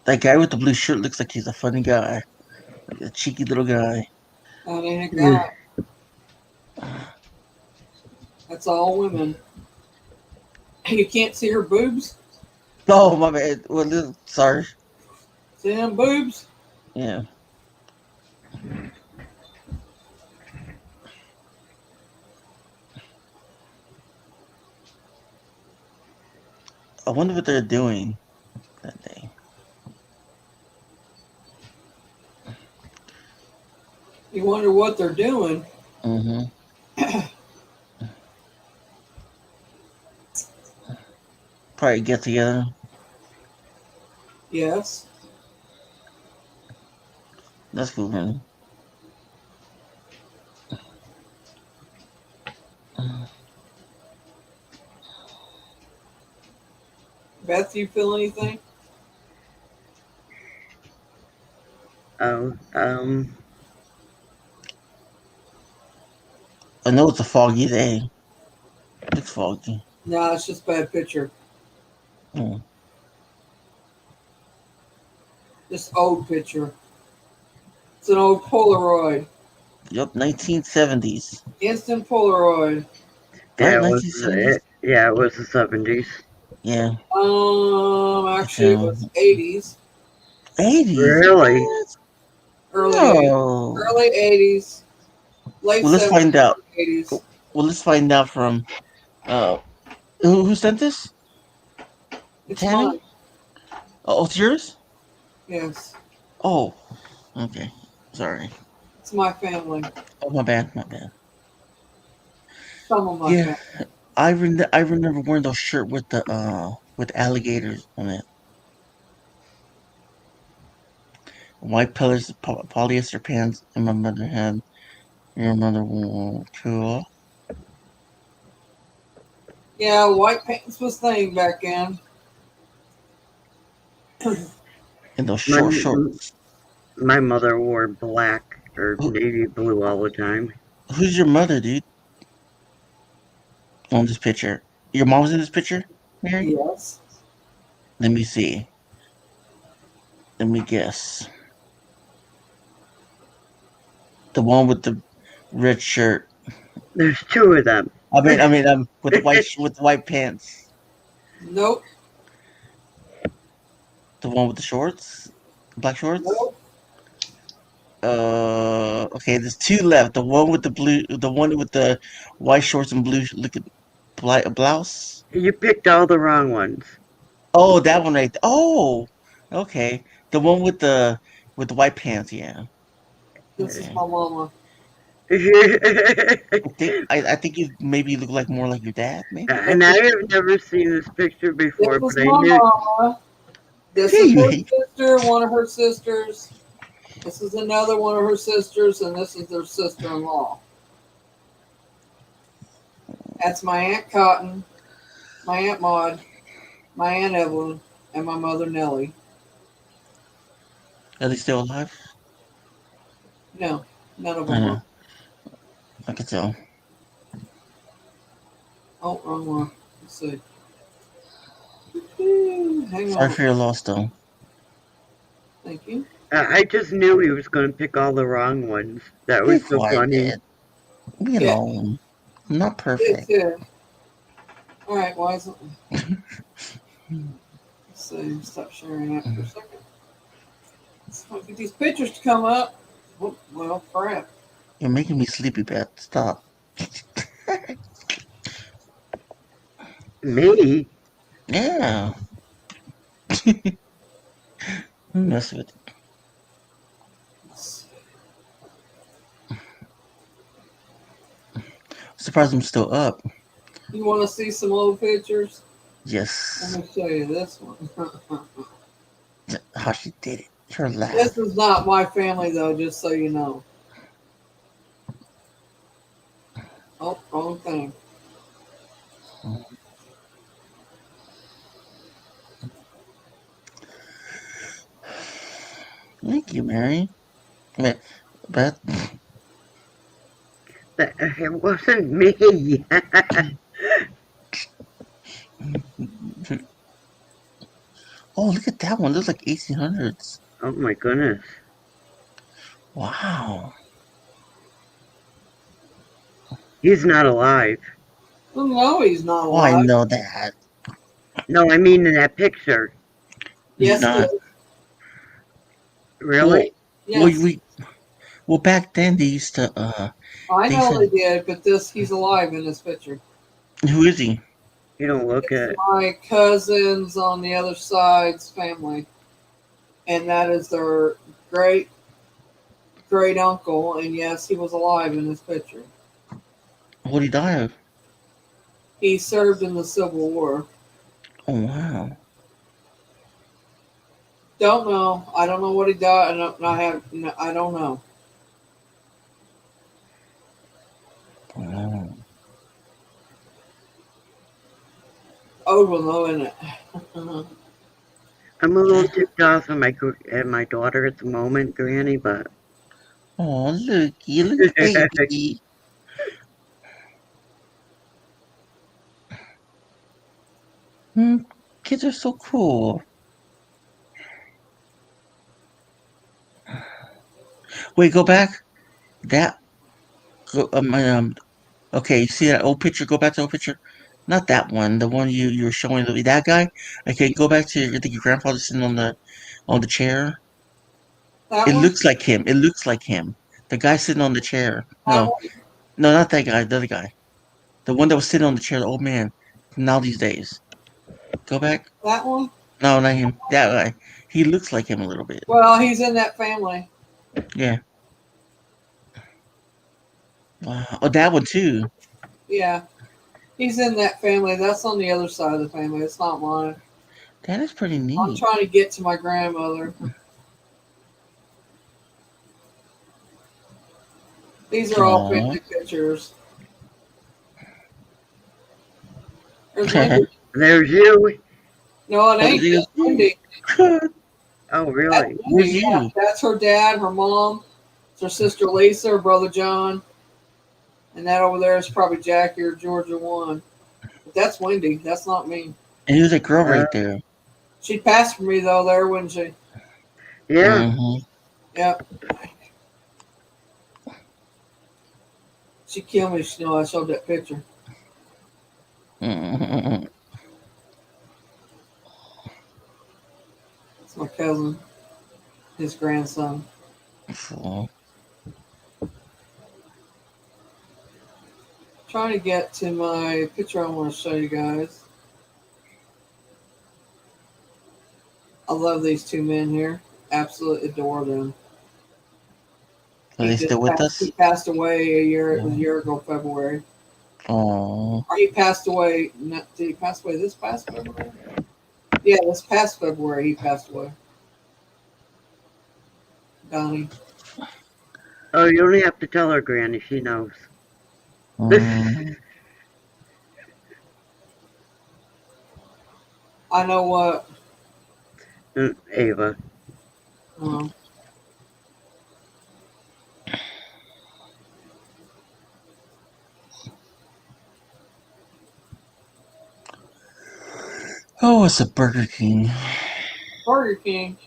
That guy with the blue shirt looks like he's a funny guy. Like a cheeky little guy. That ain't a guy. That's all women. You can't see her boobs? Oh, my bad. Well, sorry. See them boobs? Yeah. I wonder what they're doing that day. You wonder what they're doing. Mm-hmm. Probably get together. Yes. That's cool, man. Beth, you feel anything? Oh, I know it's a foggy day. It's foggy. No, it's just a bad picture. Mm. This old picture. It's an old Polaroid. Yep, 1970s. Instant Polaroid. yeah, Right, it was. 1970s? It was the 70s. Yeah. Actually, it was 80s. 80s? Really? What? Early No. 80s. Early 80s. Late Well, let's 70s. find out. 80s. Well, let's find out from who sent this? It's Tanny? mine. Oh, it's yours? Yes. Oh, okay. Sorry. It's my family. Oh, my bad. My bad. Some of my Yeah, family. I remember wearing those shirt with alligators on it. White pillars, polyester pants, and my mother had. Your mother wore cool. Yeah, white pants was thing back then. And those My short shorts. my mother wore black or Who, navy blue all the time. who's your mother, dude? On this picture. Your mom's in this picture, Mary? Yes. Let me see. Let me guess. The one with the red shirt. There's two of them. With the white pants. Nope. The one with the shorts, black shorts. Nope. Okay. There's two left. The one with the white shorts and blue looking blouse. You picked all the wrong ones. Oh, that one right there. Oh, okay. The one with the white pants. Yeah. This is Okay. my mama. I think you maybe look like more like your dad. Maybe. And I have never seen this picture before, This but is I my knew. mama. This is her sister, one of her sisters. This is another one of her sisters, and this is their sister-in-law. That's my Aunt Cotton, my Aunt Maud, my Aunt Evelyn, and my mother Nellie. Are they still alive? No, none of I them know. are. I can tell. Oh, wrong one. Let's see. Hang Sorry on. for your loss, though. Thank you. I just knew he was going to pick all the wrong ones. That Be was so quiet, funny. Dad. Leave me alone. I'm not perfect. All right, why is it? Let's see. Stop sharing that for a second. Let's get these pictures to come up. Oh, well, crap. You're making me sleepy, Beth. Stop. Me? Yeah. Mess with surprised I'm still up. You want to see some old pictures? Yes. Let me show you this one. How she did it. Her laugh. This is not my family, though, just so you know. Oh, wrong thing. Thank you, Mary. Beth. It wasn't me. Oh, look at that one. Looks like 1800s. Oh my goodness. Wow. He's not alive. Well, no, he's not Oh, I alive. know that. No, I mean in that picture. He's Yes, not. Really? yes. Well, back then they used to. I They know they said, did, but he's alive in this picture. who is he? You don't look It's at. my cousins on the other side's family, and that is their great great uncle. And yes, he was alive in this picture. What did he die of? He served in the Civil War. Oh, wow. Don't know. I don't know what he died. I don't know. Wow. Old one though, isn't it? I'm a little ticked off at my daughter at the moment, Granny, but Oh, looky, look at baby. Kids are so cool. Wait, go back. That. Go, okay, you see that old picture? Go back to the old picture. Not that one. The one you were showing. That guy. Okay, go back to. I think your grandfather sitting on the chair. That It one. looks like him. It looks like him. The guy sitting on the chair. That No, one. no, not that guy. The other guy. The one that was sitting on the chair. The old man. Now these days. Go back. That one. No, not him. That guy. He looks like him a little bit. Well, he's in that family. Yeah. Wow. Oh, that one too. Yeah, he's in that family. That's on the other side of the family. It's not mine. That is pretty I'm neat. trying to get to my grandmother. These are all Aw. family pictures. There's Wendy. there's you. No, it ain't. there's That's Wendy. Oh, That's really? Where's Wendy. Yeah, you? that's her dad, her mom, it's her sister Lisa, her brother John, and that over there is probably Jackie or Georgia one. But that's Wendy. That's not me. And here's a girl Uh, right there. She passed for me though there, wouldn't she? yeah. Mm-hmm. Yep. She killed me. She know I showed that picture. Mm-hmm. It's my cousin, his grandson. Cool. Trying to get to my picture I want to show you guys. I love these two men here. Absolutely adore them. Are they still with us? He passed away a year ago, February. Oh. Or he passed away. Did he pass away this past February? Yeah, this past February he passed away. Donnie. Oh, you only have to tell her, Granny. She knows. Mm. I know what. Ava. Oh, it's a Burger King. Burger King.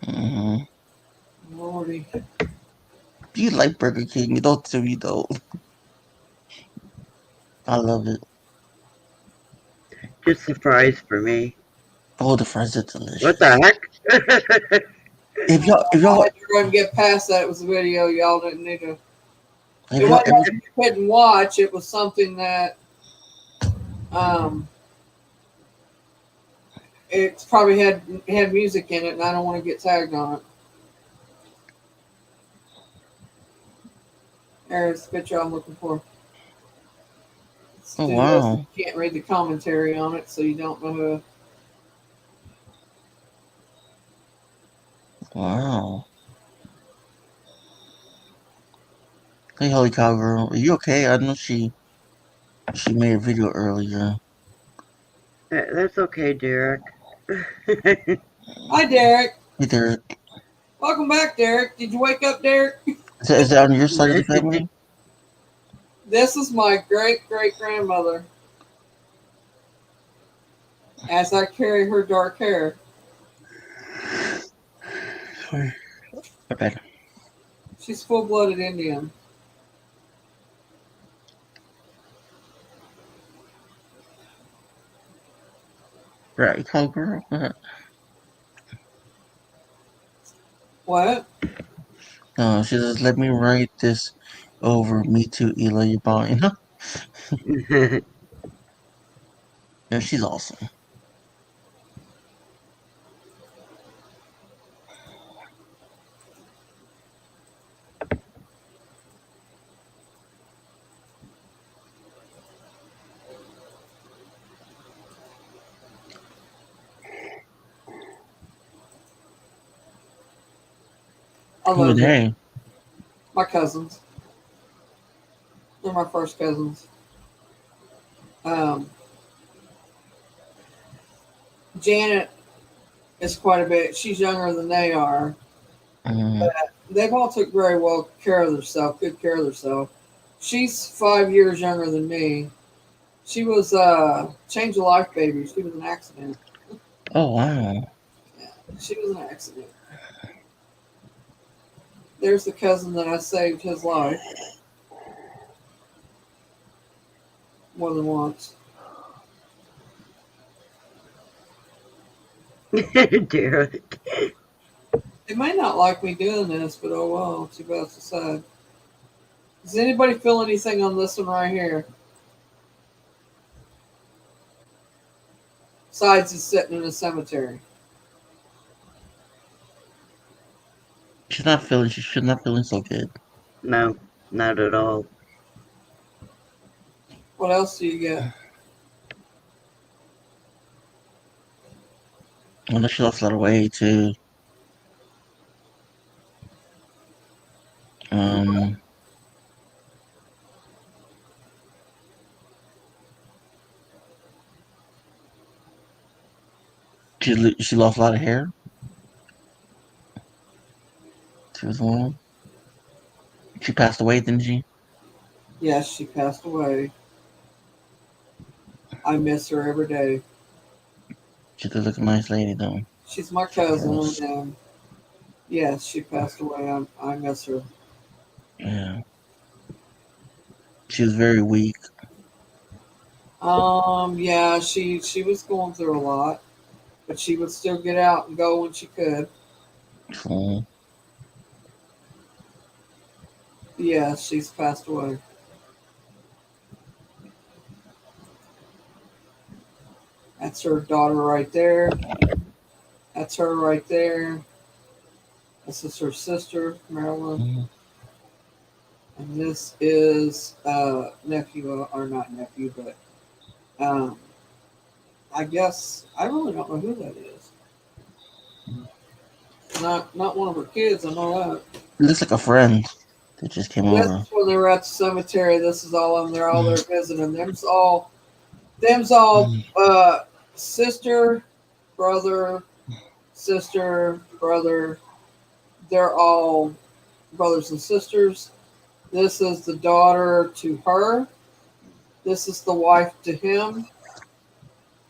Mm-hmm. Lordy. Do you like Burger King? You don't tell me though. I love it. Just the fries for me. Oh, the fries are delicious. What the heck? If y'all, I had to go and get past that. It was a video. Y'all didn't need to. if It y'all wasn't that you couldn't watch. It was something that it's probably had music in it, and I don't want to get tagged on it. There's the picture I'm looking for. Oh, do this. wow. You can't read the commentary on it, so you don't know who. Wow. Hey, Holy Cow Girl. Are you okay? I know she made a video earlier. That's okay, Derek. Hi, Derek. Hey, Derek. Welcome back, Derek. Did you wake up, Derek? Is that on your side of the family? This is my great great grandmother. As I carry her dark hair. Sorry. My bad. She's full blooded Indian. Right, Cow Girl? What? No, she says, let me write this over. Me too, Ela. You're buying. Yeah, she's awesome. I Who are love them. they? My cousins. They're my first cousins. Janet is quite a bit. She's younger than they are. But they've all took very well care of themselves, good care of themselves. She's 5 years younger than me. She was change of life baby. She was an accident. Oh, wow. Yeah, she was an accident. There's the cousin that I saved his life more than once. Derek. They may not like me doing this, but oh well, too bad to say. Does anybody feel anything on this one right here? Besides it's sitting in a cemetery. She's not feeling so good. No, not at all. What else do you get? I know she lost a lot of weight, too. She lost a lot of hair. She was one. She passed away, didn't she? Yes, she passed away. I miss her every day. She did look a nice lady, though. She's my cousin, and yes, she passed away. I miss her. Yeah. She was very weak. Yeah, she was going through a lot, but she would still get out and go when she could. So, Yeah, she's passed away. That's her daughter right there. That's her right there. This is her sister, Marilyn. And this is nephew, or not nephew, but I guess I really don't know who that is. Not one of her kids, I know that. it looks like a friend that just came This over. is when they were at the cemetery. This is all of them. They're all there visiting. Them's all sister, brother, sister, brother. They're all brothers and sisters. This is the daughter to her. This is the wife to him.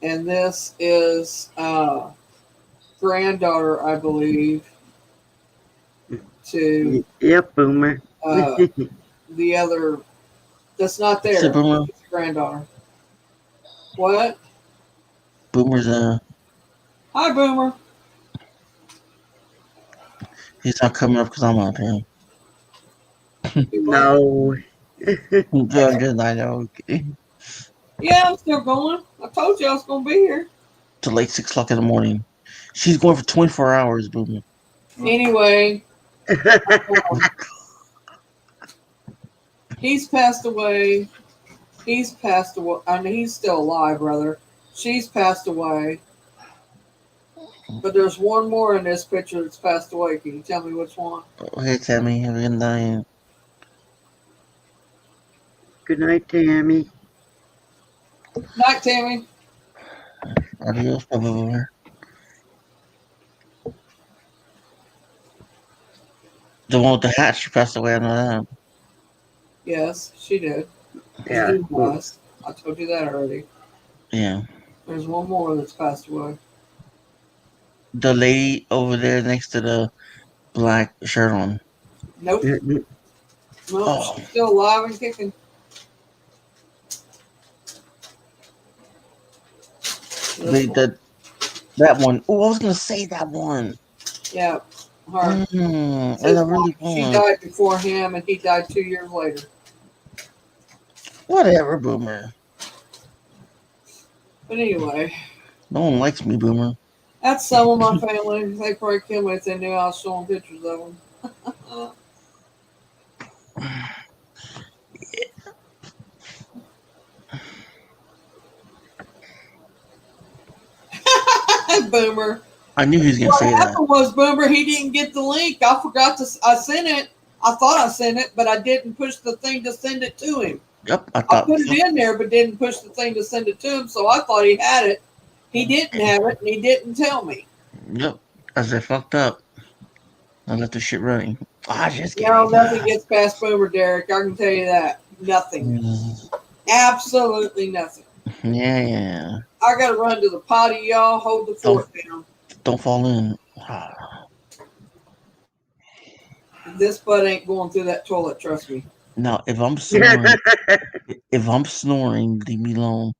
And this is granddaughter, I believe, to Yep, Boomer. the other that's not there. Is Boomer? It's granddaughter. What? Boomer's Hi, Boomer. he's not coming up because I'm out here. No. Good, I know. Yeah, I'm still going. I told you I was going to be here. Till like 6 o'clock in the morning. She's going for 24 hours, Boomer. Anyway, he's passed away. He's passed away. I mean, he's still alive, rather. She's passed away. But there's one more in this picture that's passed away. Can you tell me which one? Okay, Tammy, have a good night. Good night, Tammy. Night, Tammy. Adios, boomer. The one with the hat, she passed away. I know that. Yes, she did. Yeah. And he passed. I told you that already. Yeah. There's one more that's passed away. The lady over there next to the black shirt on. Nope. Mm-mm. Nope. Oh. She's still alive and kicking. That one. Oh, I was gonna say that one. Yeah. Her. I really She want. died before him, and he died 2 years later. Whatever, Boomer. But anyway, No one likes me, Boomer. that's some of my family. They probably kill me if they knew I was showing pictures of them. Boomer. I knew he was gonna What say that. happened was, Boomer, he didn't get the link. I forgot to. I sent it. I thought I sent it, but I didn't push the thing to send it to him. Yep, I I put it in there, but didn't push the thing to send it to him. So I thought he had it. He didn't have it, and he didn't tell me. Yep, I said fucked up. I left the shit running. Just kidding. No, nothing gets past Boomer, Derek. I can tell you that. Nothing. Absolutely nothing. Yeah. I gotta run to the potty, y'all. Hold the fort down. Don't fall in. This butt ain't going through that toilet. Trust me. Now, if I'm snoring, leave me alone.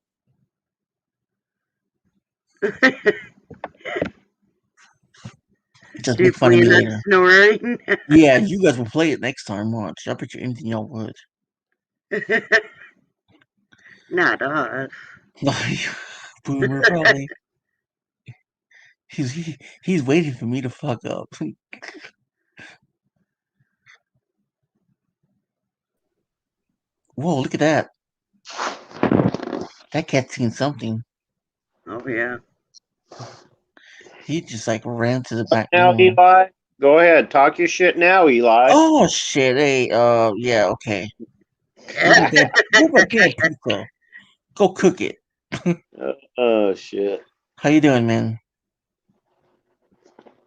Just Do you make fun of me plan on later. snoring? Yeah, you guys will play it next time. Watch. I bet you anything y'all would. Not us. Boomer, probably. He's waiting for me to fuck up. Whoa, look at that. That cat's seen something. Oh, yeah. He just like ran to the back Now, room. Eli, go ahead. Talk your shit now, Eli. Oh shit! Hey, yeah, okay. Move a damn pizza. Go cook it. Oh, shit. How you doing, man?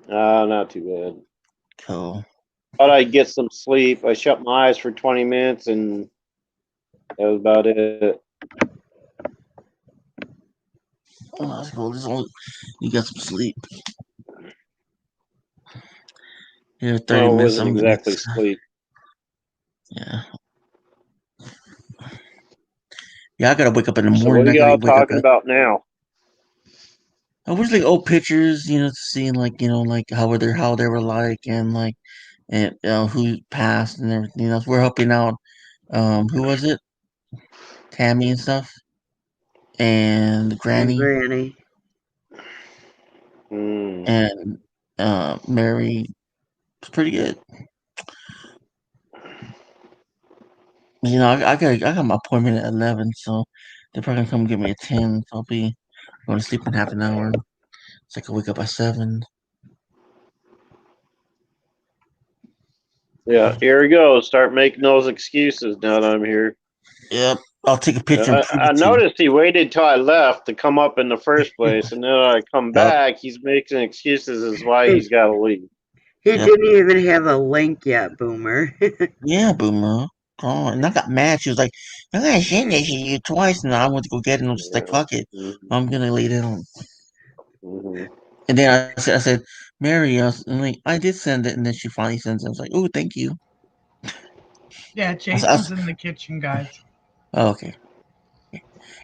Not too bad. Cool. Thought I'd get some sleep. I shut my eyes for 20 minutes, and that was about it. Oh, that's cool. You got some sleep. Here, 30 Well, it minutes. wasn't exactly sleep. Yeah. Yeah, I gotta wake up in the So morning. what are y'all talking about now? I was like old pictures, seeing like like how they were like, and like, and who passed and everything else. We're helping out. Who was it? Tammy and stuff, and Granny, Granny. and Mary. It's pretty good. I got my appointment at 11, so they're probably gonna come get me at 10. So I'll be going to sleep in half an hour. So I can wake up at 7. Yeah, here we go. Start making those excuses now that I'm here. Yep, I'll take a picture. I noticed he waited till I left to come up in the first place, and then I come back, he's making excuses as why he's got to leave. He didn't even have a link yet, Boomer. Yeah, Boomer. Oh, and I got mad. She was like, "I'm gonna send this to you twice," and I went to go get it. And I'm just like, "Fuck it, I'm gonna lay down." And then I said, "Mary," I did send it, and then she finally sends it. I was like, "Oh, thank you." Yeah, Jason's in the kitchen, guys. Oh, okay.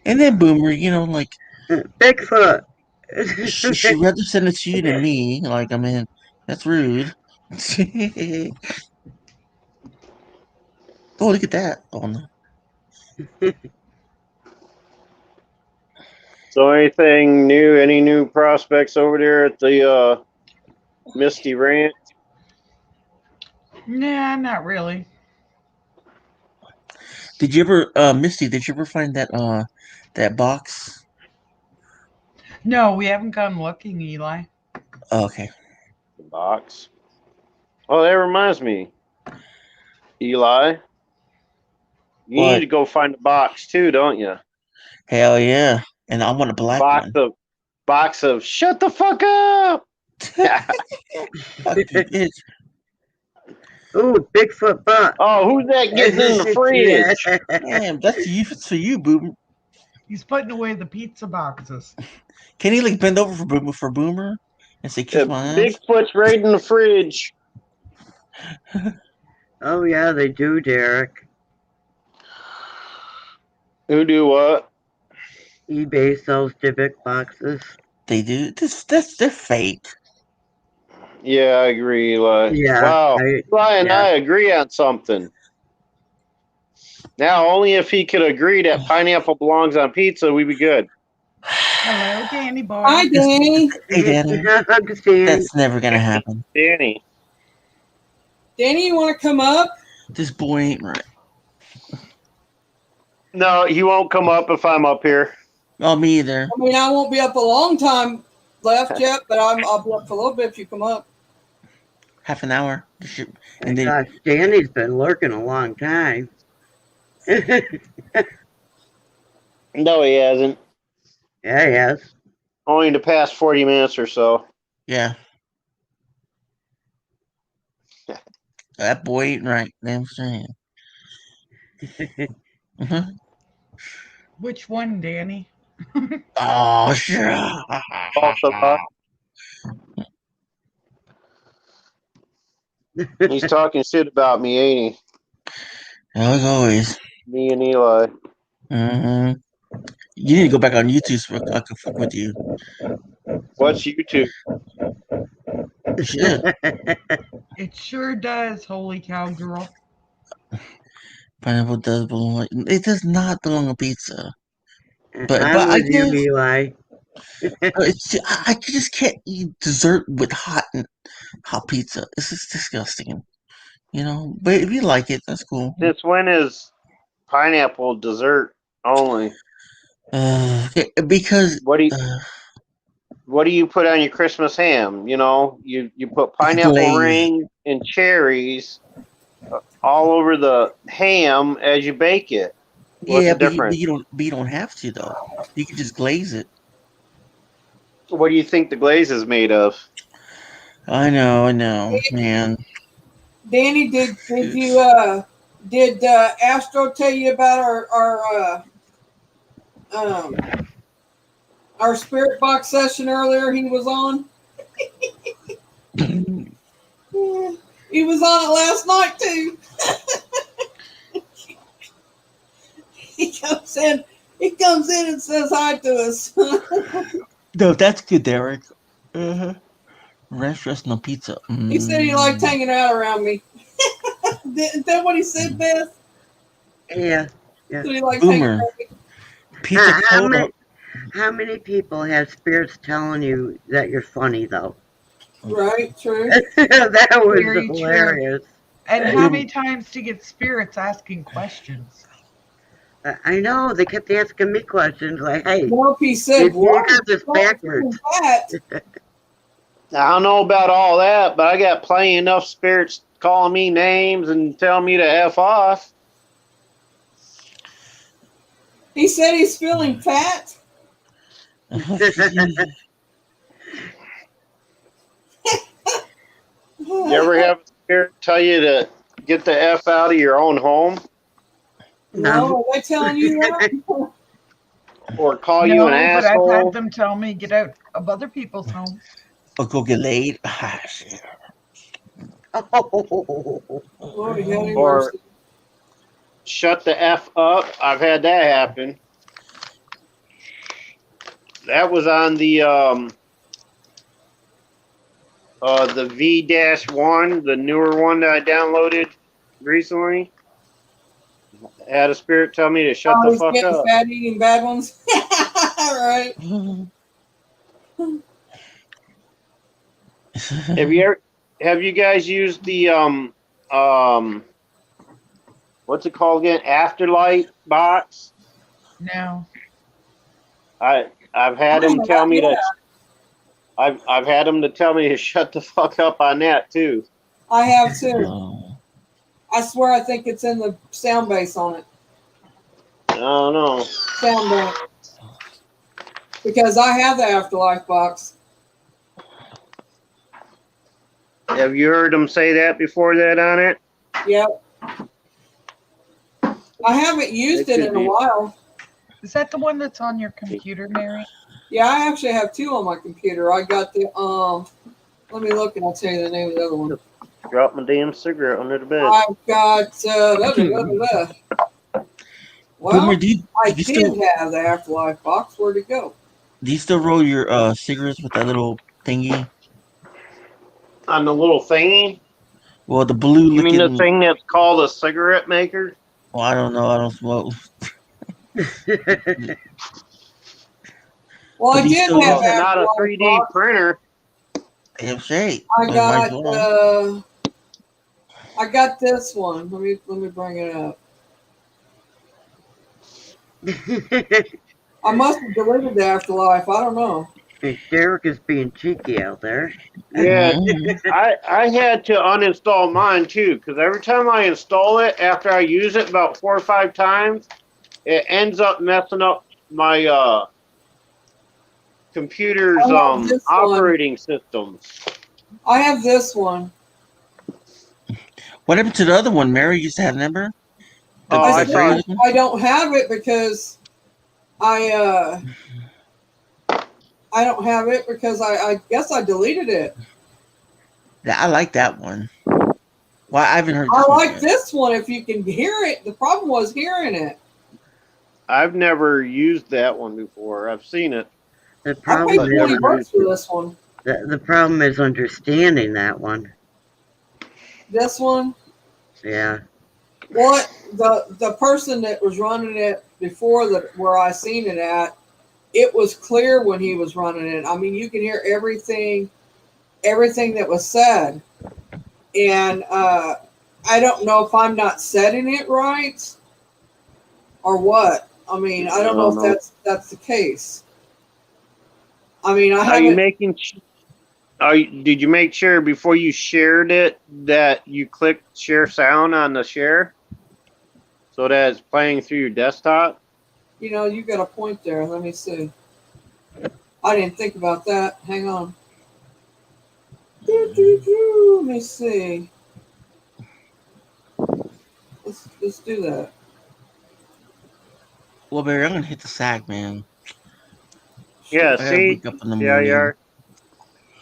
And then Boomer, like Bigfoot. she rather send it to you than me. Like, I mean, that's rude. Oh, look at that! Oh no. So anything new? Any new prospects over there at the Misty Ranch? Nah, not really. Did you ever, Misty? Did you ever find that box? No, we haven't gone looking, Eli. Oh, okay. The box. Oh, that reminds me, Eli. You need What? to go find the box too, don't you? Hell yeah! And I want a black Box one. of box of shut the fuck up. Fuck you, bitch. Ooh, Bigfoot butt. Oh, who's that getting in the Yeah. fridge? Damn, that's you. It's for you, Boomer. He's putting away the pizza boxes. Can he like bend over for Boomer and say kiss my ass? Bigfoot's right in the fridge. Oh yeah, they do, Derek. Who do what? eBay sells Dybbuk boxes. They do. They're fake. Yeah, I agree, Eli. Yeah, Wow. Eli and yeah. I agree on something. Now, only if he could agree that pineapple belongs on pizza, we'd be good. Hello, Danny boy. Hi, Danny. Hey, Danny. Hugs, Danny. That's never gonna happen. Danny. Danny, you want to come up? This boy ain't right. No, he won't come up if I'm up here. Oh, me either. I mean, I won't be up a long time left yet, but I'll be up for a little bit if you come up. Half an hour. And then, gosh, Danny's been lurking a long time. No, he hasn't. Yeah, he has. Only in the past 40 minutes or so. Yeah. That boy ain't right. I'm saying. Mm-hmm. Which one, Danny? Oh, sure. Both of us. He's talking shit about me, ain't he? As always. Me and Eli. Mm-hmm. You need to go back on YouTube so I can fuck with you. What's YouTube? Shit. It sure does, holy cow, girl. Pineapple does belong. It does not belong on pizza. But I'm I with you, guess Eli. I just can't eat dessert with hot pizza. This is disgusting. You know, but if you like it, that's cool. Since when is pineapple dessert only? Because what do you put on your Christmas ham? You know, you put pineapple ring and cherries all over the ham as you bake it. What's the difference? But you don't have to though. You can just glaze it. What do you think the glaze is made of? I know, man. Danny, did Astro tell you about our spirit box session earlier? He was on. He was on it last night too. He comes in and says hi to us. No, that's good, Derek. Ranch dressing on pizza. He said he liked hanging out around me. Isn't that what he said, Beth? Yeah. So he liked Boomer. Pizza how many people have spirits telling you that you're funny, though? Right, true. That was Very hilarious. True. And how many times do you get spirits asking questions? I know, they kept asking me questions like, hey, Morphe said, you got this backwards. I don't know about all that, but I got plenty enough spirits calling me names and telling me to F off. He said he's feeling fat. You ever have a spirit tell you to get the F out of your own home? No, are they telling you that? Or call you an asshole? But I've had them tell me get out of other people's homes. Or go get laid. Ah, shit. Or shut the F up. I've had that happen. That was on the V-1, the newer one that I downloaded recently. I had a spirit tell me to shut the fuck up. Fat eating bad ones. Right. Have you guys used the what's it called again? Afterlight box. No. I've had them tell me to. I've had them to tell me to shut the fuck up on that too. I have too. Oh. I swear I think it's in the sound base on it. I don't know. Sound bank. Because I have the Afterlife box. Have you heard them say that before that on it? Yep. I haven't used it in a while. Is that the one that's on your computer, Mary? Yeah, I actually have two on my computer. I got the let me look and I'll tell you the name of the other one. Drop my damn cigarette under the bed. I've got well, Boomer, do you I did still have the Afterlife box. Where'd it go? roll your cigarettes with that little thingy? On the little thingy? Well, the blue You mean the looking. thing that's called a cigarette maker? Well, I don't know. I don't smoke. Well, But I do you did still have use- Not a Afterlife 3D box. printer. Damn straight. I Might got as well. I got this one. Let me bring it up. I must have deleted the Afterlife. I don't know. Derek is being cheeky out there. Yeah, Mhm. I had to uninstall mine too because every time I install it after I use it about 4 or 5 times, it ends up messing up my computer's I have this one. operating system. I have this one. What happened to the other one, Mary? You used to have number? Oh, I I said thought I don't have it because I don't have it because I guess I deleted it. I like that one. Well, I haven't heard I this one like yet. this one if you can hear it. The problem was hearing it. I've never used that one before. I've seen it. The I problem paid $20 is for this one. the problem is understanding that one. This one. Yeah. What the person that was running it before that where I seen it at, it was clear when he was running it. I mean, you can hear everything that was said, and I don't know if I'm not setting it right or what. I mean, I don't know if that's the case. I mean, I Are you haven't. making? Did you make sure before you shared it that you clicked share sound on the share so that it's playing through your desktop? You know, you got a point there. Let me see. I didn't think about that. Hang on. Let me see. Let's do that. Well, Barry, I'm gonna hit the sack, man. Yeah. I gotta See. wake up in the Yeah, you morning. are.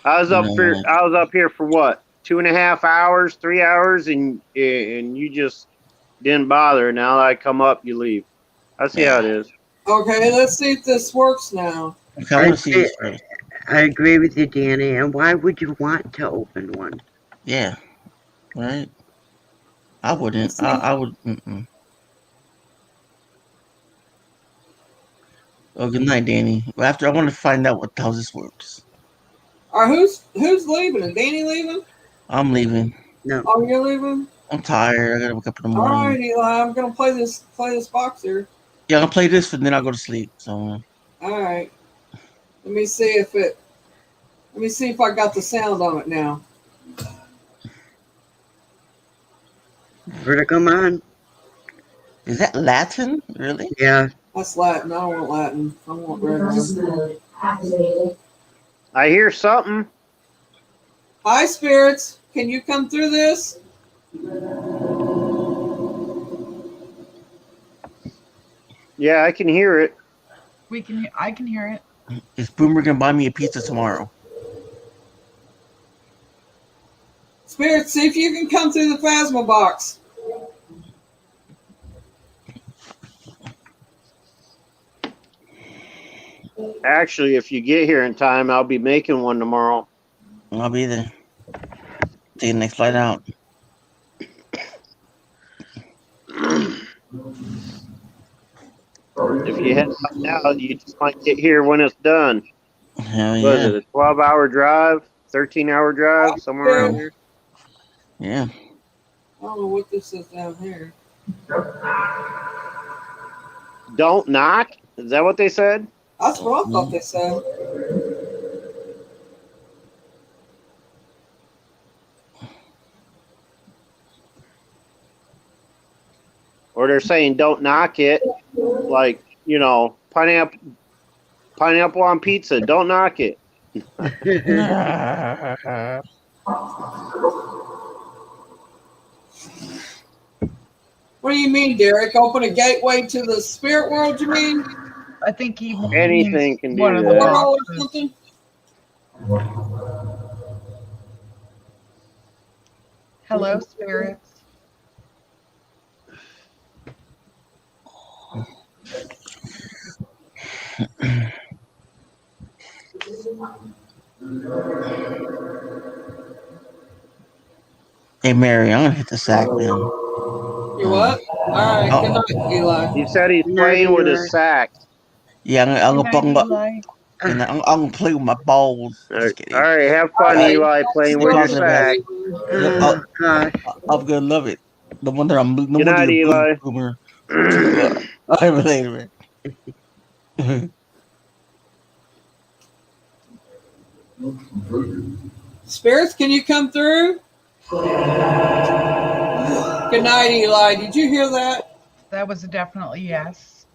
I was You up for. know, I was up here for what? 2.5 hours, 3 hours, and you just didn't bother. Now that I come up, you leave. I see how it is. Okay, let's see if this works now. okay, I want to see this first. I agree with you, Danny. And why would you want to open one? Yeah, right. I wouldn't. Let's see. I would. Mm-mm. Oh, good night, Danny. Well, after I want to find out how this works. All right, who's leaving? Is Danny leaving? I'm leaving. No. Oh, you're leaving. I'm tired. I gotta wake up in the All morning. right, Eli. I'm gonna play this box here. Yeah, I'll play this, and then I'll go to sleep. So. All right. Let me see if I got the sound on it now. Vertigo on. Is that Latin? Really? Yeah. That's Latin. I don't want Latin. I want regular. I hear something. Hi, spirits. Can you come through this? Yeah, I can hear it. I can hear it. Is Boomer gonna buy me a pizza tomorrow? Spirits, see if you can come through the Phasma box. Actually, if you get here in time, I'll be making one tomorrow. I'll be there. Take the next flight out. If you head out now, you just might get here when it's done. Hell What is yeah. it? A 12-hour drive, 13-hour drive, somewhere around here. Yeah. I don't know what this is down here. Don't knock? Is that what they said? That's what I thought they said. Or they're saying don't knock it. Like, you know, pineapple on pizza. Don't knock it. What do you mean, Derek? Open a gateway to the spirit world, you mean? I think he Anything means can one do of the that. Portal or boxes. something? Hello, spirits. Hey, Mary, I'm gonna hit the sack now. You what? All right. Oh. Good night, Eli. He said he's Good night, playing with Eli. his sack. Yeah, I'm Good gonna night, bung up, Eli. and I'm gonna play with my balls. All Just right, kidding. all right, have All fun, right. Eli, playing with your Talking about sack. it. Yep, Oh, gosh. I'm gonna love it. No wonder Good you're night, blue, Eli. Boomer. I'm later, man. Spirits, can you come through? Good night, Eli. Did you hear that? That was a definitely yes.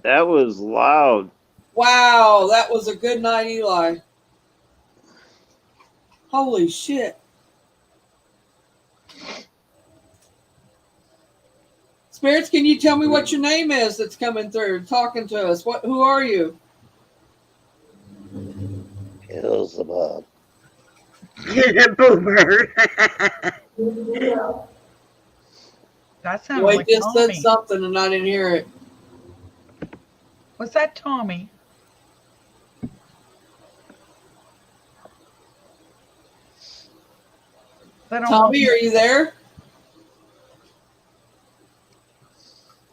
That was loud. Wow, that was a good night, Eli. Holy shit. Spirits, can you tell me what your name is that's coming through, talking to us? Who are you? Beelzebub. Boomer. That sounded Boy, like just said Tommy. something and I didn't hear it. Was that Tommy? Tommy, are you there?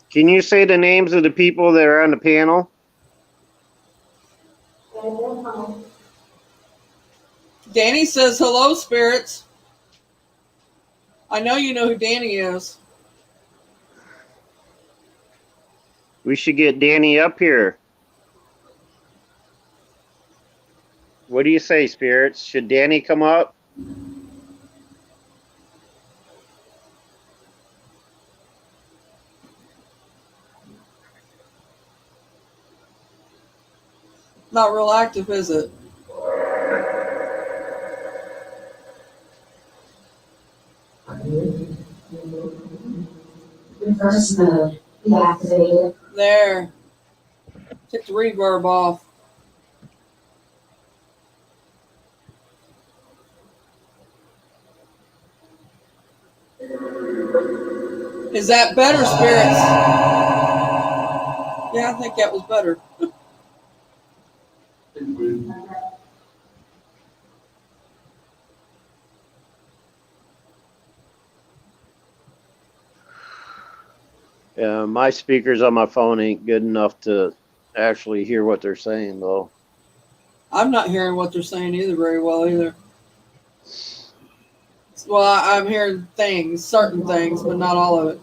Can you say the names of the people that are on the panel? Danny says hello, spirits. I know you know who Danny is. We should get Danny up here. What do you say, spirits? Should Danny come up? Not real active, is it? Reverse mode deactivated. There. Took the reverb off. Is that better, spirits? Yeah, I think that was better. My speakers on my phone ain't good enough to actually hear what they're saying, though. I'm not hearing what they're saying either very well either. Well, I'm hearing things, certain things, but not all of it.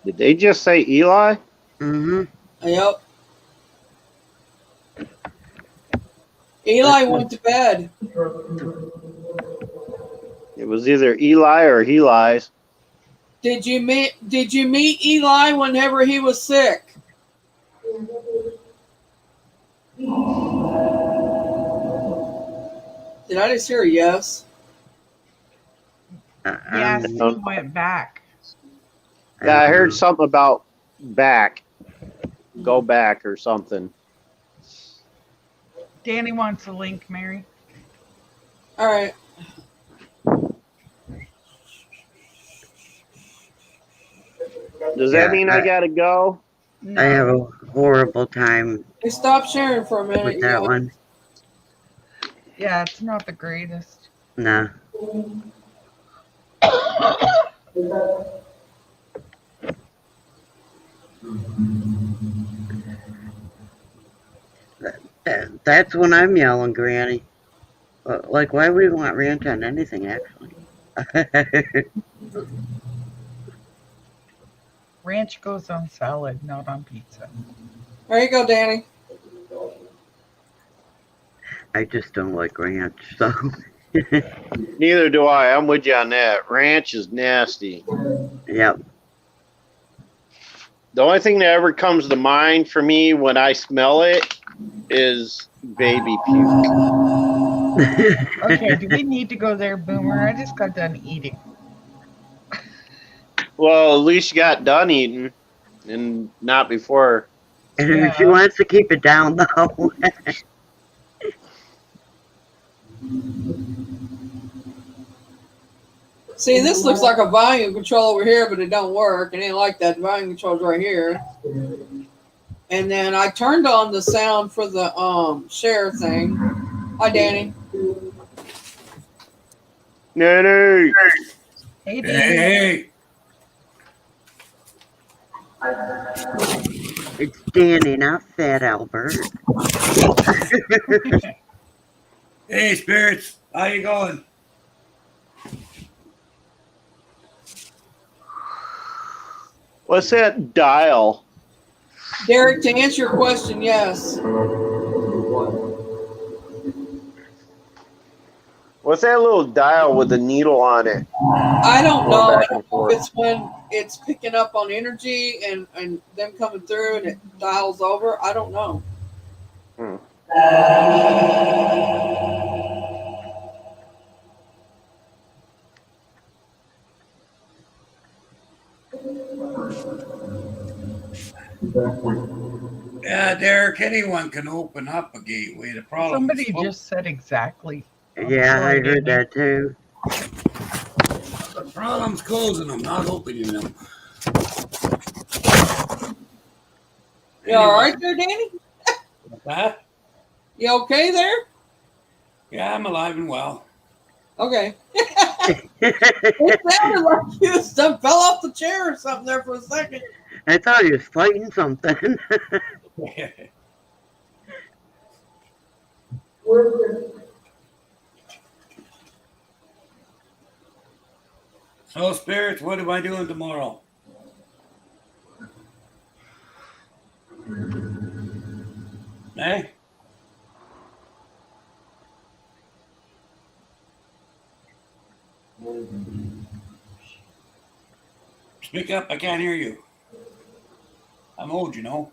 Did they just say Eli? Mm-hmm. Yep. Eli went to bed. It was either Eli or he lies. Did you meet Eli whenever he was sick? Did I just hear a yes? Yes, he went back. Yeah, I heard something about back. Go back or something. Danny wants a link, Mary. All right. Does that mean I gotta go? I have a horrible time Hey, stop sharing for a minute. with that one. Yeah, it's not the greatest. Nah. That's when I'm yelling, Granny. Like, why would we want ranch on anything, actually? Ranch goes on salad, not on pizza. There you go, Danny. I just don't like ranch, so. Neither do I. I'm with you on that. Ranch is nasty. Yep. The only thing that ever comes to mind for me when I smell it is baby puke. Okay, do we need to go there, Boomer? I just got done eating. Well, at least you got done eating and not before. And she wants to keep it down, though. See, this looks like a volume control over here, but it don't work. It ain't like that. The volume control's right here. And then I turned on the sound for the share thing. Hi, Danny. Nanny. Hey, Hey. It's Danny, not Fat Albert. Hey, spirits. How you going? What's that dial? Derek, to answer your question, yes. What's that little dial with the needle on it? I don't know. Going I back and don't know forth. if it's when it's picking up on energy and them coming through and it dials over. I don't know. Yeah, Derek, anyone can open up a gateway. The problem Somebody is just said exactly. Yeah, I heard that too. the problem's closing them, not opening them. You all right there, Danny? That? You okay there? Yeah, I'm alive and well. Okay. It sounded like you just fell off the chair or something there for a second. I thought he was fighting something. So, spirits, what am I doing tomorrow? Hey? Speak up, I can't hear you. I'm old, you know.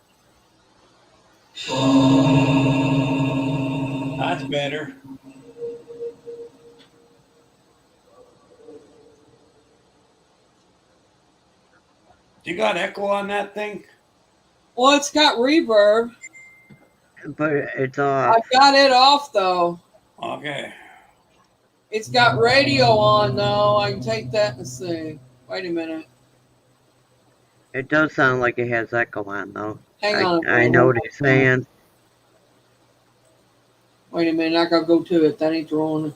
That's better. You got echo on that thing? Well, it's got reverb. But it's off. I've got it off though. Okay. It's got radio on though. I can take that and see. Wait a minute. It does sound like it has echo on, though. Hang on. I know what he's saying. Wait a minute. I gotta go to it. That ain't the wrong.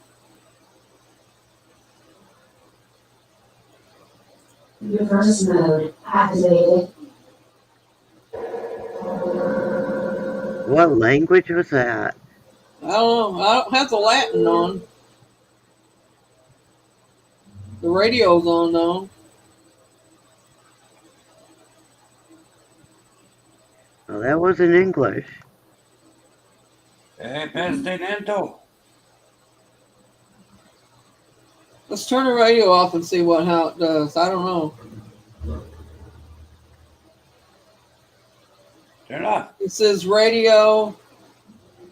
Reverse mode activated. What language was that? I don't know. I don't have the Latin on. The radio's on though. Well, that was in English. Pestinento. Let's turn the radio off and see how it does. I don't know. Turn it off. It says radio.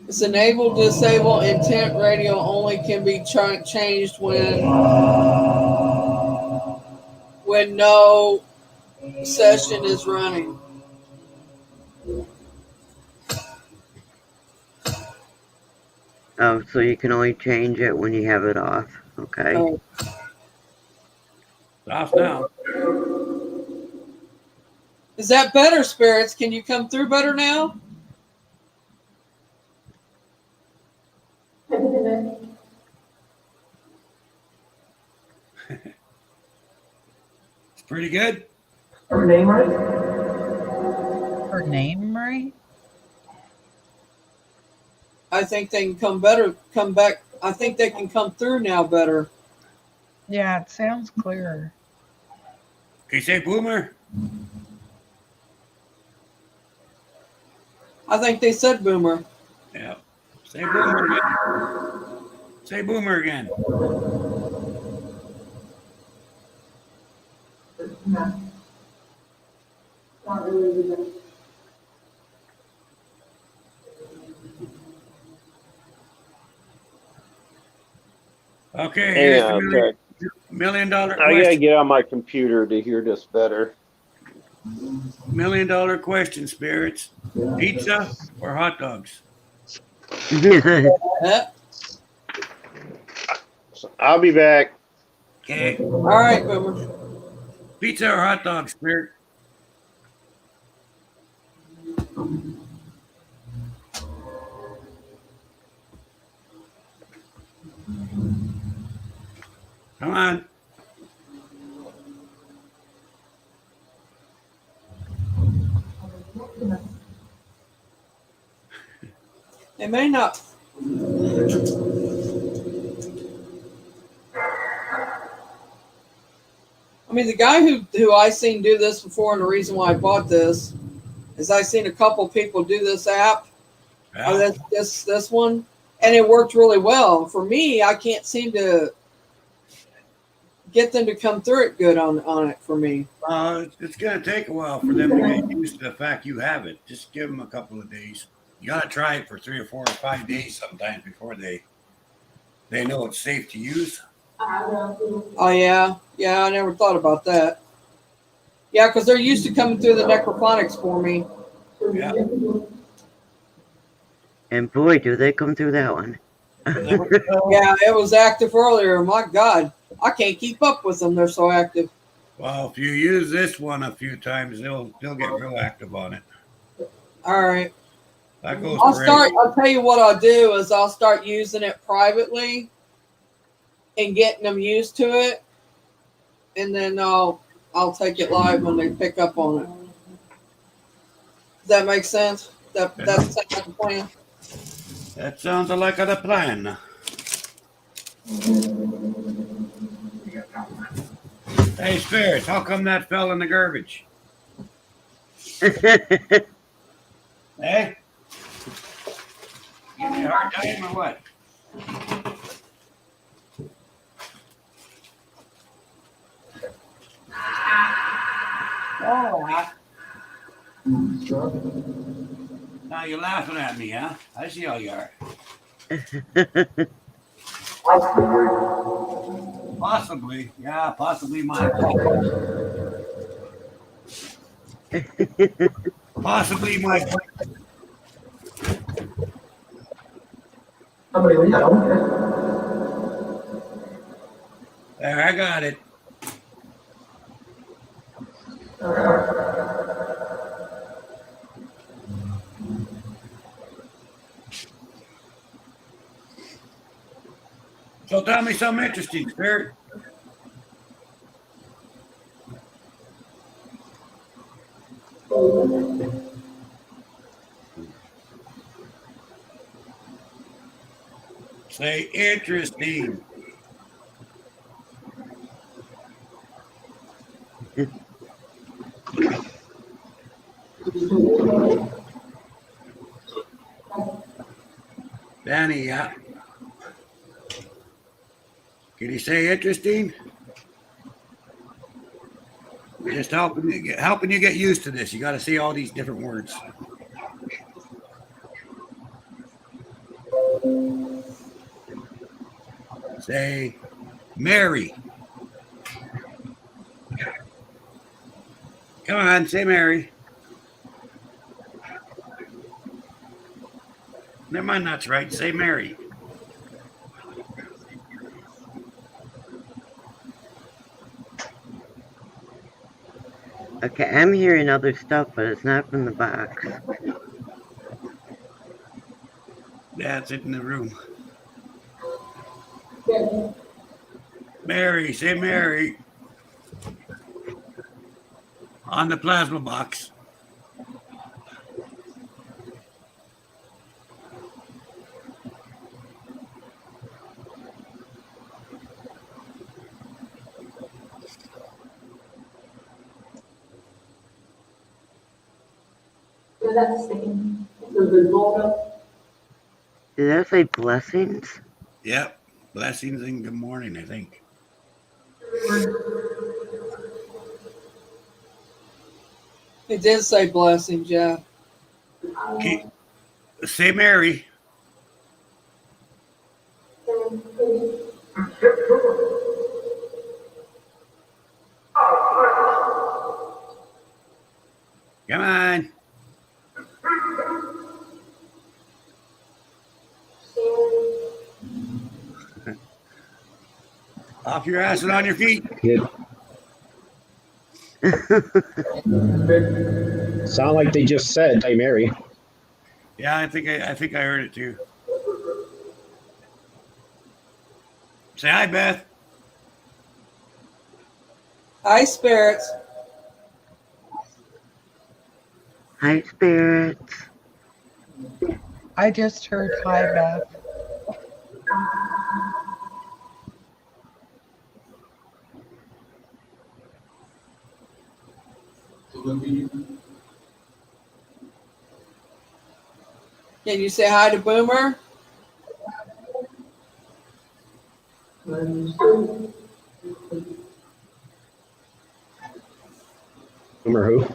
It's enable, disable, intent radio only can be changed when no session is running. Oh, so you can only change it when you have it off. Okay. Oh. It's off now. Is that better, spirits? Can you come through better now? It's pretty good. Her name right? Her name right? I think they can come back I think they can come through now better. Yeah, it sounds clearer. Can you say boomer? I think they said boomer. Yeah. Say boomer again. Say boomer again. Okay, here's Hang the on a sec. million-dollar I gotta question. get on my computer to hear this better. Million-dollar question, spirits. Pizza or hot dogs? Eh? So I'll be back. Okay. All right, boomer. Pizza or hot dogs, spirit? Come on. They may not. I mean, the guy who I seen do this before, and the reason why I bought this is I seen a couple people do this app, or Yeah. this one, and it worked really well. For me, I can't seem to get them to come through it good on it for me. It's going to take a while for them to get used to the fact you have it. Just give them a couple of days. You got to try it for 3 or 4 or 5 days sometimes before they know it's safe to use. Oh yeah, I never thought about that. Yeah, because they're used to coming through the necrophonics for me. Yeah. And boy, do they come through that one. Yeah, it was active earlier. My God, I can't keep up with them. They're so active. Well, if you use this one a few times, they'll get real active on it. All right. That goes I'll for start. I'll tell you what I'll do is I'll start using it privately and getting them used to it, and then I'll take it live when they pick up on it. Does that make sense? That's the plan. That sounds like a plan. Hey, spirits, how come that fell in the garbage? Hey? Give me a hard time or what? Oh, now you're laughing at me, huh? I see how you are. Possibly. Yeah, possibly my fault. Possibly my fault. There, I got it. So tell me something interesting, Spirit. Say interesting. Danny, yeah. Can you say interesting? Just helping you get used to this. You got to see all these different words. Say Mary. Come on, say Mary. Never mind, that's right. Say Mary. Okay, I'm hearing other stuff, but it's not from the box. That's it in the room. Mary, say Mary. On the plasma box. Did that say blessings? Yep. Blessings and good morning, I think. It did say blessings, yeah. Okay. Say Mary. Come on. Off your ass and on your feet. It sound like they just said, "Hey, Mary." Yeah, I think I heard it too. Say hi, Beth. Hi, spirits. Hi, spirits. I just heard hi, Beth. Can you say hi to Boomer? Boomer who?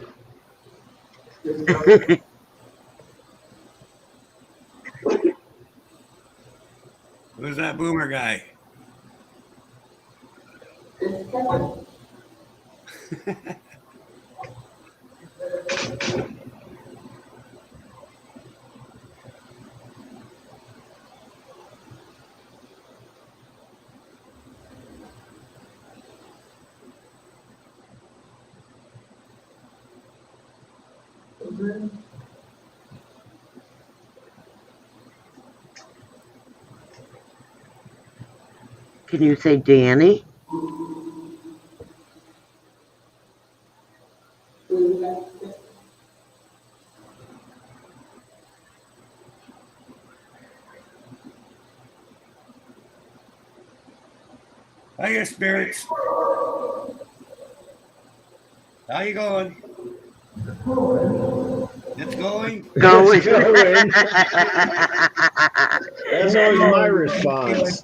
Who's that Boomer guy? Can you say Danny? Hiya, spirits. How you going? It's going. Going. It's going. That's always my response.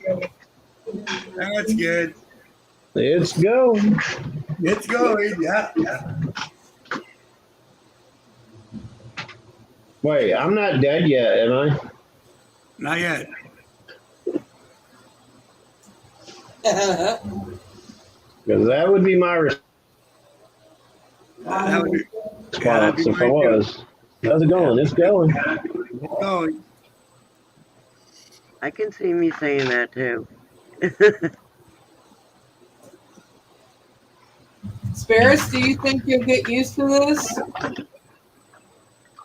That's good. It's going. It's going. Yeah. Wait, I'm not dead yet, am I? Not yet. Because that would be my That would be, response if I mine too. was. How's it going? It's going. It's going. I can see me saying that too. Spirits, do you think you'll get used to this?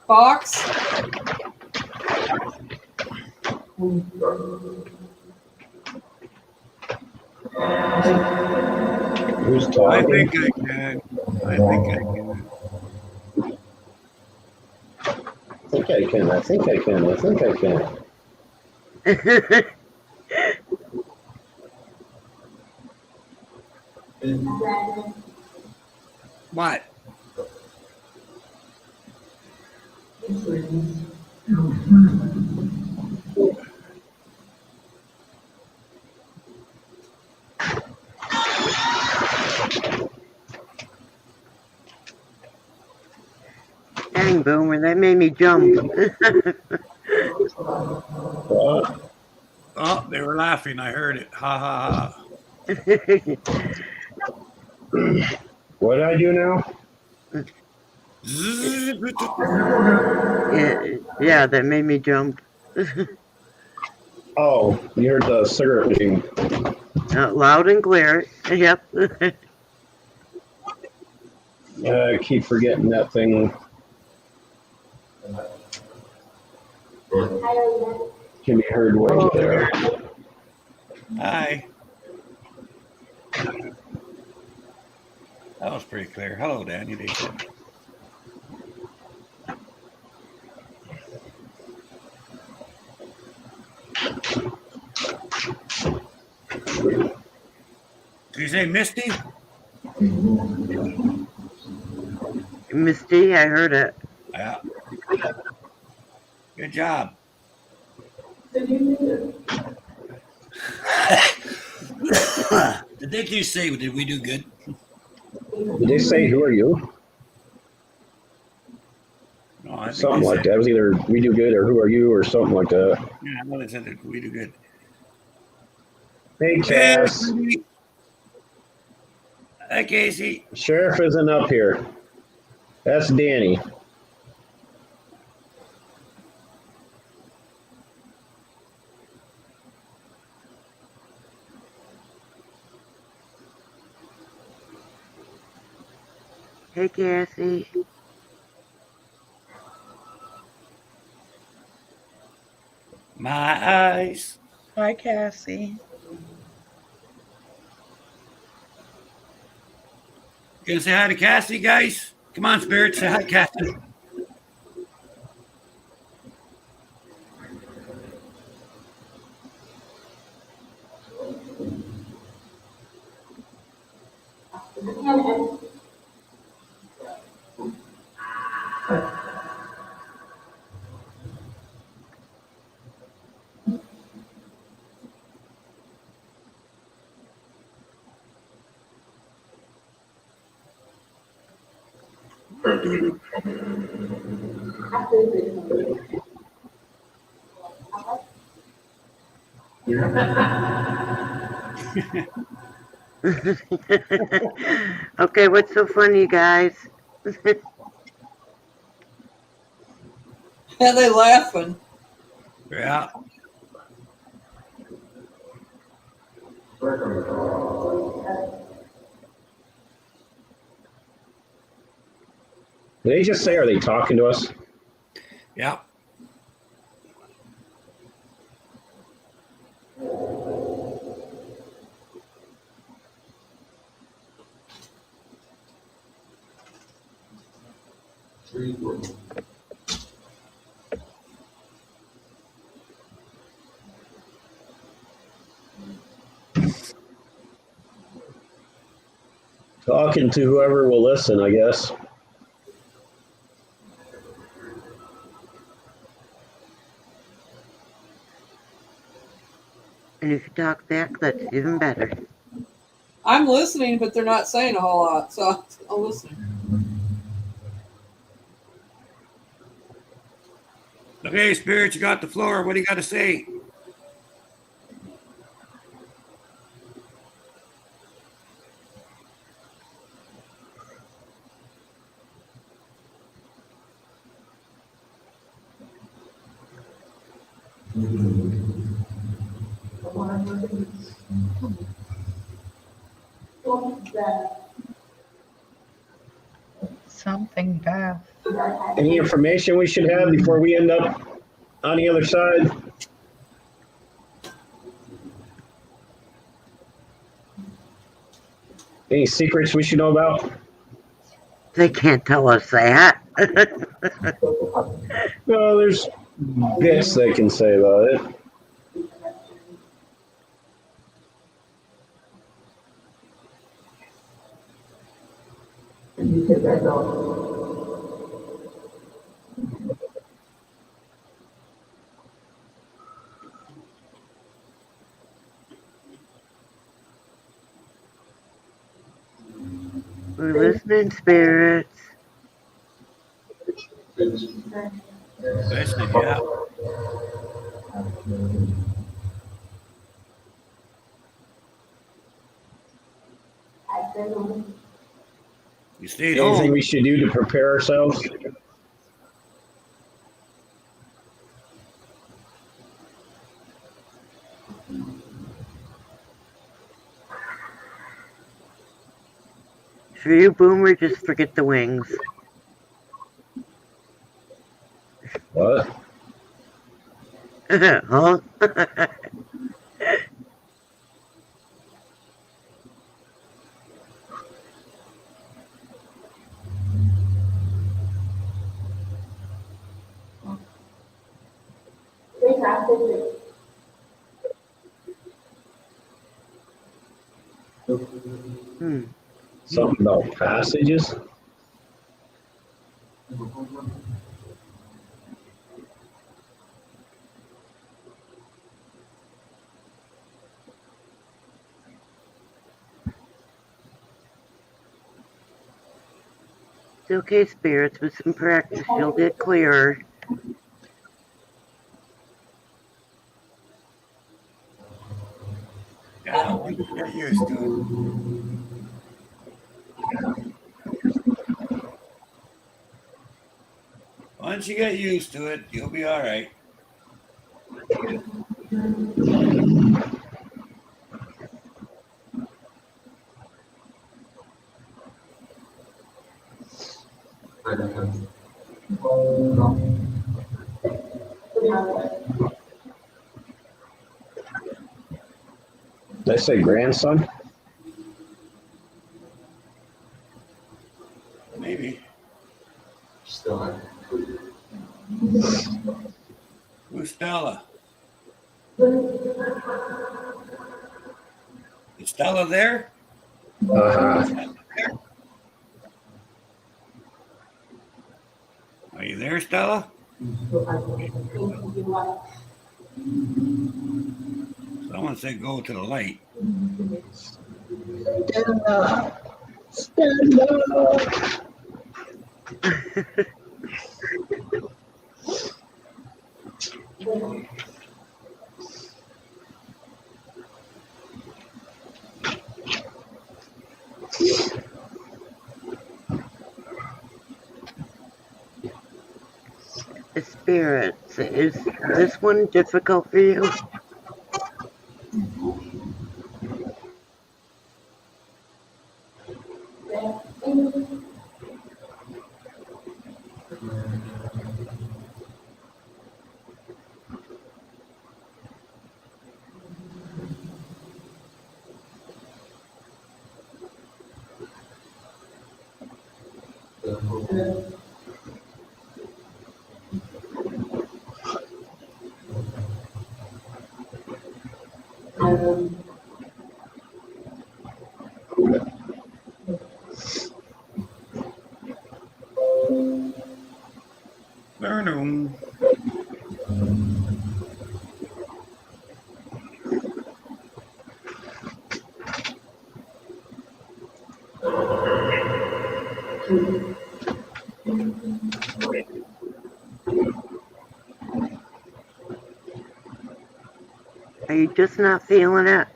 Fox? Who's I talking? think I can. I think I can. I think I can. I think I can. I think I can. What? Dang, Boomer, that made me jump. What? Oh, they were laughing. I heard it. Ha ha ha. What did I do now? Yeah, that made me jump. Oh, you heard the cigarette machine. Loud and clear. Yep. I keep forgetting that thing. Can be heard right there. Hi. That was pretty clear. Hello, Danny. They said. Did you say Misty? Misty, I heard it. Yeah. Good job. Did they do say, did we do good? Did they say who are you? No, I think Something they like said, that. It was either we do good or who are you or something like that. yeah, I know they said that we do good. Hey, Hey, Cass. everybody. Hi, Casey. Sheriff isn't up here. That's Danny. Hey, Cassie. My eyes. Hi, Cassie. Gonna say hi to Cassie, guys? Come on, Spirit, say hi, Cassie. Okay, what's so funny, guys? Yeah, they laughing. Yeah. Did they just say, are they talking to us? Yeah. Talking to whoever will listen, I guess. And if you talk back, that's even better. I'm listening, but they're not saying a whole lot, so I'm listening. Okay, Spirit, you got the floor. What do you got to say? Something, Beth. Any information we should have before we end up on the other side? Any secrets we should know about? They can't tell us that. No, there's bits they can say about it. We're listening, spirits. Listening, yeah. You stayed Anything home. we should do to prepare ourselves? For you, Boomer, just forget the wings. What? Huh? Hmm. Something about passages? It's okay, spirits. With some practice, you'll get clearer. Yeah, once you get used to it. Once you get used to it, you'll be all right. Did I say grandson? Maybe. Who's Stella? Is Stella there? Uh-huh. Are you there, Stella? Someone said go to the light. Spirits, is this one difficult for you? Burn. Are you just not feeling it?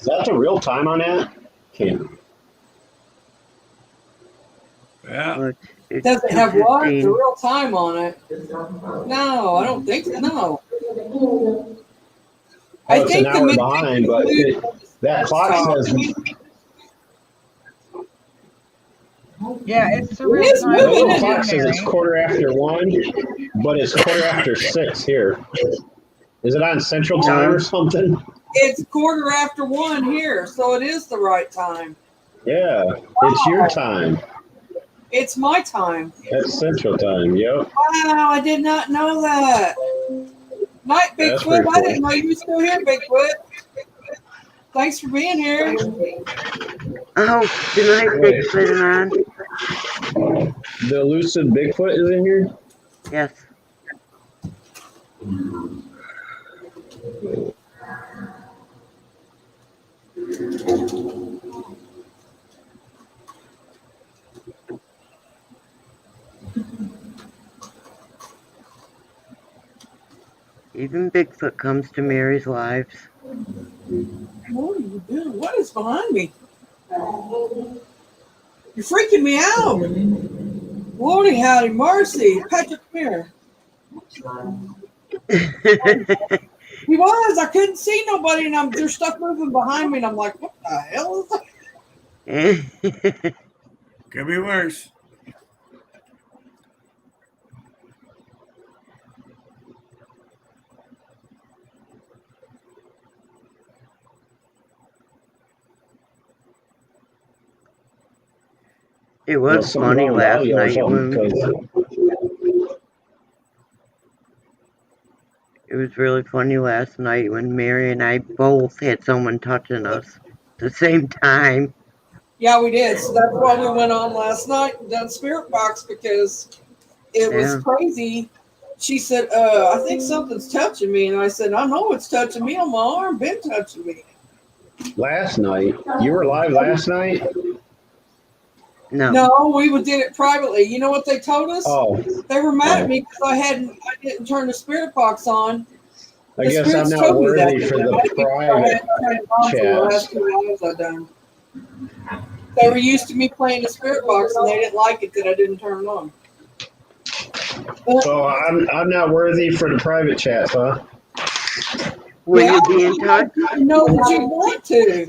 Is that the real time on that? Okay. Yeah. Well, it's Does it have what? The 2:15. real time on it? No, I don't think so. No. Oh, I it's an think the hour minute behind, but that clock says Yeah, it's the It real is time the moving, little for isn't you, clock says it's Mary. 1:15, but it's 6:15 here. Is it on Central Time No, or something? It's 1:15 here, so it is the right time. Yeah, it's your time. It's my time. That's Central Time. Yep, Wow, I did not know that. Night, that's Bigfoot. pretty I cool. didn't know you were still here, Bigfoot. Thanks for being here. oh, good night, Bigfoot and on. The elusive Bigfoot is in here. Yes. Even Bigfoot comes to Mary's lives. What are you doing? What is behind me? You're freaking me out. Lordy, howdy, mercy. Patrick, come here. He was. I couldn't see nobody, and there's stuff moving behind me, and I'm like, what the hell is that? Could be worse. It was something funny wrong with last audio or night something, when 'cause it was really funny last night when Mary and I both had someone touching us at the same time. Yeah, we did. So that's why we went on last night and done Spirit Box because it was Yeah. crazy. She said, I think something's touching me. And I said, I know it's touching me on my arm, been touching me. last night, you were live last night? No. No, we did it privately. You know what they told us? Oh, They were mad oh. at me because I didn't turn the Spirit Box on. I The guess I'm spirits not told me that. worthy They for were the mad at me because I private hadn't turned it on for the last chats. 2 lives I've done. They were used to me playing the Spirit Box and they didn't like it that I didn't turn it on. So I'm not worthy for the private chats, huh? Will Yeah, you be in you touch? gotta know that you want to.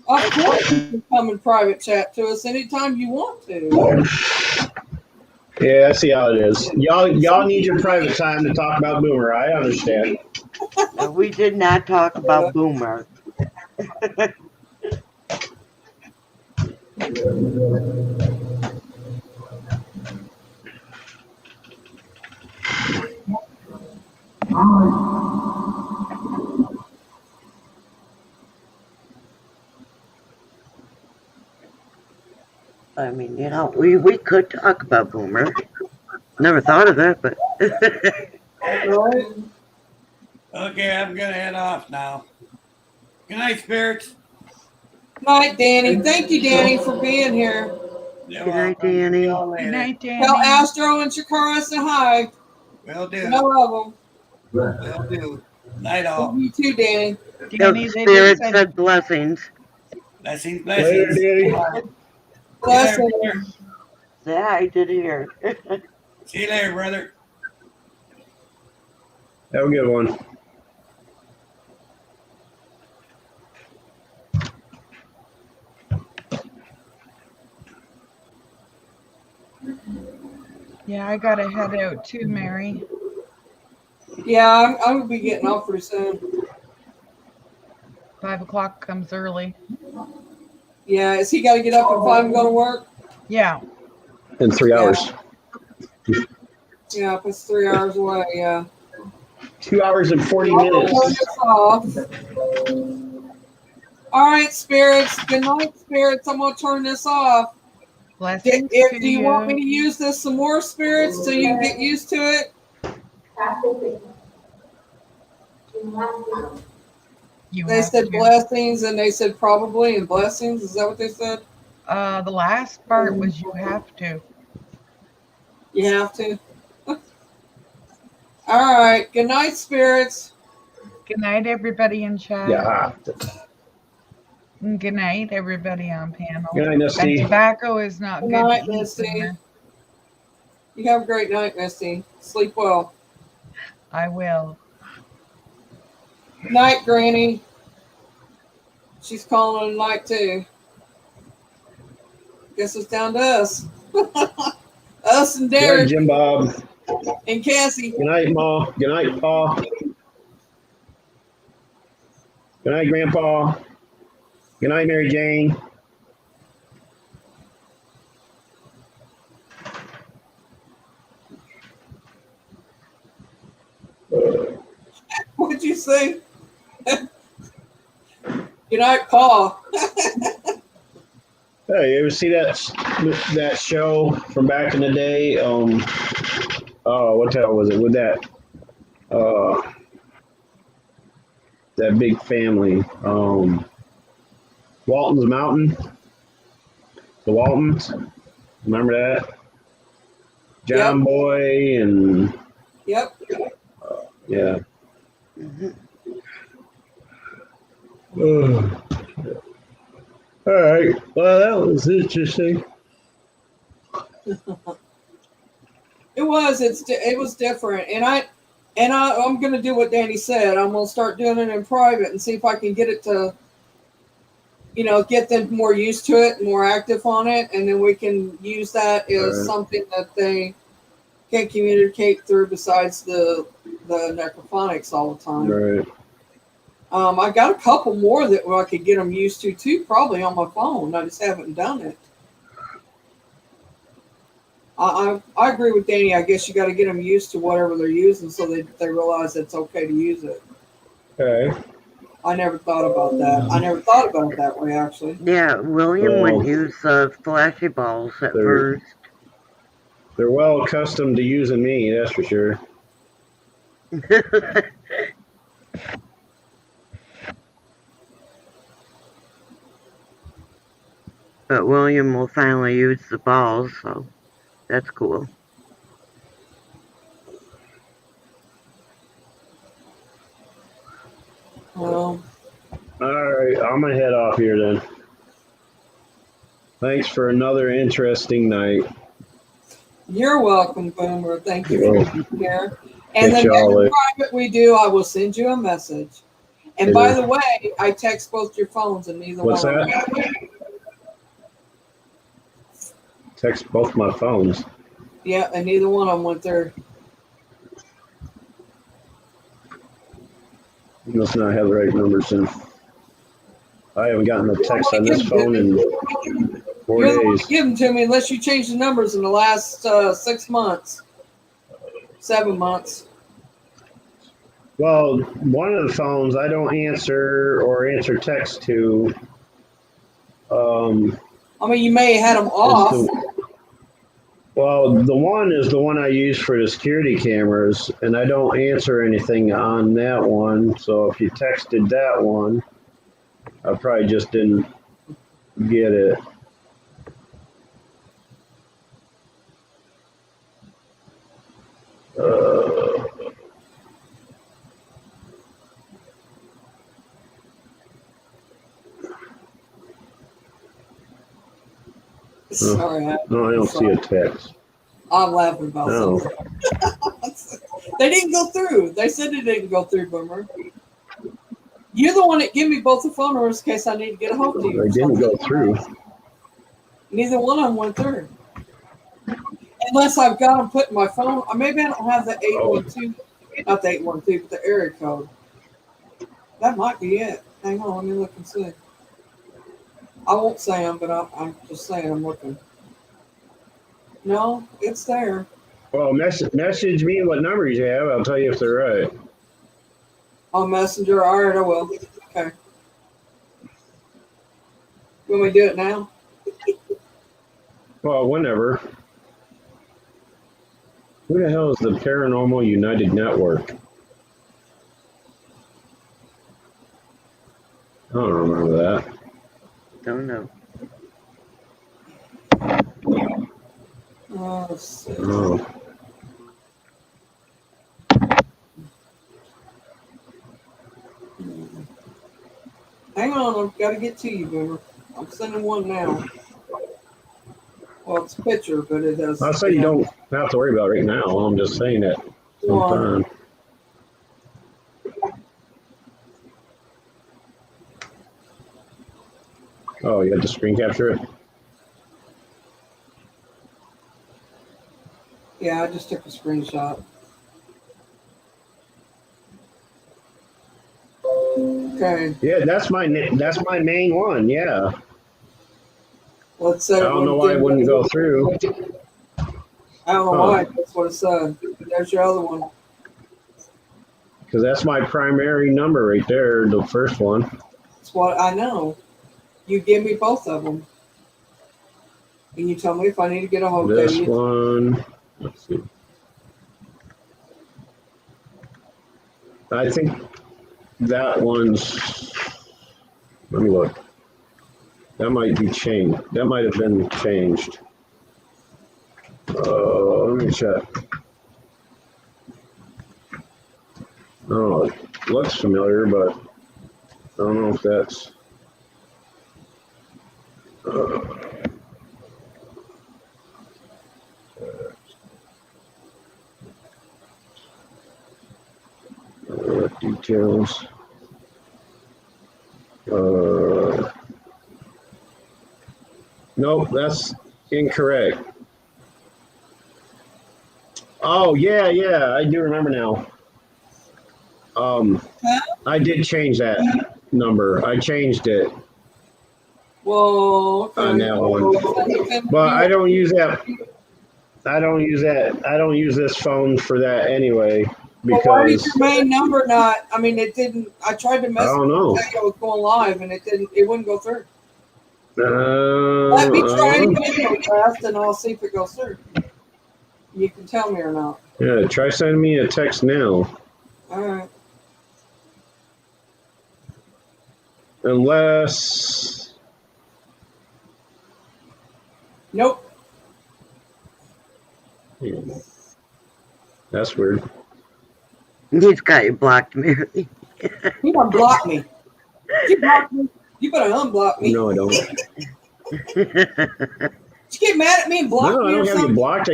Of course, you can come in private chat to us anytime you want to. Yeah, I see how it is. Y'all need your private time to talk about Boomer. I understand. We did not talk about Boomer. I mean, we could talk about Boomer. Never thought of it, but Right? Okay, I'm gonna head off now. Good night, spirits. Night, Danny. Thank you, Danny, for being here. You're good night, welcome. See Danny. y'all Good later. night, Tell Danny. Astro and Shakara say hi. Will do. And I love Will do. Night them. all. Love you too, Danny. Danny, The they spirit just said said blessings. Blessings, Later, blessings. Danny. See you later, Blessings. brother. Yeah, I did hear. See you later, brother. Have a good one. yeah, I gotta head out too, Mary. Yeah, I'm going to be getting off pretty soon. 5 o'clock comes early. Yeah, is he got to get up at 5 and go to work? Yeah. In 3 Yeah. hours. Yeah, if it's 3 hours away, yeah. 2 hours and 40 I'll turn minutes. this off. All right, spirits. Good night, spirits. I'm going to turn this off. Blessings Do to you want me to you. use this some more, spirits, so you can get used to it? You They have said to. blessings, and they said probably and blessings. Is that what they said? The last part was you have to. You have to. All right. Good night, spirits. Good night, everybody in chat. Yeah. And good night, everybody on panel. Good night, And Misty. tobacco is not Good good night, to eat, Misty. Boomer. You have a great night, Misty. Sleep well. I will. Night, Granny. She's calling it a night too. Guess it's down to us. Us and Good night, Derek Jim Bob. and Cassie. Good night, Ma. Good night, Pa. Good night, Grandpa. Good night, Mary Jane. What'd you say? Good night, Paul. Hey, you ever see that show from back in the day? Oh, what the hell was it? With that big family. Walton's Mountain. The Waltons. Remember that? John Yep. Boy and Yep. yeah. Mhm. All right. Well, that was interesting. It was. It was different, and I'm gonna do what Danny said. I'm gonna start doing it in private and see if I can get it to, get them more used to it, more active on it, and then we can use that as Right. something that they can communicate through besides the necrophonics all the time. Right. I got a couple more that I could get them used to too, probably on my phone. I just haven't done it. I agree with Danny. I guess you got to get them used to whatever they're using so they realize it's okay to use it. Okay. I never thought about that. I never thought about it that way, actually. Yeah, William Well, would use flashy balls at they're- first. They're well accustomed to using me, that's for sure. But William will finally use the balls, so that's cool. Well, All right, I'm gonna head off here then. Thanks for another interesting night. you're welcome, Boomer. Thank you for being here. And Catch then y'all every later. private we do, I will send you a message. And Later. by the way, I text both your phones and neither What's one of that? them. Text both my phones. Yeah, and neither one of them went through. You must not have the right numbers in. I haven't gotten a text on this phone in 4 You're the one days. to give them to me unless you change the numbers in the last 6 months, 7 months. Well, one of the phones I don't answer or answer text to. I mean, you may have had them off. Well, the one is the one I use for the security cameras, and I don't answer anything on that one. So if you texted that one, I probably just didn't get it. Sorry, No, I don't see a text. I'm laughing about No. something. They didn't go through. They said it didn't go through, Boomer. You're the one that gave me both the phone numbers in case I need to get a hold of you. They didn't go through. Neither one of them went through. Unless I've got them put in my phone. Or maybe I don't have the 812, not the 812, but the area code. That might be it. Hang on, let me look and see. I won't say them, but I'm just saying I'm looking. No, it's there. Well, message me what numbers you have. I'll tell you if they're right. On Messenger, all right, I will. Okay. You want me to do it now? Well, whenever. Who the hell is the Paranormal United Network? I don't remember that. Don't know. Let's see. Oh. Hang on, I've got to get to you, Boomer. I'm sending one now. Well, it's a picture, but it has. I'll say you don't have to worry about it right now. I'm just saying that sometime. Oh, you had to screen capture it? Yeah, I just took a screenshot. Okay. Yeah, that's my main one. Yeah. Let's say I don't know why it wouldn't go through. I don't know why. That's what it said. There's your other one. Because that's my primary number right there, the first one. That's what I know. You give me both of them. And you tell me if I need to get a hold of you. This one, let's see. I think that one's, let me look. That might be changed. That might have been changed. Let me check. Oh, it looks familiar, but I don't know if that's. Details. Nope, that's incorrect. Oh, yeah, I do remember now. I did change that number. I changed it Well, okay. on that one. But I don't use that. I don't use that. I don't use this phone for that anyway But why did because your main number not? I mean, it didn't. I tried to I message don't know. you. I was going live, and it didn't. It wouldn't go through. Uh, Let me try it again real fast, and I'll see if it goes through. You can tell me or not. yeah, try sending me a text now. All right. Unless Nope. that's weird. He's got you blocked, Mary. You done blocked me. You blocked me. You better unblock me. No, I don't. Did you get mad at me and block No, I me or don't have you something? blocked.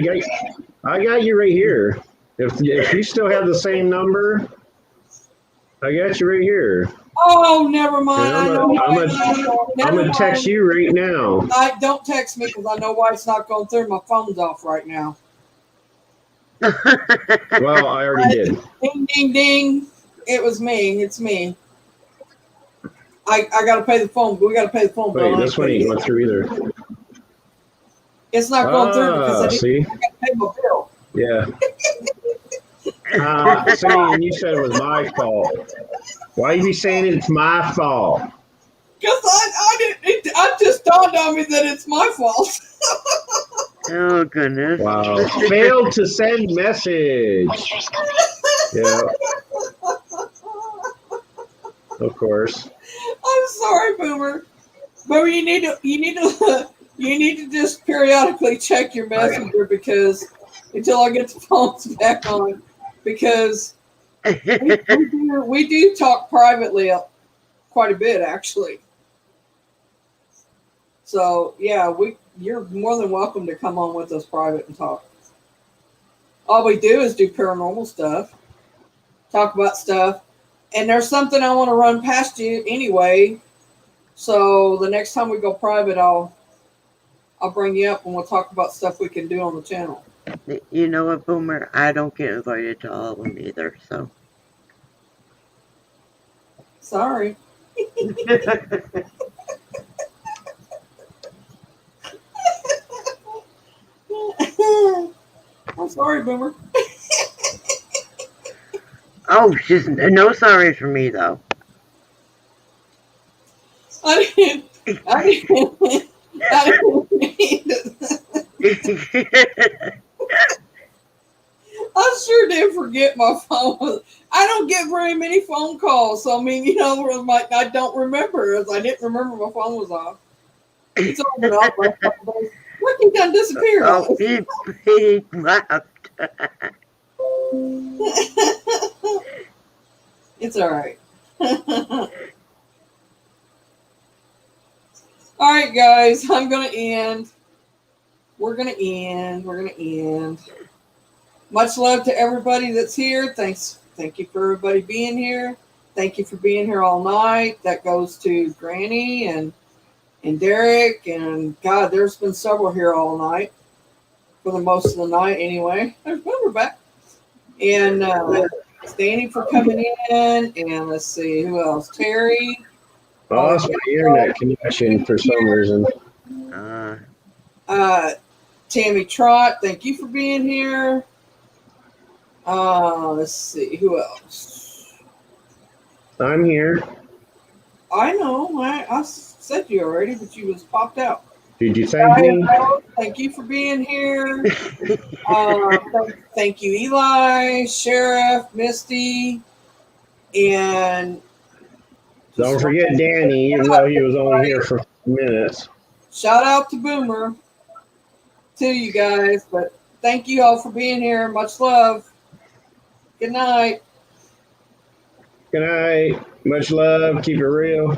I got you right here. If you still have the same number, I got you right here. Oh, never mind. And I know why I'm it's not going. I'm Never gonna text mind. you right now. Don't text me because I know why it's not going through. My phone's off right now. Well, I already did. Ding, ding, ding. It was me. It's me. I got to pay the phone. We got to pay the phone bill. Wait, this one ain't going through either. It's not going through because I See? got to pay my bill. Yeah. See, and you said it was my fault. Why you be saying it's my fault? Because I didn't. It just dawned on me that it's my fault. Oh, goodness. Wow. Failed to send message. Yeah. Of course. I'm sorry, Boomer. Boomer, you need to just periodically check your messenger because until I get the phones back on, because we do talk privately quite a bit actually. So yeah, you're more than welcome to come on with us private and talk. All we do is do paranormal stuff, talk about stuff, and there's something I want to run past you anyway. So the next time we go private, I'll bring you up and we'll talk about stuff we can do on the channel. You know what, Boomer? I don't get invited to all of them either, so. Sorry. I'm sorry, Boomer. Oh, she's no sorry for me, though. I didn't mean to. I sure did forget my phone. I don't get very many phone calls. So, I mean, I don't remember. As I didn't remember my phone was off. It's only been off like a couple days. Look, he done disappeared. Oh, he left. It's all right. All right, guys. I'm going to end. We're going to end. Much love to everybody that's here. Thank you for everybody being here. Thank you for being here all night. That goes to Granny and Derek. And God, there's been several here all night. For the most of the night anyway. There's Boomer back. And Danny for coming in. And let's see, who else? Terry. I lost my internet connection for some reason. Tammy Trot, thank you for being here. Let's see, who else? I'm here. I know, I said you already, but you was popped out. Did you thank me? Thank you for being here. Thank you, Eli, Sheriff, Misty, and don't forget Danny, even though he was only here for minutes. Shout out to Boomer, to you guys. But thank you all for being here. Much love. Good night. Good night. Much love. Keep it real.